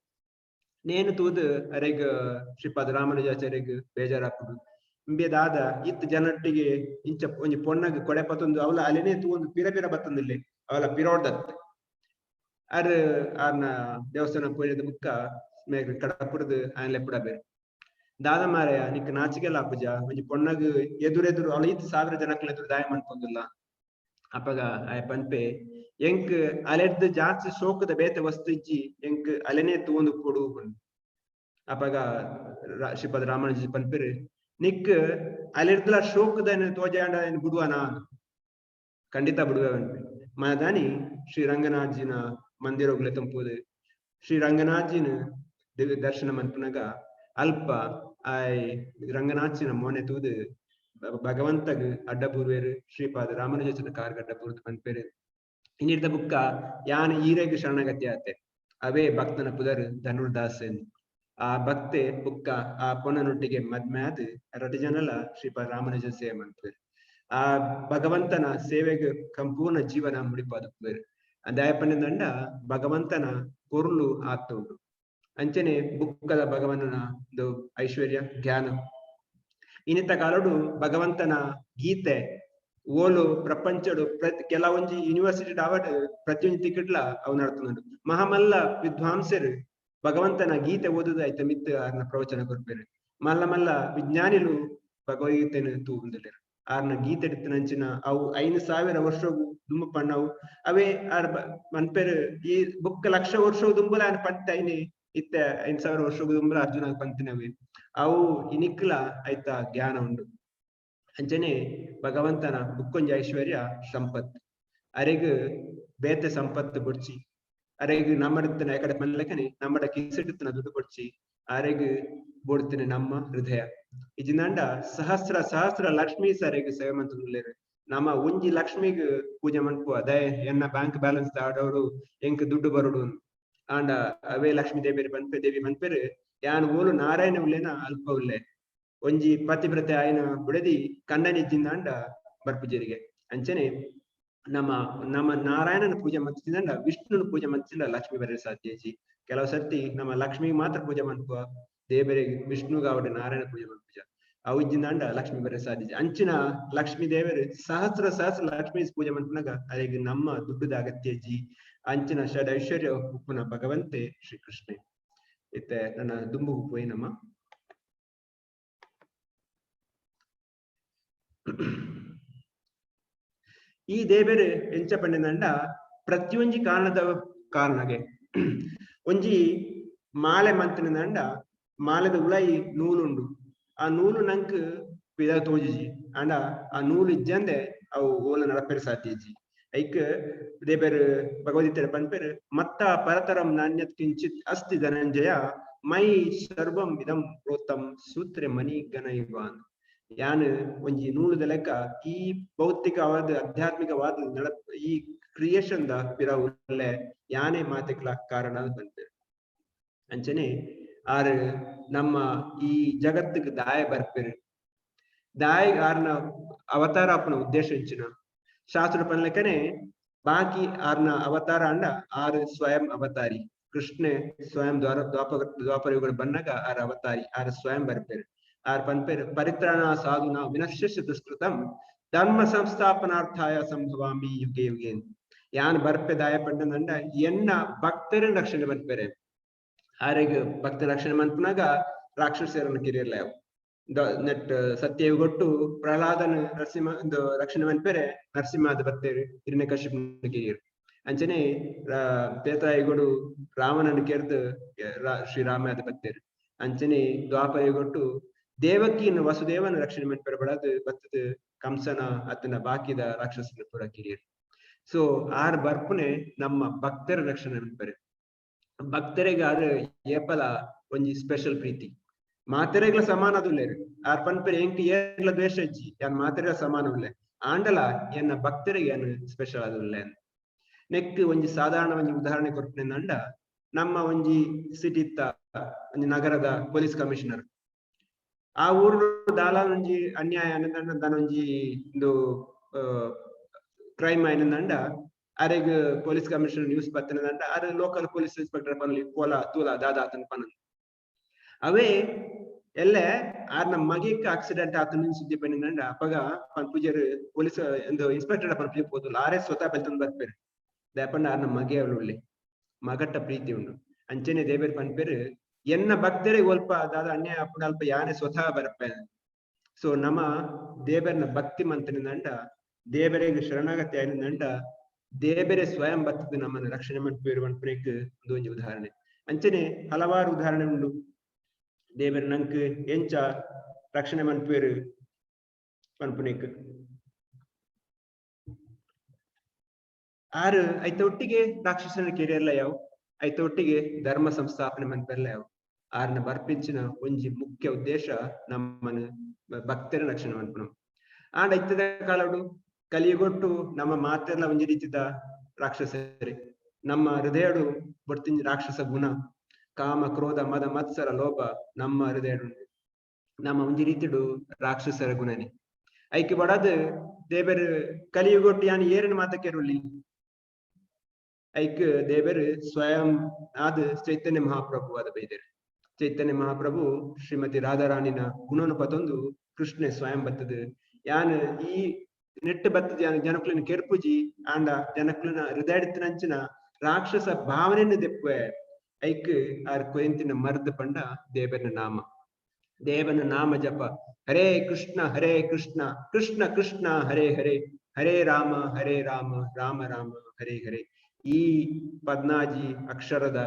ನೇನು ತೂದು ಅರೆಗ್ ಶ್ರೀಪಾದ್ ರಾಮಾನುಜಾಚಾರ್ಯಗ್ ಬೇಜಾರಾಪುಡು ಇಂಬೇದಾದ ಇತ್ ಜನಟ್ಟಿಗೆ ಇಂಚ ಒಂಜಿ ಪೊಣ್ಣಗ್ ಕೊಡೆ ಪತ್ತೊಂದು ಅವಳ ಅಲೆನೇ ತೂವೊಂದು ಪಿರ ಪಿರ ಬತ್ತೊಂದಿಲ್ಲೆ ಅವಳ ಪಿರೋಡ್ದತ್ ಅರ್ ಆರ್ನ ದೇವಸ್ಥಾನ ಪೋಯದ ಬುಕ್ಕ ಮೇಘ ಕಡಪುರದು ಆನ್ಲೆ ಪುಡ ಬೇರೆ ದಾದ ಮಾರಯ ನಿಕ್ ನಾಚಿಕೆಲ್ಲ ಅಪ್ಪುಜ ಒಂಜಿ ಪೊಣ್ಣಗ್ ಎದುರೆದುರು ಅವಳ 1,000 ಜನಕ್ಲ ಎದುರು ದಾಯ ಮನ್ಪೊಂದುಲ್ಲ ಅಪ್ಪಗ ಆಯ ಪನ್ಪೆ ಎಂಕ್ ಅಲೆರ್ದು ಜಾಸ್ತಿ ಶೋಕದ ಬೇತೆ ವಸ್ತು ಇಜ್ಜಿ ಎಂಕ್ ಅಲೆನೇ ತೂವೊಂದು ಕೊಡು ಅಪ್ಪಗ ಶ್ರೀಪಾದ ರಾಮಾನುಜಿ ಪನ್ಪೆರು ನಿಕ್ ಅಲೆರ್ದುಲ ಶೋಕದ ತೋಜಾಂಡ ಬಿಡುವನಾ ಖಂಡಿತ ಬಿಡುವೆ ಪನ್ಪೆ ಮಾದಾನಿ ಶ್ರೀರಂಗನಾಥ್ಜಿನ ಮಂದಿರೋಗ್ಲೆ ತಂಪುದು ಶ್ರೀರಂಗನಾಥ್ಜಿನ ದರ್ಶನ ಮನ್ಪುನಾಗ ಅಲ್ಪ ಆಯ್ ರಂಗನಾಥ್ಜಿನ ಮೋನೆ ತೂದು ಭಗವಂತಗ್ ಅಡ್ಡಪೂರ್ವೇರು ಶ್ರೀಪಾದ ರಾಮಾನುಜನ ಕಾರ್ಗ ಅಡ್ಡಪೂರ್ದು ಪನ್ಪೇರು ಇನ್ನಿರ್ದ ಬುಕ್ಕ ಯಾನ್ ಈರೆಗ್ ಶರಣಗತಿ ಆತೆ ಅವೇ ಭಕ್ತನ ಪುದರ್ ಧನುರ್ದಾಸ್ ಎಂದು ಆ ಭಕ್ತೆ ಬುಕ್ಕ ಆ ಪೊನ್ನನೊಟ್ಟಿಗೆ ಮದ್ಮ್ಯಾದ್ 2 ಜನಲ ಶ್ರೀಪಾದ ರಾಮಾನುಜ ಸೇವೆ ಮನ್ಪೇರು ಆ ಭಗವಂತನ ಸೇವೆಗೆ ಸಂಪೂರ್ಣ ಜೀವನ ಮುಡಿಪಾದುಪ್ಪೇರು ದಯಪಣ್ಣದಂಡ ಭಗವಂತನ ಪೊರ್ಲು ಆತ್ತುಂಡು ಅಂಚನೆ ಬುಕ್ಕದ ಭಗವಂತನ ಐಶ್ವರ್ಯ ಜ್ಞಾನ ಇನ್ನಿತ ಕಾಲಡು ಭಗವಂತನ ಗೀತೆ ಓಲು ಪ್ರಪಂಚಡು ಕೆಲವೊಂಜಿ ಯೂನಿವರ್ಸಿಟಿ ದಾವಡ್ ಪ್ರತಿಯೊಂದು ತಿಕ್ಕಟ್ಲ ಅವು ನಡ್ತುಂಡು ಮಹಾಮಲ್ಲ ವಿದ್ವಾಂಸರು ಭಗವಂತನ ಗೀತೆ ಓದುದು ಆಯ್ತ ಮಿತ್ ಆರ್ನ ಪ್ರವಚನ ಕೊರ್ಪೇರು ಮಲ್ಲ ಮಲ್ಲ ವಿಜ್ಞಾನಿಲು ಭಗವದ್ಗೀತೆನ ತೂಂದಿಲ್ಲೇರು ಆರ್ನ ಗೀತೆ ನಂಚಿನ ಅವು 5,000 ವರ್ಷವು ದುಂಬ ಪಣ್ಣವು ಅವೇ ಆರ್ ಮನ್ಪೇರು ಈ ಬುಕ್ಕ 1,00,000 ವರ್ಷವು ದುಂಬುಲ ಆನ್ ಪಂತೈನಿ ಇತ್ತೆ 5,000 ವರ್ಷವು ದುಂಬುಲ ಅರ್ಜುನ ಪಂತಿನವೆ ಅವು ಇನಿಕ್ಲ ಆಯ್ತ ಜ್ಞಾನ ಉಂಡು ಅಂಚನೆ ಭಗವಂತನ ಬುಕ್ಕೊಂಜಿ ಐಶ್ವರ್ಯ ಸಂಪತ್ ಅರೆಗ್ ಬೇತೆ ಸಂಪತ್ತು ಬೊಡ್ಚಿ ಅರೆಗ್ ನಮ್ಮಡತನ ಯಾಕಡೆ ಪನ್ಲೆಕನೆ ನಮ್ಮಡ ಕಿಸಿಡ್ತನ ದುಡ್ಡು ಕೊಡ್ಚಿ ಅರೆಗ್ ಬೋಡ್ತಿನ ನಮ್ಮ ಹೃದಯ ಇಜಿನಂಡ ಸಹಸ್ರ ಲಕ್ಷ್ಮೀ ಸರೆಗ್ ಸೇವೆ ಮಂತುಲ್ಲೇರು ನಮ್ಮ ಒಂಜಿ ಲಕ್ಷ್ಮಿಗ್ ಪೂಜೆ ಮನ್ಪು ಅದೇ ಎನ್ನ ಬ್ಯಾಂಕ್ ಬ್ಯಾಲೆನ್ಸ್ ಆಡೋರು ಎಂಕ್ ದುಡ್ಡು ಬರೋಡು ಆಂಡ ಅವೇ ಲಕ್ಷ್ಮೀ ದೇವಿ ಮನ್ಪೇರು ಯಾನ್ ಓಲು ನಾರಾಯಣ ಉಲ್ಲೇನ ಅಲ್ಪ ಉಲ್ಲೆ ಒಂಜಿ ಪತಿವ್ರತೆ ಆಯ್ನ ಬುಡದಿ ಕಂಡನಿಜ್ಜಿಂದಾಂಡ ಬರ್ಪುಜರಿಗೆ ಅಂಚನೆ ನಮ್ಮ ನಾರಾಯಣನ ಪೂಜೆ ಮನ್ಸಿಂದ ವಿಷ್ಣುನ ಪೂಜೆ ಮನ್ಸಿಂದ ಲಕ್ಷ್ಮಿ ಬರ ಸಾಧ್ಯಜಿ ಕೆಲವು ಸರ್ತಿ ನಮ್ಮ ಲಕ್ಷ್ಮಿ ಮಾತ್ರ ಪೂಜೆ ಮನ್ಪುವ ದೇವರಿಗೆ ವಿಷ್ಣುಗ ಅವಡೆ ನಾರಾಯಣ ಪೂಜೆ ಮನ್ಪುಜ ಅವಿಜ್ಜಿಂದಾಂಡ ಲಕ್ಷ್ಮಿ ಬರ ಸಾಧ್ಯಜಿ ಅಂಚಿನ ಲಕ್ಷ್ಮೀ ದೇವರು ಸಹಸ್ರ ಲಕ್ಷ್ಮೀ ಪೂಜೆ ಮನ್ಪುನಾಗ ಅದಿಗೆ ನಮ್ಮ ದುಡ್ಡದ ಅಗತ್ಯಜಿ ಅಂಚಿನ ಷಡ್ ಐಶ್ವರ್ಯ ಉಪ್ಪುನ ಭಗವಂತೆ ಶ್ರೀಕೃಷ್ಣ. ಇತ್ತೆ ನನ್ನ ದುಂಬುಗು ಪೋಯಿ ನಮ್ಮ ಈ ದೇವರು ಎಂಚ ಪಂಡಿನಂಡ ಪ್ರತಿಯೊಂಜಿ ಕಾರಣಗೆ ಒಂಜಿ ಮಾಲೆ ಮಂತಿನಂಡ ಮಾಲೆದ ಉಳೈ ನೂಲುಂಡು ಆ ನೂಲು ನಂಕ್ ಪಿದ ತೋಜಿಜಿ ಅಂಡ ಆ ನೂಲು ಇಜ್ಜಂದೆ ಅವು ಓಲ ನಡಪೆರು ಸಾಧ್ಯಜಿ ಐಕ್ ದೇವರು ಭಗವದ್ಗೀತೆ ಪನ್ಪೆರು ಮತ್ತ ಪರತರಂ ನಾಣ್ಯತ್ ಕಿಂಚಿತ್ ಅಸ್ತಿ ಧನಂಜಯ ಮೈ ಸರ್ವಂ ಇದಂ ಪ್ರೋತ್ತಂ ಸೂತ್ರೆ ಮನಿ ಗಣೈವಾನ್ ಯಾನ್ ಒಂಜಿ ನೂಲುದ ಲೆಕ್ಕ ಈ ಭೌತಿಕವಾದ ಆಧ್ಯಾತ್ಮಿಕವಾದ ಈ ಕ್ರಿಯೇಷನ್ ದ ಪಿರ ಉಲ್ಲೆ ಯಾನೇ ಮಾತೆಕ್ಲ ಕಾರಣ ಬಂತೆ ಅಂಚನೆ ಆರ್ ನಮ್ಮ ಈ ಜಗತ್ತಿಗೆ ದಾಯ ಬರ್ಪೆರು ದಾಯ ಆರ್ನ ಅವತಾರ ಅಪ್ಪನ ಉದ್ದೇಶ ಇಂಚಿನ ಶಾಸ್ತ್ರ ಪನ್ಲೆಕ್ಕನೆ ಬಾಕಿ ಆರ್ನ ಅವತಾರ ಅಂಡ ಆರ್ ಸ್ವಯಂ ಅವತಾರಿ ಕೃಷ್ಣ ಸ್ವಯಂ ದ್ವಾಪರ ಯುಗ ಬನ್ನಗ ಆರ್ ಅವತಾರಿ ಆರ್ ಸ್ವಯಂ ಬರ್ಪೆರು ಆರ್ ಪನ್ಪೆರು ಪರಿತ್ರಾಣ ಸಾಧುನ ವಿನಶ್ಯಸ್ಯ ದುಷ್ಕೃತಂ ಧರ್ಮ ಸಂಸ್ಥಾಪನಾರ್ಥಾಯ ಸಂಭವಾಮಿ ಯುಗೆ ಯುಗೆ ಯಾನ್ ಬರ್ಪೆ ದಾಯ ಪಂಡಂದ ಎನ್ನ ಭಕ್ತರ ರಕ್ಷಣೆ ಬರ್ಪೆರೆ ಆರೆಗ್ ಭಕ್ತ ರಕ್ಷಣೆ ಮನ್ಪುನಾಗ ರಾಕ್ಷಸರನ್ನು ಕಿರಿಯಲ್ಲ ನೆಟ್ ಸತ್ಯಗೊಟ್ಟು ಪ್ರಹ್ಲಾದನ ನರಸಿಂಹ ಒಂದು ರಕ್ಷಣೆ ಮನ್ಪೆರೆ ನರಸಿಂಹದ ಬರ್ತೇರು ಹಿರಣ್ಯಕಶಿಪುನ ಕಿರಿಯರು ಅಂಚನೆ ಪೇತಾಯಿಗಳು ರಾಮನನ್ನು ಕೆರೆದು ಶ್ರೀರಾಮ ಅದ ಬರ್ತೇರು ಅಂಚನೆ ದ್ವಾಪರಗೊಟ್ಟು ದೇವಕಿಯನ್ನು ವಸುದೇವನ ರಕ್ಷಣೆ ಮನ್ಪೆರೆ ಬಡದು ಬತ್ತದ ಕಂಸನ ಅತನ ಬಾಕಿದ ರಾಕ್ಷಸನ ಪುರ ಕಿರಿಯರು ಸೊ ಆರ್ ಬರ್ಪುನೆ ನಮ್ಮ ಭಕ್ತರ ರಕ್ಷಣೆ ಮನ್ಪೆರೆ ಭಕ್ತರಿಗಾದ ಏಪಲ ಒಂಜಿ ಸ್ಪೆಷಲ್ ಪ್ರೀತಿ ಮಾತೆರೆಗ್ಲ ಸಮಾನ ಅದುಲ್ಲೇರು ಆರ್ ಪನ್ಪೆರೆ ಎಂಕ್ ಏರ್ಲ ದ್ವೇಷ ಇಜ್ಜಿ ಯಾನ್ ಮಾತೆರೆಗ್ಲ ಸಮಾನ ಉಲ್ಲೆ ಆಂಡಲ ಎನ್ನ ಭಕ್ತರಿಗೆ ಏನು ಸ್ಪೆಷಲ್ ಅದುಲ್ಲೆ ನೆಕ್ ಒಂಜಿ ಸಾಧಾರಣ ಒಂಜಿ ಉದಾಹರಣೆ ಕೊಡ್ತೇನೆ ನಮ್ಮ ಒಂಜಿ ಸಿಟಿತ್ತ ಒಂಜಿ ನಗರದ ಪೊಲೀಸ್ ಕಮಿಷನರ್ ಆ ಊರು ದಾಲ ಒಂಜಿ ಅನ್ಯಾಯ ದನೊಂಜಿ ಒಂದು ಕ್ರೈಮ್ ಆಯ್ನಂಡ ಅರೆಗ್ ಪೊಲೀಸ್ ಕಮಿಷನರ್ ನ್ಯೂಸ್ ಬತ್ತನಂಡ ಅರೆ ಲೋಕಲ್ ಪೊಲೀಸ್ ಇನ್ಸ್ಪೆಕ್ಟರ್ ಪನ್ಲಿ ಕೋಲ ತೂಲ ದಾದ ಆತನ ಪನ ಅವೇ ಎಲ್ಲೆ ಆರ್ನ ಮಗಿಕ್ ಆಕ್ಸಿಡೆಂಟ್ ಆತನ ಸುದ್ದಿ ಪನ್ನಿಂದ ಅಪಗ ಪನ್ ಪೂಜಾರಿ ಪೊಲೀಸ್ ಒಂದು ಇನ್ಸ್ಪೆಕ್ಟರ್ ಪನ್ ಪೂಜೆ ಹೋದಲ್ಲ ಆರೇ ಸ್ವತಃ ಬೆಲ್ತಂದ್ ಬರ್ಪೇರು ದೇಪಂಡ ಆರ್ನ ಮಗೆ ಅವಳು ಮಗಟ್ಟ ಪ್ರೀತಿ ಉಂಡು ಅಂಚನೆ ದೇವೇರ್ ಪನ್ಪೇರು ಎನ್ನ ಭಕ್ತರಿಗೆ ಒಲ್ಪ ಅದಾದ ಅನ್ಯಾಯ ಅಪ್ಪನ ಅಲ್ಪ ಯಾನೇ ಸ್ವತಃ ಬರ್ಪೆ ಸೊ ನಮ್ಮ ದೇವರನ್ನ ಭಕ್ತಿ ಮಂತ್ರನಿಂದ ದೇವರಿಗೆ ಶರಣಾಗತಿ ಆಯ್ನಂಡ ದೇವರೇ ಸ್ವಯಂ ಬರ್ತದೆ ನಮ್ಮನ್ನು ರಕ್ಷಣೆ ಮನ್ಪೇರು ಮನ್ಪುನೇಕ್ ಒಂದು ಉದಾಹರಣೆ ಅಂಚನೆ ಹಲವಾರು ಉದಾಹರಣೆ ಉಂಡು ದೇವರ ನಂಕ್ ಎಂಚ ರಕ್ಷಣೆ ಮನ್ಪೇರು ಪನ್ಪುನೇಕ್ ಆರು ಐತ ಒಟ್ಟಿಗೆ ರಾಕ್ಷಸನ ಕೆರೆಯಲ್ಲ ಯಾವ ಐತ ಒಟ್ಟಿಗೆ ಧರ್ಮ ಸಂಸ್ಥಾಪನೆ ಮನ್ಪೆಲ್ಲ ಯಾವ ಆರ್ನ ಬರ್ಪಿಂಚಿನ ಒಂಜಿ ಮುಖ್ಯ ಉದ್ದೇಶ ನಮ್ಮನ್ನು ಭಕ್ತರ ರಕ್ಷಣೆ ಮನ್ಪುನ ಆಂಡ ಐತದ ಕಾಲಡು ಕಲಿಗೊಟ್ಟು ನಮ್ಮ ಮಾತೆಲ್ಲ ಒಂಜಿ ರೀತಿದ ರಾಕ್ಷಸರಿ ನಮ್ಮ ಹೃದಯಡು ಬೊಡ್ತಿಂಜಿ ರಾಕ್ಷಸ ಗುಣ ಕಾಮ ಕ್ರೋಧ ಮದ ಮತ್ಸರ ಲೋಭ ನಮ್ಮ ಹೃದಯಡು ನಮ್ಮ ಒಂಜಿ ರೀತಿಡು ರಾಕ್ಷಸರ ಗುಣನೆ ಐಕೆ ಬಡದ್ ದೇವರು ಕಲಿಯುಗೊಟ್ಟು ಯಾನ್ ಏರನ್ ಮಾತಕ್ಕೆರುಳ್ಳಿ ಐಕ್ ದೇವರು ಸ್ವಯಂ ಆದ ಚೈತನ್ಯ ಮಹಾಪ್ರಭು ಆದ ಬೈದರು ಚೈತನ್ಯ ಮಹಾಪ್ರಭು ಶ್ರೀಮತಿ ರಾಧಾರಾಣಿನ ಗುಣನು ಪತೊಂದು ಕೃಷ್ಣ ಸ್ವಯಂ ಬತ್ತದ ಯಾನ್ ಈ ನೆಟ್ಟು ಬತ್ತದ ಯಾನ್ ಜನಕ್ಲನ ಕೆರ್ಪುಜಿ ಆಂಡ ಜನಕ್ಲನ ಹೃದಯಡಿತ್ತಿನಂಚಿನ ರಾಕ್ಷಸ ಭಾವನೆಯನ್ನು ದೆಪ್ಪುವೆ ಐಕ್ ಆರ್ ಕೊಯಂತಿನ ಮರ್ದ ಪಂಡ ದೇವನ ನಾಮ ಜಪ ಹರೇ ಕೃಷ್ಣ ಕೃಷ್ಣ ಕೃಷ್ಣ ಹರೇ ಹರೇ ಹರೇ ರಾಮ ರಾಮ ರಾಮ ಹರೇ ಹರೇ ಈ 14 ಅಕ್ಷರದ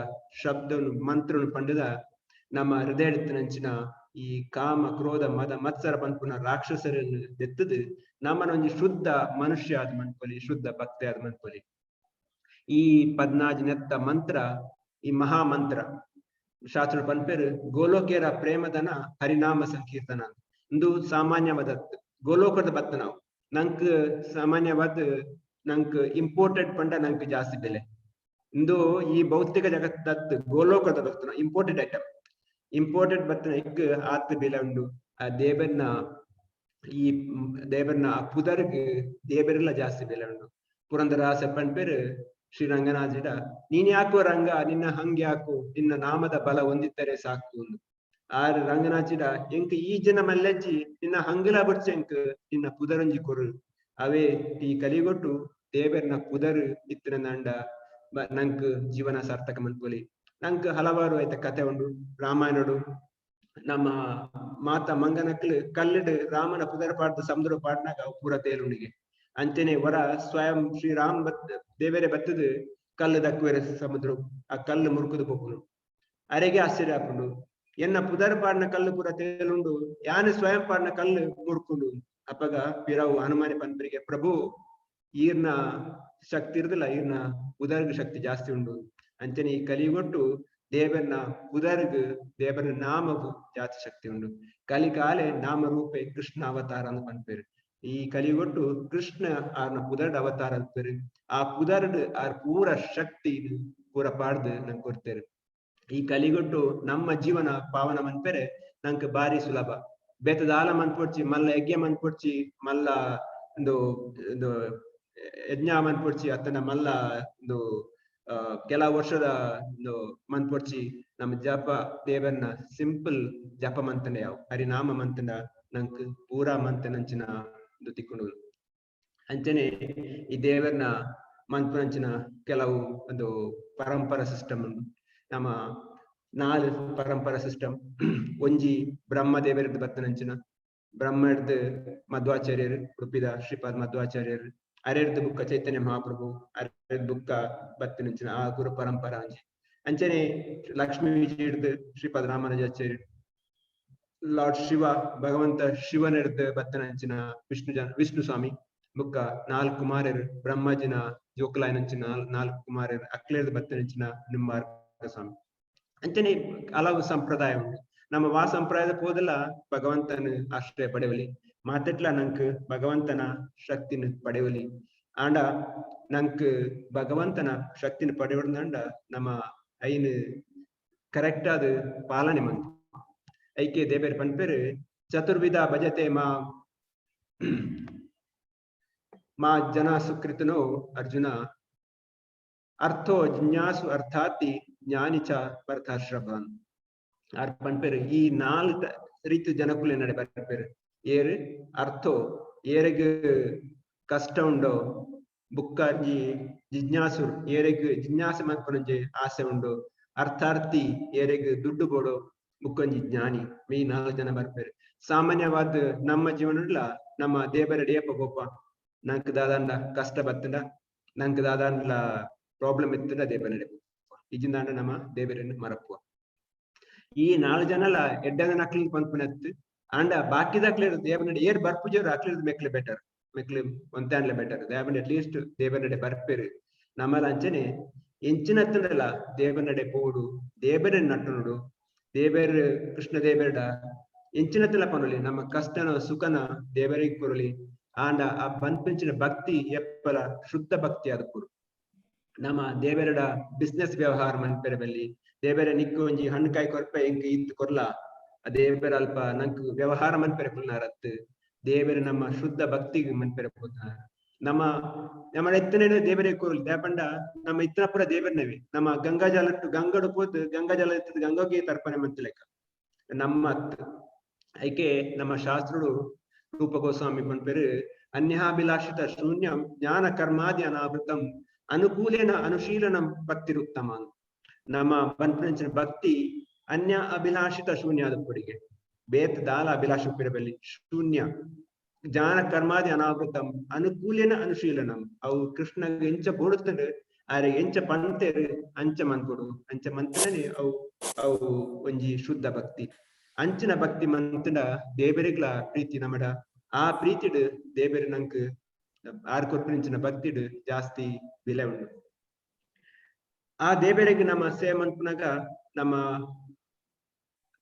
ಶಬ್ದನು ಮಂತ್ರನು ಪಂಡದ ನಮ್ಮ ಹೃದಯಡಿತ್ತಿನಂಚಿನ ಈ ಕಾಮ ಕ್ರೋಧ ಮದ ಮತ್ಸರ ಪನ್ಪುನ ರಾಕ್ಷಸರನ್ನು ದೆತ್ತದು ನಮ್ಮನ ಒಂಜಿ ಶುದ್ಧ ಮನುಷ್ಯ ಆದ ಮನ್ಪೊಲಿ ಶುದ್ಧ ಭಕ್ತಿ ಆದ ಮನ್ಪೊಲಿ ಈ 14 ನೆತ್ತ ಮಂತ್ರ ಈ ಮಹಾಮಂತ್ರ ಶಾಸ್ತ್ರ ಪನ್ಪೇರು ಗೋಲೋಕೇರ ಪ್ರೇಮದನ ಹರಿನಾಮ ಸಂಕೀರ್ತನ ಇಂದು ಸಾಮಾನ್ಯವಾದ ಗೋಲೋಕದ ಬತ್ತ ನಾವು ನಂಕ್ ಸಾಮಾನ್ಯವಾದ ನಂಕ್ ಇಂಪೋರ್ಟೆಡ್ ಪಂಡ ನಂಕ್ ಜಾಸ್ತಿ ಬೆಲೆ ಇಂದು ಈ ಭೌತಿಕ ಜಗತ್ತದ ಗೋಲೋಕದ ಬರ್ತನ ಇಂಪೋರ್ಟೆಡ್ ಐಟಮ್ ಇಂಪೋರ್ಟೆಡ್ ಬರ್ತನ ಇಕ್ ಆತ್ ಬೆಲೆ ಉಂಡು ಆ ದೇವರನ್ನ ಪುದರ್ಗ್ ದೇವರೆಲ್ಲ ಜಾಸ್ತಿ ಬೆಲೆ ಉಂಡು ಪುರಂದರಾಸ ಪನ್ಪೇರು ಶ್ರೀರಂಗನಾಜಿಡ ನೀನ್ ಯಾಕೋ ರಂಗ ನಿನ್ನ ಹಂಗೆ ಯಾಕೋ ನಿನ್ನ ನಾಮದ ಬಲ ಹೊಂದಿದ್ದರೆ ಸಾಕು ಆರ್ ರಂಗನಾಚಿಡ ಎಂಕ್ ಈ ಜನ ಮಲ್ಲೆಜ್ಜಿ ನಿನ್ನ ಹಂಗಲ ಬಡ್ಚ ಎಂಕ್ ನಿನ್ನ ಪುದರಂಜಿ ಕೊರು ಅವೇ ಈ ಕಲಿಗೊಟ್ಟು ದೇವರನ್ನ ಪುದರ್ ಇತ್ತಿನ ನಂಡ ನಂಕ್ ಜೀವನ ಸಾರ್ಥಕ ಮನ್ಪೊಲಿ ನಂಗೆ ಹಲವಾರು ಐತೆ ಕತೆ ಉಂಡು. ರಾಮಾಯಣಡು ನಮ್ಮ ಮಾತ ಮಂಗನಕ್ಲು ಕಲ್ಲಿಡು ರಾಮನ ಪುದರ್ ಪಾಡ್ದು ಸಮುದ್ರ ಪಾಡ್ನಾಗ ಪೂರ ತೇಲುಂಡಿಗೆ ಅಂಚನೆ ವರ ಸ್ವಯಂ ಶ್ರೀರಾಮ್ ದೇವರೇ ಬತ್ತದು ಕಲ್ಲು ದಕ್ಕುವೆರೆ ಸಮುದ್ರ ಆ ಕಲ್ಲು ಮುರುಕುದು ಪೋಪುನು ಅರೆಗೆ ಆಶ್ಚರ್ಯ ಆಪುಂಡು. ಎನ್ನ ಪುದರ್ ಪಾಡ್ನ ಕಲ್ಲು ಪೂರ ತೇಲುಂಡು ಯಾನು ಸ್ವಯಂ ಪಾಡ್ನ ಕಲ್ಲು ಮುರುಕುಂಡು ಅಪ್ಪಗ ಪಿರವು ಹನುಮಾನಿ ಪಂಪರಿಗೆ ಪ್ರಭು ಈರ್ನ ಶಕ್ತಿ ಇರುದಿಲ್ಲ, ಈರ್ನ ಉದರ್ಗ ಶಕ್ತಿ ಜಾಸ್ತಿ ಉಂಡು. ಅಂಚನೆ ಈ ಕಲಿಗೊಟ್ಟು ದೇವರನ ಉದರ್ಗ್ ದೇವರ ನಾಮವು ಜಾಸ್ತಿ ಶಕ್ತಿ ಉಂಡು. ಕಲಿಕಾಲೆ ನಾಮ ರೂಪೆ ಕೃಷ್ಣ ಅವತಾರ ಅಂತ ಪಂಪೇರು. ಈ ಕಲಿಗೊಟ್ಟು ಕೃಷ್ಣ ಆರ್ನ ಪುದರ್ಡ್ ಅವತಾರ ಅಂತಾರೆ. ಆ ಪುದರ್ಡ್ ಆರ್ ಪೂರ ಶಕ್ತಿ ಪೂರ ಪಾಡ್ದು ನಂಗೆ ಕೊಡ್ತೇರು. ಈ ಕಲಿಗೊಟ್ಟು ನಮ್ಮ ಜೀವನ ಪಾವನ ಮನ್ಪೆರೆ ನಂಗೆ ಬಾರಿ ಸುಲಭ. ಬೇತದಾಲ ಮನ್ಪೊಡ್ಚಿ ಮಲ್ಲ ಯಜ್ಞ ಮನ್ಪೊಡ್ಚಿ ಮಲ್ಲ ಒಂದು ಯಜ್ಞ ಮನ್ಪೊಡ್ಚಿ ಅತ್ತನ ಮಲ್ಲ ಒಂದು ಕೆಲವು ವರ್ಷದ ಒಂದು ಮನ್ಪೊಡ್ಚಿ ನಮ್ಮ ಜಪ ದೇವರನ್ನ ಸಿಂಪಲ್ ಜಪ ಮಂತನೆ ಯಾವ ಹರಿನಾಮ ಮಂತನ ನಂಗೆ ಪೂರಾ ಮಂತನಂಚಿನ ಒಂದು ತಿಕ್ಕೊಂಡು ಅಂಚನೆ ಈ ದೇವರನ್ನ ಮಂತ್ರಂಚಿನ ಕೆಲವು ಒಂದು ಪರಂಪರ ಸಿಸ್ಟಮ್ ಉಂಟು. ನಮ್ಮ 4 ಪರಂಪರ ಸಿಸ್ಟಮ್. ಒಂಜಿ ಬ್ರಹ್ಮ ದೇವರದ್ದು ಬತ್ತನಂಚಿನ ಬ್ರಹ್ಮ ಹಿಡ್ದು ಮಧ್ವಾಚಾರ್ಯರು ಉಡುಪಿದ ಶ್ರೀಪಾದ್ ಮಧ್ವಾಚಾರ್ಯರು ಅರೆರ್ದು ಬುಕ್ಕ ಚೈತನ್ಯ ಮಹಾಪ್ರಭು ಅರೆರ್ದು ಬುಕ್ಕ ಬತ್ತನಂಚಿನ ಆ ಗುರು ಪರಂಪರ ಅಂಚೆ ಅಂಚನೆ ಲಕ್ಷ್ಮೀ ವಿಜಯ ಹಿಡ್ದು ಶ್ರೀಪಾದ್ ರಾಮಾನುಜಾಚಾರ್ಯರು ಲಾರ್ಡ್ ಶಿವ ಭಗವಂತ ಶಿವನ ಹಿಡ್ದು ಬತ್ತನಂಚಿನ ವಿಷ್ಣು ಸ್ವಾಮಿ ಬುಕ್ಕ 4 ಕುಮಾರರು ಬ್ರಹ್ಮಜಿನ ಜೋಕಲಾಯನಂಚಿನ 4 ಕುಮಾರರು ಅಕ್ಲೇರ್ದು ಬತ್ತನಂಚಿನ ನಿಂಬಾರ್ಕ ಸ್ವಾಮಿ ಅಂಚನೆ ಹಲವು ಸಂಪ್ರದಾಯ ಉಂಟು. ನಮ್ಮ ವಾ ಸಂಪ್ರದಾಯದ ಹೋದಲ್ಲ ಭಗವಂತನ ಆಶ್ರಯ ಪಡೆಯಲಿ ಮಾತೆಟ್ಲ ನಂಕ್ ಭಗವಂತನ ಶಕ್ತಿನ ಪಡೆಯಲಿ ಆಂಡ ನಂಕ್ ಭಗವಂತನ ಶಕ್ತಿನ ಪಡೆಯೋದಂಡ ನಮ್ಮ ಐನ್ ಕರೆಕ್ಟ್ ಆದ ಪಾಲನೆ ಮಂತ್ ಐಕೆ ದೇಬೇರ್ ಪನ್ಪೇರು ಚತುರ್ವಿಧ ಭಜತೆ ಮಾ ಜನ ಸುಕೃತನೋ ಅರ್ಜುನ ಅರ್ಥೋ ಜಿಜ್ಞಾಸು ಅರ್ಥಾತಿ ಜ್ಞಾನಿಚ ಪರ್ಥಾಶ್ರಭಾನ್ ಆರ್ ಪನ್ಪೇರು ಈ 4 ರೀತಿ ಜನಕುಲೆ ನಡೆ ಬರ್ಪೇರು. ಏರು ಅರ್ಥೋ ಏರೆಗ್ ಕಷ್ಟ ಉಂಡೋ ಬುಕ್ಕಾಜಿ ಜಿಜ್ಞಾಸು ಏರೆಗ್ ಜಿಜ್ಞಾಸೆ ಮನ್ಪನಂಜೆ ಆಸೆ ಉಂಡು ಅರ್ಥಾರ್ಥಿ ಏರೆಗ್ ದುಡ್ಡು ಬೋಡೋ ಬುಕ್ಕೊಂಜಿ ಜ್ಞಾನಿ ಈ 4 ಜನ ಬರ್ಪೇರು. ಸಾಮಾನ್ಯವಾದ ನಮ್ಮ ಜೀವನ ನಮ್ಮ ದೇವರ ಡೇಪ ಗೋಪ ನಂಗೆ ದಾದಾಂಡ ಕಷ್ಟ ಬತ್ತಂಡ ನಂಗೆ ದಾದಾಂಡ್ಲ ಪ್ರಾಬ್ಲಮ್ ಇತ್ತಂಡ ದೇವರ ನಡೆ ಇಜಿಂದಾಂಡ ನಮ್ಮ ದೇವರನ್ನು ಮರಪುವ. ಈ 4 ಜನಲ ಎಡ್ಡದ ನಕ್ಲಿಗೆ ಪಂಪನತ್ತು ಆಂಡ ಬಾಕಿದಾಕ್ಲೆ ದೇವನಡೆ ಏರ್ ಬರ್ಪುಜರು ಅಕ್ಲಿದ್ ಮೆಕ್ಲೆ ಬೆಟರ್ ಮೆಕ್ಲೆ ಒಂತಾಂಡ್ಲೆ ಬೆಟರ್ ದೇವನ ಅಟ್ ಲೀಸ್ಟ್ ದೇವನಡೆ ಬರ್ಪೇರು. ನಮ್ಮಲ ಅಂಚನೆ ಎಂಚಿನತ್ತಂಡಲ್ಲ ದೇವನಡೆ ಪೋಡು ದೇವರ ನಟ್ಟನುಡು ದೇವರ ಕೃಷ್ಣ ದೇವರಡ ಎಂಚಿನತ್ತಲ ಪನೊಲಿ ನಮ್ಮ ಕಷ್ಟನ ಸುಖನ ದೇವರಿಗೆ ಕೊರಲಿ ಆಂಡ ಆ ಪಂಪಿಂಚಿನ ಭಕ್ತಿ ಎಪ್ಪಲ ಶುದ್ಧ ಭಕ್ತಿ ಆದ ಪುರು. ನಮ್ಮ ದೇವರಡ ಬಿಸ್ನೆಸ್ ವ್ಯವಹಾರ ಮನ್ಪೆರೆ ಬಲ್ಲಿ ದೇವರ ನಿಕ್ಕು ಒಂಜಿ ಹಣ್ಣು ಕಾಯಿ ಕೊರ್ಪೆ ಇಂಕ ಇತ್ತು ಕೊರ್ಲ ದೇವರ ಅಲ್ಪ ನಂಕ್ ವ್ಯವಹಾರ ಮನ್ಪೆರೆ ಪುಲ್ನಾರತ್ ದೇವರ ನಮ್ಮ ಶುದ್ಧ ಭಕ್ತಿಗೆ ಮನ್ಪೆರೆ ಪುಲ್ನಾರ ನಮ್ಮ ಎತ್ತನೇ ದೇವರೇ ಕೋರ್ಲಿ ದೇಪಂಡ ನಮ್ಮ ಇತ್ತನ ಪುರ ದೇವರನೇವಿ ನಮ್ಮ ಗಂಗಾಜಲ ಗಂಗಡು ಪೋದ್ ಗಂಗಾಜಲ ಇತ್ತದ ಗಂಗೋಗೆ ತರ್ಪಣೆ ಮಂತಲೆಕ್ಕ ನಮ್ಮ ಐಕೆ ನಮ್ಮ ಶಾಸ್ತ್ರಡು ರೂಪ ಗೋಸ್ವಾಮಿ ಪನ್ಪೇರು ಅನ್ಯಾಭಿಲಾಷಿತ ಶೂನ್ಯಂ ಜ್ಞಾನ ಕರ್ಮಾದಿ ಅನಾವೃತಂ ಅನುಕೂಲೇನ ಅನುಶೀಲನಂ ಭಕ್ತಿರುತ್ತಮ. ನಮ್ಮ ಪಂಪಂಚಿನ ಭಕ್ತಿ ಅನ್ಯ ಅಭಿಲಾಷಿತ ಶೂನ್ಯ ಆದ ಪುಡಿಗೆ ಬೇತ್ ದಾಲ ಅಭಿಲಾಷ ಪಿರಬಲ್ಲಿ ಶೂನ್ಯ ಜ್ಞಾನ ಕರ್ಮಾದಿ ಅನಾವೃತಂ ಅನುಕೂಲೇನ ಅನುಶೀಲನಂ ಅವು ಕೃಷ್ಣಗೆ ಎಂಚ ಬೋಡುತ್ತಂಡು ಆರೆ ಎಂಚ ಪಂತೇರು ಅಂಚ ಮನ್ಕೊಡು ಅಂಚ ಮಂತನೇ ಅವು ಒಂಜಿ ಶುದ್ಧ ಭಕ್ತಿ ಅಂಚಿನ ಭಕ್ತಿ ಮಂತನ ದೇವರಿಗ್ಲ ಪ್ರೀತಿ ನಮ್ಮಡ ಆ ಪ್ರೀತಿಡ್ ದೇವರಿ ನಂಕ್ ಆರ್ ಕೊರ್ಪಿನ ಭಕ್ತಿಡ್ ಜಾಸ್ತಿ ಬೆಲೆ ಉಂಡು. ಆ ದೇವರಿಗೆ ನಮ್ಮ ಸೇಮಂತ್ನಾಗ ನಮ್ಮ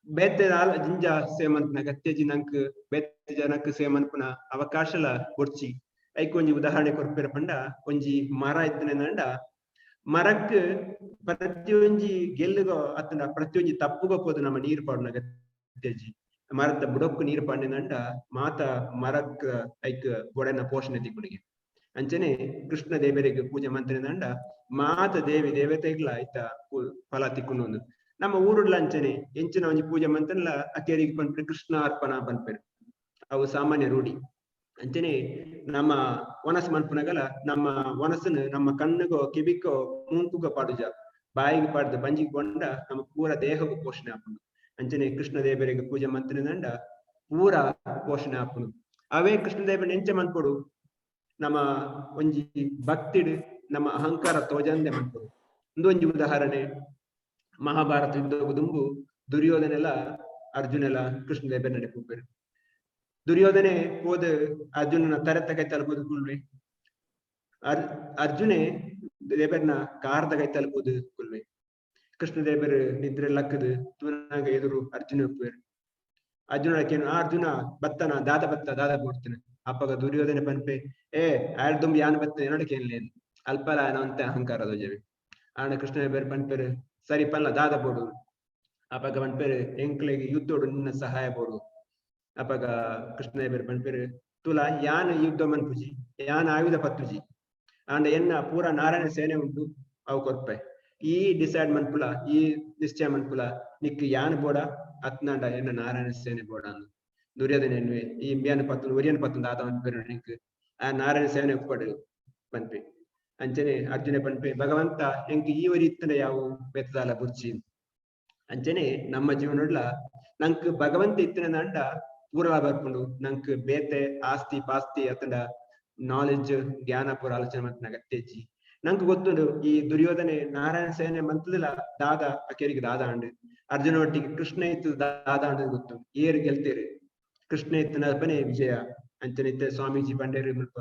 ಬೇತೆ ಜಿಂಜ ಸೇಮಂತ್ನಾಗ ಅತ್ಯಜಿ ನಂಕ್ ಬೇತೆ ಜನಕ್ ಸೇಮಂತ್ನ ಅವಕಾಶಲ ಕೊಡ್ಚಿ ಐಕ್ ಒಂಜಿ ಉದಾಹರಣೆ ಕೊರ್ಪಿರ ಪಂಡ ಒಂಜಿ ಮರ ಇತ್ತನೆಂದ ಮರಕ್ ಪ್ರತಿಯೊಂಜಿ ಗೆಲ್ಲುಗೋ ಅತ್ತನ ಪ್ರತಿಯೊಂಜಿ ತಪ್ಪುಗೋ ಪೋದು ನಮ್ಮ ನೀರು ಪಾಡ್ನಾಗ ಅತ್ಯಜಿ ಮರದ ಬುಡಕ್ಕು ನೀರು ಪಾಡಿನಂಡ ಮಾತ ಮರಕ್ ಐಕ್ ಗೋಡೆನ ಪೋಷಣೆ ತಿಕ್ಕುಡಿಗೆ ಅಂಚನೆ ಕೃಷ್ಣ ದೇವರಿಗೆ ಪೂಜೆ ಮಂತ್ರಿನಂಡ ಮಾತ ದೇವಿ ದೇವತೆಗ್ಲ ಆಯ್ತ ಫಲ ತಿಕ್ಕೊಂಡು ನಮ್ಮ ಊರುಡ್ಲ ಅಂಚನೆ ಎಂಚಿನ ಒಂಜಿ ಪೂಜೆ ಮಂತ್ರಲ್ಲ ಅಕೇರಿಗೆ ಪನ್ಪೇರು ಕೃಷ್ಣ ಅರ್ಪಣ ಪನ್ಪೇರು ಅವು ಸಾಮಾನ್ಯ ರೂಢಿ ಅಂಚನೆ ನಮ್ಮ ವನಸ್ ಮನ್ಪುನಗಲ ನಮ್ಮ ವನಸ್ಸನ್ನು ನಮ್ಮ ಕಣ್ಣಿಗೋ ಕಿವಿಕೋ ಮೂಂಕುಗೋ ಪಾಡುಜ ಬಾಯಿಗೆ ಪಾಡ್ದು ಬಂಜಿಗೆ ಕೊಂಡ ನಮ್ಮ ಪೂರ ದೇಹಕ್ಕೂ ಪೋಷಣೆ ಹಾಕೊಂಡು ಅಂಚನೆ ಕೃಷ್ಣದೇವರಿಗೆ ಪೂಜೆ ಮಂತ್ರಿನಂಡ ಪೂರ ಪೋಷಣೆ ಹಾಕೊಂಡು ಅವೇ ಕೃಷ್ಣದೇವನ ಎಂಚ ಮನ್ಪೊಡು ನಮ್ಮ ಒಂಜಿ ಭಕ್ತಿಡ್ ನಮ್ಮ ಅಹಂಕಾರ ತೋಜಂದೆ ಮನ್ಪೊಡು ಒಂದೊಂಜಿ ಉದಾಹರಣೆ ಮಹಾಭಾರತ ಯುದ್ಧ ದುಂಬು ದುರ್ಯೋಧನೆಲ್ಲ ಅರ್ಜುನೆಲ್ಲ ಕೃಷ್ಣದೇವರ ನಡೆ ಹೋಗ್ಬೇರು ದುರ್ಯೋಧನೆ ಹೋದ ಅರ್ಜುನನ ತರತ ಕೈ ತಲುಪೋದು ಕುಲ್ವೆ ಅರ್ಜುನೆ ದೇವರನ ಕಾರದ ಕೈ ತಲುಪೋದು ಕುಲ್ವೆ ಕೃಷ್ಣದೇವರು ನಿದ್ರೆ ಲಕ್ಕದು ತೂನಾಗ ಎದುರು ಅರ್ಜುನ ಹೋಗ್ಬೇರು ಅರ್ಜುನಕೇನು ಅರ್ಜುನ ಬತ್ತನ ದಾದ ಬೋಡ್ತಾನೆ ಅಪ್ಪಗ ದುರ್ಯೋಧನೆ ಪನ್ಪೆ ಆಡ್ ದುಂಬಿ ಯಾನ್ ಬತ್ತ ನೋಡಕೇನ್ಲೇನು ಅಲ್ಪಲ ಅಂತ ಅಹಂಕಾರ ದೋಜವೆ ಆಣ ಕೃಷ್ಣದೇವರು ಪನ್ಪೇರು ಸರಿ ಪಲ್ಲ ದಾದ ಬೋಡು ಅಪ್ಪಗ ಪನ್ಪೇರು ಎಂಕ್ಲೆಗೆ ಯುದ್ಧೋಡು ನಿನ್ನ ಸಹಾಯ ಬೋಡು ಅಪ್ಪಗ ಕೃಷ್ಣದೇವರು ಪನ್ಪೇರು ತುಲ ಯಾನ್ ಯುದ್ಧ ಮನ್ಪುಜಿ ಯಾನ್ ಆಯುಧ ಪತ್ತುಜಿ ಆಂಡ ಎನ್ನ ಪೂರ ನಾರಾಯಣ ಸೇನೆ ಉಂಟು ಅವು ಕೊರ್ಪೆ ಈ ಡಿಸೈಡ್ ಮನ್ಪುಲ ಈ ನಿಶ್ಚಯ ಮನ್ಪುಲ ನಿಕ್ ಯಾನ್ ಬೋಡ ಅತ್ನಾಂಡ ಎನ್ನ ನಾರಾಯಣ ಸೇನೆ ಬೋಡ ಅಂದು ದುರ್ಯೋಧನ ಎನ್ನುವೆ ಈ ಒರಿಯನ್ ಪತ್ತು ಆತ ಪನ್ಪೇರು ನಿಕ್ ಆ ನಾರಾಯಣ ಸೇನೆ ಉಪ್ಪಡು ಪನ್ಪೆ ಅಂಚನೆ ಅರ್ಜುನ ಪನ್ಪೆ ಭಗವಂತ ಎಂಕ್ ಈ ವರಿ ಇತ್ತನ ಯಾವ ಬೆತ್ತದಾಲ ಬುರ್ಚಿ ಅಂಚನೆ ನಮ್ಮ ಜೀವನಡ್ಲ ನಂಕ್ ಭಗವಂತ ಇತ್ತಿನ ನಂಡ ಪೂರ ಬರ್ಪುಂಡು ನಂಕ್ ಬೇತೆ ಆಸ್ತಿ ಪಾಸ್ತಿ ಅತಂಡ ನಾಲೆಡ್ಜ್ ಜ್ಞಾನ ಪೂರ ಆಲೋಚನೆ ಮಂತನ ಅಗತ್ಯಜಿ ನಂಗೆ ಗೊತ್ತುಂಡು ಈ ದುರ್ಯೋಧನೆ ನಾರಾಯಣ ಸೇನೆ ಮಂತದಿಲ್ಲ ದಾದ ಅಕೇರಿಗೆ ದಾದ ಅಂಡು ಅರ್ಜುನ ಒಟ್ಟಿಗೆ ಕೃಷ್ಣ ಇತ್ತು ದಾದ ಅಂಡ್ ಗೊತ್ತು ಏರು ಗೆಲ್ತೇರಿ ಕೃಷ್ಣ ಇತ್ತನ ಅಲ್ಪನೇ ವಿಜಯ ಅಂಚನೆ ಸ್ವಾಮೀಜಿ ಬಂಡೇರಿ ಮುಲ್ಪ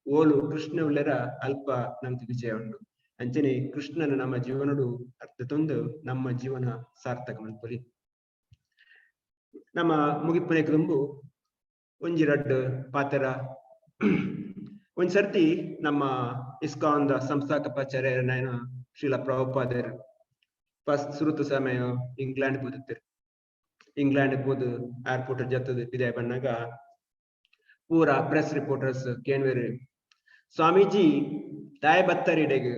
ಓಲು ಕೃಷ್ಣ ಉಳ್ಳರ ಅಲ್ಪ ನಮ್ಗೆ ವಿಜಯ ಉಂಡು ಅಂಚನೆ ಕೃಷ್ಣನ ನಮ್ಮ ಜೀವನಡು ಅರ್ಥ ತಂದು ನಮ್ಮ ಜೀವನ ಸಾರ್ಥಕ ಮನ್ಪುರಿ ನಮ್ಮ ಮುಗಿಪನೆ ಕುಂಬು ಒಂಜಿ ರಡ್ಡು ಪಾತೆರ ಒಂದ್ ಸರ್ತಿ ನಮ್ಮ ಇಸ್ಕಾನ್ದ ಸಂಸ್ಥಾಪಕಾಚಾರ್ಯರನ ಶ್ರೀಲ ಪ್ರಭುಪಾದರು ಫಸ್ಟ್ ಸುರುತು ಸಮಯ ಇಂಗ್ಲೆಂಡ್ ಹೋದಿರ್ತಾರೆ ಇಂಗ್ಲೆಂಡ್ ಹೋದು ಏರ್ಪೋರ್ಟ್ ಜತ್ತದ ವಿದಾಯ ಬಂದಾಗ ಪೂರ ಪ್ರೆಸ್ ರಿಪೋರ್ಟರ್ಸ್ ಕೇನ್ವೇರು ಸ್ವಾಮೀಜಿ ತಾಯಿ ಬತ್ತರಿಡೆಗೆ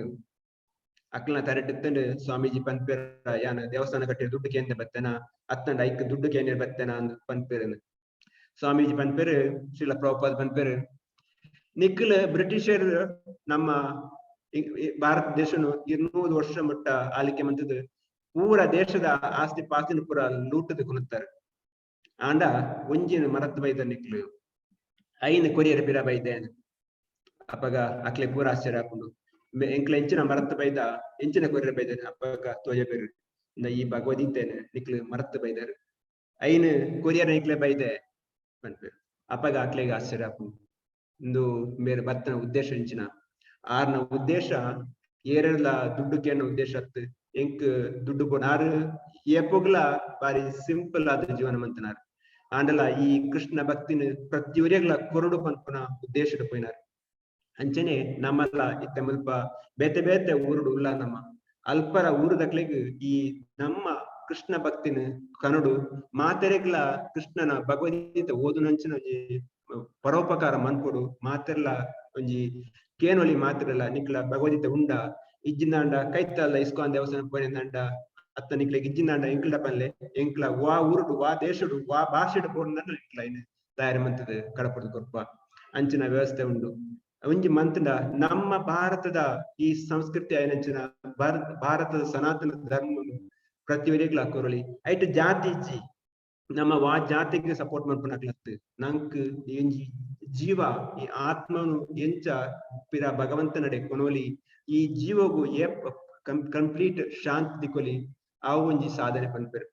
ಅಕ್ಲನ ತರಟಿತ್ತಂಡು ಸ್ವಾಮೀಜಿ ಪನ್ಪೇರ ಯಾನ ದೇವಸ್ಥಾನ ಕಟ್ಟಿ ದುಡ್ಡು ಕೇಂದ್ರ ಬತ್ತೇನ ಅತ್ತಂಡ ಐಕ್ ದುಡ್ಡು ಕೇಂದ್ರ ಬತ್ತೇನ ಅಂದ್ ಪನ್ಪೇರನ್ ಸ್ವಾಮೀಜಿ ಪನ್ಪೇರು ಶ್ರೀಲ ಪ್ರಭುಪಾದ ಪನ್ಪೇರು ನಿಖಿಲ್ ಬ್ರಿಟಿಷರ್ ನಮ್ಮ ಭಾರತ ದೇಶನು 200 ವರ್ಷ ಮಟ್ಟ ಆಲಿಕೆ ಮಂತದ ಪೂರ ದೇಶದ ಆಸ್ತಿ ಪಾಸ್ತಿನ ಪೂರ ಲೂಟದ ಕುನುತ್ತಾರೆ ಆಂಡ ಒಂಜಿನ ಮರತ್ ಬೈದ ನಿಖಿಲ್ ಐನ್ ಕೊರಿಯರ್ ಬಿರ ಬೈದೇನ್ ಅಪ್ಪಗ ಅಕ್ಲೆ ಪೂರ ಆಶ್ಚರ್ಯ ಹಾಕೊಂಡು ಎಂಕ್ಲ ಎಂಚಿನ ಮರತ್ ಬೈದ ಎಂಚಿನ ಕೊರಿಯರ್ ಬೈದೇನೆ ಅಪ್ಪಗ ತೋಜ ಬೇರು ಈ ಭಗವದ್ಗೀತೆನೆ ನಿಖಿಲ್ ಮರತ್ ಬೈದಾರು ಐನ್ ಕೊರಿಯರ್ ನಿಖಿಲೆ ಬೈದೆ ಪನ್ಪೇರು ಅಪ್ಪಗ ಅಕ್ಲೆಗೆ ಆಶ್ಚರ್ಯ ಹಾಕೊಂಡು ಇಂದು ಮೇರೆ ಬತ್ತನ ಉದ್ದೇಶ ಇಂಚಿನ ಆರ್ನ ಉದ್ದೇಶ ಏರೆಲ್ಲ ದುಡ್ಡು ಕೇನ ಉದ್ದೇಶ ಅತ್ತು ಎಂಕ್ ದುಡ್ಡು ಕೊನಾರು ಏಪೋಗ್ಲ ಬಾರಿ ಸಿಂಪಲ್ ಆದ ಜೀವನ ಮಂತನಾರು ಆಂಡಲ ಈ ಕೃಷ್ಣ ಭಕ್ತಿನ ಪ್ರತಿಯೊರಿಯಗ್ಲ ಕೊರಡು ಪನ್ಪುನ ಉದ್ದೇಶದ ಪೋಯಿನಾರು ಅಂಚನೆ ನಮ್ಮಲ್ಲ ಇತ್ತ ಮುಲ್ಪ ಬೇತೆ ಬೇತೆ ಊರುಡು ಉಲ್ಲ ನಮ್ಮ ಅಲ್ಪರ ಊರುದಕ್ಲೆಗ್ ಈ ನಮ್ಮ ಕೃಷ್ಣ ಭಕ್ತಿನ ಕನಡು ಮಾತೆರೆಗ್ಲ ಕೃಷ್ಣನ ಭಗವದ್ಗೀತೆ ಓದು ನಂಚಿನ ಪರೋಪಕಾರ ಮನ್ಪೊಡು ಮಾತೆರ್ಲ ಒಂಜಿ ಕೇನೊಲಿ ಮಾತಿರಲ್ಲ ನಿಕ್ಲ ಭಗವದ್ಗೀತೆ ಉಂಡ ಇಜ್ಜಿಂದಾಂಡ ಕೈತಲ್ಲ ಇಸ್ಕಾನ್ ದೇವಸ್ಥಾನ ಪೋಯಿನಂಡ ಅತ್ತ ನಿಕ್ಲೆಗ್ ಇಜ್ಜಿಂದಾಂಡ ಎಂಕ್ಲ ಪನ್ಲೆ ಎಂಕ್ಲ ವಾ ಊರುಡು ವಾ ದೇಶಡು ವಾ ಭಾಷೆಡು ಪೋಡ ನಿಕ್ಲ ಇನ್ನು ತಯಾರಿ ಮಂತದ ಕಡಪಡು ಕೊರ್ಪ ಅಂಚಿನ ವ್ಯವಸ್ಥೆ ಉಂಡು ಒಂಜಿ ಮಂತದ ನಮ್ಮ ಭಾರತದ ಈ ಸಂಸ್ಕೃತಿ ಐನಂಚಿನ ಭಾರತದ ಸನಾತನ ಧರ್ಮ ಪ್ರತಿಯೊರಿಗ್ಲ ಕೊರಳಿ ಐಟ್ ಜಾತಿ ಇಜ್ಜಿ ನಮ್ಮ ವಾ ಜಾತಿಗೆ ಸಪೋರ್ಟ್ ಮಾಡ್ಕೊಂಡಾಗ್ಲತ್ತು ನಂಕ್ ಎಂಜಿ ಜೀವ ಈ ಆತ್ಮನು ಎಂಚ ಪಿರ ಭಗವಂತ ನಡೆ ಕೊನೋಲಿ ಈ ಜೀವಗು ಕಂಪ್ಲೀಟ್ ಶಾಂತಿ ದಿಕ್ಕೊಲಿ ಆ ಒಂಜಿ ಸಾಧನೆ ಪನ್ಪೇರು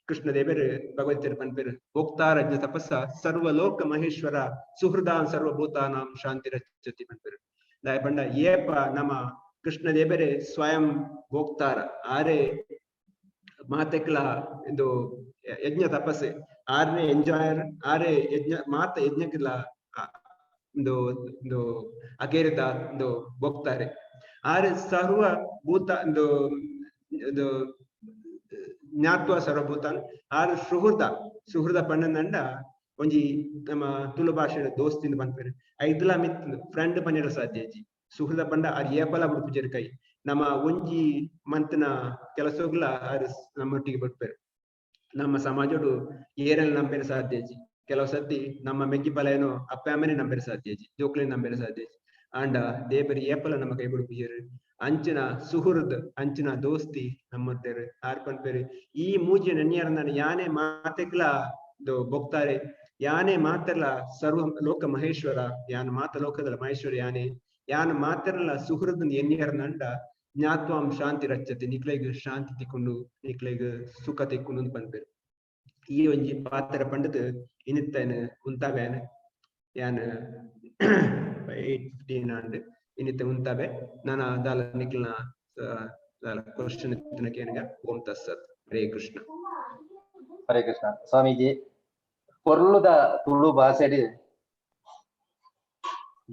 ಕೃಷ್ಣದೇವರು ಭಗವದ್ಗೀತೆ ಪನ್ಪೇರು ಭೋಕ್ತಾರಜ್ಞ ತಪಸ್ಸ ಸರ್ವಲೋಕ ಮಹೇಶ್ವರ ಸುಹೃದಾನ್ ಸರ್ವಭೂತಾನಾಂ ಶಾಂತಿ ರಚತಿ ಪನ್ಪೇರು ದಾಯ ಪಂಡ ಏಪ ನಮ್ಮ ಕೃಷ್ಣದೇವರೇ ಸ್ವಯಂ ಭೋಕ್ತಾರ ಆರೆ ಮಾತೆಕ್ಲ ಇದು ಯಜ್ಞ ತಪಸ್ಸೆ ಆರನೇ ಎಂಜಾಯರ್ ಆರೆ ಯಜ್ಞ ಮಾತ ಯಜ್ಞಕ್ಕಿಲ್ಲ ಒಂದು ಅಕೇರಿದ ಒಂದು ಹೋಗ್ತಾರೆ ಆರೆ ಸರ್ವ ಭೂತ ಒಂದು ಜ್ಞಾತ್ವ ಸರ್ವಭೂತಾನ್ ಆರು ಸುಹೃದ ಪಣ್ಣನಂಡ ಒಂಜಿ ನಮ್ಮ ತುಳು ಭಾಷೆದ ದೋಸ್ತಿಂದ ಬಂದ್ಪೇರು ಐದ್ಲ ಮಿತ್ ಫ್ರೆಂಡ್ ಪನ್ನಿರ ಸಾಧ್ಯಜಿ ಸುಹೃದ ಪಂಡ ಆರ್ ಏಪಲ ಬಿಡ್ಪುಜರ್ ಕೈ ನಮ್ಮ ಒಂಜಿ ಮಂತನ ಕೆಲಸಗ್ಲ ಆರು ನಮ್ಮೊಟ್ಟಿಗೆ ಬಿಡ್ಪೇರು ನಮ್ಮ ಸಮಾಜಡು ಏರೆಲ್ಲ ನಂಬೇರ ಸಾಧ್ಯಜಿ ಕೆಲವು ಸತಿ ನಮ್ಮ ಮೆಗ್ಗಿಪಲೇನೋ ಅಪ್ಪ ಅಮ್ಮನೆ ನಂಬೇರ ಸಾಧ್ಯಜಿ ಜೋಕ್ಲೆ ನಂಬೇರ ಸಾಧ್ಯಜಿ ಆಂಡ ದೇವರಿ ಏಪಲ ನಮ್ಮ ಕೈ ಬಿಡ್ಪುಜರು ಅಂಚಿನ ಸುಹೃದ್ ಅಂಚಿನ ದೋಸ್ತಿ ನಮ್ಮತ್ತೇರು ಆರ್ಪನ್ಪೇರು ಈ ಮೂಜಿ ನೆನ್ಯಾರ ಯಾನೇ ಮಾತೆಗ್ಲ ಬೊಕ್ತಾರೆ ಯಾನೇ ಮಾತೆಲ್ಲ ಸರ್ವ ಲೋಕ ಮಹೇಶ್ವರ ಯಾನ್ ಮಾತ ಲೋಕದ ಮಹೇಶ್ವರ ಯಾನ್ ಮಾತೆಲ್ಲ ಸುಹೃದ್ ಎನ್ಯಾರನಂಡ ಜ್ಞಾತ್ವಾಂ ಶಾಂತಿ ರಚ್ಚತೆ ನಿಕ್ಲೆಗ್ ಶಾಂತಿ ತಿಕ್ಕೊಂಡು ನಿಕ್ಲೆಗ್ ಸುಖ ತಿಕ್ಕೊಂಡು ಪನ್ಪೇರು ಈ ಒಂಜಿ ಪಾತ್ರ ಪಂಡದ್ ಇನ್ನಿತ್ತೇನು ಉಂತಾವೇನು ಯಾನ್ 8:15 ಆಂಡ್ ಇನ್ನಿತ್ತೆ ಉಂತಾವೆ ನಾನು ದಾಲ ನಿಕ್ಲನ ಕ್ವಶನ್ ಕೇನಗ ಓಂ ತಸ್ಸತ್ ಹರೇ ಕೃಷ್ಣ. ಹರೇ ಕೃಷ್ಣ. ಸ್ವಾಮೀಜಿ ಪೊರ್ಲುದ ತುಳು ಭಾಷೆಡ್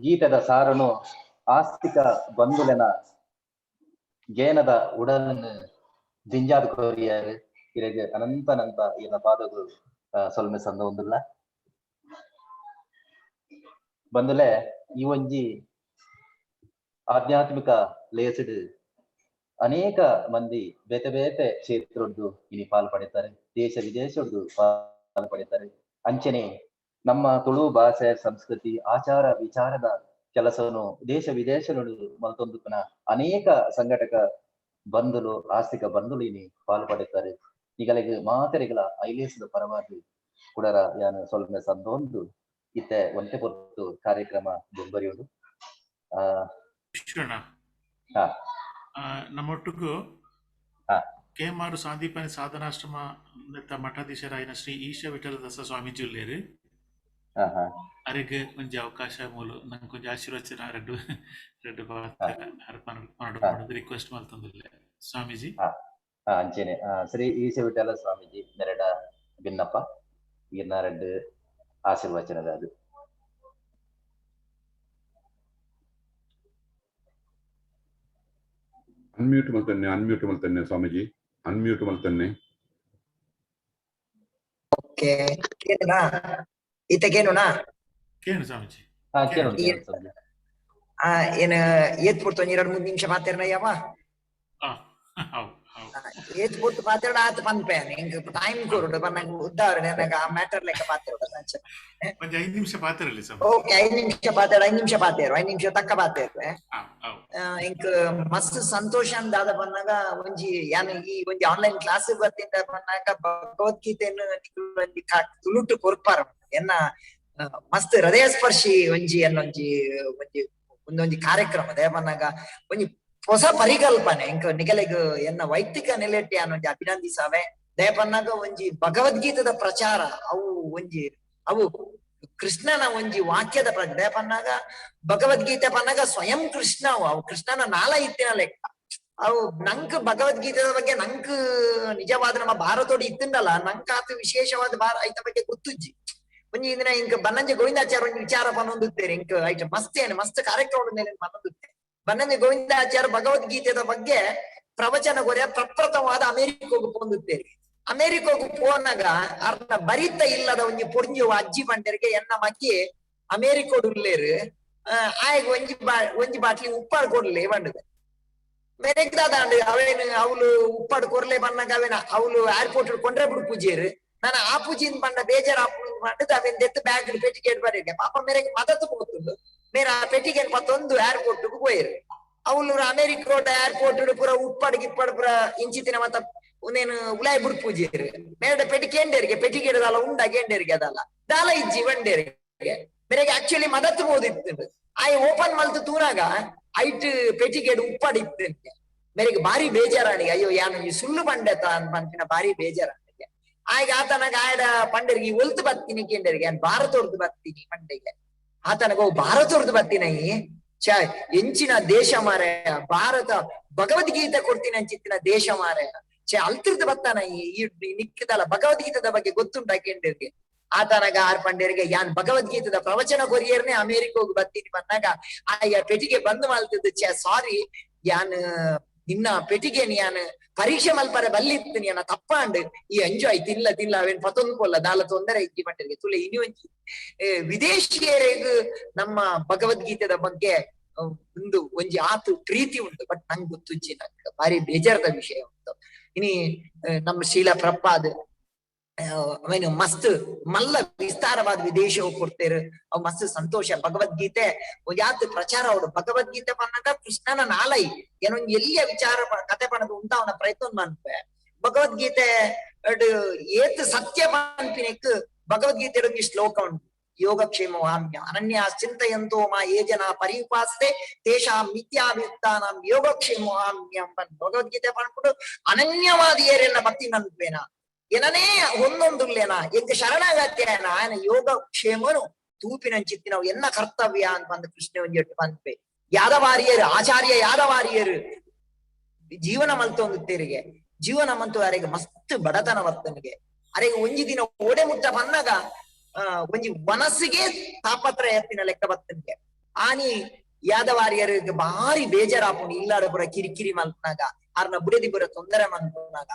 ಗೀತದ ಸಾರನು ಆಸ್ತಿಕ ಬಂಧುಲೆನ ಗೇನದ ಉಡಲನ್ನು ದಿಂಜಾದ ಕೋರಿಯಾರು ಇರೆಗ್ ಅನಂತ ಈನ ಪಾದಗಳು ಸೊಲ್ಮೆ ಸಂದ ಒಂದಿಲ್ಲ ಬಂದುಲೆ ಈ ಒಂಜಿ ಆಧ್ಯಾತ್ಮಿಕ ಲೇಸಿಡ್ ಅನೇಕ ಮಂದಿ ಬೇತೆ ಬೇತೆ ಕ್ಷೇತ್ರದ್ದು ಇನಿ ಪಾಲ್ಪಡಿತಾರೆ, ದೇಶ ವಿದೇಶದ್ದು ಪಾಲ್ಪಡಿತಾರೆ. ಅಂಚನೆ ನಮ್ಮ ತುಳು ಭಾಷೆ ಸಂಸ್ಕೃತಿ ಆಚಾರ ವಿಚಾರದ ಕೆಲಸವನ್ನು ದೇಶ ವಿದೇಶಗಳು ಮಲ್ತೊಂದುಕನ ಅನೇಕ ಸಂಘಟಕ ಬಂಧುಲು ಆಸ್ತಿಕ ಬಂಧುಲು ಇನಿ ಪಾಲ್ಪಡಿತಾರೆ. ಈಗಲಿಗೆ ಮಾತೆರೆಗಳ ಐಲೇಸದ ಪರವಾಗಿ ಕುಡರ ಯಾನು ಸ್ವಲ್ಪ ಸಂದೊಂದು ಇತ್ತೆ ಒಂಟೆ ಪೊತ್ತು ಕಾರ್ಯಕ್ರಮ ಬೆಂಬರಿಯುವುದು ನಮ್ಮೊಟ್ಟಿಗೂ ಕೇಮಾರು ಸಾಂದೀಪನಿ ಸಾಧನಾಶ್ರಮ ಮಠಾಧೀಶರಾಯಿನ ಶ್ರೀ ಈಶ ವಿಠಲದಾಸ ಸ್ವಾಮೀಜಿ ಉಳ್ಳೇರು ಅರೆಗೆ ಒಂಜಿ ಅವಕಾಶ ಮೂಲು ನಂಗೆ ಕೊಂಚ ಆಶೀರ್ವಚನ ರೆಡ್ಡು ರಿಕ್ವೆಸ್ಟ್ ಮಾಡ್ತಂದಿಲ್ಲ ಸ್ವಾಮೀಜಿ. ಅಂಚೆನೆ ಶ್ರೀ ಈಶ ವಿಠಲ ಸ್ವಾಮೀಜಿ ನೆರಡ ಭಿನ್ನಪ್ಪ ಇನ್ನ ರೆಡ್ಡು ಆಶೀರ್ವಚನದ ಅದು ಅನ್ಮ್ಯೂಟ್ ಮಾಡ್ತಾನೆ ಸ್ವಾಮೀಜಿ, ಅನ್ಮ್ಯೂಟ್ ಮಾಡ್ತಾನೆ. ಓಕೆ ಕೇನುನಾ ಈತ ಕೇನುನಾ ಕೇನು ಸ್ವಾಮೀಜಿ ಏನ ಏತ್ ಬಿಡ್ತು 2-3 ನಿಮಿಷ ಮಾತಾಡ್ನ ಯಾವ ಏತ್ ಬಿಟ್ಟು ಮಾತಾಡ ಆತ ಪನ್ಪೇನ್ ಹಿಂಗ ಟೈಮ್ ಕೊರುಡು ಬನ್ನಂಗ ಉದ್ದಾವರಣೆ ನನಗ ಆ ಮ್ಯಾಟರ್ ಲೆಕ್ಕ ಪಾತಿರೋಡು ಒಂದು 5 ನಿಮಿಷ ಪಾತಿರಲಿ ಸರ್. ಓಕೆ 5 ನಿಮಿಷ ಪಾತಾಡ 5 ನಿಮಿಷ ಪಾತೇರು 5 ನಿಮಿಷ ತಕ್ಕ ಪಾತೇರು ಇಂಕ ಮಸ್ತ್ ಸಂತೋಷ ಅಂದಾದ ಬನ್ನಾಗ ಒಂಜಿ ಯಾನ ಈ ಒಂಜಿ ಆನ್ಲೈನ್ ಕ್ಲಾಸ್ ಬರ್ತಿದ್ದ ಬನ್ನಾಗ ಭಗವದ್ಗೀತೆಯನ್ನು ಒಂಜಿ ತುಳುಟು ಕೊರ್ಪಾರ ಎನ್ನ ಮಸ್ತ್ ಹೃದಯ ಸ್ಪರ್ಶಿ ಒಂಜಿ ಅನ್ನೊಂಜಿ ಒಂದೊಂಜಿ ಕಾರ್ಯಕ್ರಮ ದೇವನ್ನಾಗ ಒಂಜಿ ಹೊಸ ಪರಿಕಲ್ಪನೆ ಇಂಕ ನಿಗಲೆಗ್ ಎನ್ನ ವೈಯಕ್ತಿಕ ನೆಲೆಟ್ಟಿ ಅನ್ನೊಂಜಿ ಅಭಿನಂದಿಸಾವೆ ದಯಪನ್ನಾಗ ಒಂಜಿ ಭಗವದ್ಗೀತದ ಪ್ರಚಾರ ಅವು ಕೃಷ್ಣನ ಒಂಜಿ ವಾಕ್ಯದ ದಯಪನ್ನಾಗ ಭಗವದ್ಗೀತೆ ಪನ್ನಾಗ ಸ್ವಯಂ ಕೃಷ್ಣ ಅವು ಕೃಷ್ಣನ ನಾಲ ಇತ್ತಿನ ಲೆಕ್ಕ ಅವು ನಂಕ್ ಭಗವದ್ಗೀತೆದ ಬಗ್ಗೆ ನಂಕ್ ನಿಜವಾದ ನಮ್ಮ ಭಾರತೋಡಿ ಇತ್ತಿಂದಲ್ಲ ನಂಕ್ ಆತ ವಿಶೇಷವಾದ ಐತ ಬಗ್ಗೆ ಗೊತ್ತುಜ್ಜಿ ಒಂಜಿ ದಿನ ಇಂಕ ಬನ್ನಂಜೆ ಗೋವಿಂದಾಚಾರ್ಯ ಒಂಜಿ ವಿಚಾರ ಪನ್ನೊಂದುತ್ತೇರಿ ಇಂಕ ಐಟ ಮಸ್ತ್ ಕಾರ್ಯಕ್ರಮದ ಮೇಲೆ ಪನ್ನೊಂದುತ್ತೆ ಬನ್ನಂಜೆ ಗೋವಿಂದಾಚಾರ್ಯ ಭಗವದ್ಗೀತೆದ ಬಗ್ಗೆ ಪ್ರವಚನ ಕೊರಿಯ ಪ್ರಪ್ರಥಮವಾದ ಅಮೆರಿಕೋಗು ಪೊಂದುತ್ತೇರಿ. ಅಮೆರಿಕೋಗು ಪೋನಾಗ ಅರ್ನ ಬರಿತ ಇಲ್ಲದ ಒಂಜಿ ಪೊಂಜಿ ಅಜ್ಜಿ ಬಂಡರಿಗೆ ಎನ್ನ ಮಕ್ಕಿ ಅಮೆರಿಕೋಡು ಉಳ್ಳೇರು ಆಯ್ಗ ಒಂಜಿ ಬಾಟ್ಲಿ ಉಪ್ಪಾಡು ಕೊಡ್ಲಿ ಬಂಡದೆ ಮೆರೆಗ್ದಾದ ಅವೇನು ಅವಳು ಉಪ್ಪಾಡು ಕೊರ್ಲೆ ಬನ್ನಾಗ ಅವೇನ ಅವಳು ಏರ್ಪೋರ್ಟ್ ಕೊಂಡ್ರೆ ಬಿಡು ಪೂಜೆರು ನಾನು ಆ ಪೂಜಿನ ಬಂಡ ಬೇಜಾರು ಆಪುಂಡು ಮಾಡಿದ್ ಅವೇನ್ ದೆತ್ತು ಬ್ಯಾಗ್ ಪೆಟ್ಟಿಗೆಟ್ ಬರೀಗೆ ಪಾಪ ಮೇರೆಗೆ ಮದತ್ತು ಹೋಗ್ತುಂಡು ಮೇರೆ ಆ ಪೆಟ್ಟಿಗೆಟ್ ಮತ್ತೊಂದು ಏರ್ಪೋರ್ಟ್ ಹೋಯ್ರು ಅವಳು ಅಮೆರಿಕೋಟ ಏರ್ಪೋರ್ಟ್ ಪೂರ ಉಪ್ಪಾಡು ಗಿಪ್ಪಾಡು ಪೂರ ಇಂಚಿತಿನ ಮತ್ತ ಒಂದೇನು ಉಲಾಯ್ ಬಿಡು ಪೂಜೆರು ಮೇರೆ ಪೆಟ್ಟಿಗೆಂಡೇರಿಗೆ ಪೆಟ್ಟಿಗೆಡದಲ್ಲ ಉಂಡಾಗೆಂಡೇರಿಗೆ ಅದಲ್ಲ ದಾಲ ಇಜ್ಜಿ ಬಂಡೇರಿಗೆ ಮೇರೆಗೆ ಆಕ್ಚುಲಿ ಮದತ್ತು ಹೋದಿತ್ತು ಆಯ್ ಓಪನ್ ಮಲ್ತು ತೂರಾಗ ಐಟ್ ಪೆಟ್ಟಿಗೆಡ್ ಉಪ್ಪಾಡು ಇತ್ತಂತೆ ಮೇರೆಗೆ ಬಾರಿ ಬೇಜಾರಾಣಿಗೆ ಅಯ್ಯೋ ಯಾನು ಈ ಸುಳ್ಳು ಬಂಡೆತ ಅನ್ಪಂಪಿನ ಬಾರಿ ಬೇಜಾರಾಣಿಗೆ ಆಯ್ಗ ಆತನಾಗ ಆಯ್ಡ ಪಂಡರಿಗೆ ಒಲ್ತು ಬತ್ತೀನಿ ಕೇಂದ್ರಿಗೆ ಭಾರತೋರ್ದು ಬತ್ತೀನಿ ಪಂಡೆಗೆ ಆತನಗ ಭಾರತೋರ್ದು ಬತ್ತಿನೈ ಎಂಚಿನ ದೇಶ ಮಾರ ಭಾರತ ಭಗವದ್ಗೀತೆ ಕೊಡ್ತೀನಿ ಅಂಚಿತ್ತಿನ ದೇಶ ಮಾರ ಅಲ್ತಿರ್ದು ಬತ್ತಾನ ಈ ನಿಕ್ಕಿದಲ್ಲ ಭಗವದ್ಗೀತದ ಬಗ್ಗೆ ಗೊತ್ತುಂಟ ಕೇಂದ್ರಿಗೆ ಆತನಾಗ ಆರ್ಪಂಡೇರಿಗೆ ಯಾನ್ ಭಗವದ್ಗೀತದ ಪ್ರವಚನ ಕೊರಿಯರ್ನೇ ಅಮೆರಿಕೋಗ್ ಬತ್ತೀನಿ ಬಂದಾಗ ಆಯ್ಯ ಪೆಟ್ಟಿಗೆ ಬಂದ್ ಮಾಡ್ತಿದ್ದು ಸಾರಿ ಯಾನ್ ನಿನ್ನ ಪೆಟ್ಟಿಗೆ ಯಾನ್ ಪರೀಕ್ಷೆ ಮಲ್ಪರೆ ಬಲ್ಲಿತ್ತು ನೀನ ತಪ್ಪಾಂಡ್ ಈ ಎಂಜಾಯ್ ತಿಲ್ಲ ಅವೇನ್ ಪತೊಂದು ಕೊಲ್ಲ ದಾಲ ತೊಂದರೆ ಇಜ್ಜಿ ಬಂಡರಿಗೆ ತುಲೆ ಇನ್ನು ವಿದೇಶಿಯರಿಗೂ ನಮ್ಮ ಭಗವದ್ಗೀತೆದ ಬಗ್ಗೆ ಒಂಜಿ ಆತು ಪ್ರೀತಿ ಉಂಟು ಬಟ್ ನಂಗೆ ಗೊತ್ತುಜ್ಜಿ ನಂಗೆ ಭಾರಿ ಬೇಜಾರದ ವಿಷಯ ಉಂಟು. ಇನಿ ನಮ್ಮ ಶೀಲ ಪ್ರಪಾದ್ ಅವೇನು ಮಸ್ತ್ ಮಲ್ಲ ವಿಸ್ತಾರವಾದ ವಿದೇಶವು ಕೊಡ್ತೇರು ಅವ್ ಮಸ್ತ್ ಸಂತೋಷ. ಭಗವದ್ಗೀತೆ ಯಾತ್ ಪ್ರಚಾರ ಅವಡು ಭಗವದ್ಗೀತೆ ಪನ್ನಗ ಕೃಷ್ಣನ ನಾಲೈ ಏನೊಂದು ಎಲ್ಲಿಯ ವಿಚಾರ ಕತೆ ಪಣದು ಉಂಟ ಅವನ ಪ್ರಯತ್ನ ಮಾಡ್ಪೆ. ಭಗವದ್ಗೀತೆ ಏತ್ ಸತ್ಯ ಪನ್ಪಿನೆಕ್ ಭಗವದ್ಗೀತೆ ಶ್ಲೋಕ ಉಂಟು. ಯೋಗಕ್ಷೇಮವಾಮ್ಯ ಅನನ್ಯ ಚಿಂತಯಂತೋ ಮಾ ಯೇ ಜನ ಪರಿಪಾಸ್ತೆ ತೇಷಾಂ ಮಿಥ್ಯಾಭಿಯುಕ್ತಾನಾಂ ಯೋಗಕ್ಷೇಮವಾಮ್ಯಂ ಪನ್ ಭಗವದ್ಗೀತೆ ಪನ್ಬಿಟ್ಟು ಅನನ್ಯವಾದಿ ಏರೆನ್ನ ಭಕ್ತಿ ನನ್ಪೇನಾ ಏನನೇ ಒಂದೊಂದುಲ್ಲೇನಾ ಎಂಕ ಶರಣಾಗತ್ಯನ ఆయన ಯೋಗ ಕ್ಷೇಮನು ತೂಪಿನಂಚಿತ್ತಿನ ಎನ್ನ ಕರ್ತವ್ಯ ಅಂತ ಬಂದು ಕೃಷ್ಣ ಒಂಜೆಟ್ಟು ಪಂಪೆ. ಯಾದವಾರಿಯರು ಆಚಾರ್ಯ ಯಾದವಾರಿಯರು ಜೀವನ ಮಲ್ತೊಂದು ತೆರಿಗೆ ಜೀವನ ಮಂತು ಅರೆಗೆ ಮಸ್ತ್ ಬಡತನ ವರ್ತನಿಗೆ ಅರೆಗೆ ಒಂಜಿ ದಿನ ಓಡೆ ಮುಟ್ಟ ಬನ್ನಾಗ ಒಂಜಿ ಮನಸ್ಸಿಗೆ ತಾಪತ್ರಯ ಎತ್ತಿನ ಲೆಕ್ಕ ಬರ್ತನಿಗೆ ಆನಿ ಯಾದವಾರಿಯರಿಗೆ ಭಾರಿ ಬೇಜಾರಾಪುಂಡು ಇಲ್ಲಾಡ ಪುರ ಕಿರಿಕಿರಿ ಮಲ್ಪನಾಗ ಆರ್ನ ಬುಡದಿ ಪುರ ತೊಂದರೆ ಮಲ್ಪನಾಗ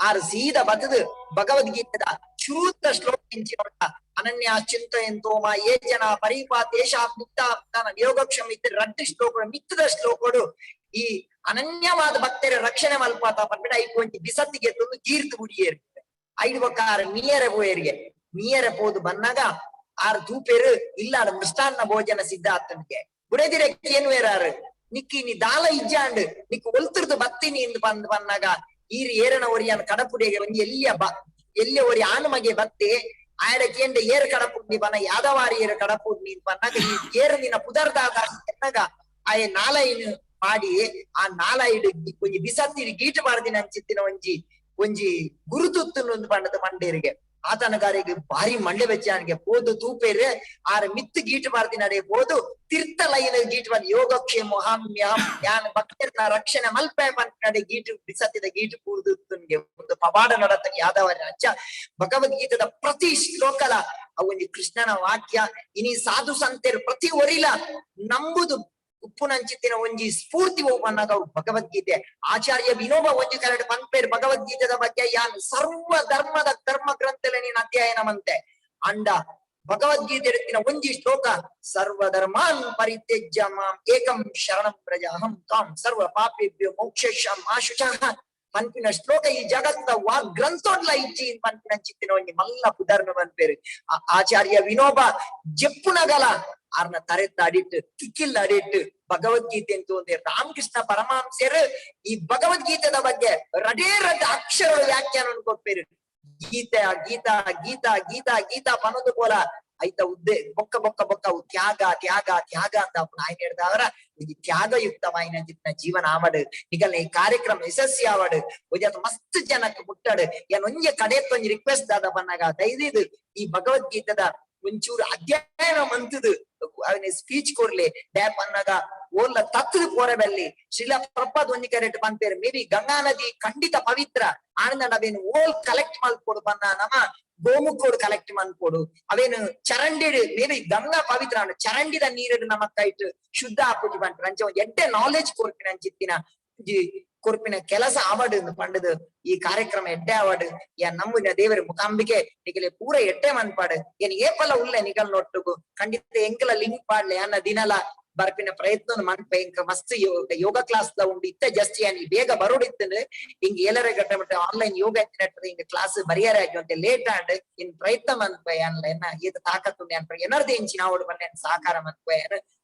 ಆರು ಸೀದಾ ಬತದು ಭಗವದ್ಗೀತೆದ ಚೂತ ಶ್ಲೋಕ ಅನನ್ಯ ಚಿಂತಯಂತೋ ಮಾ ಯೇ ಜನ ಪರಿಪಾ ತೇಷಾಂ ಮಿಥ್ಯಾಭಿಯುಕ್ತಾನಾಂ ಯೋಗಕ್ಷೇಮ ಇತ್ತ ರಡ್ಡು ಶ್ಲೋಕಗಳು ಮಿತ್ತದ ಶ್ಲೋಕಗಳು ಈ ಅನನ್ಯವಾದ ಭಕ್ತರ ರಕ್ಷಣೆ ಮಲ್ಪಾತ ಪನ್ಬಿಟ್ಟು ಐದು ಒಂಜಿ ಬಿಸತ್ತಿಗೆ ತಂದು ಕೀರ್ತಿ ಗುಡಿಯೇರು ಐದು ಬಕ್ಕಾರ ಮೀಯರ ಪೋಯರಿಗೆ ಮೀಯರ ಪೋದು ಬನ್ನಾಗ ಆರು ತೂಪೇರು ಇಲ್ಲಾಡ ಮೃಷ್ಟಾನ್ನ ಭೋಜನ ಸಿದ್ಧಾರ್ಥನಿಗೆ ಬುಡದಿರೆ ಏನು ಏರಾರು ನಿಕ್ಕಿ ನೀ ದಾಲ ಇಜ್ಜಾಂಡ್ ನಿಕ್ ಒಲ್ತಿರ್ದು ಬತ್ತೀನಿ ಎಂದು ಬಂದ್ ಬನ್ನಾಗ ಈರು ಏರನ ಒರಿಯನ್ ಕಡಪುಡಿಗೆ ಒಂಜಿ ಎಲ್ಲಿಯ ಒರಿ ಆನುಮಗೆ ಬತ್ತೆ ಆಯಡಕ್ಕೆ ಏರು ಕಡಪುಡಿ ಬನ್ನ ಯಾದವಾರಿ ಏರು ಕಡಪುಡಿ ಬನ್ನಾಗ ಈ ಏರು ನಿನ್ನ ಪುದರ್ದಾದ ಎನ್ನಾಗ ಆಯ ನಾಲೈನು ಮಾಡಿ ಆ ನಾಲೈಡು ಒಂಜಿ ಬಿಸತ್ತಿರಿ ಗೀಟು ಬಾರ್ದಿನ ಅಂಚಿತ್ತಿನ ಒಂಜಿ ಗುರುತುತ್ತನ್ನು ಪಂಡದ ಮಂಡೇರಿಗೆ ಆತನಗಾರಿಗೆ ಭಾರಿ ಮಂಡೆ ಬೆಚ್ಚಾನಿಗೆ ಪೋದು ತೂಪೇರೆ ಆರ ಮಿತ್ತು ಗೀಟು ಬಾರ್ದಿ ನಡೆ ಪೋದು ತೀರ್ಥ ಲೈನ ಗೀಟು ಬಂದು ಯೋಗಕ್ಷೇಮ ಯಾನ್ ಭಕ್ತರನ್ನ ರಕ್ಷಣೆ ಮಲ್ಪೆ ನಡೆ ಗೀಟು ಬಿಸತ್ತಿದ ಗೀಟು ಕೂರ್ದುಗೆ ಒಂದು ಪವಾಡ ನಡತ ಯಾದವರ ಅಚ್ಚ ಭಗವದ್ಗೀತೆದ ಪ್ರತಿ ಶ್ಲೋಕಲ ಅವೊಂದು ಕೃಷ್ಣನ ವಾಕ್ಯ ಇನಿ ಸಾಧು ಸಂತರು ಪ್ರತಿ ಒರಿಲ ನಂಬುದು ಉಪ್ಪುನಂಚಿತ್ತಿನ ಒಂಜಿ ಸ್ಫೂರ್ತಿ ಹೋಗನ್ನಾಗ ಭಗವದ್ಗೀತೆ ಆಚಾರ್ಯ ವಿನೋಬ ಒಂಜಿ ಕರಡು ಪನ್ಪೇರು ಭಗವದ್ಗೀತೆದ ಬಗ್ಗೆ ಯಾನ್ ಸರ್ವ ಧರ್ಮದ ಧರ್ಮ ಗ್ರಂಥಲೆ ನೀನ್ ಅಧ್ಯಯನ ಮಂತೆ ಅಂಡ ಭಗವದ್ಗೀತೆ ಎತ್ತಿನ ಒಂಜಿ ಶ್ಲೋಕ ಸರ್ವಧರ್ಮಾನ್ ಪರಿತ್ಯಜ್ಯ ಮಾಂ ಏಕಂ ಶರಣಂ ಪ್ರಜ ಅಹಂ ತ್ವಾಂ ಸರ್ವ ಪಾಪೇಭ್ಯೋ ಮೋಕ್ಷಯಿಷ್ಯಾಂ ಮಾ ಶುಚಃ ಪನ್ಪಿನ ಶ್ಲೋಕ ಈ ಜಗತ್ತ ಗ್ರಂಥೋಡ್ಲ ಇಜ್ಜಿ ಪನ್ಪಿನ ಚಿತ್ತಿನ ಒಂಜಿ ಮಲ್ಲ ಉದಾಹರಣ ಪನ್ಪೇರು ಆಚಾರ್ಯ ವಿನೋಬ ಜಪ್ಪುನಗಲ ಆರ್ನ ತರೆತ್ತ ಅಡಿಟ್ಟು ಕಿಕ್ಕಿಲ್ಲ ಅಡಿಟ್ಟು ಭಗವದ್ಗೀತೆ ಅಂತ ಒಂದೇ ರಾಮಕೃಷ್ಣ ಪರಮಹಂಸರು ಈ ಭಗವದ್ಗೀತೆದ ಬಗ್ಗೆ ರಡೇ ಅಕ್ಷರಗಳು ವ್ಯಾಖ್ಯಾನ ಕೊಡ್ಪೇರು ಗೀತಾ ಗೀತಾ ಗೀತಾ ಗೀತಾ ಗೀತಾ ಪನ್ನೊಂದು ಪೋಲ ಐತ ಉದ್ದೆ ಬೊಕ್ಕ ಬೊಕ್ಕ ಬೊಕ್ಕ ತ್ಯಾಗ ತ್ಯಾಗ ತ್ಯಾಗ ಅಂತ ఆయన ಹೇಳ್ದವರ ఇది త్యాగయుక్తమైన జీవన ఆవడు నిగల్ ఈ కార్యక్రమం యశస్వి ఆవడు ఒజత మస్తు ಜನಕ್ಕೆ ಮುಟ್ಟಡು ಏನ್ ಒಂಜೆ ಕಡೆತ್ತೊಂಜಿ ರಿಕ್ವೆಸ್ಟ್ ದಾದ ಬನ್ನಾಗ ದೈದಿದು ಈ ಭಗವದ್ಗೀತೆದ ಒಂಚೂರು ಅಧ್ಯಯನ ಮಂತದು ಅವನ ಸ್ಪೀಚ್ ಕೊಡ್ಲಿ ಡ್ಯಾಪ್ ಅನ್ನಾಗ ಓಲ್ಲ ತತ್ತದು ಪೋರಬಲ್ಲಿ ಶ್ರೀಲ ಪ್ರಪಾದ್ ಒಂಜಿ ಕರೆಕ್ಟ್ ಪಂಪೇರು ಮೇ ಬಿ ಗಂಗಾ ನದಿ ಖಂಡಿತ ಪವಿತ್ರ ಆನಂದ ಅವೇನು ಓಲ್ ಕಲೆಕ್ಟ್ ಮಲ್ಪೊಡು ಬನ್ನ ನಮ ಗೋಮುಖೋಡು ಕಲೆಕ್ಟ್ ಮನ್ಪೊಡು ಅವೇನು ಚರಂಡಿಡು ಮೇ ಬಿ ಗಂಗಾ ಪವಿತ್ರ ಚರಂಡಿದ ನೀರು ನಮಕ್ಕಾಯ್ತು ಶುದ್ಧ ಆಪುಜಿ ಪಂಪರು ಅಂಚೆ ಒಂದು ಎಡ್ಡೆ ನಾಲೆಜ್ ಕೊರ್ಪಿನ ಅಂಚಿತ್ತಿನ ಕೊರ್ಪಿನ ಕೆಲಸ ಆವಡು ಪಂಡದು ಈ ಕಾರ್ಯಕ್ರಮ ಎಡ್ಡೆ ಆವಡು ಯಾ ನಮ್ಮುನ ದೇವರ ಮುಖಾಂಬಿಕೆ ನಿಗಲೆ ಪೂರ ಎಡ್ಡೆ ಮನ್ಪಾಡು ಏನ್ ಏಪಲ ಉಳ್ಳೆ ನಿಗಲ್ ನೋಟ್ಟುಗು ಖಂಡಿತ ಎಂಕಲ ಲಿಂಕ್ ಪಾಡ್ಲೆ ಅನ್ನ ದಿನಲ ಬರ್ಪಿನ ಪ್ರಯತ್ನ ಮನ್ಪೆ ಇಂಕ ಮಸ್ತ್ ಯೋಗ ಕ್ಲಾಸ್ ಉಂಡು ಇತ್ತ ಜಸ್ಟ್ ನೀ ಬೇಗ ಬರೋಡಿತ್ತಂದ್ರೆ ಹಿಂಗ್ 7:30 ಗಂಟೆ ಮಟ್ಟ ಆನ್ಲೈನ್ ಯೋಗ ಎತ್ತಿನಟ್ಟದ ಹಿಂಗ ಕ್ಲಾಸ್ ಬರಿಯಾರ ಆಗಿ ಲೇಟ್ ಆಂಡ್ ಇನ್ ಪ್ರಯತ್ನ ಮನ್ಪೆ ಅನ್ಲ ಎನ್ನ ಏತ ತಾಕತ್ತುಂಡೆ ಅನ್ಪ ಎನರ್ದು ಎಂಚಿ ನಾವೋಡು ಬನ್ನೆ ಸಹಕಾರ ಮನ್ಪೆ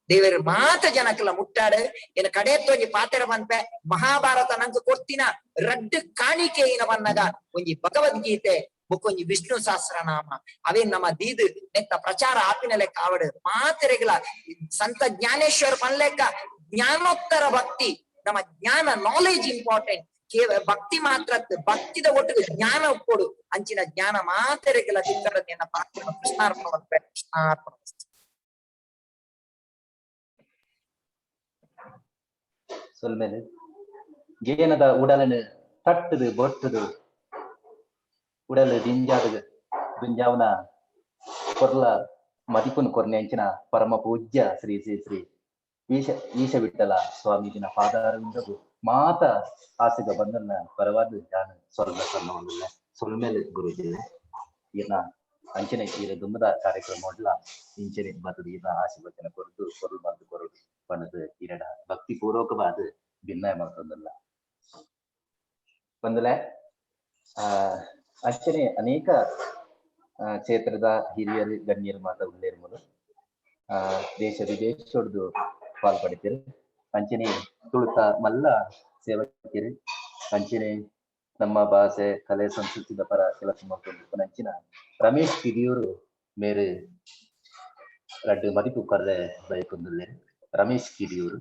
ದೇವರು ಮಾತ ಜನಕ್ಕೆಲ್ಲ ಮುಟ್ಟಾಡು ಏನ ಕಡೆಯತ್ತೊಂಜಿ ಪಾತೆರ ಮನ್ಪೆ ಮಹಾಭಾರತ ನಂಗೆ ಕೊರ್ತಿನ ರಡ್ಡು ಕಾಣಿಕೆ ಏನ ಬನ್ನಗ ಒಂಜಿ ಭಗವದ್ಗೀತೆ ಬೊಕ್ಕೊಂಜಿ ವಿಷ್ಣು ಸಹಸ್ರನಾಮ ಅವೇನ್ ನಮ್ಮ ದೀದು ನೆತ್ತ ಪ್ರಚಾರ ಆಪಿನ ಲೆಕ್ಕ ಆವಡು ಮಾತೆರೆಗಳ ಸಂತ ಜ್ಞಾನೇಶ್ವರ ಪನ್ಲೆಕ್ಕ ಜ್ಞಾನೋತ್ತರ ಭಕ್ತಿ ನಮ್ಮ ಜ್ಞಾನ ನಾಲೆಜ್ ಇಂಪಾರ್ಟೆಂಟ್ ಕೇವಲ ಭಕ್ತಿ ಮಾತ್ರ ಭಕ್ತಿದ ಒಟ್ಟಿಗೆ ಜ್ಞಾನ ಕೊಡು ಅಂಚಿನ ಜ್ಞಾನ ಮಾತೆರೆಗಳ ತಿಕ್ಕರನ್ನ ಪಾತ್ರ ಕೃಷ್ಣಾರ್ಪಣ ಕೃಷ್ಣಾರ್ಪಣ சொல்மேலு ಗೇನದ ಉಡಲನು ತಟ್ಟದು ಬೊಟ್ಟದು ಉಡಲು ದಿಂಜಾವನ ಕೊರ್ಲ ಮದಿಪುನ್ ಕೊರ್ನೆಂಚಿನ ಪರಮ ಪೂಜ್ಯ ಶ್ರೀ ಶ್ರೀ ಶ್ರೀ ಈಶ ವಿಠಲ ಸ್ವಾಮೀಜಿನ ಪಾದಾರವಿಂದಗೂ ಮಾತ ಆಸೆಗ ಬಂದನ್ನ ಪರವಾದ ಜಾನ ಸ್ವರ್ಗ ಸನ್ನವಲ್ಲ ಸೊಲ್ಮೇಲೆ ಗುರುಜಿನೆ ಈನ ಅಂಚನೆ ಈರ ದುಮ್ಮದ ಕಾರ್ಯಕ್ರಮ ಮೊಡ್ಲ ಇಂಚನೆ ಬರ್ತದ ಈನ ಆಶೀರ್ವಚನ ಕೊರದು ಕೊರಲು ಬಂದು ಕೊರಡು ಪಣದು ಈರಡ ಭಕ್ತಿ ಪೂರ್ವಕವಾದ ಭಿನ್ನಾಯ ಮಾಡ್ತಂದಲ್ಲ ಬಂದಲೆ ಅಂಚನೆ ಅನೇಕ ಕ್ಷೇತ್ರದ ಹಿರಿಯರು ಗಣ್ಯರು ಮಾತ ಉಳ್ಳೇರ್ಬೋದು ದೇಶ ವಿದೇಶದ್ದು ಪಾಲ್ಪಡ್ತೀರಿ. ಅಂಚನೆ ತುಳುತ ಮಲ್ಲ ಸೇವಕರು ಅಂಚನೆ ನಮ್ಮ ಭಾಷೆ ಕಲೆ ಸಂಸ್ಕೃತಿದ ಪರ ಕೆಲಸ ಮಾಡ್ಕೊಂಡು ಅಂಚಿನ ರಮೇಶ್ ಕಿಡಿಯೂರು ಮೇರೆ ರಡ್ಡು ಮದಿಪು ಕರ್ರೆ ಬಯಕೊಂಡುಳ್ಳೆ ರಮೇಶ್ ಕಿಡಿಯೂರು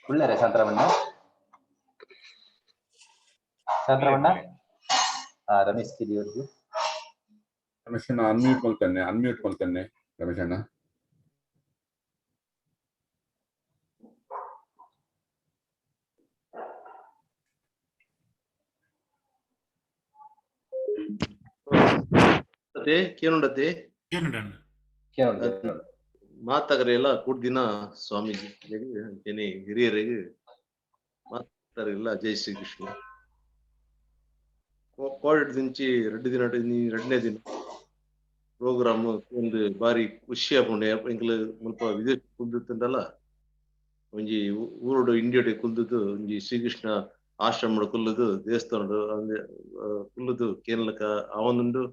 ಉಳ್ಳರೆ ಶಾಂತರಮಣ್ಣ ರಮೇಶ್ ಕಿಡಿಯೂರ್ದು ರಮೇಶಣ್ಣ ಅನ್ಮ್ಯೂಟ್ ಮಾಡ್ತಾನೆ ರಮೇಶಣ್ಣ. ಕೇನುಂಡತೆ ಮಾತಾಗರೆಲ್ಲ ಕೂಡ್ದಿನ ಸ್ವಾಮೀಜಿ ಅಂಚನೆ ಹಿರಿಯರಿಗೆ ಮಾತಾಗರೆಲ್ಲ ಜೈ ಶ್ರೀ ಕೃಷ್ಣ. ಕೋವಿಡ್ ದಿಂಚಿ ಎರಡನೇ ದಿನ ಪ್ರೋಗ್ರಾಮ್ ಒಂದು ಬಾರಿ ಖುಷಿ ಆಪುಂಡೆ ಎಂಕ್ಲು ಮುಲ್ಪ ವಿದೇಶ ಕುಲ್ದುತ್ತಂಡಲ್ಲ ಒಂಜಿ ಊರೋಡು ಇಂಡಿಯಾಡೆ ಕುಲ್ದುದು ಒಂಜಿ ಶ್ರೀಕೃಷ್ಣ ಆಶ್ರಮ ಕುಲ್ಲುದು ದೇವಸ್ಥಾನ ಕುಲ್ಲುದು ಕೇನ್ಲಕ ಅವನುಂಡು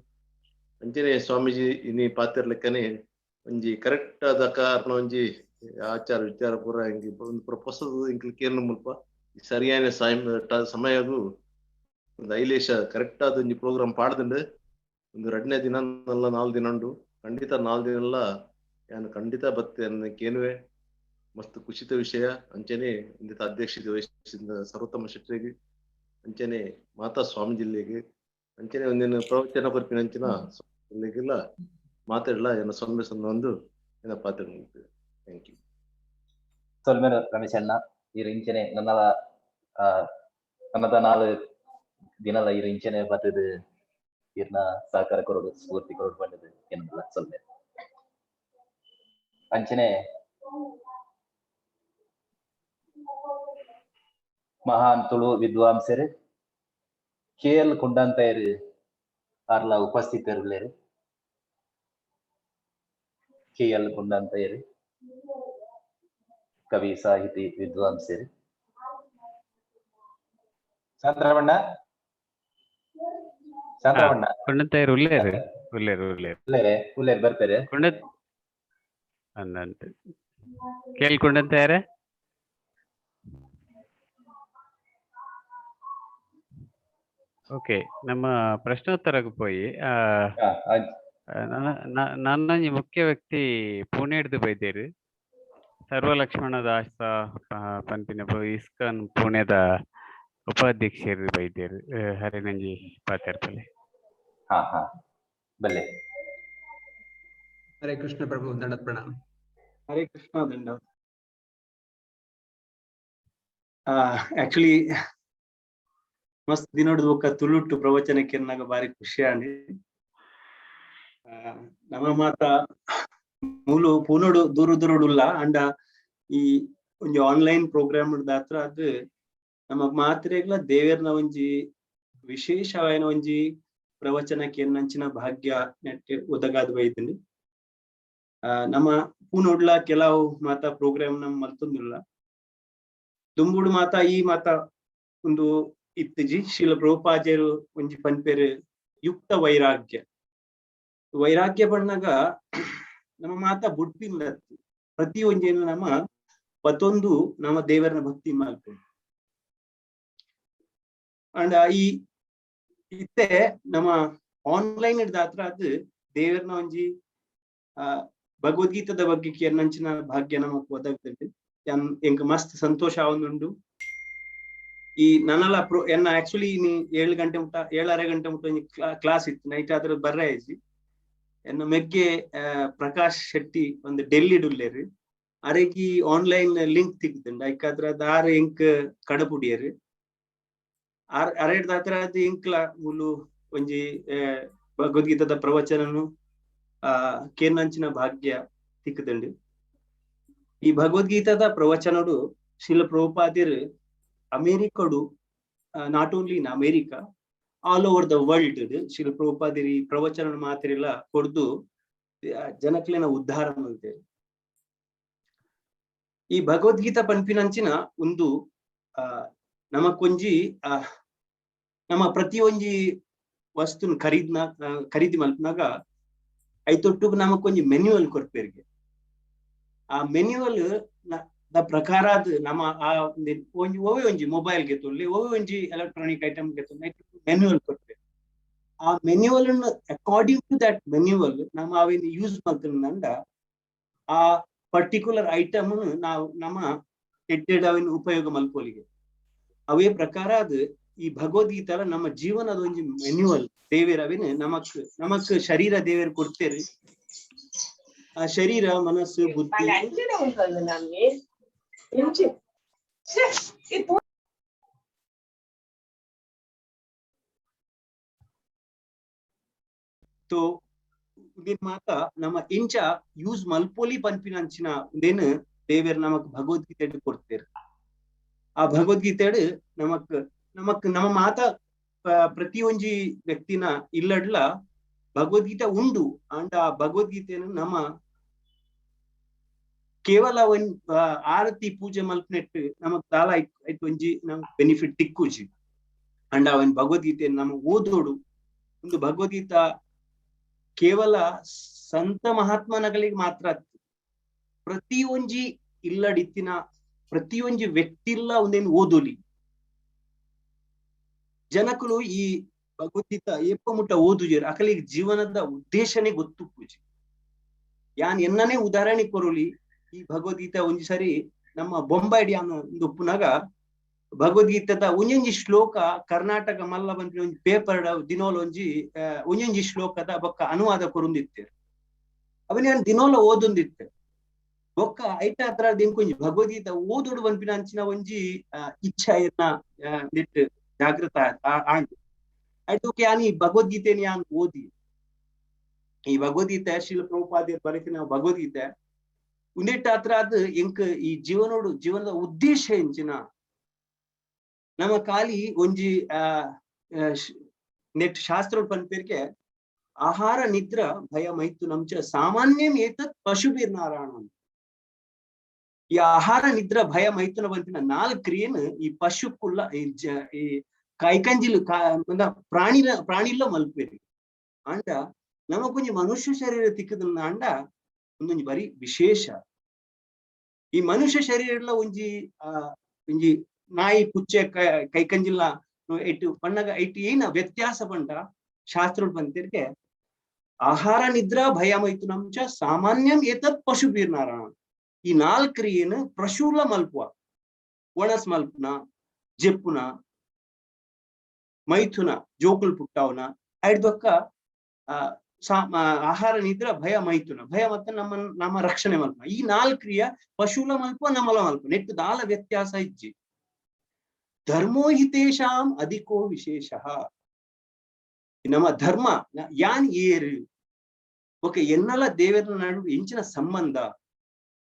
ಅಂಚನೆ ಸ್ವಾಮೀಜಿ ಇನ್ನಿ ಪಾತ್ರ ಲೆಕ್ಕನೆ ಒಂಜಿ ಕರೆಕ್ಟ್ ಆದ ಕಾರಣ ಒಂಜಿ ಆಚಾರ ವಿಚಾರ ಪೂರ ಹಿಂಗೆ ಒಂದು ಪ್ರಪೋಸಲ್ ಇಂಕ್ಲು ಕೇರ್ನ ಮುಲ್ಪ ಸರಿಯಾದ ಸಮಯಗೂ ಒಂದು ಐಲೇಶ ಕರೆಕ್ಟ್ ಆದ ಒಂಜಿ ಪ್ರೋಗ್ರಾಮ್ ಪಾಡ್ದುಂಡು ಒಂದು 2ನೇ ದಿನ ನಲ್ಲ 4 ದಿನ ಉಂಡು ಖಂಡಿತ 4 ದಿನ ಎಲ್ಲ ನಾನು ಖಂಡಿತ ಬತ್ತೆ ಅನ್ನೋಕ್ಕೇನುವೆ ಮಸ್ತ್ ಖುಷಿತ ವಿಷಯ. ಅಂಚನೆ ಇಂದಿತ ಅಧ್ಯಕ್ಷತೆ ವಹಿಸಿದ ಸರ್ವೋತ್ತಮ ಶೆಟ್ಟರಿಗೆ ಅಂಚನೆ ಮಾತಾ ಸ್ವಾಮಿ ಜಿಲ್ಲೆಗೆ ಅಂಚನೆ ಒಂದೇನು ಪ್ರವಚನ ಬರ್ಪಿನ ಅಂಚಿನ ಜಿಲ್ಲೆಗೆಲ್ಲ ಮಾತಾಡಲ್ಲ ಏನ ಸೊನ್ನೆ ಒಂದು ಏನ ಪಾತ್ರ ಥ್ಯಾಂಕ್ ಯು. ಸೊಲ್ಮೆನ ರಮೇಶ್ ಅಣ್ಣ ಈ ರಿಂಚನೆ ನನ್ನದ 4 ದಿನದ ಈ ರಿಂಚನೆ ಬರ್ತದೆ ಇರ್ನ ಸಹಕಾರ ಕೊರೋಡು ಸ್ಫೂರ್ತಿ ಕೊರೋಡು ಬಂದದ್ದು ಏನಲ್ಲ ಸೊಲ್ಮೆ ಅಂಚನೆ ಮಹಾನ್ ತುಳು ವಿದ್ವಾಂಸರು KL ಕುಂಡಂತಯರು ಅರ್ಲ ಉಪಸ್ಥಿತರುಳ್ಳೇರು KL ಕುಂಡಂತಯರು ಕವಿ ಸಾಹಿತಿ ವಿದ್ವಾಂಸರು ಶಾಂತರಮಣ್ಣ ಕೊಂಡಂತಯರು ಉಳ್ಳೇರು ಬರ್ತಾರೆ ಕೇಳ್ಕೊಂಡಂತಯಾರೆ ಓಕೆ ನಮ್ಮ ಪ್ರಶ್ನೋತ್ತರಕ್ಕೆ ಪೋಯಿ ನನ್ನ ಮುಖ್ಯ ವ್ಯಕ್ತಿ ಪುಣೆ ಹಿಡ್ದು ಬೈದೇರು ಸರ್ವಲಕ್ಷ್ಮಣ ದಾಸ ಪಂಪಿನ ಇಸ್ಕಾನ್ ಪುಣೆದ ಉಪಾಧ್ಯಕ್ಷರು ಬೈದೇರು ಹರಿನಂಜಿ ಪಾತ್ಯಾರ್ಪಲೆ. ಬಲ್ಲೆ ಹರೇ ಕೃಷ್ಣ ಪ್ರಭು ದಂಡ ಪ್ರಣಾಮ. ಹರೇ ಕೃಷ್ಣ ದಂಡ. ಆಕ್ಚುಲಿ ಮಸ್ತ್ ದಿನೋಡು ಒಕ್ಕ ತುಳುಟ್ಟು ಪ್ರವಚನಕ್ಕೆ ನಾಗ ಬಾರಿ ಖುಷಿ ಆಂಡಿ ನಮ್ಮ ಮಾತ ಮೂಲು ಪೂನೋಡು ದೂರಡುಲ್ಲ ಅಂಡ ಈ ಒಂಜಿ ಆನ್ಲೈನ್ ಪ್ರೋಗ್ರಾಮ್ ದಾತ್ರ ಅದು ನಮ್ಮ ಮಾತ್ರೆಗ್ಲ ದೇವೇರ್ನ ಒಂಜಿ ವಿಶೇಷವಾಯಿನ ಒಂಜಿ ಪ್ರವಚನಕ್ಕೆ ನಂಚಿನ ಭಾಗ್ಯ ನೆಟ್ಟೆ ಒದಗಾದ ಬೈತೀನಿ. ನಮ್ಮ ಪೂನೋಡ್ಲ ಕೆಲವು ಮಾತ ಪ್ರೋಗ್ರಾಮ್ ನಮ್ ಮಲ್ತೊಂದಿಲ್ಲ ದುಂಬುಡು ಮಾತ ಈ ಮಾತ ಒಂದು ಇತ್ತಜಿ ಶೀಲ ಪ್ರಭುಪಾದ್ಯರು ಒಂಜಿ ಪನ್ಪೇರು ಯುಕ್ತ ವೈರಾಗ್ಯ ಬಂದಾಗ ನಮ್ಮ ಮಾತ ಬುಡ್ಪಿಲ್ಲ ಪ್ರತಿ ಒಂಜೇನು ನಮ್ಮ ಮತ್ತೊಂದು ನಮ್ಮ ದೇವರನ ಭಕ್ತಿ ಮಾಡ್ಕೊಂಡು ಅಂಡ್ ಈ ಇತ್ತೆ ನಮ್ಮ ಆನ್ಲೈನ್ ದಾತ್ರ ಅದು ದೇವರನ ಒಂಜಿ ಭಗವದ್ಗೀತದ ಬಗ್ಗೆ ಕೇರ್ನಂಚಿನ ಭಾಗ್ಯ ನಮಕ್ ಒದಗ್ತದೆ. ಎಂಕ್ ಮಸ್ತ್ ಸಂತೋಷ ಆವೊಂದುಂಡು. ಈ ನನ್ನಲ್ಲ ಎನ್ನ ಆಕ್ಚುಲಿ 7 ಗಂಟೆ ಮುಟ್ಟ 7:30 ಗಂಟೆ ಮುಟ್ಟ ಕ್ಲಾಸ್ ಇತ್ತು ನೈಟ್ ಆದ್ರೆ ಬರ್ರೆ ಆಯ್ಸಿ ಎನ್ನ ಮೆಗ್ಗೆ ಪ್ರಕಾಶ್ ಶೆಟ್ಟಿ ಒಂದು ಡೆಲ್ಲಿ ಡುಲ್ಲೇರು ಅರೆಗಿ ಆನ್ಲೈನ್ ಲಿಂಕ್ ತಿಕ್ತುಂಡು ಐಕಾದ್ರ ದಾರ ಎಂಕ್ ಕಡಪುಡಿಯರು ಅರೆಡ್ ದಾತ್ರ ಅದು ಎಂಕ್ಲ ಮುಲು ಒಂಜಿ ಭಗವದ್ಗೀತದ ಪ್ರವಚನನು ಕೇರ್ನಂಚಿನ ಭಾಗ್ಯ ತಿಕ್ಕುದುಂಡು. ಈ ಭಗವದ್ಗೀತದ ಪ್ರವಚನಡು ಶ್ರೀಲ ಪ್ರಭುಪಾದ್ಯರು ಅಮೇರಿಕಡು not only in America all over the world Srila ಪ್ರಭುಪಾದ್ಯರು ಈ ಪ್ರವಚನ ಮಾತ್ರೆಲ್ಲ ಕೊಡ್ದು ಜನಕ್ಲೆನ ಉದ್ಧಾರ ಮಾಡ್ತೇವೆ. ಈ ಭಗವದ್ಗೀತಾ ಪನ್ಪಿನಂಚಿನ ಒಂದು ನಮಕೊಂಜಿ ನಮ್ಮ ಪ್ರತಿಯೊಂಜಿ ವಸ್ತುನ್ ಖರೀದಿ ಮಲ್ಪನಾಗ ಐತೊಟ್ಟುಗು ನಮಕೊಂಜಿ ಮೆನ್ಯುವಲ್ ಕೊರ್ಪೇರ್ಗೆ. ಆ ಮೆನ್ಯುವಲ್ ದ ಪ್ರಕಾರ ನಮ್ಮ ಆ ಒವೆ ಒಂಜಿ ಮೊಬೈಲ್ ಗೆ ತೊಲ್ಲಿ ಒವೆ ಒಂಜಿ ಎಲೆಕ್ಟ್ರಾನಿಕ್ ಐಟಮ್ ಗೆ ತೊಲ್ಲಿ ಮೆನ್ಯುವಲ್ ಕೊರ್ಪೇರ್. ಆ manual according to that manual ನಮ್ಮ ಅವೇನು ಯೂಸ್ ಮಾಡ್ತಂದ ಆ ಪರ್ಟಿಕ್ಯುಲರ್ ಐಟಮ್ ನಾವು ನಮ್ಮ ಎಡ್ಡೆಡ್ ಅವೇನು ಉಪಯೋಗ ಮಲ್ಪೋಲಿಗೆ ಅವೇ ಪ್ರಕಾರ ಈ ಭಗವದ್ಗೀತಾಲ ನಮ್ಮ ಜೀವನದ ಒಂಜಿ ಮೆನ್ಯುವಲ್ ದೇವೇರ್ ಅವೇನು ನಮಕ್ ಶರೀರ ದೇವೇರ್ ಕೊಡ್ತೇರಿ. ಆ ಶರೀರ ಮನಸ್ಸು ಬುದ್ಧಿ ಮಾತ ನಮ್ಮ ಇಂಚ ಯೂಸ್ ಮಲ್ಪೋಲಿ ಪನ್ಪಿನಂಚಿನ ಉಂದೇನು ದೇವೇರ್ ನಮಕ್ ಭಗವದ್ಗೀತೆ ಕೊಡ್ತೇರು. ಆ ಭಗವದ್ಗೀತೆ ನಮಕ್ ನಮ್ಮ ಮಾತ ಪ್ರತಿಯೊಂಜಿ ವ್ಯಕ್ತಿನ ಇಲ್ಲಡ್ಲ ಭಗವದ್ಗೀತೆ ಉಂಡು ಅಂಡ್ ಆ ಭಗವದ್ಗೀತೆಯನ್ನು ನಮ್ಮ ಕೇವಲ ಆರತಿ ಪೂಜೆ ಮಲ್ಪನೆಟ್ ನಮಕ್ ದಾಲ ಐಟ್ ಒಂಜಿ ನಮ್ ಬೆನಿಫಿಟ್ ತಿಕ್ಕುಜಿ. ಅಂಡ್ ಅವನ್ ಭಗವದ್ಗೀತೆ ನಮ್ಮ ಓದೋಡು ಒಂದು ಭಗವದ್ಗೀತಾ ಕೇವಲ ಸಂತ ಮಹಾತ್ಮನಗಳಿಗೆ ಮಾತ್ರ ಪ್ರತಿಯೊಂಜಿ ಇಲ್ಲಡಿತ್ತಿನ ಪ್ರತಿಯೊಂಜಿ ವ್ಯಕ್ತಿಲ್ಲ ಒಂದೇನು ಓದೋಲಿ ಜನಕಲು ಈ ಭಗವದ್ಗೀತಾ ಏಪ ಮುಟ್ಟ ಓದುಜೇರು ಅಕಲಿಗೆ ಜೀವನದ ಉದ್ದೇಶನೇ ಗೊತ್ತು ಪೂಜೆ. ಯಾನ್ ಎನ್ನನೇ ಉದಾಹರಣೆ ಕೊರಲಿ ಈ ಭಗವದ್ಗೀತಾ ಒಂಜಿ ಸರಿ ನಮ್ಮ ಬೊಂಬಾಯಿಡಿ ಒಂದು ಉಪ್ಪುನಾಗ ಭಗವದ್ಗೀತದ ಒಂಜೊಂಜಿ ಶ್ಲೋಕ ಕರ್ನಾಟಕ ಮಲ್ಲ ಬಂದ್ರೆ ಒಂಜಿ ಪೇಪರ್ ದಿನೋಲ ಒಂಜೊಂಜಿ ಶ್ಲೋಕದ ಬೊಕ್ಕ ಅನುವಾದ ಕೊರೊಂದಿತ್ತೇರು. ಅವನೇ ದಿನೋಲ ಓದೊಂದಿತ್ತೆ ಬೊಕ್ಕ ಐಟ ಹತ್ರ ಕೊಂಜಿ ಭಗವದ್ಗೀತಾ ಓದೋಡು ಬಂಪಿನ ಅಂಚಿನ ಒಂಜಿ ಇಚ್ಛೆಯನ್ನ ನಿಟ್ಟು ಜಾಗೃತ ಆಂಡ್ ಐಟೋಕೆ ಯಾನ್ ಈ ಭಗವದ್ಗೀತೆನ ಯಾನ್ ಓದಿ ಈ ಭಗವದ್ಗೀತೆ ಶಿಲ ಪ್ರಭುಪಾದ ಬರೆಕಿನ ಭಗವದ್ಗೀತೆ ಉಂದಿಟ್ಟ ಹತ್ರ ಎಂಕ್ ಈ ಜೀವನದ ಉದ್ದೇಶ ಎಂಚಿನ ನಮ್ಮ ಖಾಲಿ ಒಂಜಿ ನೆಟ್ ಶಾಸ್ತ್ರ ಪನ್ಪೇರ್ಗೆ ಆಹಾರ ನಿದ್ರ ಭಯ ಮೈತು ನಮ್ಚ ಸಾಮಾನ್ಯಂ ಏತತ್ ಪಶುಬೀರ್ ನಾರಾಯಣ. ಈ ಆಹಾರ ನಿದ್ರ ಭಯ ಮೈತುನ ಬಂತಿನ 4 ಕ್ರಿಯೆನ್ ಈ ಪಶುಕ್ಕುಲ್ಲ ಈ ಕೈಕಂಜಿಲು ಪ್ರಾಣಿಲ್ಲ ಮಲ್ಪೇರಿ ಅಂಡ ನಮಕೊಂಜಿ ಮನುಷ್ಯ ಶರೀರ ತಿಕ್ಕದನ್ನ ಅಂಡ ಒಂದೊಂಜಿ ಬರಿ ವಿಶೇಷ. ಈ ಮನುಷ್ಯ ಶರೀರ ಒಂಜಿ ನಾಯಿ ಕುಚ್ಚೆ ಕೈಕಂಜಿಲ್ಲ ಇಟ್ಟು ಪಣ್ಣಗ ಇಟ್ಟು ಏನ ವ್ಯತ್ಯಾಸ ಪಂಡ ಶಾಸ್ತ್ರ ಬಂತಿರ್ಗೆ ಆಹಾರ ನಿದ್ರಾ ಭಯ ಮೈತು ನಮ್ಚ ಸಾಮಾನ್ಯಂ ಏತತ್ ಪಶು ಬೀರ್ನಾರಾಯಣ. ಈ 4 ಕ್ರಿಯೆನು ಪ್ರಶೂಲ ಮಲ್ಪುವ ಒಣಸ್ ಮಲ್ಪುನ ಜೆಪ್ಪುನ ಮೈಥುನ ಜೋಕುಲ್ ಪುಟ್ಟವನ ಐಡ್ದೊಕ್ಕ ಆಹಾರ ನಿದ್ರ ಭಯ ಮೈಥುನ ಭಯ ಮತ್ತೆ ನಮ್ಮ ರಕ್ಷಣೆ ಮಲ್ಪ. ಈ 4 ಕ್ರಿಯೆ ಪಶುಲ ಮಲ್ಪ ನಮಲ ಮಲ್ಪ ನೆಟ್ಟು ದಾಲ ವ್ಯತ್ಯಾಸ ಇಜ್ಜಿ. ಧರ್ಮೋ ಹಿತೇಶಾಂ ಅಧಿಕೋ ವಿಶೇಷ. ನಮ್ಮ ಧರ್ಮ ಯಾನ್ ಏರು ಓಕೆ ಎನ್ನಲ ದೇವರ ನಡುವೆ ಎಂಚಿನ ಸಂಬಂಧ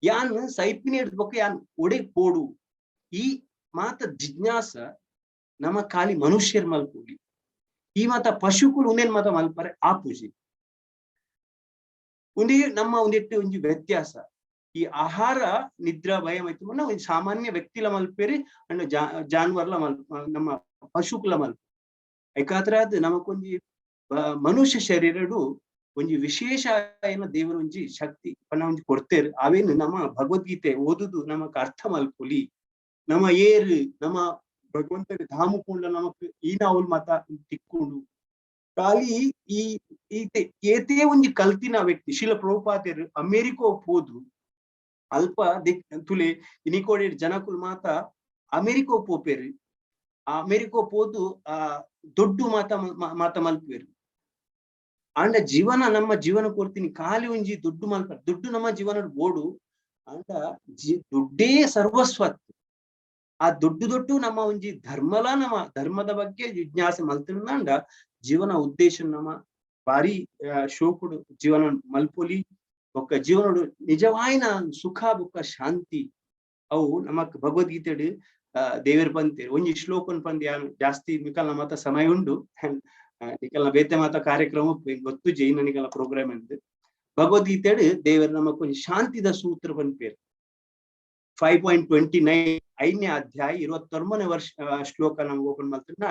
ಯಾನ್ ಸೈಪಿನ ಹಿಡ್ದಕ್ಕೆ ಯಾನ್ ಒಡೆ ಪೋಡು ಈ ಮಾತ ಜಿಜ್ಞಾಸ ನಮ್ಮ ಖಾಲಿ ಮನುಷ್ಯರ್ ಮಲ್ಪೋಲಿ. ಈ ಮಾತ ಪಶುಕುಲು ಉಂದೇನ್ ಮಾತ ಮಲ್ಪರೆ ಆ ಪೂಜೆ ಉಂಡಿ ನಮ್ಮ ಒಂದಿಟ್ಟು ಒಂಜಿ ವ್ಯತ್ಯಾಸ. ಈ ಆಹಾರ ನಿದ್ರಾ ಭಯ ಮೈತು ಒಂದು ಸಾಮಾನ್ಯ ವ್ಯಕ್ತಿಲ ಮಲ್ಪೇರಿ ಅಂಡ್ ಜಾನ್ವರ್ಲ ನಮ್ಮ ಪಶುಕುಲ ಮಲ್ಪ ಐಕಾತ್ರ ನಮಕೊಂಜಿ ಮನುಷ್ಯ ಶರೀರಡು ಒಂಜಿ ವಿಶೇಷ ಏನ ದೇವರ ಒಂಜಿ ಶಕ್ತಿ ಪನ್ನ ಒಂಜಿ ಕೊಡ್ತೇರು. ಅವೇನು ನಮ್ಮ ಭಗವದ್ಗೀತೆ ಓದುದು ನಮಕ್ ಅರ್ಥ ಮಲ್ಪೊಲಿ ನಮ್ಮ ಏರು ನಮ್ಮ ಭಗವಂತನ ಧಾಮುಕೊಂಡ ನಮಕ್ ಈನಾವುಲ್ ಮತ ತಿಕ್ಕೊಂಡು ಖಾಲಿ ಈ ಏತೇ ಒಂಜಿ ಕಲ್ತಿನ ವ್ಯಕ್ತಿ ಶಿಲ ಪ್ರಭುಪಾದರು ಅಮೇರಿಕಾ ಹೋದು ಅಲ್ಪ ತುಲೆ ಇನಿಕೋಡೆ ಜನಕುಲ್ ಮಾತ ಅಮೇರಿಕಾ ಪೋಪೇರು ಅಮೇರಿಕಾ ಹೋದು ದೊಡ್ಡ ಮಾತ ಮಲ್ಪೇರು ಅಂಡ ಜೀವನ ನಮ್ಮ ಜೀವನ ಕೊಡ್ತೀನಿ ಖಾಲಿ ಒಂಜಿ ದುಡ್ಡು ಮಲ್ಪ ದುಡ್ಡು ನಮ್ಮ ಜೀವನ ಬೋಡು ಅಂಡ ದುಡ್ಡೇ ಸರ್ವಸ್ವತ್. ಆ ದೊಡ್ಡು ನಮ್ಮ ಒಂಜಿ ನಮ್ಮ ಧರ್ಮದ ಬಗ್ಗೆ ಜಿಜ್ಞಾಸೆ ಮಲ್ತಿಂದ ಜೀವನ ಉದ್ದೇಶ ನಮ್ಮ ಬಾರಿ ಶೋಕುಡು ಜೀವನ ಮಲ್ಪೊಲಿ ಬೊಕ್ಕ ಜೀವನಡು ನಿಜವಾಯಿನ ಸುಖ ಬೊಕ್ಕ ಶಾಂತಿ ಅವು ನಮಕ್ ಭಗವದ್ಗೀತೆಡು ದೇವರ್ ಬಂತೇರು. ಒಂಜಿ ಶ್ಲೋಕನ್ ಪಂದ್ ಯಾನ್ ಜಾಸ್ತಿ ನಿಕಲ್ನ ಮಾತ ಸಮಯ ಉಂಡು ನಿಕಲ್ನ ಬೇತೆ ಮಾತ ಕಾರ್ಯಕ್ರಮ ಗೊತ್ತು ಜೈನ ನಿಕಲ್ನ ಪ್ರೋಗ್ರಾಮ್ ಅಂತ ಭಗವದ್ಗೀತೆಡು ದೇವರು ನಮಕ್ ಒಂಜಿ ಶಾಂತಿದ ಸೂತ್ರ ಪನ್ಪೇರು. 5.29 ಐದನೇ ಅಧ್ಯಾಯ 29ನೇ ಶ್ಲೋಕ ನಮ್ಗೆ ಓಪನ್ ಮಾಡ್ತಿನ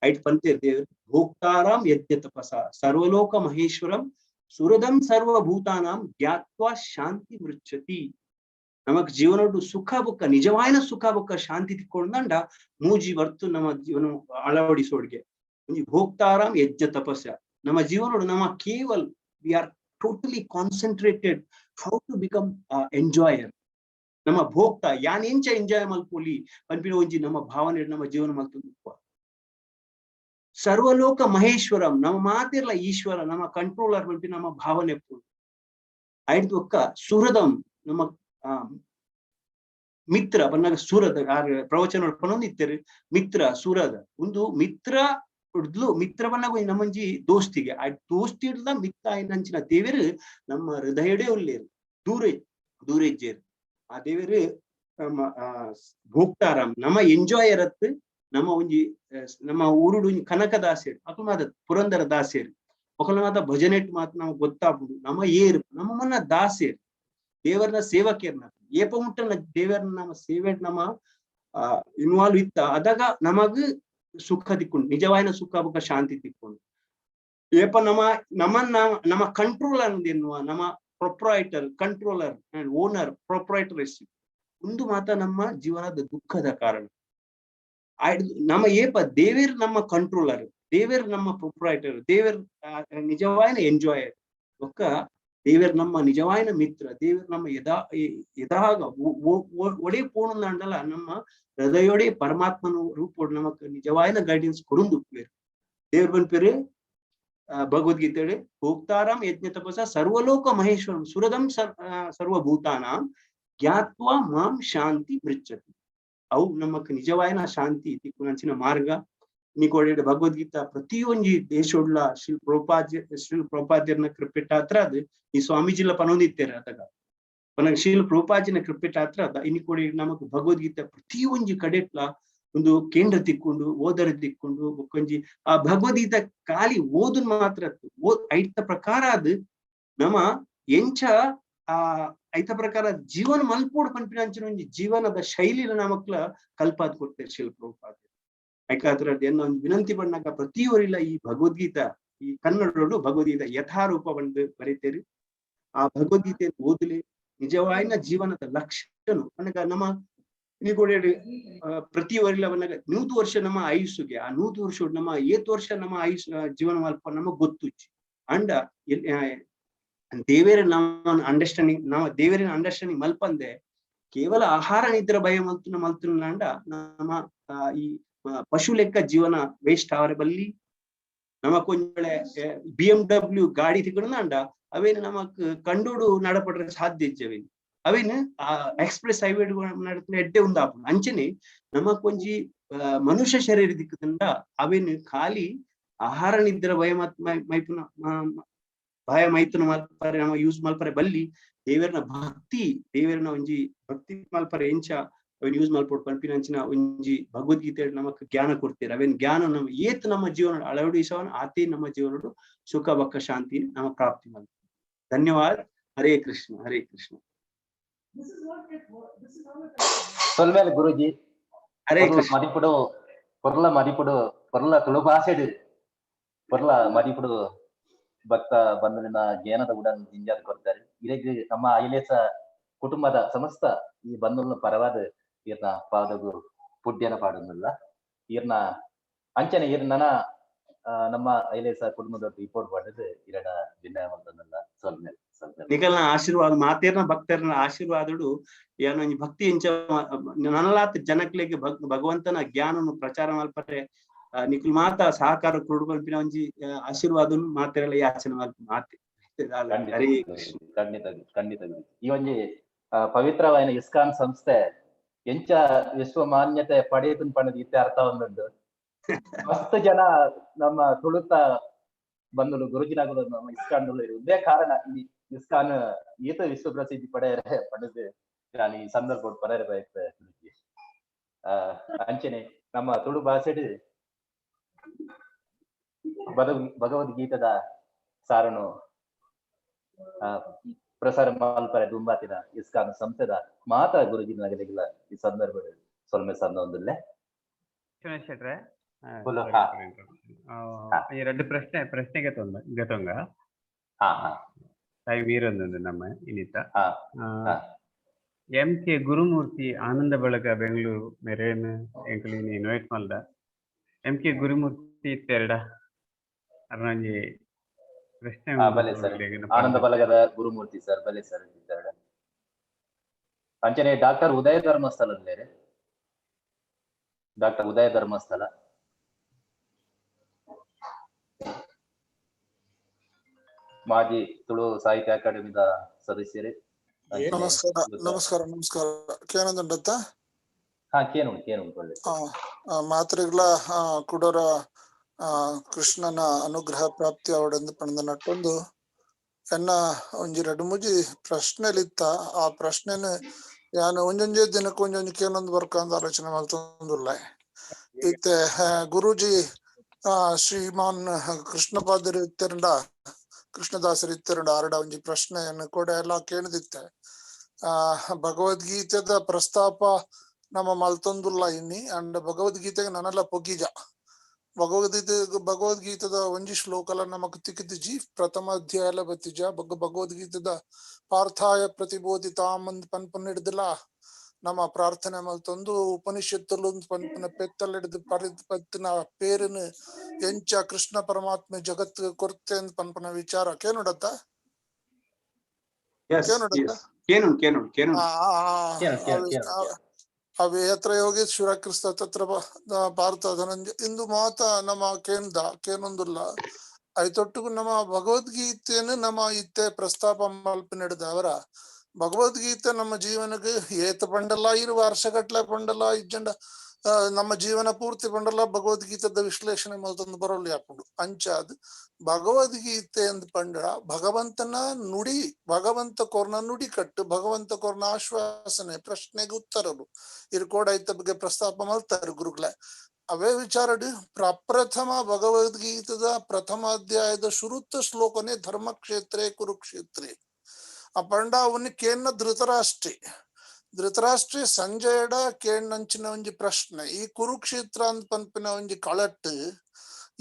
ಐಟ್ ಪಂತಿರ್ತೇವೆ. ಭೋಕ್ತಾರಾಮ್ ಯಜ್ಞ ತಪಸ ಸರ್ವಲೋಕ ಮಹೇಶ್ವರಂ ಸುರದಂ ಸರ್ವಭೂತಾನಾಂ ಜ್ಞಾತ್ವಾ ಶಾಂತಿ ಮೃಚ್ಛತಿ. ನಮಕ್ ಜೀವನೋಡು ಸುಖ ಬುಕ್ಕ ನಿಜವಾಯಿನ ಸುಖ ಬುಕ್ಕ ಶಾಂತಿ ತಿಕ್ಕೊಂಡ ಮೂಜಿ ವರ್ತು ನಮ್ಮ ಜೀವನ ಅಳವಡಿಸೋಡ್ಗೆ ಒಂಜಿ ಭೋಕ್ತಾರಾಮ್ ಯಜ್ಞ ತಪಸ್ಸ ನಮ್ಮ ಜೀವನೋಡು ನಮ್ಮ ಕೇವಲ್ we are totally concentrated how to become enjoyer. ನಮ್ಮ ಭೋಕ್ತ ಯಾನ್ ಎಂಚ ಎಂಜಾಯ್ ಮಲ್ಪೊಲಿ ಪನ್ಪಿನ ಒಂಜಿ ನಮ್ಮ ಭಾವನೆ ನಮ್ಮ ಜೀವನ ಮಲ್ತು ಸರ್ವಲೋಕ ಮಹೇಶ್ವರಂ ನಮ್ಮ ಮಾತಿರ್ಲ ಈಶ್ವರ ನಮ್ಮ ಕಂಟ್ರೋಲರ್ ಪನ್ಪಿ ನಮ್ಮ ಭಾವನೆ ಐದು ಒಕ್ಕ ಸುಹೃದಂ ನಮ್ಮ ಮಿತ್ರ ಬನ್ನಾಗ ಸೂರದ ಪ್ರವಚನ ಪನೊಂದಿತ್ತೇರಿ ಮಿತ್ರ ಸೂರದ ಒಂದು ಮಿತ್ರ ಹೊಡ್ಲು ಮಿತ್ರ ಬನ್ನಾಗ ನಮ್ಮಂಜಿ ದೋಸ್ತಿಗೆ ಆ ದೋಸ್ತಿ ಹಿಡ್ದ ಮಿತ್ತ ನಂಚಿನ ದೇವರು ನಮ್ಮ ಹೃದಯಡೇ ಉಳ್ಳೇರು ದೂರೇಜ್ಜೇರು ಆ ದೇವರು ನಮ್ಮ ಭೋಕ್ತಾರಾಮ್ ನಮ್ಮ ಎಂಜಾಯರ್ ಅತ್ತು ನಮ್ಮ ಒಂಜಿ ನಮ್ಮ ಊರುಡು ಕನಕ ದಾಸೇರು ಅಕಲ್ ಮಾತ ಪುರಂದರ ದಾಸೇರು ಅಕಲ್ ಮಾತ ಭಜನೆಟ್ ಮಾತ ನಮ್ಗೆ ಗೊತ್ತಾಗ್ಬೋದು ನಮ್ಮ ಏರು ನಮ್ಮ ಮನ್ನ ದಾಸೇರು ದೇವರನ್ನ ಸೇವಕೇರ್ನ ಏಪ ಮುಟ್ಟನ ದೇವರನ್ನ ನಮ್ಮ ಸೇವೆ ನಮ್ಮ ಇನ್ವಾಲ್ವ್ ಇತ್ತ ಅದಾಗ ನಮಗ್ ಸುಖ ತಿಕ್ಕೊಂಡು ನಿಜವಾಯಿನ ಸುಖ ಬುಕ್ಕ ಶಾಂತಿ ತಿಕ್ಕೊಂಡು ಏಪ ನಮ್ಮ ಕಂಟ್ರೋಲ್ ಅನ್ನೋದೇನ್ನುವ ನಮ್ಮ proprietor controller and owner proprietorship ಒಂದು ಮಾತ ನಮ್ಮ ಜೀವನದ ದುಃಖದ ಕಾರಣ. ನಮ್ಮ ಏಪ ದೇವೇರ್ ನಮ್ಮ ಕಂಟ್ರೋಲರ್ ದೇವೇರ್ ನಮ್ಮ ಪ್ರೊಪ್ರೈಟರ್ ದೇವೇರ್ ನಿಜವಾಯಿನ ಎಂಜಾಯರ್ ಒಕ್ಕ ದೇವೇರ್ ನಮ್ಮ ನಿಜವಾಯಿನ ಮಿತ್ರ ದೇವೇರ್ ನಮ್ಮ ಯದಾಗ ಒಡೆ ಪೂರ್ಣಂಡಲ್ಲ ನಮ್ಮ ಹೃದಯೋಡೆ ಪರಮಾತ್ಮನ ರೂಪೋಡು ನಮಕ್ ನಿಜವಾಯಿನ ಗೈಡೆನ್ಸ್ ಕೊರುಂದು ದೇವ್ರ ಬನ್ಪೇರು ಭಗವದ್ಗೀತೆ ಭೋಕ್ತಾರಾಮ್ ಯಜ್ಞ ತಪಸ ಸರ್ವಲೋಕ ಮಹೇಶ್ವರಂ ಸುರದಂ ಸರ್ವಭೂತಾನಾಂ ಜ್ಞಾತ್ವಾ ಮಾಂ ಶಾಂತಿ ಮೃಚ್ಛತಿ. ಅವು ನಮಕ್ ನಿಜವಾಯಿನ ಶಾಂತಿ ತಿಕ್ಕುನಂಚಿನ ಮಾರ್ಗ ನಿಕೋಡೆ ಭಗವದ್ಗೀತಾ ಪ್ರತಿಯೊಂದು ದೇಶೋಡ್ಲ ಶ್ರೀ ಪ್ರಭುಪಾದ್ಯರ್ನ ಕೃಪೆಟ್ಟ ಹತ್ರ ಅದು ಈ ಸ್ವಾಮೀಜಿಲ ಪನೊಂದಿತ್ತೇರ ಅದಾಗ ಪನಗ್ ಶ್ರೀಲ್ ಪ್ರಭುಪಾದಿನ ಕೃಪೆಟ್ಟ ಹತ್ರ ಅದ ಇನ್ನಿಕೋಡೆ ನಮಕ್ ಭಗವದ್ಗೀತಾ ಪ್ರತಿಯೊಂದು ಕಡೆಟ್ಲ ಒಂದು ಕೇಂದ್ರ ತಿಕ್ಕೊಂಡು ಓದರ ತಿಕ್ಕೊಂಡು ಒಂಜಿ ಆ ಭಗವದ್ಗೀತಾ ಖಾಲಿ ಓದನ್ ಮಾತ್ರ ಐತ ಪ್ರಕಾರ ಅದು ನಮ್ಮ ಎಂಚ ಐತ ಪ್ರಕಾರ ಜೀವನ ಮಲ್ಪೋಡು ಪನ್ಪಿನ ಅಂಚಿನ ಒಂಜಿ ಜೀವನದ ಶೈಲಿನ ನಮಕ್ಲ ಕಲ್ಪಾದ್ ಕೊಡ್ತೇವೆ ಶಿಲ್ ಪ್ರಭುಪಾದ ಯಾಕಾದ್ರ ಏನೋ ಒಂದು ವಿನಂತಿ ಬಣ್ಣಾಗ ಪ್ರತಿಯೊರಿಲ್ಲ ಈ ಭಗವದ್ಗೀತಾ ಈ ಕನ್ನಡೋಡು ಭಗವದ್ಗೀತಾ ಯಥಾರೂಪ ಬಂದು ಬರೀತೇರಿ ಆ ಭಗವದ್ಗೀತೆ ಓದಲಿ ನಿಜವಾಯಿನ ಜೀವನದ ಲಕ್ಷ್ಯನು ಅನ್ನಗ ನಮ್ಮ ನಿಗೋಡೆ ಪ್ರತಿಯೊರಿಲ್ಲ ಬನ್ನಾಗ 100 ವರ್ಷ ನಮ್ಮ ಆಯುಸ್ಸುಗೆ ಆ 100 ವರ್ಷ ನಮ್ಮ 8 ವರ್ಷ ನಮ್ಮ ಆಯುಷ್ ಜೀವನ ಮಲ್ಪ ನಮಗ್ ಗೊತ್ತುಚ್ಚಿ ಅಂಡ ದೇವೇರ ನಮ್ಮ ಅಂಡರ್ಸ್ಟ್ಯಾಂಡಿಂಗ್ ನಮ್ಮ ದೇವರಿನ ಅಂಡರ್ಸ್ಟ್ಯಾಂಡಿಂಗ್ ಮಲ್ಪಂದೆ ಕೇವಲ ಆಹಾರ ನಿದ್ರೆ ಭಯ ಮಲ್ತುಂಡ ನಮ್ಮ ಈ ಪಶು ಲೆಕ್ಕ ಜೀವನ ವೇಸ್ಟ್ ಆವರೆ ಬಲ್ಲಿ ನಮಕ್ ಒಂಜೊಳ್ಳೆ BMW ಗಾಡಿ ತಿಕ್ಕಂಡ ಅವೇನು ನಮಕ್ ಕಂಡೋಡು ನಡಪಡ್ರೆ ಸಾಧ್ಯ ಇಜ್ಜವೇನು ಅವೇನು ಎಕ್ಸ್ಪ್ರೆಸ್ ಹೈವೇ ನಡಪ ಎಡ್ಡೆ ಉಂದಾಪು ಅಂಚನೆ ನಮಕೊಂಜಿ ಮನುಷ್ಯ ಶರೀರ ದಿಕ್ಕದಿಂದ ಅವೇನು ಖಾಲಿ ಆಹಾರ ನಿದ್ರೆ ಭಯ ಮೈಪುನ ಭಯ ಮೈತುನ ಮಲ್ಪರೆ ನಮ್ಮ ಯೂಸ್ ಮಲ್ಪರೆ ಬಲ್ಲಿ ದೇವರನ ದೇವರನ ಒಂಜಿ ಭಕ್ತಿ ಮಲ್ಪರೆ ಎಂಚ ಅವೇನ್ ಯೂಸ್ ಮಲ್ಪೊಡು ಪನ್ಪಿನ ಅಂಚಿನ ಒಂಜಿ ಭಗವದ್ಗೀತೆ ನಮಕ್ ಜ್ಞಾನ ಕೊಡ್ತೀರ ಅವೇನ್ ಜ್ಞಾನ ನಮ್ಮ ಏತ್ ನಮ್ಮ ಜೀವನ ಅಳವಡಿಸವನ್ ಆತೇ ನಮ್ಮ ಜೀವನ ಸುಖ ಬಕ್ಕ ಶಾಂತಿ ನಮ್ಮ ಪ್ರಾಪ್ತಿ ಮಲ್ಪ. ಧನ್ಯವಾದ. ಹರೇ ಕೃಷ್ಣ ಹರೇ ಕೃಷ್ಣ. சொல்வேல் குருஜி ಹರೇ ಕೃಷ್ಣ. மதிப்புடு பொருள ತುಳು ಭಾಷೆಡು பொருள ಮದಿಪುಡು ಭಕ್ತ ಬಂಧುವಿನ ಜ್ಞಾನದ ಉಡನ್ ಜಿಂಜಾದ್ ಕೊಡ್ತಾರೆ ಇದಕ್ಕೆ ನಮ್ಮ ಐಲೇಸ ಕುಟುಂಬದ ಸಮಸ್ತ ಈ ಬಂಧುಗಳ ಪರವಾದ ಈರ್ನ ಪಾದಗು ಪುಡ್ಯನ ಪಾಡುന്നിಲ್ಲ ಈರ್ನ ಅಂಚನೆ ಈರ್ನ ನಮ್ಮ ಐಲೇಸ ಕುಟುಂಬದ ರಿಪೋರ್ಟ್ ಮಾಡಿದ್ರೆ ಇರಡ ಭಿನ್ನ ನಿಖಲ್ನ ಆಶೀರ್ವಾದ ಮಾತೇರ್ನ ಭಕ್ತರ್ನ ಆಶೀರ್ವಾದಡು ಏನೋ ಭಕ್ತಿ ಇಂಚ ನನಲಾತ್ ಜನಕ್ಲೆಗೆ ಭಗವಂತನ ಜ್ಞಾನನು ಪ್ರಚಾರ ಮಲ್ಪರೆ ನಿಖಲ್ ಮಾತ ಸಹಕಾರ ಕೊಡುಗಲ್ಪಿನ ಒಂಜಿ ಆಶೀರ್ವಾದ ಮಾತೆರಲ್ಲ ಯಾಚನೆ ಮಲ್ಪ ಮಾತೆ. ಖಂಡಿತ ಈ ಒಂಜಿ ಪವಿತ್ರವಾದ ಇಸ್ಕಾನ್ ಸಂಸ್ಥೆ ಎಂಚ ವಿಶ್ವ ಮಾನ್ಯತೆ ಪಡೆಯುತ್ತ ಪಡೆದು ಇತ್ತೆ ಅರ್ಥ ಒಂದುಂಡು ಮಸ್ತ್ ಜನ ನಮ್ಮ ತುಳುತ ಬಂಧುಗಳು ಗುರುಜಿನಾಗಲು ನಮ್ಮ ಇಸ್ಕಾನ್ ಇದೇ ಕಾರಣ ಈ ಇಸ್ಕಾನ್ ಈತ ವಿಶ್ವ ಪ್ರಸಿದ್ಧಿ ಪಡೆದು ನಾನು ಈ ಸಂದರ್ಭ ಪಡೆಯಬೇಕು ಅಂಚನೆ ನಮ್ಮ ತುಳು ಭಾಷೆಡು ಭಗವದ್ಗೀತದ ಸಾರನು ಪ್ರಸಾರ ಮಲ್ಪರೆ ದುಂಬಾತಿನ ಇಸ್ಕಾನ್ ಸಂಸ್ಥೆದ ಮಾತಾ ಗುರುಜಿ ನಗಲಿಗಿಲ್ಲ ಈ ಸಂದರ್ಭದಲ್ಲಿ ಸೊಲ್ಮೆ ಸಂದೊಂದಿಲ್ಲ ಶೆಟ್ರೆ ಹಾ ಈ ಎರಡು ಪ್ರಶ್ನೆಗೆ ಗತೊಂಗ ತಾಯಿ ವೀರೊಂದು ನಮ್ಮ ಇನ್ನಿತ MK ಗುರುಮೂರ್ತಿ ಆನಂದ ಬಳಗ Bengaluru marine ಎಂಕ್ಲಿನಿ invite ಮಲ್ದ MK Gurumurthy ಇತ್ತೆರಡ ಅರ್ನಾಂಜಿ ಪ್ರಶ್ನೆ ಆನಂದ ಬಳಗದ ಗುರುಮೂರ್ತಿ ಸರ್ ಬಲೆ ಸರ್ ಇತ್ತೆರಡ ಅಂಚನೆ ಡಾಕ್ಟರ್ ಉದಯ ಧರ್ಮಸ್ಥಳ ಡಾಕ್ಟರ್ ಉದಯ ಧರ್ಮಸ್ಥಳ ಮಾಜಿ ತುಳು ಸಾಹಿತ್ಯ ಅಕಾಡೆಮಿದ ಸದಸ್ಯರೇ. ನಮಸ್ಕಾರ ಕೇನಂದುಂಡತ್ತ ಕೇನುಂಡು ಮಾತ್ರೆಗ್ಲ ಕುಡೋರ ಕೃಷ್ಣನ ಅನುಗ್ರಹ ಪ್ರಾಪ್ತಿ ಅವಡೆಂದು ಪಂಡ ನಟ್ಟೊಂದು ಎನ್ನ ಒಂಜಿ ರಡ್ಡು ಮೂಜಿ ಪ್ರಶ್ನೆಲಿತ್ತ ಆ ಪ್ರಶ್ನೆನ ಯಾನು ಒಂಜೊಂಜೆ ದಿನಕ್ಕೆ ಒಂಜೊಂಜಿ ಕೇನೊಂದು ಬರ್ಕಂದು ಆಲೋಚನೆ ಮಾಡ್ತೊಂದುಲ್ಲ ಇತ್ತೆ ಗುರೂಜಿ ಶ್ರೀಮಾನ್ ಕೃಷ್ಣಪಾದರು ಇತ್ತೆರಂಡ ಕೃಷ್ಣದಾಸರು ಇತ್ತೆರಂಡ ಆರಡ ಒಂಜಿ ಪ್ರಶ್ನೆಯನ್ನು ಕೂಡ ಎಲ್ಲ ಕೇಳಿದಿತ್ತೆ ಭಗವದ್ಗೀತೆದ ಪ್ರಸ್ತಾಪ ನಮ್ಮ ಮಲ್ತೊಂದುಲ್ಲ ಇನ್ನಿ ಅಂಡ್ ಭಗವದ್ಗೀತೆಗೆ ನನ್ನೆಲ್ಲ ಪೊಗ್ಗಿಜ ಭಗವದ್ಗೀತದ ಒಂಜಿ ಶ್ಲೋಕಲ ನಮಕ್ ತಿಕ್ಕಿದ್ಜಿ ಪ್ರಥಮ ಅಧ್ಯಾಯ ಬತ್ತಿಜ ಭಗವದ್ಗೀತದ ಪಾರ್ಥಾಯ ಪ್ರತಿಬೋಧಿತಾಮಂದ್ ಪನ್ಪನ್ ಹಿಡ್ದಿಲ್ಲ ನಮ್ಮ ಪ್ರಾರ್ಥನೆ ಮಲ್ತೊಂದು ಉಪನಿಷತ್ತಲು ಪನ್ಪನ ಪೆತ್ತಲ್ ಹಿಡಿದು ಪರಿಪತ್ತಿನ ಪೇರಿನ ಎಂಚ ಕೃಷ್ಣ ಪರಮಾತ್ಮ ಜಗತ್ ಕೊರತೆ ಅಂತ ಪನ್ಪನ ವಿಚಾರ ಕೇನೋಡತ್ತ ಅವೇ ಹತ್ರ ಯೋಗೇಶ್ವರ ಕ್ರಿಸ್ತ ತತ್ರ ಭಾರತ ಧನಂಜಯ ಇಂದು ಮಾತ ನಮ್ಮ ಕೇನೊಂದುಲ್ಲ ಐತೊಟ್ಟಿಗೂ ನಮ್ಮ ಭಗವದ್ಗೀತೆಯನ್ನು ನಮ್ಮ ಇತ್ತೆ ಪ್ರಸ್ತಾಪ ಮಲ್ಪನಿಡಿದ ಅವರ ಭಗವದ್ಗೀತೆ ನಮ್ಮ ಜೀವನಕ್ಕೆ ಏತ ಪಂಡಲ್ಲ ಇರು ವರ್ಷಗಟ್ಲೆ ಪಂಡಲ್ಲ ಇಜ್ಜಂಡ ನಮ್ಮ ಜೀವನ ಪೂರ್ತಿ ಪಂಡಲ್ಲ ಭಗವದ್ಗೀತದ ವಿಶ್ಲೇಷಣೆ ಮಲ್ತೊಂದು ಬರೋಲಿ ಹಾಕೊಂಡು ಅಂಚಾದ್ ಭಗವದ್ಗೀತೆ ಅಂದ್ ಪಂಡ ಭಗವಂತನ ನುಡಿ ಭಗವಂತ ಕೋರ್ನ ನುಡಿ ಕಟ್ಟು ಭಗವಂತ ಕೋರ್ನ ಆಶ್ವಾಸನೆ ಪ್ರಶ್ನೆಗೆ ಉತ್ತರರು ಇರ್ಕೋಡ ಐತ ಬಗ್ಗೆ ಪ್ರಸ್ತಾಪ ಮಲ್ತಾರೆ ಗುರುಗಳೇ ಅವೇ ವಿಚಾರಡು ಪ್ರಪ್ರಥಮ ಭಗವದ್ಗೀತದ ಪ್ರಥಮ ಅಧ್ಯಾಯದ ಶುರುತ್ತ ಶ್ಲೋಕನೆ ಧರ್ಮಕ್ಷೇತ್ರೇ ಕುರುಕ್ಷೇತ್ರೇ ಆ ಪಂಡ ಅವನಿ ಕೇನ್ನ ಧೃತರಾಷ್ಟ್ರಿ ಸಂಜಯಡ ಕೇಣ್ಣಂಚಿನ ಒಂಜಿ ಪ್ರಶ್ನೆ ಈ ಕುರುಕ್ಷೇತ್ರ ಅಂತ ಪನ್ಪಿನ ಒಂಜಿ ಕಳಟ್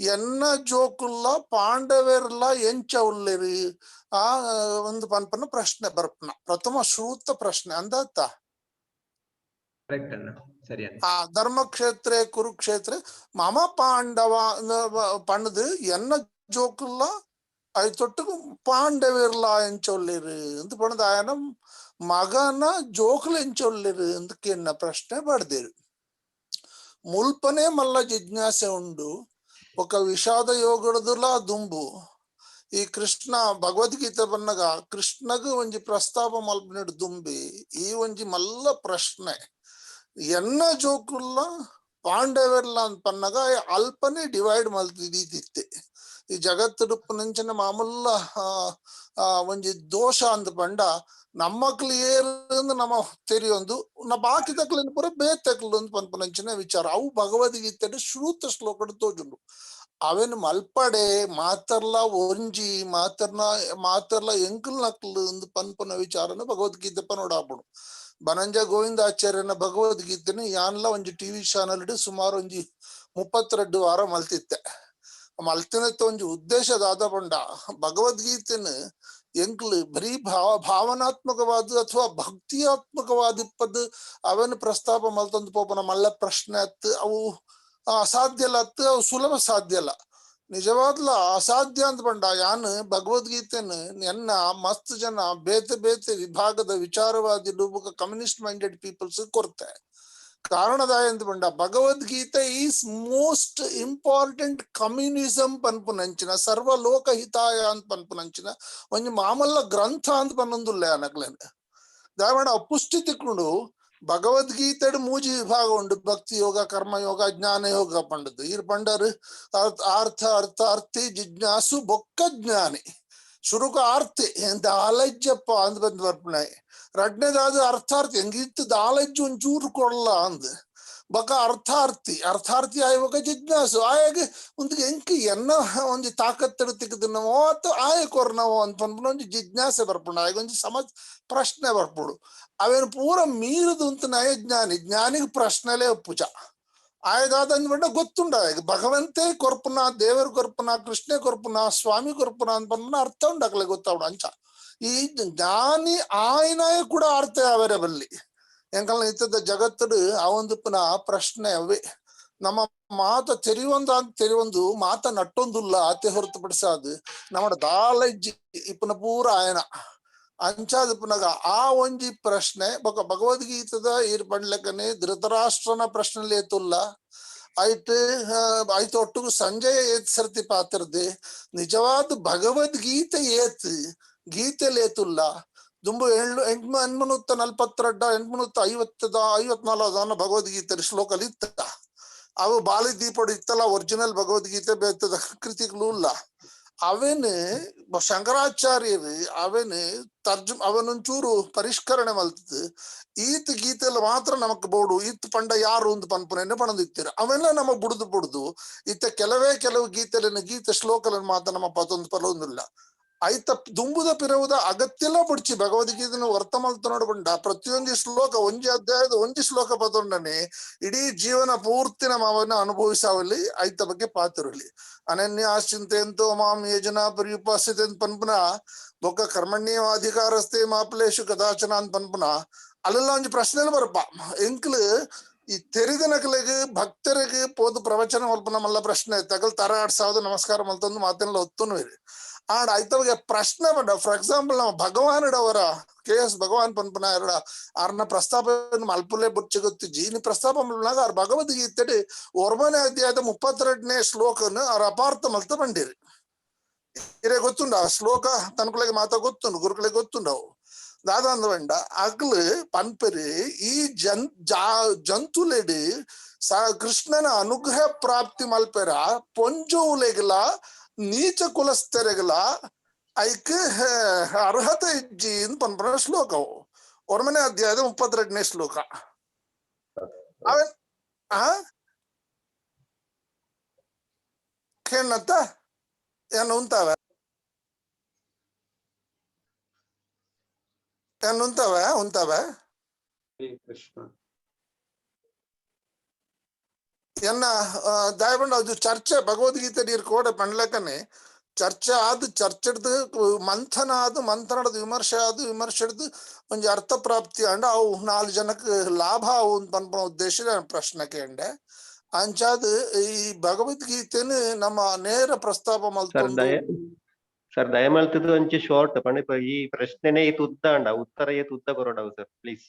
ಎನ್ನ ಜೋಕುಲ್ಲ ಪಾಂಡವೇರ್ಲ ಎಂಚ ಉಲ್ಲೇರಿ ಆ ಒಂದು ಪನ್ಪನ ಪ್ರಶ್ನೆ ಬರ್ಪನ ಪ್ರಥಮ ಶ್ರೂತ ಪ್ರಶ್ನೆ ಅಂದತ್ತ ಆ ಧರ್ಮಕ್ಷೇತ್ರೇ ಕುರುಕ್ಷೇತ್ರ ಮಮ ಪಾಂಡವ ಪಣ್ಣದು ಎನ್ನ ಜೋಕುಲ್ಲ ಐತೊಟ್ಟಿಗೂ ಪಾಂಡವಿರ್ಲ ಎಂಚೊಲ್ಲಿರು ಅಂತ ಪಣದ ఆయన ಮಗನ ಜೋಕುಲು ಎಂಚೊಲ್ಲಿರು ಅಂತ ಕೇನ್ನ ಪ್ರಶ್ನೆ ಬಡ್ದಿರು ಮುಲ್ಪನೆ ಮಲ್ಲ ಜಿಜ್ಞಾಸೆ ಉಂಡು ఒక ವಿಷಾದ ಯೋಗಡದುಲ ದುಂಬು ಈ ಕೃಷ್ಣ ಭಗವದ್ಗೀತೆ ಬನ್ನಗ ಕೃಷ್ಣಗ ಒಂಜಿ ಪ್ರಸ್ತಾಪ ಮಲ್ಪನಿಡು ದುಂಬಿ ಈ ಒಂಜಿ ಮಲ್ಲ ಪ್ರಶ್ನೆ ಎನ್ನ ಜೋಕುಲ್ಲ ಪಾಂಡವೆರ್ಲ ಅಂತ ಪನ್ನಗ ಅಲ್ಪನೆ ಡಿವೈಡ್ ಮಲ್ತಿದ್ದಿತ್ತೆ ಈ ಜಗತ್ತು ನಂಚಿನ ಮಾಮೂಲ ಒಂಜಿ ದೋಷ ಅಂದ್ ಪಂಡ ನಮ್ಮಕ್ಲು ಏರು ನಮ್ಮ ತೆರಿಯೊಂದು ಬಾಕಿ ತಕ್ಲಿನ ಪೂರ ಬೇತಕ್ಲು ಅಂತ ಪನ್ಪನಂಚಿನ ವಿಚಾರ ಅವು ಭಗವದ್ಗೀತೆ ಶ್ರೂತ ಶ್ಲೋಕಡ್ ತೋಜುಂಡು ಅವೇನು ಮಲ್ಪಡೆ ಮಾತರ್ಲ ಒಂಜಿ ಮಾತರ್ಲ ಎಂಕಲ್ ನಕ್ಲು ಅಂದ್ ಪನ್ಪನ ವಿಚಾರನ ಭಗವದ್ಗೀತೆ ಪನೋಡಾಪುಡು ಬನಂಜ ಗೋವಿಂದಾಚಾರ್ಯನ ಭಗವದ್ಗೀತೆನ ಯಾನ್ಲ ಒಂಜಿ ಟಿವಿ ಚಾನಲ್ ಸುಮಾರು ಒಂಜಿ 32 ವಾರ ಮಲ್ತಿತ್ತೆ ಮಲ್ತಿನತ್ತ ಒಂಜಿ ಉದ್ದೇಶದಾದ ಪಂಡ ಭಗವದ್ಗೀತೆನ ಎಂಕ್ಲು ಬರೀ ಭಾವನಾತ್ಮಕವಾದ ಅಥವಾ ಭಕ್ತಿಯಾತ್ಮಕವಾದಿಪ್ಪದ್ ಅವೇನು ಪ್ರಸ್ತಾಪ ಮಲ್ತೊಂದು ಪೋಪನ ಮಲ್ಲ ಪ್ರಶ್ನೆ ಅತ್ ಅವು ಅಸಾಧ್ಯ ಅಲ್ಲ ಅತ್ ಅವು ಸುಲಭ ಸಾಧ್ಯ ಅಲ್ಲ ನಿಜವಾದ್ಲ ಅಸಾಧ್ಯ ಅಂತ ಪಂಡ ಯಾನ್ ಭಗವದ್ಗೀತೆನ ಎನ್ನ ಮಸ್ತ್ ಜನ ಬೇತೆ ವಿಭಾಗದ ವಿಚಾರವಾದಿ ಕಮ್ಯುನಿಸ್ಟ್ ಮೈಂಡೆಡ್ ಪೀಪಲ್ಸ್ ಕೊರ್ತೆ ಕಾರಣದಾಯ ಅಂತ ಪಂಡ Bhagavad Gita is most important communism ಪನ್ಪುನಂಚಿನ ಸರ್ವಲೋಕ ಹಿತಾಯ ಅಂತ ಪನ್ಪುನಂಚಿನ ಒಂಜಿ ಮಾಮಲ್ಲ ಗ್ರಂಥ ಅಂತ ಪನ್ನೊಂದುಲ್ಲ ಅನಕ್ಲೇನ್ ದಯಮಾಡ ಪುಷ್ಟಿ ತಿಕ್ಕೊಂಡು ಭಗವದ್ಗೀತೆಡ್ ಮೂಜಿ ವಿಭಾಗ ಉಂಡು ಭಕ್ತಿ ಯೋಗ ಕರ್ಮಯೋಗ ಜ್ಞಾನ ಯೋಗ ಪಂಡದು ಇರ್ ಪಂಡರು ಅರ್ಥಿ ಜಿಜ್ಞಾಸು ಬೊಕ್ಕ ಜ್ಞಾನಿ ಶುರುಕ ಆರ್ತಿ ದಾಲಜ್ಜಪ್ಪ ಅಂದ್ ಬಂದ್ ಬರ್ಪಣೆ ರಡ್ನೇದಾದ ಅರ್ಥಾರ್ಥಿ ಹೆಂಗಿತ್ತು ದಾಲಜ್ಜು ಒಂಚೂರು ಕೊಡಲ್ಲ ಅಂದ್ ಬಕ ಅರ್ಥಾರ್ಥಿ ಆಯುವಾಗ ಜಿಜ್ಞಾಸು ಆಯಾಗ ಒಂದು ಎಂಕಿ ಎನ್ನ ಒಂಜಿ ತಾಕತ್ತೆಡು ತಿಕ್ಕದಿನವೋ ಅಥವಾ ಆಯ ಕೊರ್ನವೋ ಅಂತ ಪನ್ಪುನ ಒಂಜಿ ಜಿಜ್ಞಾಸೆ ಬರ್ಪುಂಡು ಆಯ್ಗ ಒಂಜಿ ಪ್ರಶ್ನೆ ಬರ್ಪುಡು ಅವೇನು ಪೂರ ಮೀರುದು ಅಂತ ನಯ ಜ್ಞಾನಿಗೆ ಪ್ರಶ್ನೆಲೇ ಒಪ್ಪುಜ ಆಯ್ದಾದಂದ್ ಬಿಟ್ಟ ಗೊತ್ತುಂಡ ಆಯ್ಗ ಭಗವಂತೆ ಕೊರ್ಪುನ ದೇವರ ಕೊರ್ಪುನ ಕೃಷ್ಣ ಕೊರ್ಪುನ ಸ್ವಾಮಿ ಕೊರ್ಪುನ ಅಂತ ಪನ್ಪುನ ಅರ್ಥ ಉಂಡಾಕಲೆ ಗೊತ್ತಾವಡು ಅಂಚ ಈ ಜ್ಞಾನಿ ಆಯ್ನಾಯ ಕೂಡ ಅರ್ಥ ಅವರೇ ಬಲ್ಲಿ ಎಂಕಲ್ನ ಇತ್ತದ ಜಗತ್ತಡು ಅವಂದುಪ್ಪನ ಪ್ರಶ್ನೆ ಅವೇ ನಮ್ಮ ಮಾತ ತೆರಿವೊಂದು ಮಾತ ನಟ್ಟೊಂದುಲ್ಲ ಆತೆ ಹೊರತುಪಡಿಸಾದು ನಮ್ಮ ದಾಲಜ್ಜಿ ಇಪ್ಪನ ಪೂರ ಆಯನ ಅಂಚಾದ ಪುನಗ ಆ ಒಂಜಿ ಪ್ರಶ್ನೆ ಭಗವದ್ಗೀತದ ಈರ್ ಪಂಡ್ಲೆಕ್ಕನೆ ಧೃತರಾಷ್ಟ್ರನ ಪ್ರಶ್ನೆ ಏತುಲ್ಲ ಆಯ್ತು ಒಟ್ಟಿಗೂ ಸಂಜಯ ಏತ್ ಸರ್ತಿ ಪಾತ್ರದೆ ನಿಜವಾದ ಭಗವದ್ಗೀತೆ ಗೀತೆಲಿ ಏತುಲ್ಲ ದುಂಬು 842 854 ಭಗವದ್ಗೀತೆ ಶ್ಲೋಕಲ್ಲಿ ಇತ್ತ ಅವು ಬಾಲಿ ದೀಪಡು ಇತ್ತಲ್ಲ ಒರಿಜಿನಲ್ ಭಗವದ್ಗೀತೆ ಬೇತದ ಕೃತಿಗಳು ಇಲ್ಲ ಅವೇನು ಶಂಕರಾಚಾರ್ಯರು ಅವೇನು ಅವನೊಂಚೂರು ಪರಿಷ್ಕರಣೆ ಮಲ್ತದ್ದು ಈತ್ ಗೀತೆಲ್ಲ ಮಾತ್ರ ನಮಕ್ ಬೋಡು ಈತ್ ಪಂಡ ಯಾರು ಒಂದು ಪನ್ಪುನ ಪಣದಿತ್ತೀರ ಅವೆಲ್ಲ ನಮಗ್ ಬುಡ್ದು ಇತ್ತ ಕೆಲವು ಗೀತೆ ಶ್ಲೋಕలను ಮಾತ್ರ ನಮ್ಮ ಪತ್ತೊಂದು ಪಲೊಂದಿಲ್ಲ ಐತ ದುಂಬುದ ಪಿರವುದ ಅಗತ್ಯಲ್ಲ ಪುಡ್ಚಿ ಭಗವದ್ಗೀತೆನ ವರ್ತ ಮಲ್ತ ನೋಡ್ಬಂಡ ಪ್ರತಿಯೊಂದು ಶ್ಲೋಕ ಒಂಜಿ ಅಧ್ಯಾಯದ ಒಂಜಿ ಶ್ಲೋಕ ಪದೊಂಡನೆ ಇಡೀ ಜೀವನ ಪೂರ್ತಿ ಅವನ್ನ ಅನುಭವಿಸಾವಲ್ಲಿ ಐತ ಬಗ್ಗೆ ಪಾತಿರಲಿ ಅನನ್ಯ ಆಶ್ಚಿಂತೆಂತೋ ಮಾಂ ಯೋಜನಾ ಪರ್ಯುಪಾಸ್ಯತೆ ಅಂತ ಪನ್ಪುನ ಬೊಕ್ಕ ಕರ್ಮಣ್ಯವಾಧಿಕಾರಸ್ಥೆ ಮಾಪ್ಲೇಶು ಕದಾಚನ ಅಂತ ಪನ್ಪುನ ಅಲ್ಲೆಲ್ಲ ಒಂಜಿ ಪ್ರಶ್ನೆ ಬರಪ್ಪ ಎಂಕ್ಲು ಈ ತೆರಿದ ನಕಲಿಗೆ ಭಕ್ತರಿಗೆ ಪೋದು ಪ್ರವಚನ ಮಲ್ಪನ ಮಲ್ಲ ಪ್ರಶ್ನೆ ತಗಲ್ ತರ 2000 ನಮಸ್ಕಾರ ಮಲ್ತೊಂದು ಮಾತೆಲ್ಲ ಹೊತ್ತುನು ಆಡ ಆಯ್ತವಾಗ ಪ್ರಶ್ನೆ ಬಂದ ಫಾರ್ ಎಕ್ಸಾಂಪಲ್ ನಮ್ಮ ಭಗವಾನಡವರ KS ಭಗವಾನ್ ಪನ್ಪನ ಆರ್ನ ಪ್ರಸ್ತಾಪ ಮಲ್ಪುಲೆ ಬುಚ್ಚಿ ಗೊತ್ತು ಜೀನಿ ಪ್ರಸ್ತಾಪ ಮಲ್ಪನಾಗ ಅವ್ರ ಭಗವದ್ಗೀತೆ 1ನೇ ಅಧ್ಯಾಯದ 32ನೇ ಶ್ಲೋಕನು ಅವ್ರ ಅಪಾರ್ಥ ಮಲ್ತ ಬಂದಿರಿ ಇರೇ ಗೊತ್ತುಂಡ ಆ ಶ್ಲೋಕ ತನ್ಕುಲೆಗೆ ಮಾತಾ ಗೊತ್ತುಂಡು ಗುರುಗಳಿಗೆ ಗೊತ್ತುಂಡವು ದಾದ ಅಂದ್ವಂಡ ಅಗ್ಲು ಪನ್ಪರಿ ಈ ಜಂತುಲೆಡಿ ಕೃಷ್ಣನ ಅನುಗ್ರಹ ಪ್ರಾಪ್ತಿ ಮಲ್ಪೆರ ಪೊಂಜುಲೆಗಲ ನೀಚ ಕುಲಸ್ಥರೆಗಲ ಐಕ್ ಅರ್ಹತೆ ಇಜ್ಜಿ ಅಂತ ಪನ್ಪನ ಶ್ಲೋಕವು 1ನೇ ಅಧ್ಯಾಯದ 32ನೇ ಶ್ಲೋಕ ಅವನ್ ಕೇಳತ್ತ ಏನು ಉಂತಾವ ಎನ್ನ ದಾಯಬಂಡ ಅದು ಚರ್ಚೆ ಭಗವದ್ಗೀತೆ ನೀರು ಕೋಡೆ ಪಂಡ್ಲಕ್ಕನೆ ಚರ್ಚೆ ಚರ್ಚೆಡ್ದು ಮಂಥನದ ವಿಮರ್ಶೆಡ್ದು ಒಂಜಿ ಅರ್ಥ ಪ್ರಾಪ್ತಿ ಅಂಡ ಅವು 4 ಜನಕ್ಕೆ ಲಾಭ ಅವು ಪನ್ಪನ ಉದ್ದೇಶ ಪ್ರಶ್ನೆ ಕೇಂಡೆ ಅಂಚಾದ ಈ ಭಗವದ್ಗೀತೆನು ನಮ್ಮ ನೇರ ಪ್ರಸ್ತಾಪ ಮಲ್ತೊಂದು ಸರ್ ದಯಮಲ್ತದ್ದು ಒಂಚಿ ಶಾರ್ಟ್ ಪಂಡ ಈ ಪ್ರಶ್ನೆನೇ ಇದು ಉದ್ದ ಅಂಡ ಉತ್ತರ ಏತ್ ಉದ್ದ ಕೊರೋಡವು ಸರ್ ಪ್ಲೀಸ್.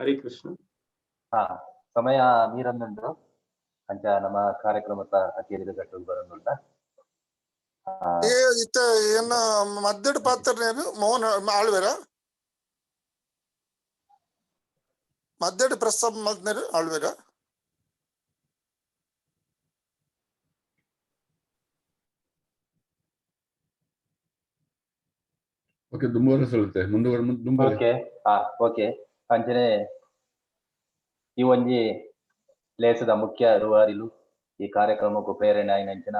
ಹರಿ ಕೃಷ್ಣ. ಸಮಯ ಮೀರನ್ನುಂಡು ಅಂಚ ನಮ್ಮ ಕಾರ್ಯಕ್ರಮದ ಅತಿರಿದ ಗಟ್ಟು ಬರೋದಿಲ್ಲ. ಏನ ಮದ್ದೆಡ್ ಪಾತ್ರ ಮೋಹನ್ ಆಳ್ವೇರ ಮದ್ದೆಡ್ ಪ್ರಸ್ತಾಪ ಮಲ್ತನೇರು ಆಳ್ವೇರ ಓಕೆ ದುಂಬುವರೆ ಸಲ್ಲುತ್ತೆ ಮುಂದುವರೆ ಓಕೆ ಅಂಚನೆ ಈ ಒಂಜಿ ಲೇಸದ ಮುಖ್ಯ ರೂವಾರಿಲು ಈ ಕಾರ್ಯಕ್ರಮಕ್ಕೂ ಪ್ರೇರಣೆ ಆಯ್ನಂಚಿನ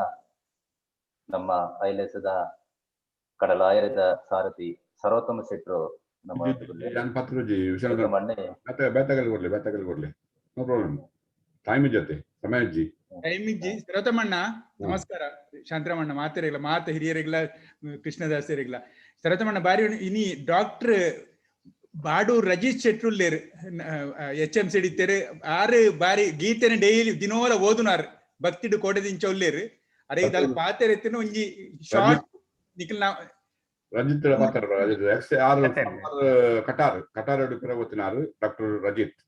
ನಮ್ಮ ಐಲೇಸದ ಕಡಲಾಯರದ ಸಾರಥಿ ಸರ್ವೋತ್ತಮ ಶೆಟ್ರು ನಮ್ಮ ಕೊಡ್ಲಿ ನೋ ಪ್ರಾಬ್ಲಮ್ ಟೈಮ್ ಜೊತೆ ಸಮಯ ಸರ್ವೋತ್ತಮಣ್ಣ ನಮಸ್ಕಾರ. ಶಾಂತರಾಮಣ್ಣ ಮಾತೆರೆಗ್ಲ ಮಾತ ಹಿರಿಯರೆಗ್ಲ ಕೃಷ್ಣದಾಸರಿಗ್ಲ ಸರ್ವೋತ್ತಮಣ್ಣ ಬಾರಿ ಇನಿ ಡಾಕ್ಟರ್ ಬಾಡು ರಜೀಶ್ ಶೆಟ್ರುಲ್ಲೇರು HM ಸಿಡಿತೇರು ಆರು ಬಾರಿ ಗೀತೆನ ಡೈಲಿ ದಿನೋಲ ಓದುನಾರು ಭಕ್ತಿಡು ಕೋಟದಿಂಚ ಒಲ್ಲೇರು ಅರೆ ಇದಲ್ಲ ಪಾತೆರ್ ಎತ್ತಿನ ಒಂಜಿ ಶಾರ್ಟ್ ನಿಖಿಲ್ ನಾವು ರಜಿತ್ ಕಟಾರ್ ಓದ್ತಿನಾರು ಡಾಕ್ಟರ್ ರಜಿತ್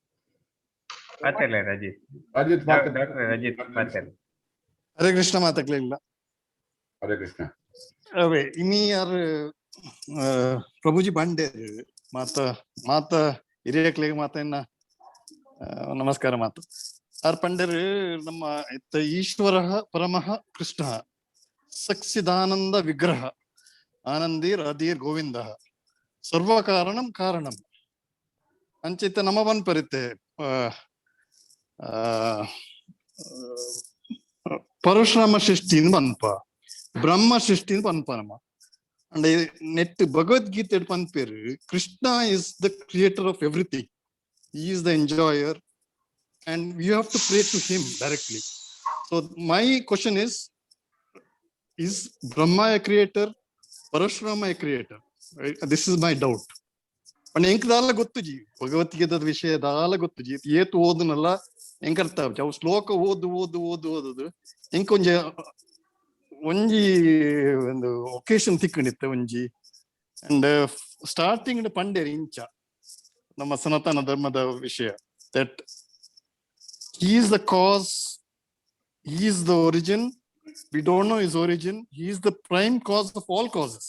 ಹರೇ ಕೃಷ್ಣ ಮಾತಾಡ್ಲಿಲ್ಲ. ಹರೇ ಕೃಷ್ಣ ಅವೇ ಇನಿ ಯಾರು ಪ್ರಭುಜಿ ಬಂಡೆ ಮಾತ ಹಿರಿಯಕ್ಲಿಗೆ ಮಾತನ್ನ ನಮಸ್ಕಾರ ಮಾತು ಆರ್ ಪಂಡರ್ ನಮ್ಮ ಈಶ್ವರ ಪರಮಃ ಕೃಷ್ಣ ಸಚ್ಚಿದಾನಂದ ವಿಗ್ರಹ ಆನಂದಿ ರಾಧೀರ್ ಗೋವಿಂದ ಸರ್ವ ಕಾರಣಂ ಕಾರಣಂ ಅಂಚಿತ ನಮ ಪನ್ಪರಿತೆ ಪರಶುರಾಮ ಸೃಷ್ಟಿನ್ ಪನ್ಪ ಬ್ರಹ್ಮ ಸೃಷ್ಟಿನ್ ಪನ್ಪ ನಮ ಅಂಡ್ ನೆಟ್ ಭಗವದ್ಗೀತೆ ಪನ್ಪೇರು Krishna is the creator of everything. He is the enjoyer and you have to pray to him directly. So my question is Brahma a creator, Parashurama a creator? Right? This is my doubt. पण ಎಂಕ್ ದಾಲ ಗೊತ್ತು ಜಿ ಭಗವದ್ಗೀತದ ವಿಷಯ ದಾಲ ಗೊತ್ತು ಜಿ ಏತು ಓದನಲ್ಲ ಎಂಕರ್ತ ಅವು ಶ್ಲೋಕ ಓದುದು ಎಂಕ್ ಒಂಜಿ ಒಂದು ಒಕೇಶನ್ ತಿಕ್ಕಣಿತ್ತೆ ಒಂಜಿ ಅಂಡ್ ಸ್ಟಾರ್ಟಿಂಗ್ ಪಂಡೇರಿ ಇಂಚ ನಮ್ಮ ಸನಾತನ ಧರ್ಮದ ವಿಷಯ that he is the cause, he is the origin, we don't know his origin, he is the prime cause of all causes.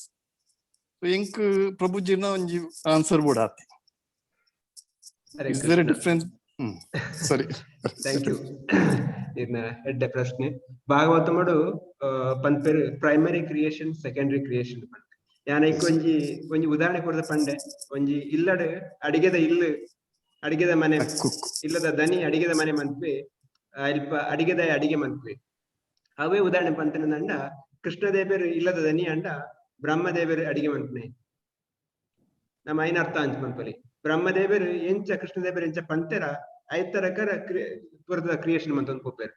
So enk prabhujina onji answer bodati. Is there a difference? Sorry. Thank you. In edde prashne bhagavatamadu panperu primary creation, secondary creation pande yana ikkonji onji ಉದಾಹರಣೆ ಕೊಡದ ಪಂಡೆ ಒಂಜಿ ಇಲ್ಲಡೆ ಅಡಿಗೆದ ಇಲ್ಲು ಅಡಿಗೆದ ಮನೆ ಇಲ್ಲದ ದನಿ ಅಡಿಗೆದ ಮನೆ ಮನ್ಪೆ ಅಲ್ಪ ಅಡಿಗೆದ ಅಡಿಗೆ ಮನ್ಪೆ ಅವೇ ಉದಾಹರಣೆ ಪಂತನಂಡ ಕೃಷ್ಣದೇವರು ಇಲ್ಲದ ದನಿ ಅಂಡ ಬ್ರಹ್ಮದೇವರು ಅಡಿಗೆ ಮನ್ಪನೆ ನಮ್ಮ ಐನ ಅರ್ಥ ಅಂಚ ಮನ್ಪಲಿ ಬ್ರಹ್ಮದೇವರು ಎಂಚ ಕೃಷ್ಣದೇವರು ಎಂಚ ಪಂತೆರ ಐತರಕರ ಪುರದ ಕ್ರಿಯೇಷನ್ ಮಂತೊಂದು ಕೊಪ್ಪೇರು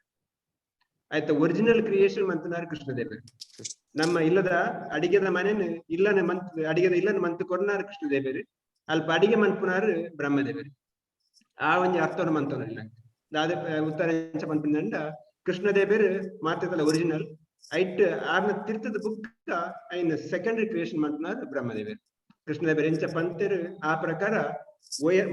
ಆಯ್ತ ಒರಿಜಿನಲ್ ಕ್ರಿಯೇಷನ್ ಮಂತನಾರು ಕೃಷ್ಣದೇವರು ನಮ್ಮ ಇಲ್ಲದ ಅಡಿಗೆದ ಮನೆನು ಇಲ್ಲನೆ ಮಂತ್ ಅಡಿಗೆದ ಇಲ್ಲನ ಮಂತ್ ಕೊರ್ನಾರು ಕೃಷ್ಣದೇವರು ಅಲ್ಪ ಅಡಿಗೆ ಮನ್ಪುನಾರು ಬ್ರಹ್ಮದೇವರು ಆ ಒಂಜಿ ಅರ್ಥವನ್ನು ಮಂತೋನಿಲ್ಲ ದಾದ ಉತ್ತರ ಎಂಚ ಪನ್ಪುಂಡ ಕೃಷ್ಣದೇವರು ಮಾತಾಡಲ್ಲ ಒರಿಜಿನಲ್ ಐಟ್ ಆರ್ನ ತಿರ್ತದ ಬುಕ್ ಐನ ಸೆಕೆಂಡರಿ ಕ್ರಿಯೇಷನ್ ಮಂತನಾರು ಬ್ರಹ್ಮದೇವರು ಕೃಷ್ಣದೇವರು ಎಂಚ ಪಂತೆರು ಆ ಪ್ರಕಾರ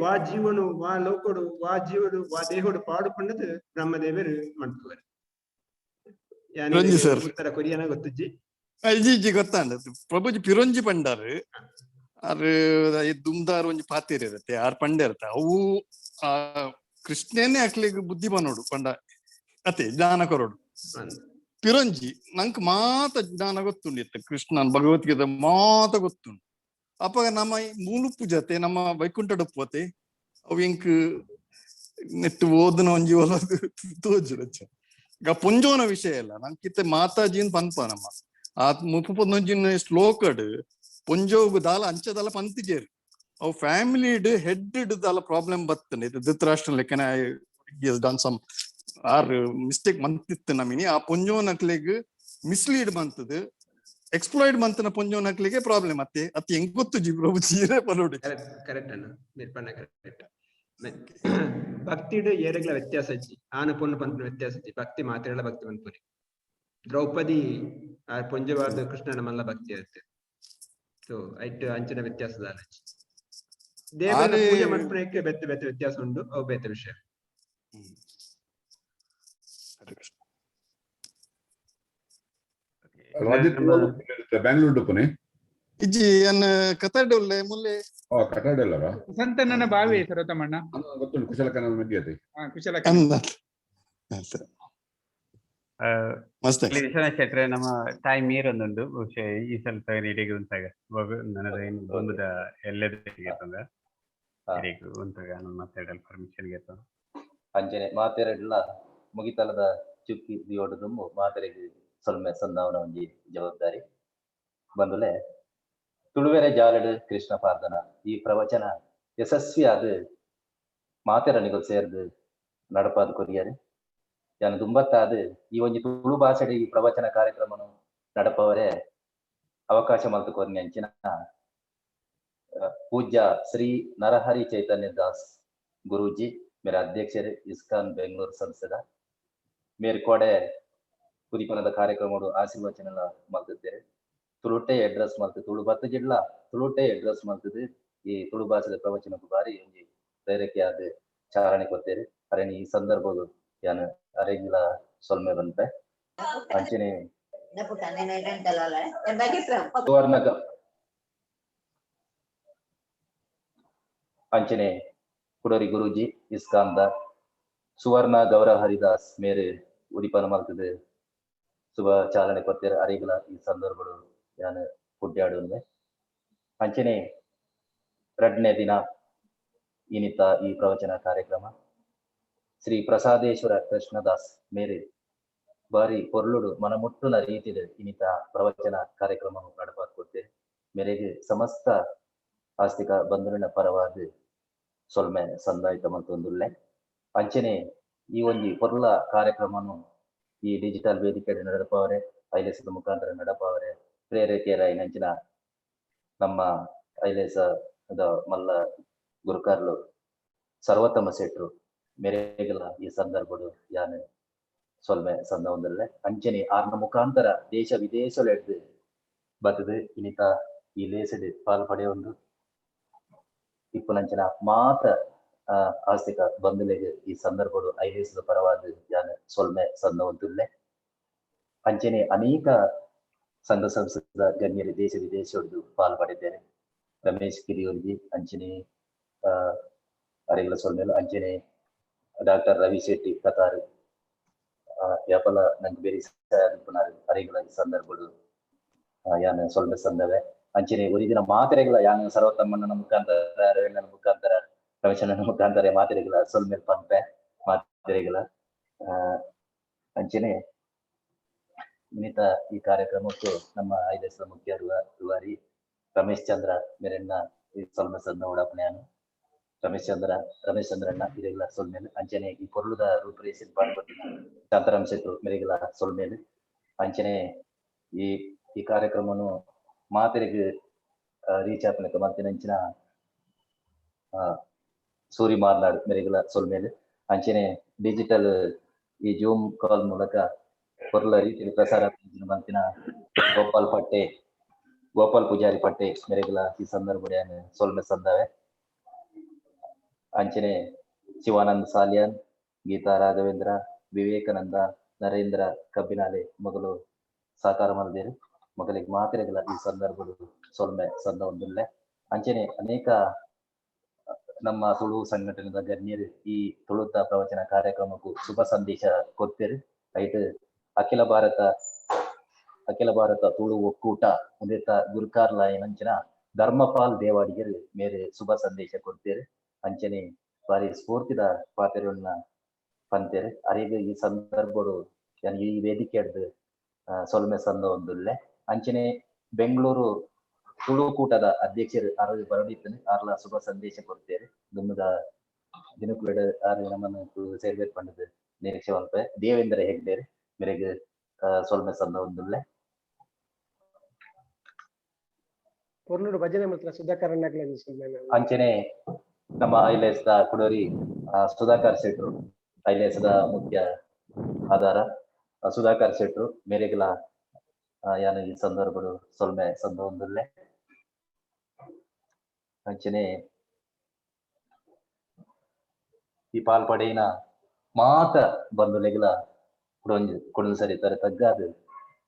ವಾ ಜೀವನು ವಾ ಲೋಕಡು ವಾ ಜೀವಡು ವಾ ದೇಹಡು ಪಾಡು ಪಂಡದು ಬ್ರಹ್ಮದೇವರು ಮಂಟುವರು ಉತ್ತರ ಕೊರಿಯನ ಗೊತ್ತಜ್ಜಿ ಅಜ್ಜಿ ಗೊತ್ತಾಂಡ ಪ್ರಭುಜಿ ಪಿರೊಂಜಿ ಪಂಡಾರು ಆರು ದುಮ್ದಾರು ಒಂಜಿ ಪಾತೇರಿ ಇರತ್ತೆ ಆರು ಪಂಡೆ ಇರತ್ತೆ ಅವು ಆ ಕೃಷ್ಣನೇ ಹಾಕ್ಲಿಕ್ಕೆ ಬುದ್ಧಿಮಾನೋಡು ಪಂಡ ಅತೆ ಜ್ಞಾನ ಕೊರೋಡು ಪಿರೊಂಜಿ ನಂಕ್ ಮಾತ ಜ್ಞಾನ ಗೊತ್ತುಂಡಿತ್ತೆ ಕೃಷ್ಣನ್ ಭಗವದ್ಗೀತೆ ಮಾತ ಗೊತ್ತುಂಡು ಅಪ್ಪ ನಮ್ಮ ಮೂಲುಪ್ಪು ಜೊತೆ ನಮ್ಮ ವೈಕುಂಠ ಪೋತೆ ಅವು ಇಂಕ್ ನೆಟ್ಟು ಓದನ ಒಂಜಿ ಒಲದು ತೋಜುರಚ್ಚ ಈಗ ಪುಂಜೋನ ವಿಷಯ ಇಲ್ಲ ನಂಕಿತ್ತೆ ಮಾತಾಜಿನ್ ಪನ್ಪ ನಮ್ಮ ಆ ಮುಪ್ಪೊಂದೊಂಜಿನ ಶ್ಲೋಕಡ್ ಪುಂಜೋಗು ದಾಲ ಅಂಚದಾಲ ಪಂತಿಜೇರು ಅವು ಫ್ಯಾಮಿಲಿಡ್ ಹೆಡ್ ದಾಲ ಪ್ರಾಬ್ಲಮ್ ಬರ್ತನೆ ಧೃತರಾಷ್ಟ್ರ ಲೆಕ್ಕನ ಡನ್ ಸಮ್ ಆರ್ ಮಿಸ್ಟೇಕ್ ಮಂತಿತ್ತು ನಮಿನಿ ಆ ಪುಂಜೋನಕ್ಲೆಗ್ ಮಿಸ್ಲೀಡ್ ಮಂತದು ಎಕ್ಸ್ಪ್ಲಾಯ್ಡ್ ಮಂತನ ಪುಂಜೋನಕ್ಲಿಗೆ ಪ್ರಾಬ್ಲಮ್ ಅತ್ತೆ ಅತ್ತೆ ಹೆಂಗ್ ಗೊತ್ತು ಜಿ ಪ್ರಭು ಜೀರೆ ಪಲೋಡಿ ಕರೆಕ್ಟ್ ಅಣ್ಣ ನಿರ್ಪಣ್ಣ ಕರೆಕ್ಟ್ ಭಕ್ತಿಡ್ ಏರೆಗ್ಲ ವ್ಯತ್ಯಾಸ ಅಜ್ಜಿ ಆನ ಪೊನ್ನು ಪಂಪನ ವ್ಯತ್ಯಾಸ ಅಜ್ಜಿ ಭಕ್ತಿ ಮಾತ್ರೆಗಳ ಭಕ್ತಿ ಪಂಪುರಿ ದ್ರೌಪದಿ ಆ ಪುಂಜವಾದ ಕೃಷ್ಣನ ಮಲ್ಲ ಭಕ್ತಿ ಇರುತ್ತೆ ಸೊ ಐಟ್ ಅಂಚಿನ ವ್ಯತ್ಯಾಸದ ದೇವರ ಪೂಜೆ ಮನ್ಪುನಕ್ಕೆ ಬೆತ್ತ ಬೆತ್ತ ವ್ಯತ್ಯಾಸ ಉಂಟು ಅವು ಬೇತ ವಿಷಯ ಬ್ಯಾಂಗ್ಳೂರ್ ಪುನೆ ಇಜ್ಜಿ ಅನ್ನ ಕತಾಡೊಲ್ಲೆ ಮುಲ್ಲೆ ಕಟಾಡಲ್ಲರ ಸಂತನನ ಬಾವಿ ಸರತಮಣ್ಣ ಗೊತ್ತುಂಟು ಕುಶಲಕನ ಮಧ್ಯತೆ ಕುಶಲಕನ ವಿಶ್ವನಾಥ್ ಶೆಟ್ರೆ ನಮ್ಮ ಟೈಮ್ ಮೀರೊಂದುಂಡು ಬಹುಶಃ ಈ ಸ್ವಲ್ಪ ಇಡಿಗೆ ಉಂತಾಗ ನನದ ಏನು ಬಂದುದ ಎಲ್ಲೆದಿಗೆ ತಂದ ಇಡಿಗೆ ಉಂತಾಗ ನಾನು ಮಾತಾಡಲು ಪರ್ಮಿಷನ್ ಗೆ ಅಂಜನೆ ಮಾತೆರಡ್ಲ ಮುಗಿತಲದ ಚುಕ್ಕಿ ದಿಯೋಡದುಂಬು ಮಾತೆರೆಗೆ ಸೊಲ್ಮೆ ಸಂದಾವನ ಒಂಜಿ ಜವಾಬ್ದಾರಿ ಬಂದುಲೆ ತುಳುವೆರೆ ಜಾಲಡ್ ಕೃಷ್ಣ ಪ್ರಾರ್ಥನ ಈ ಪ್ರವಚನ ಯಶಸ್ವಿ ಆದ ಮಾತೆರನಿಗಳು ಸೇರ್ದು ನಡಪಾದ ಕೊರಿಯರು ಯಾನು ದುಂಬತ್ತಾದ ಈ ಒಂಜಿ ತುಳು ಭಾಷೆಡ್ ಈ ಪ್ರವಚನ ಕಾರ್ಯಕ್ರಮನು ನಡಪವರೇ ಅವಕಾಶ ಮಲ್ತು ಕೊರ್ನಿ ಅಂಚಿನ ಪೂಜ್ಯ ಶ್ರೀ ನರಹರಿ ಚೈತನ್ಯ ದಾಸ್ ಗುರೂಜಿ ಮೇರೆ ಅಧ್ಯಕ್ಷರು ಇಸ್ಕಾನ್ ಬೆಂಗಳೂರು ಸಂಸ್ಥೆದ ಮೇರೆ ಕೊಡೆ ಕುದಿಪನದ ಕಾರ್ಯಕ್ರಮಡು ಆಶೀರ್ವಚನ ಮಲ್ತಿದ್ದೇವೆ ತುಳುಟೆ ಅಡ್ರೆಸ್ ಮಲ್ತು ತುಳು ಬತ್ತು ಜಿಡ್ಲ ತುಳುಟೆ ಅಡ್ರೆಸ್ ಮಲ್ತದು ಈ ತುಳು ಭಾಷೆದ ಪ್ರವಚನಕ್ಕೂ ಬಾರಿ ಒಂಜಿ ಪ್ರೇರಕ್ಕೆ ಆದ ಚಾರಣೆ ಕೊತ್ತೇರಿ ಅರೇನಿ ಈ ಸಂದರ್ಭಗಳು ಯಾನು ಅರೆಂಗಿಲ ಸೊಲ್ಮೆ ಬಂತೆ ಅಂಚನೆ ಸುವರ್ಣ ಅಂಚನೆ ಕುಡರಿ ಗುರೂಜಿ ಇಸ್ಕಾನ್ದ ಸುವರ್ಣ ಗೌರವ ಹರಿದಾಸ್ ಮೇರೆ ಉದಿಪನ ಮಲ್ತದೆ ಶುಭ ಚಾಲನೆ ಕೊಡ್ತಾರೆ ಅರಿಗಳ ಈ ಸಂದರ್ಭಗಳು ಯಾನು ಕುಡ್ಯಾಡುಂದೆ ಅಂಚನೆ ಎರಡನೇ ದಿನ ಇನಿತ ಈ ಪ್ರವಚನ ಕಾರ್ಯಕ್ರಮ ಶ್ರೀ ಪ್ರಸಾದೇಶ್ವರ ಕೃಷ್ಣದಾಸ್ ಮೇರೆ ಬಾರಿ ಪೊರ್ಲುಡು ಮನಮುಟ್ಟುನ ರೀತಿಯಲ್ಲಿ ಇನಿತ ಪ್ರವಚನ ಕಾರ್ಯಕ್ರಮ ನಡಪಾಕೊಡ್ತೇವೆ. ಮೇರೆಗೆ ಸಮಸ್ತ ಆಸ್ತಿಕ ಬಂಧುವಿನ ಪರವಾದ ಸೊಲ್ಮೆ ಸಂದಾಯಿತ ಮತ್ತೊಂದುಲ್ಲೆ ಅಂಚನೆ ಈ ಒಂದು ಪೊರ್ಲ ಕಾರ್ಯಕ್ರಮನು ಈ ಡಿಜಿಟಲ್ ವೇದಿಕೆ ನಡಪವರೆ ಐಲೇಸದ ಮುಖಾಂತರ ನಡಪವರೆ ಪ್ರೇರೇಕೆಯರ ನಂಚಿನ ನಮ್ಮ ಐಲೇಸದ ಮಲ್ಲ ಗುರುಕಾರ್ಲು ಸರ್ವೋತ್ತಮ ಶೆಟ್ರು ಮೇರೆಗೆಲ್ಲ ಈ ಸಂದರ್ಭಡು ಯಾನೆ ಸೊಲ್ಮೆ ಸಂದ ಒಂದಲ್ಲೇ ಅಂಚನೆ ಆರ್ನ ಮುಖಾಂತರ ದೇಶ ವಿದೇಶಲು ಎಡ್ದು ಬತ್ತದು ಇನಿತ ಈ ಲೇಸಡ್ ಪಾಲ್ ಪಡೆಯೊಂದು ಇಪ್ಪುನಂಚಿನ ಮಾತ ಆಸ್ತಿಕ ಬಂಧುಲೆಗೆ ಈ ಸಂದರ್ಭಡು ಐಲೇಸದ ಪರವಾದ ಯಾನೆ ಸೊಲ್ಮೆ ಸಂದ ಒಂದುಲ್ಲೆ ಅಂಚನೆ ಅನೇಕ ಸಂಘ ಸಂಸ್ಥೆದ ಗಣ್ಯರು ದೇಶ ವಿದೇಶದ್ದು ಪಾಲ್ಪಡಿದ್ದೇನೆ. ರಮೇಶ್ ಕಿರಿಯೂರ್ಜಿ ಅಂಚನೆ ಅರೆಗಳ ಸೊಲ್ಮೆಲು ಅಂಚನೆ ಡಾಕ್ಟರ್ ರವಿ ಶೆಟ್ಟಿ ಕತಾರ್ ಯಾಪಲ ನಂಗೆ ಬೇರೆ ಅರೆಗಳ ಸಂದರ್ಭಗಳು ಯಾನ ಸೊಲ್ಮೆ ಸಂದವೆ ಅಂಚನೆ ಒರಿದಿನ ಮಾತ್ರೆಗಳ ಯಾನ ಸರ್ವತಮ್ಮನ ಮುಖಾಂತರ ರವೀಂದ್ರನ ಮುಖಾಂತರ ರವಿಚಂದ್ರನ ಮುಖಾಂತರ ಮಾತ್ರೆಗಳ ಸೊಲ್ಮೆಲ್ ಪಂಪೆ ಮಾತ್ರೆಗಳ ಅಂಚನೆ ಇನಿತ ಈ ಕಾರ್ಯಕ್ರಮಕ್ಕೂ ನಮ್ಮ ಐದೇಶದ ಮುಖ್ಯ ರೂವಾರಿ ರಮೇಶ್ ಚಂದ್ರ ಮೇರೆನ್ನ ಈ ಸೊಲ್ಮೆ ಸಂದ ಉಡಾಪಣೆಯನ್ನು ರಮೇಶ್ ಚಂದ್ರಣ್ಣ ಇದೆಲ್ಲ ಸೊಲ್ಮೇಲೆ ಅಂಚನೆ ಈ ಪೊರ್ಲುದ ರೂಪರೇಷೆ ಪಾಲ್ಪಟ್ಟಿನ ಶಾಂತಾರಾಮ್ ಶೆಟ್ರು ಮೇರೆಗಳ ಸೊಲ್ಮೇಲೆ ಅಂಚನೆ ಈ ಕಾರ್ಯಕ್ರಮನು ಮಾತೆರೆಗೆ ರೀಚ್ ಆಪನಕ ಮತ್ತಿನಂಚಿನ ಸೂರಿ ಮಾರ್ನಾಡು ಮೇರೆಗಳ ಸೊಲ್ಮೇಲೆ ಅಂಚನೆ ಡಿಜಿಟಲ್ ಈ ಜೂಮ್ ಕಾಲ್ ಮೂಲಕ ಪೊರ್ಲ ರೀತಿಯಲ್ಲಿ ಪ್ರಸಾರ ಮಂತಿನ ಗೋಪಾಲ್ ಪೂಜಾರಿ ಪಟ್ಟೆ ಮೇರೆಗಳ ಈ ಸಂದರ್ಭ ಸೊಲ್ಮೆ ಸಂದವೆ ಅಂಚನೆ ಶಿವಾನಂದ್ ಸಾಲಿಯಾನ್, ಗೀತಾ ರಾಘವೇಂದ್ರ, ವಿವೇಕಾನಂದ, ನರೇಂದ್ರ ಕಬ್ಬಿನಾಲೆ ಮಗಳು ಸಾಕಾರ ಮಲ್ದೇರು ಮಗಳಿಗೆ ಮಾತ್ರೆಗಳ ಈ ಸಂದರ್ಭಗಳು ಸೊಲ್ಮೆ ಸಂದ ಒಂದಿಲ್ಲೆ ಅಂಚನೆ ಅನೇಕ ನಮ್ಮ ತುಳು ಸಂಘಟನೆದ ಗಣ್ಯರು ಈ ತುಳುತ ಪ್ರವಚನ ಕಾರ್ಯಕ್ರಮಕ್ಕೂ ಶುಭ ಸಂದೇಶ ಕೊಡ್ತೇರು. ಐಟ್ ಅಖಿಲ ಭಾರತ ತುಳು ಒಕ್ಕೂಟ ಮುಂದಿತ ಗುರುಕಾರ್ಲ ನಂಚಿನ ಧರ್ಮಪಾಲ್ ದೇವಾಡಿಗರು ಮೇರೆ ಶುಭ ಸಂದೇಶ ಕೊಡ್ತೇರು. ಅಂಚನೆ ಬಾರಿ ಸ್ಫೂರ್ತಿದ ಪಾತ್ರೆಗಳನ್ನ ಪಂತೇರೆ ಅರಿಗ ಈ ಸಂದರ್ಭಗಳು ಈ ವೇದಿಕೆ ಸೊಲ್ಮೆ ಸಂದ ಒಂದುಲ್ಲೆ ಅಂಚನೆ ಬೆಂಗಳೂರು ತುಳು ಕೂಟದ ಅಧ್ಯಕ್ಷರು ಆರೋಗ್ಯ ಬರಡಿತ್ತನೆ ಆರ್ಲ ಶುಭ ಸಂದೇಶ ಕೊಡ್ತೇವೆ. ದುಮ್ಮದ ದಿನಕೂಡ ಆರು ನಮ್ಮನ್ನು ಸೇರ್ಬೇರ್ ಪಂಡದ ನಿರೀಕ್ಷೆ ಅಲ್ಪ ದೇವೇಂದ್ರ ಹೆಗ್ಡೇರಿ ಮೇರೆಗೆ ಸೊಲ್ಮೆ ಸಂದ ಒಂದುಲ್ಲೆ ಭಜನೆ ಮಾತ್ರ ಸುಧಾಕರ್ ಅಂಚನೆ ನಮ್ಮ ಐಲೇಸದ ಕುಡೋರಿ ಸುಧಾಕರ್ ಶೆಟ್ರು ಐಲೇಸದ ಮುಖ್ಯ ಆಧಾರ ಸುಧಾಕರ್ ಶೆಟ್ರು ಮೇರೆಗಳ ಯಾನ ಈ ಸಂದರ್ಭಗಳು ಸೊಲ್ಮೆ ಸಂದ ಒಂದುಲ್ಲೆ ಅಂಚನೆ ಈ ಪಾಲ್ಪಡೆಯಿನ ಮಾತ ಬಂಧುಲೆಗಳ ಕುಡೊಂದು ಸರಿ ತರ ತಗ್ಗಾದು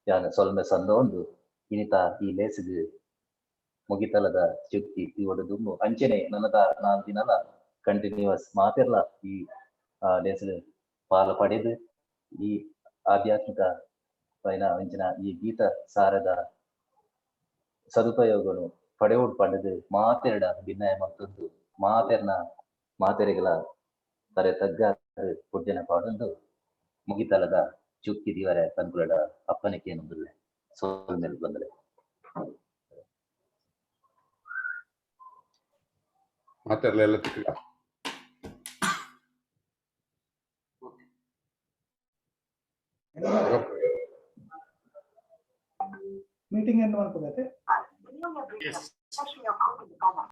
ಯಾನ ಸೊಲ್ಮೆ ಸಂದ ಒಂದು ಇನಿತ ಈ ಲೇಸಿಗೆ ಮುಗಿತಲದ ಚುಕ್ಕಿ ಇವಡುದು ಅಂಚನೆ ನನ್ನದ 4 ದಿನಲ ಕಂಟಿನ್ಯೂಸ್ ಮಾತಿರ್ಲ ಈ ಲೇಸಿಗೆ ಪಾಲ ಪಡೆದು ಈ ಆಧ್ಯಾತ್ಮಿಕ ಅಂಚಿನ ಈ ಗೀತ ಸಾರದ ಸದುಪಯೋಗನು ಪಡೆಯೋಡು ಪಡೆದು ಮಾತೆರಡ ಭಿನ್ನಯ ಮತ್ತೊಂದು ಮಾತೆರೆಗಳ ತಾರೆ ತಗ್ಗ ಪುಡ್ಯನ ಪಾಡೊಂದು ಮುಗಿತಲದ ಚುಕ್ಕಿ ದಿವರ ಕನ್ಕುಲಡ ಅಪ್ಪನಿಕೆ ಏನೊಂದಿಲ್ಲ ಸೋಲ್ ಮೇಲೆ ಬಂದರೆ ಮಾತೆರಲೆಲ್ಲ ಮೀಟಿಂಗ್ ಏನು ಮಾಡ್ಕೋಬೇಕು